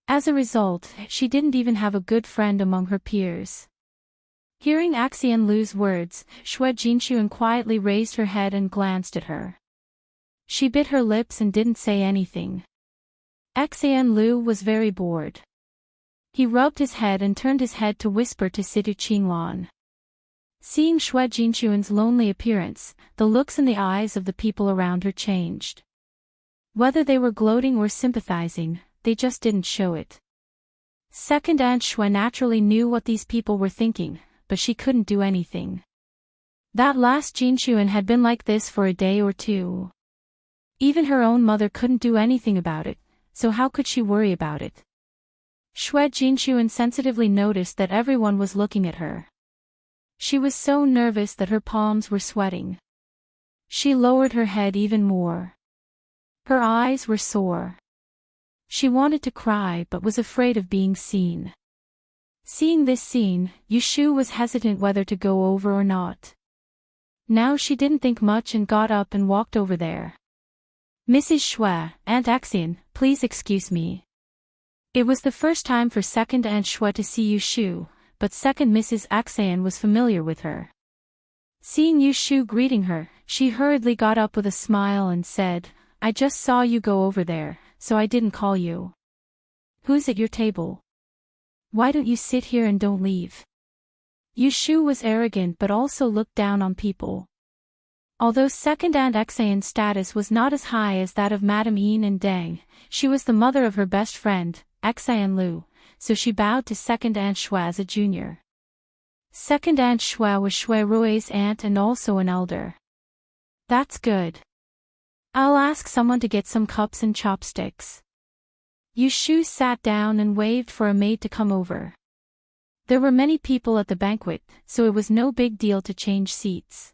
As a result, she didn't even have a good friend among her peers. Hearing Axian Lu's words, Xue Jinchuan quietly raised her head and glanced at her. She bit her lips and didn't say anything. Axian Lu was very bored. He rubbed his head and turned his head to whisper to Situ Qinglan. Seeing Xue Jinchuan's lonely appearance, the looks in the eyes of the people around her changed. Whether they were gloating or sympathizing, they just didn't show it. Second Aunt Xue naturally knew what these people were thinking, but she couldn't do anything. That last Jinchuan had been like this for a day or two. Even her own mother couldn't do anything about it, so how could she worry about it? Xue Jinchuan sensitively noticed that everyone was looking at her. She was so nervous that her palms were sweating. She lowered her head even more. Her eyes were sore. She wanted to cry but was afraid of being seen. Seeing this scene, Yushu was hesitant whether to go over or not. Now she didn't think much and got up and walked over there. "Mrs. Shui, Aunt Axian, please excuse me." It was the first time for second Aunt Shui to see Yushu, but second Mrs. Axian was familiar with her. Seeing Yushu greeting her, she hurriedly got up with a smile and said, "I just saw you go over there, so I didn't call you. Who's at your table? Why don't you sit here and don't leave?" Yushu was arrogant but also looked down on people. Although second Aunt Axian's status was not as high as that of Madame Yin and Deng, she was the mother of her best friend, Axian Lu, so she bowed to second Aunt Shui as a junior. Second Aunt Shui was Shui Rui's aunt and also an elder. "That's good. I'll ask someone to get some cups and chopsticks." Yushu sat down and waved for a maid to come over. There were many people at the banquet, so it was no big deal to change seats.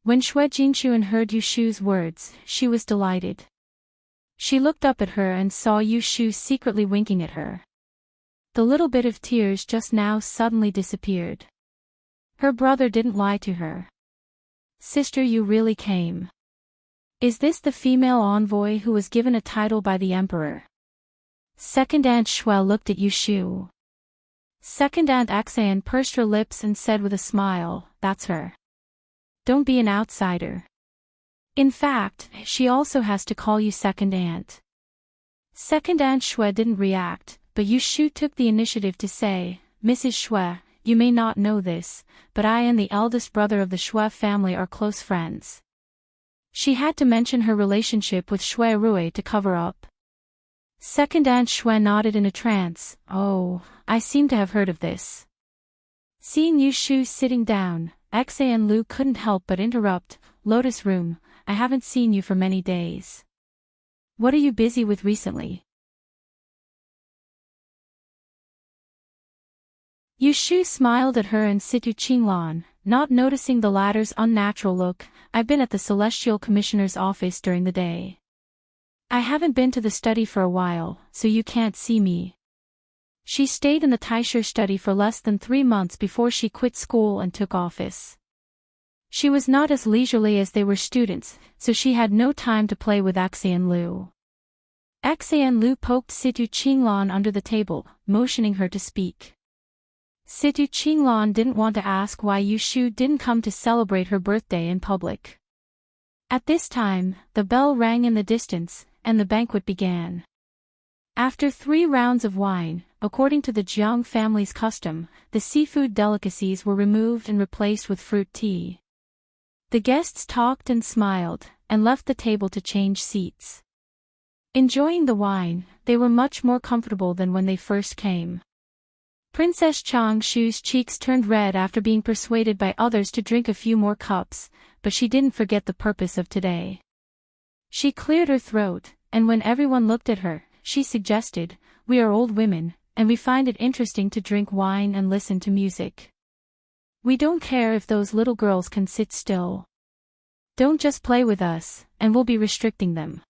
When Shui Jinchuan heard Yushu's words, she was delighted. She looked up at her and saw Yushu secretly winking at her. The little bit of tears just now suddenly disappeared. Her brother didn't lie to her. "Sister, you really came. Is this the female envoy who was given a title by the emperor?" Second Aunt Shui looked at Yushu. Second Aunt Axian pursed her lips and said with a smile, "That's her. Don't be an outsider. In fact, she also has to call you second aunt." Second Aunt Shui didn't react, but Yushu took the initiative to say, "Mrs. Shui, you may not know this, but I and the eldest brother of the Shui family are close friends." She had to mention her relationship with Shui Rui to cover up. Second Aunt Shui nodded in a trance. "Oh, I seem to have heard of this." Seeing Yushu sitting down, Axian Lu couldn't help but interrupt, "Lotus Room, I haven't seen you for many days. What are you busy with recently?" Yushu smiled at her and Situ Qinglan, not noticing the latter's unnatural look. "I've been at the Celestial Commissioner's office during the day. I haven't been to the study for a while, so you can't see me." She stayed in the Taisher study for less than 3 months before she quit school and took office. She was not as leisurely as they were students, so she had no time to play with Axian Lu. Axian Lu poked Situ Qinglan under the table, motioning her to speak. Situ Qinglan didn't want to ask why Yushu didn't come to celebrate her birthday in public. At this time, the bell rang in the distance, and the banquet began. After 3 rounds of wine, according to the Jiang family's custom, the seafood delicacies were removed and replaced with fruit tea. The guests talked and smiled, and left the table to change seats. Enjoying the wine, they were much more comfortable than when they first came. Princess Changshu's cheeks turned red after being persuaded by others to drink a few more cups, but she didn't forget the purpose of today. She cleared her throat, and when everyone looked at her, she suggested, "We are old women, and we find it interesting to drink wine and listen to music. We don't care if those little girls can sit still. Don't just play with us, and we'll be restricting them.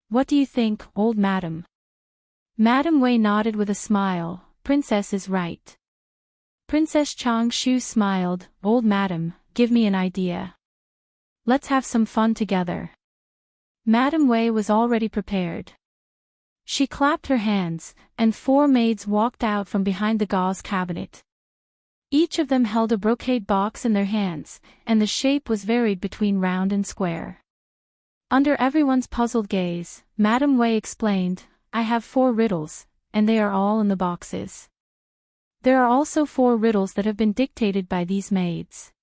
What do you think, old madam?" Madam Wei nodded with a smile. "Princess is right." Princess Changshu smiled. "Old madam, give me an idea. Let's have some fun together." Madam Wei was already prepared. She clapped her hands, and 4 maids walked out from behind the gauze cabinet. Each of them held a brocade box in their hands, and the shape was varied between round and square. Under everyone's puzzled gaze, Madam Wei explained, "I have 4 riddles, and they are all in the boxes. There are also 4 riddles that have been dictated by these maids.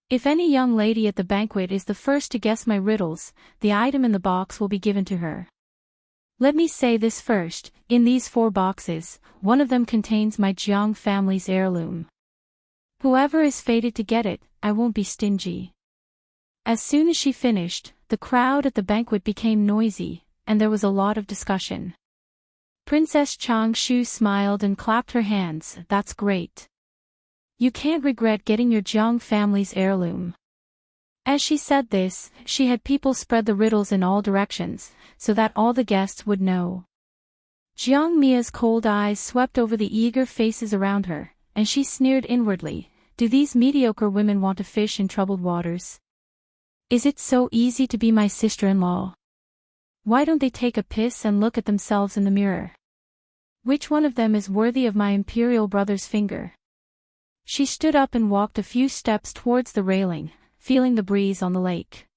If any young lady at the banquet is the first to guess my riddles, the item in the box will be given to her. Let me say this first, in these 4 boxes, one of them contains my Jiang family's heirloom. Whoever is fated to get it, I won't be stingy." As soon as she finished, the crowd at the banquet became noisy, and there was a lot of discussion. Princess Changshu smiled and clapped her hands. "That's great. You can't regret getting your Jiang family's heirloom." As she said this, she had people spread the riddles in all directions, so that all the guests would know. Jiang Mia's cold eyes swept over the eager faces around her, and she sneered inwardly, do these mediocre women want to fish in troubled waters? Is it so easy to be my sister-in-law? Why don't they take a piss and look at themselves in the mirror? Which one of them is worthy of my imperial brother's finger? She stood up and walked a few steps towards the railing, feeling the breeze on the lake.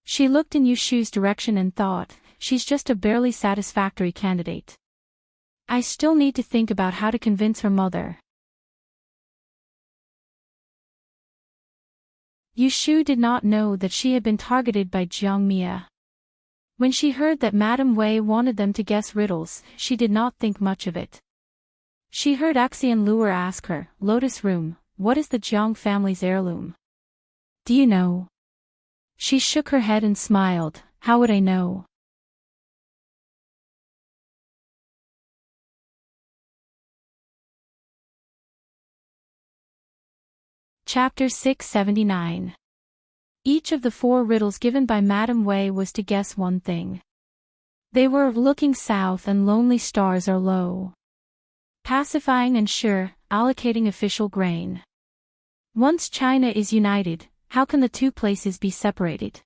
She looked in Yushu's direction and thought, she's just a barely satisfactory candidate. I still need to think about how to convince her mother. Yushu did not know that she had been targeted by Jiang Mia. When she heard that Madame Wei wanted them to guess riddles, she did not think much of it. She heard Axian Luer ask her, Lotus Room, what is the Jiang family's heirloom? Do you know? She shook her head and smiled, how would I know? Chapter 679. Each of the 4 riddles given by Madame Wei was to guess one thing. They were looking south and lonely stars are low. Pacifying and sure, allocating official grain. Once China is united, how can the 2 places be separated?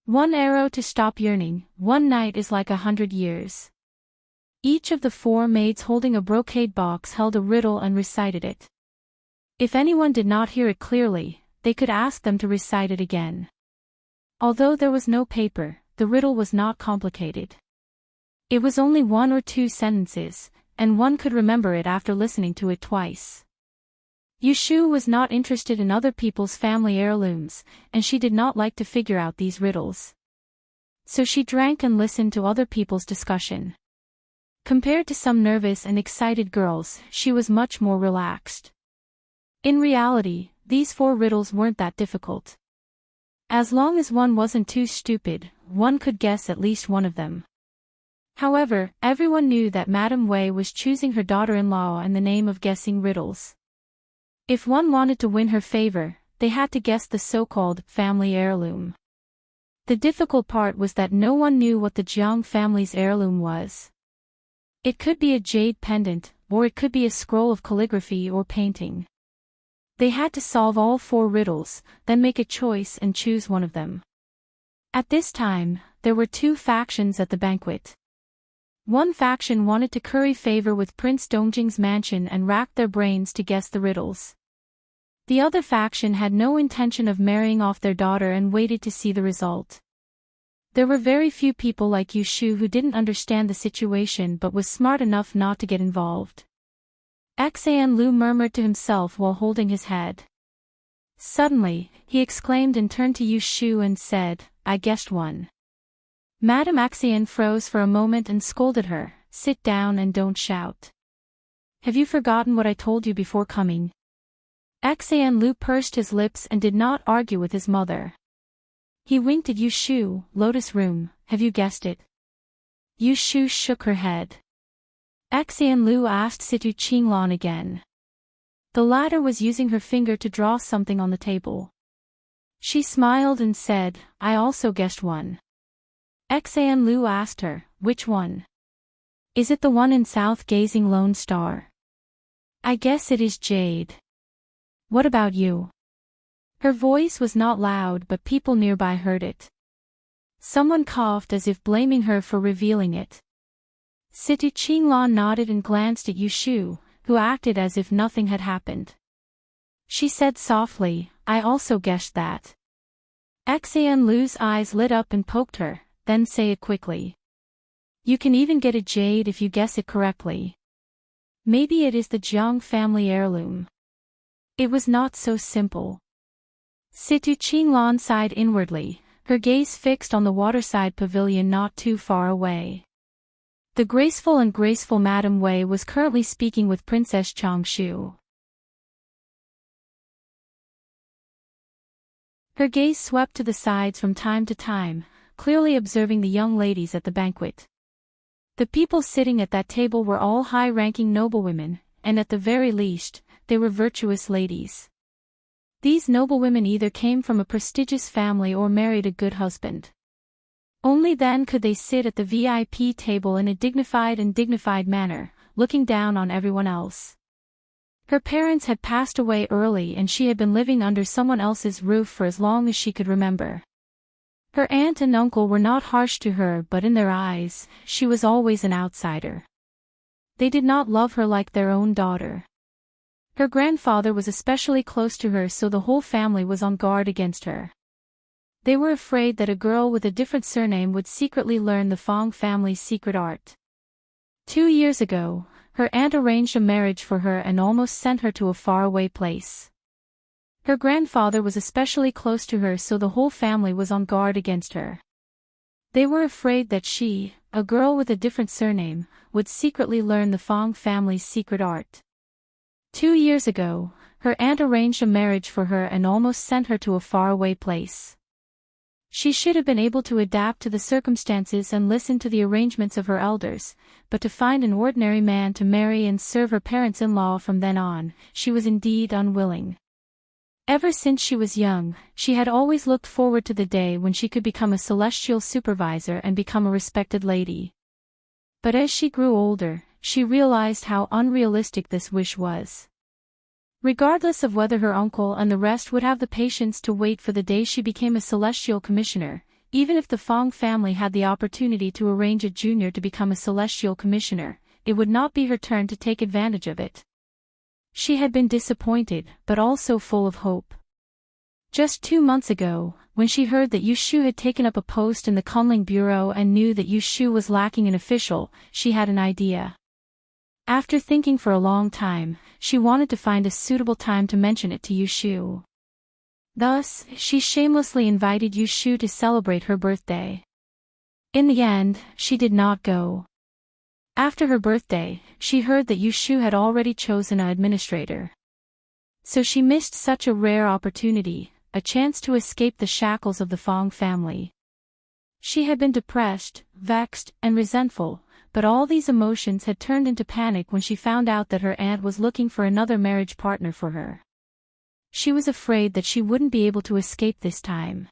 1 arrow to stop yearning, 1 night is like 100 years. Each of the 4 maids holding a brocade box held a riddle and recited it. If anyone did not hear it clearly, they could ask them to recite it again. Although there was no paper, the riddle was not complicated. It was only 1 or 2 sentences, and one could remember it after listening to it twice. Yushu was not interested in other people's family heirlooms, and she did not like to figure out these riddles. So she drank and listened to other people's discussion. Compared to some nervous and excited girls, she was much more relaxed. In reality, these 4 riddles weren't that difficult. As long as one wasn't too stupid, one could guess at least one of them. However, everyone knew that Madame Wei was choosing her daughter-in-law in the name of guessing riddles. If one wanted to win her favor, they had to guess the so-called family heirloom. The difficult part was that no one knew what the Jiang family's heirloom was. It could be a jade pendant, or it could be a scroll of calligraphy or painting. They had to solve all 4 riddles, then make a choice and choose one of them. At this time, there were 2 factions at the banquet. One faction wanted to curry favor with Prince Dongjing's mansion and racked their brains to guess the riddles. The other faction had no intention of marrying off their daughter and waited to see the result. There were very few people like Yushu who didn't understand the situation but was smart enough not to get involved. Xan Lu murmured to himself while holding his head. Suddenly, he exclaimed and turned to Yushu and said, I guessed one. Madame Axian froze for a moment and scolded her, sit down and don't shout. Have you forgotten what I told you before coming? Xan Lu pursed his lips and did not argue with his mother. He winked at Yushu, Lotus Room, have you guessed it? Yushu shook her head. Xan Lu asked Situ Qinglan again. The latter was using her finger to draw something on the table. She smiled and said, I also guessed one. Xan Lu asked her, which one? Is it the one in south gazing lone star? I guess it is jade. What about you? Her voice was not loud but people nearby heard it. Someone coughed as if blaming her for revealing it. Situ Qinglan nodded and glanced at Yushu, who acted as if nothing had happened. She said softly, I also guessed that. Xan Lu's eyes lit up and poked her, then say it quickly. You can even get a jade if you guess it correctly. Maybe it is the Jiang family heirloom. It was not so simple. Situ Qinglan sighed inwardly, her gaze fixed on the waterside pavilion not too far away. The graceful and graceful Madame Wei was currently speaking with Princess Changshu. Her gaze swept to the sides from time to time, clearly observing the young ladies at the banquet. The people sitting at that table were all high-ranking noblewomen, and at the very least, they were virtuous ladies. These noblewomen either came from a prestigious family or married a good husband. Only then could they sit at the VIP table in a dignified manner, looking down on everyone else. Her parents had passed away early and she had been living under someone else's roof for as long as she could remember. Her aunt and uncle were not harsh to her, but in their eyes, she was always an outsider. They did not love her like their own daughter. Her grandfather was especially close to her, so the whole family was on guard against her. They were afraid that a girl with a different surname would secretly learn the Fong family's secret art. 2 years ago, her aunt arranged a marriage for her and almost sent her to a faraway place. Her grandfather was especially close to her, so the whole family was on guard against her. They were afraid that she, a girl with a different surname, would secretly learn the Fong family's secret art. 2 years ago, her aunt arranged a marriage for her and almost sent her to a faraway place. She should have been able to adapt to the circumstances and listen to the arrangements of her elders, but to find an ordinary man to marry and serve her parents-in-law from then on, she was indeed unwilling. Ever since she was young, she had always looked forward to the day when she could become a celestial supervisor and become a respected lady. But as she grew older, she realized how unrealistic this wish was. Regardless of whether her uncle and the rest would have the patience to wait for the day she became a celestial commissioner, even if the Fong family had the opportunity to arrange a junior to become a celestial commissioner, it would not be her turn to take advantage of it. She had been disappointed, but also full of hope. Just 2 months ago, when she heard that Yu Shu had taken up a post in the Kunling Bureau and knew that Yu Shu was lacking an official, she had an idea. After thinking for a long time, she wanted to find a suitable time to mention it to Yu Shu. Thus, she shamelessly invited Yu Shu to celebrate her birthday. In the end, she did not go. After her birthday, she heard that Yu Shu had already chosen an administrator. So she missed such a rare opportunity, a chance to escape the shackles of the Fong family. She had been depressed, vexed, and resentful, but all these emotions had turned into panic when she found out that her aunt was looking for another marriage partner for her. She was afraid that she wouldn't be able to escape this time.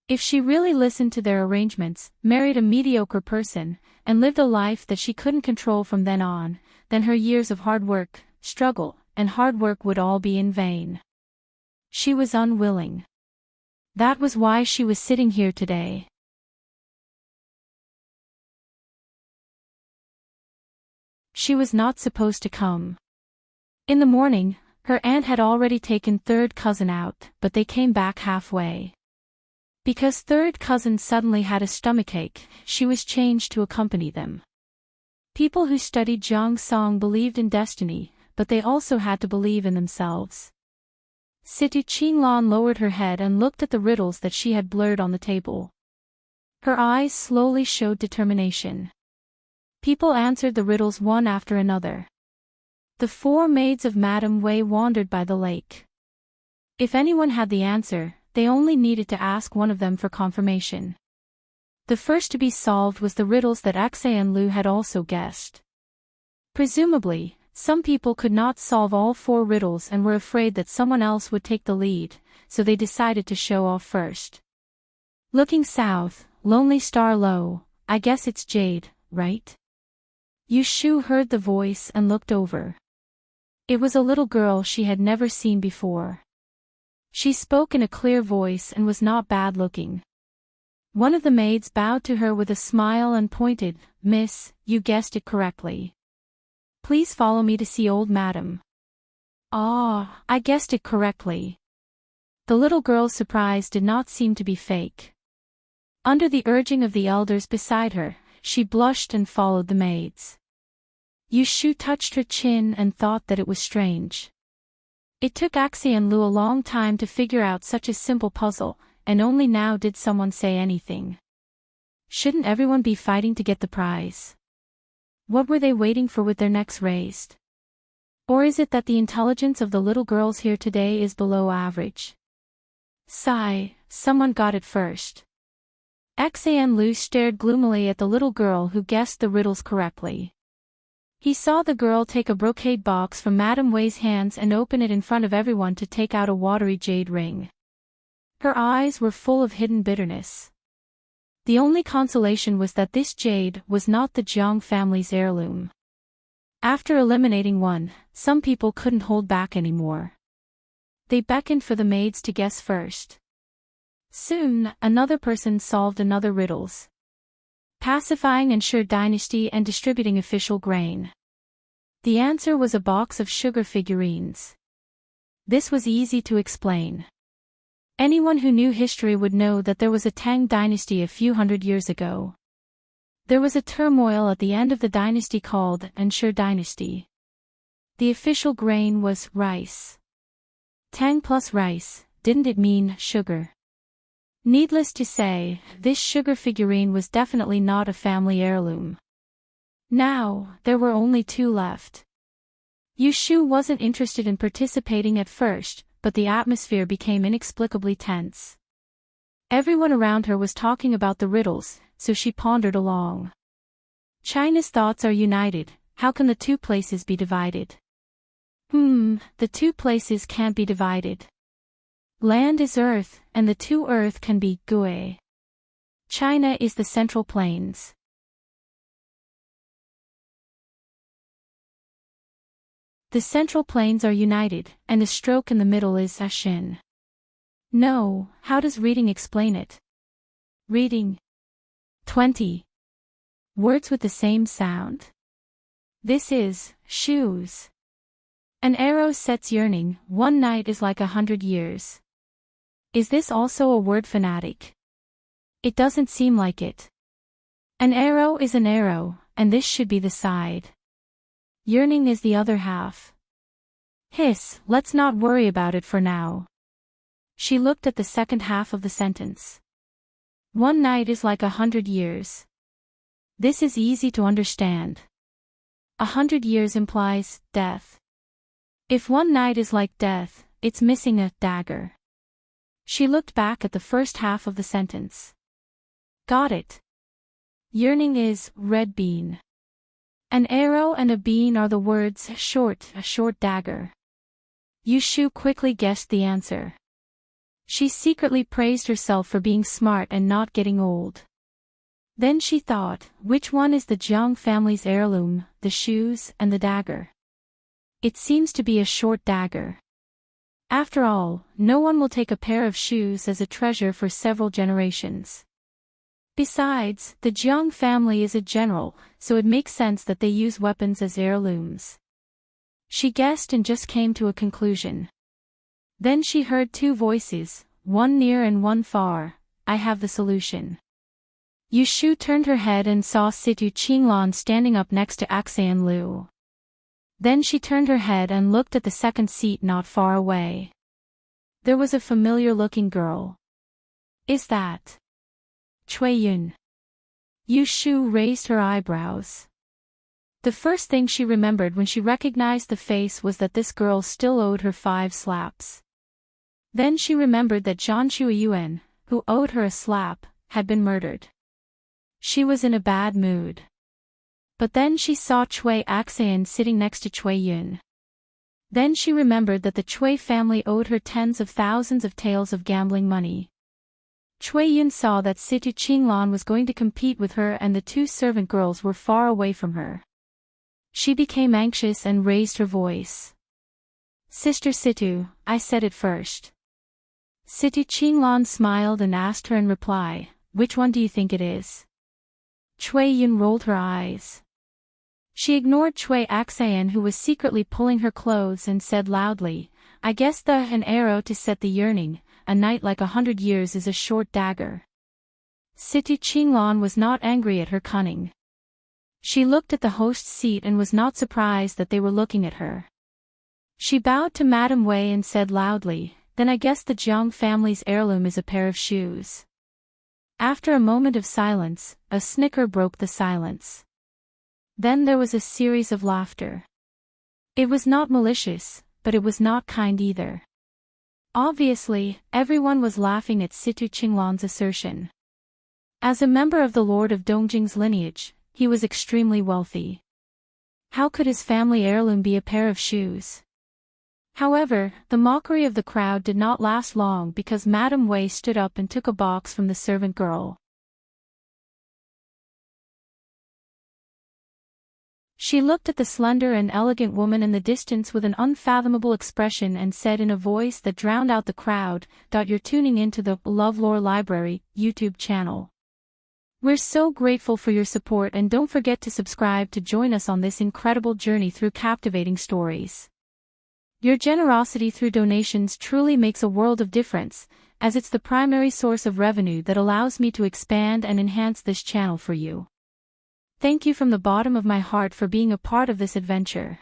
If she really listened to their arrangements, married a mediocre person, and lived a life that she couldn't control from then on, then her years of hard work, struggle, and hard work would all be in vain. She was unwilling. That was why she was sitting here today. She was not supposed to come. In the morning, her aunt had already taken third cousin out, but they came back halfway. Because third cousin suddenly had a stomachache, she was changed to accompany them. People who studied Zhang Song believed in destiny, but they also had to believe in themselves. Situ Qinglan lowered her head and looked at the riddles that she had blurred on the table. Her eyes slowly showed determination. People answered the riddles one after another. The 4 maids of Madame Wei wandered by the lake. If anyone had the answer, they only needed to ask one of them for confirmation. The first to be solved was the riddles that Axe and Lu had also guessed. Presumably, some people could not solve all 4 riddles and were afraid that someone else would take the lead, so they decided to show off first. Looking south, Lonely Star Low, I guess it's Jade, right? Yu Shu heard the voice and looked over. It was a little girl she had never seen before. She spoke in a clear voice and was not bad-looking. One of the maids bowed to her with a smile and pointed, "Miss, you guessed it correctly. Please follow me to see old madam." "Ah, I guessed it correctly." The little girl's surprise did not seem to be fake. Under the urging of the elders beside her, she blushed and followed the maids. Yu Shu touched her chin and thought that it was strange. It took Axe and Lu a long time to figure out such a simple puzzle, and only now did someone say anything. Shouldn't everyone be fighting to get the prize? What were they waiting for with their necks raised? Or is it that the intelligence of the little girls here today is below average? Sigh, someone got it first. Axe and Lu stared gloomily at the little girl who guessed the riddles correctly. He saw the girl take a brocade box from Madame Wei's hands and open it in front of everyone to take out a watery jade ring. Her eyes were full of hidden bitterness. The only consolation was that this jade was not the Jiang family's heirloom. After eliminating one, some people couldn't hold back anymore. They beckoned for the maids to guess first. Soon, another person solved another riddles. Pacifying ensured dynasty and distributing official grain. The answer was a box of sugar figurines. This was easy to explain. Anyone who knew history would know that there was a Tang dynasty a few hundred years ago. There was a turmoil at the end of the dynasty called Enrich dynasty. The official grain was rice. Tang plus rice, didn't it mean sugar? Needless to say, this sugar figurine was definitely not a family heirloom. Now, there were only two left. Yu Shu wasn't interested in participating at first, but the atmosphere became inexplicably tense. Everyone around her was talking about the riddles, so she pondered along. China's thoughts are united, how can the two places be divided? The two places can't be divided. Land is earth, and the two earth can be Gui. China is the Central Plains. The Central Plains are united, and the stroke in the middle is Ashin. No, how does reading explain it? Reading. 20. Words with the same sound. This is, shoes. An arrow sets yearning, one night is like 100 years. Is this also a word fanatic? It doesn't seem like it. An arrow is an arrow, and this should be the side. Yearning is the other half. Hiss, let's not worry about it for now. She looked at the second half of the sentence. One night is like 100 years. This is easy to understand. 100 years implies death. If one night is like death, it's missing a dagger. She looked back at the first half of the sentence. Got it. Yearning is red bean. An arrow and a bean are the words short, a short dagger. Yu Shu quickly guessed the answer. She secretly praised herself for being smart and not getting old. Then she thought, which one is the Jiang family's heirloom, the shoes and the dagger? It seems to be a short dagger. After all, no one will take a pair of shoes as a treasure for several generations. Besides, the Jiang family is a general, so it makes sense that they use weapons as heirlooms. She guessed and just came to a conclusion. Then she heard two voices, one near and one far. I have the solution. Yu Shu turned her head and saw Situ Qinglan standing up next to Axan Liu. Then she turned her head and looked at the second seat not far away. There was a familiar-looking girl. Is that Cui Yun? Yu Shu raised her eyebrows. The first thing she remembered when she recognized the face was that this girl still owed her 5 slaps. Then she remembered that Zhan Shuiyuan, who owed her a slap, had been murdered. She was in a bad mood. But then she saw Cui Axan sitting next to Cui Yun. Then she remembered that the Cui family owed her tens of thousands of taels of gambling money. Cui Yun saw that Situ Qinglan was going to compete with her and the 2 servant girls were far away from her. She became anxious and raised her voice. Sister Situ, I said it first. Situ Qinglan smiled and asked her in reply, which one do you think it is? Cui Yun rolled her eyes. She ignored Cui Axan who was secretly pulling her clothes and said loudly, I guess an arrow to set the yearning, a night like 100 years is a short dagger. Situ Qinglan was not angry at her cunning. She looked at the host's seat and was not surprised that they were looking at her. She bowed to Madame Wei and said loudly, then I guess the Jiang family's heirloom is a pair of shoes. After a moment of silence, a snicker broke the silence. Then there was a series of laughter. It was not malicious, but it was not kind either. Obviously, everyone was laughing at Situ Qinglan's assertion. As a member of the Lord of Dongjing's lineage, he was extremely wealthy. How could his family heirloom be a pair of shoes? However, the mockery of the crowd did not last long because Madame Wei stood up and took a box from the servant girl. She looked at the slender and elegant woman in the distance with an unfathomable expression and said in a voice that drowned out the crowd, "You're tuning into the LoveLore Library YouTube channel. We're so grateful for your support, and don't forget to subscribe to join us on this incredible journey through captivating stories. Your generosity through donations truly makes a world of difference, as it's the primary source of revenue that allows me to expand and enhance this channel for you. Thank you from the bottom of my heart for being a part of this adventure."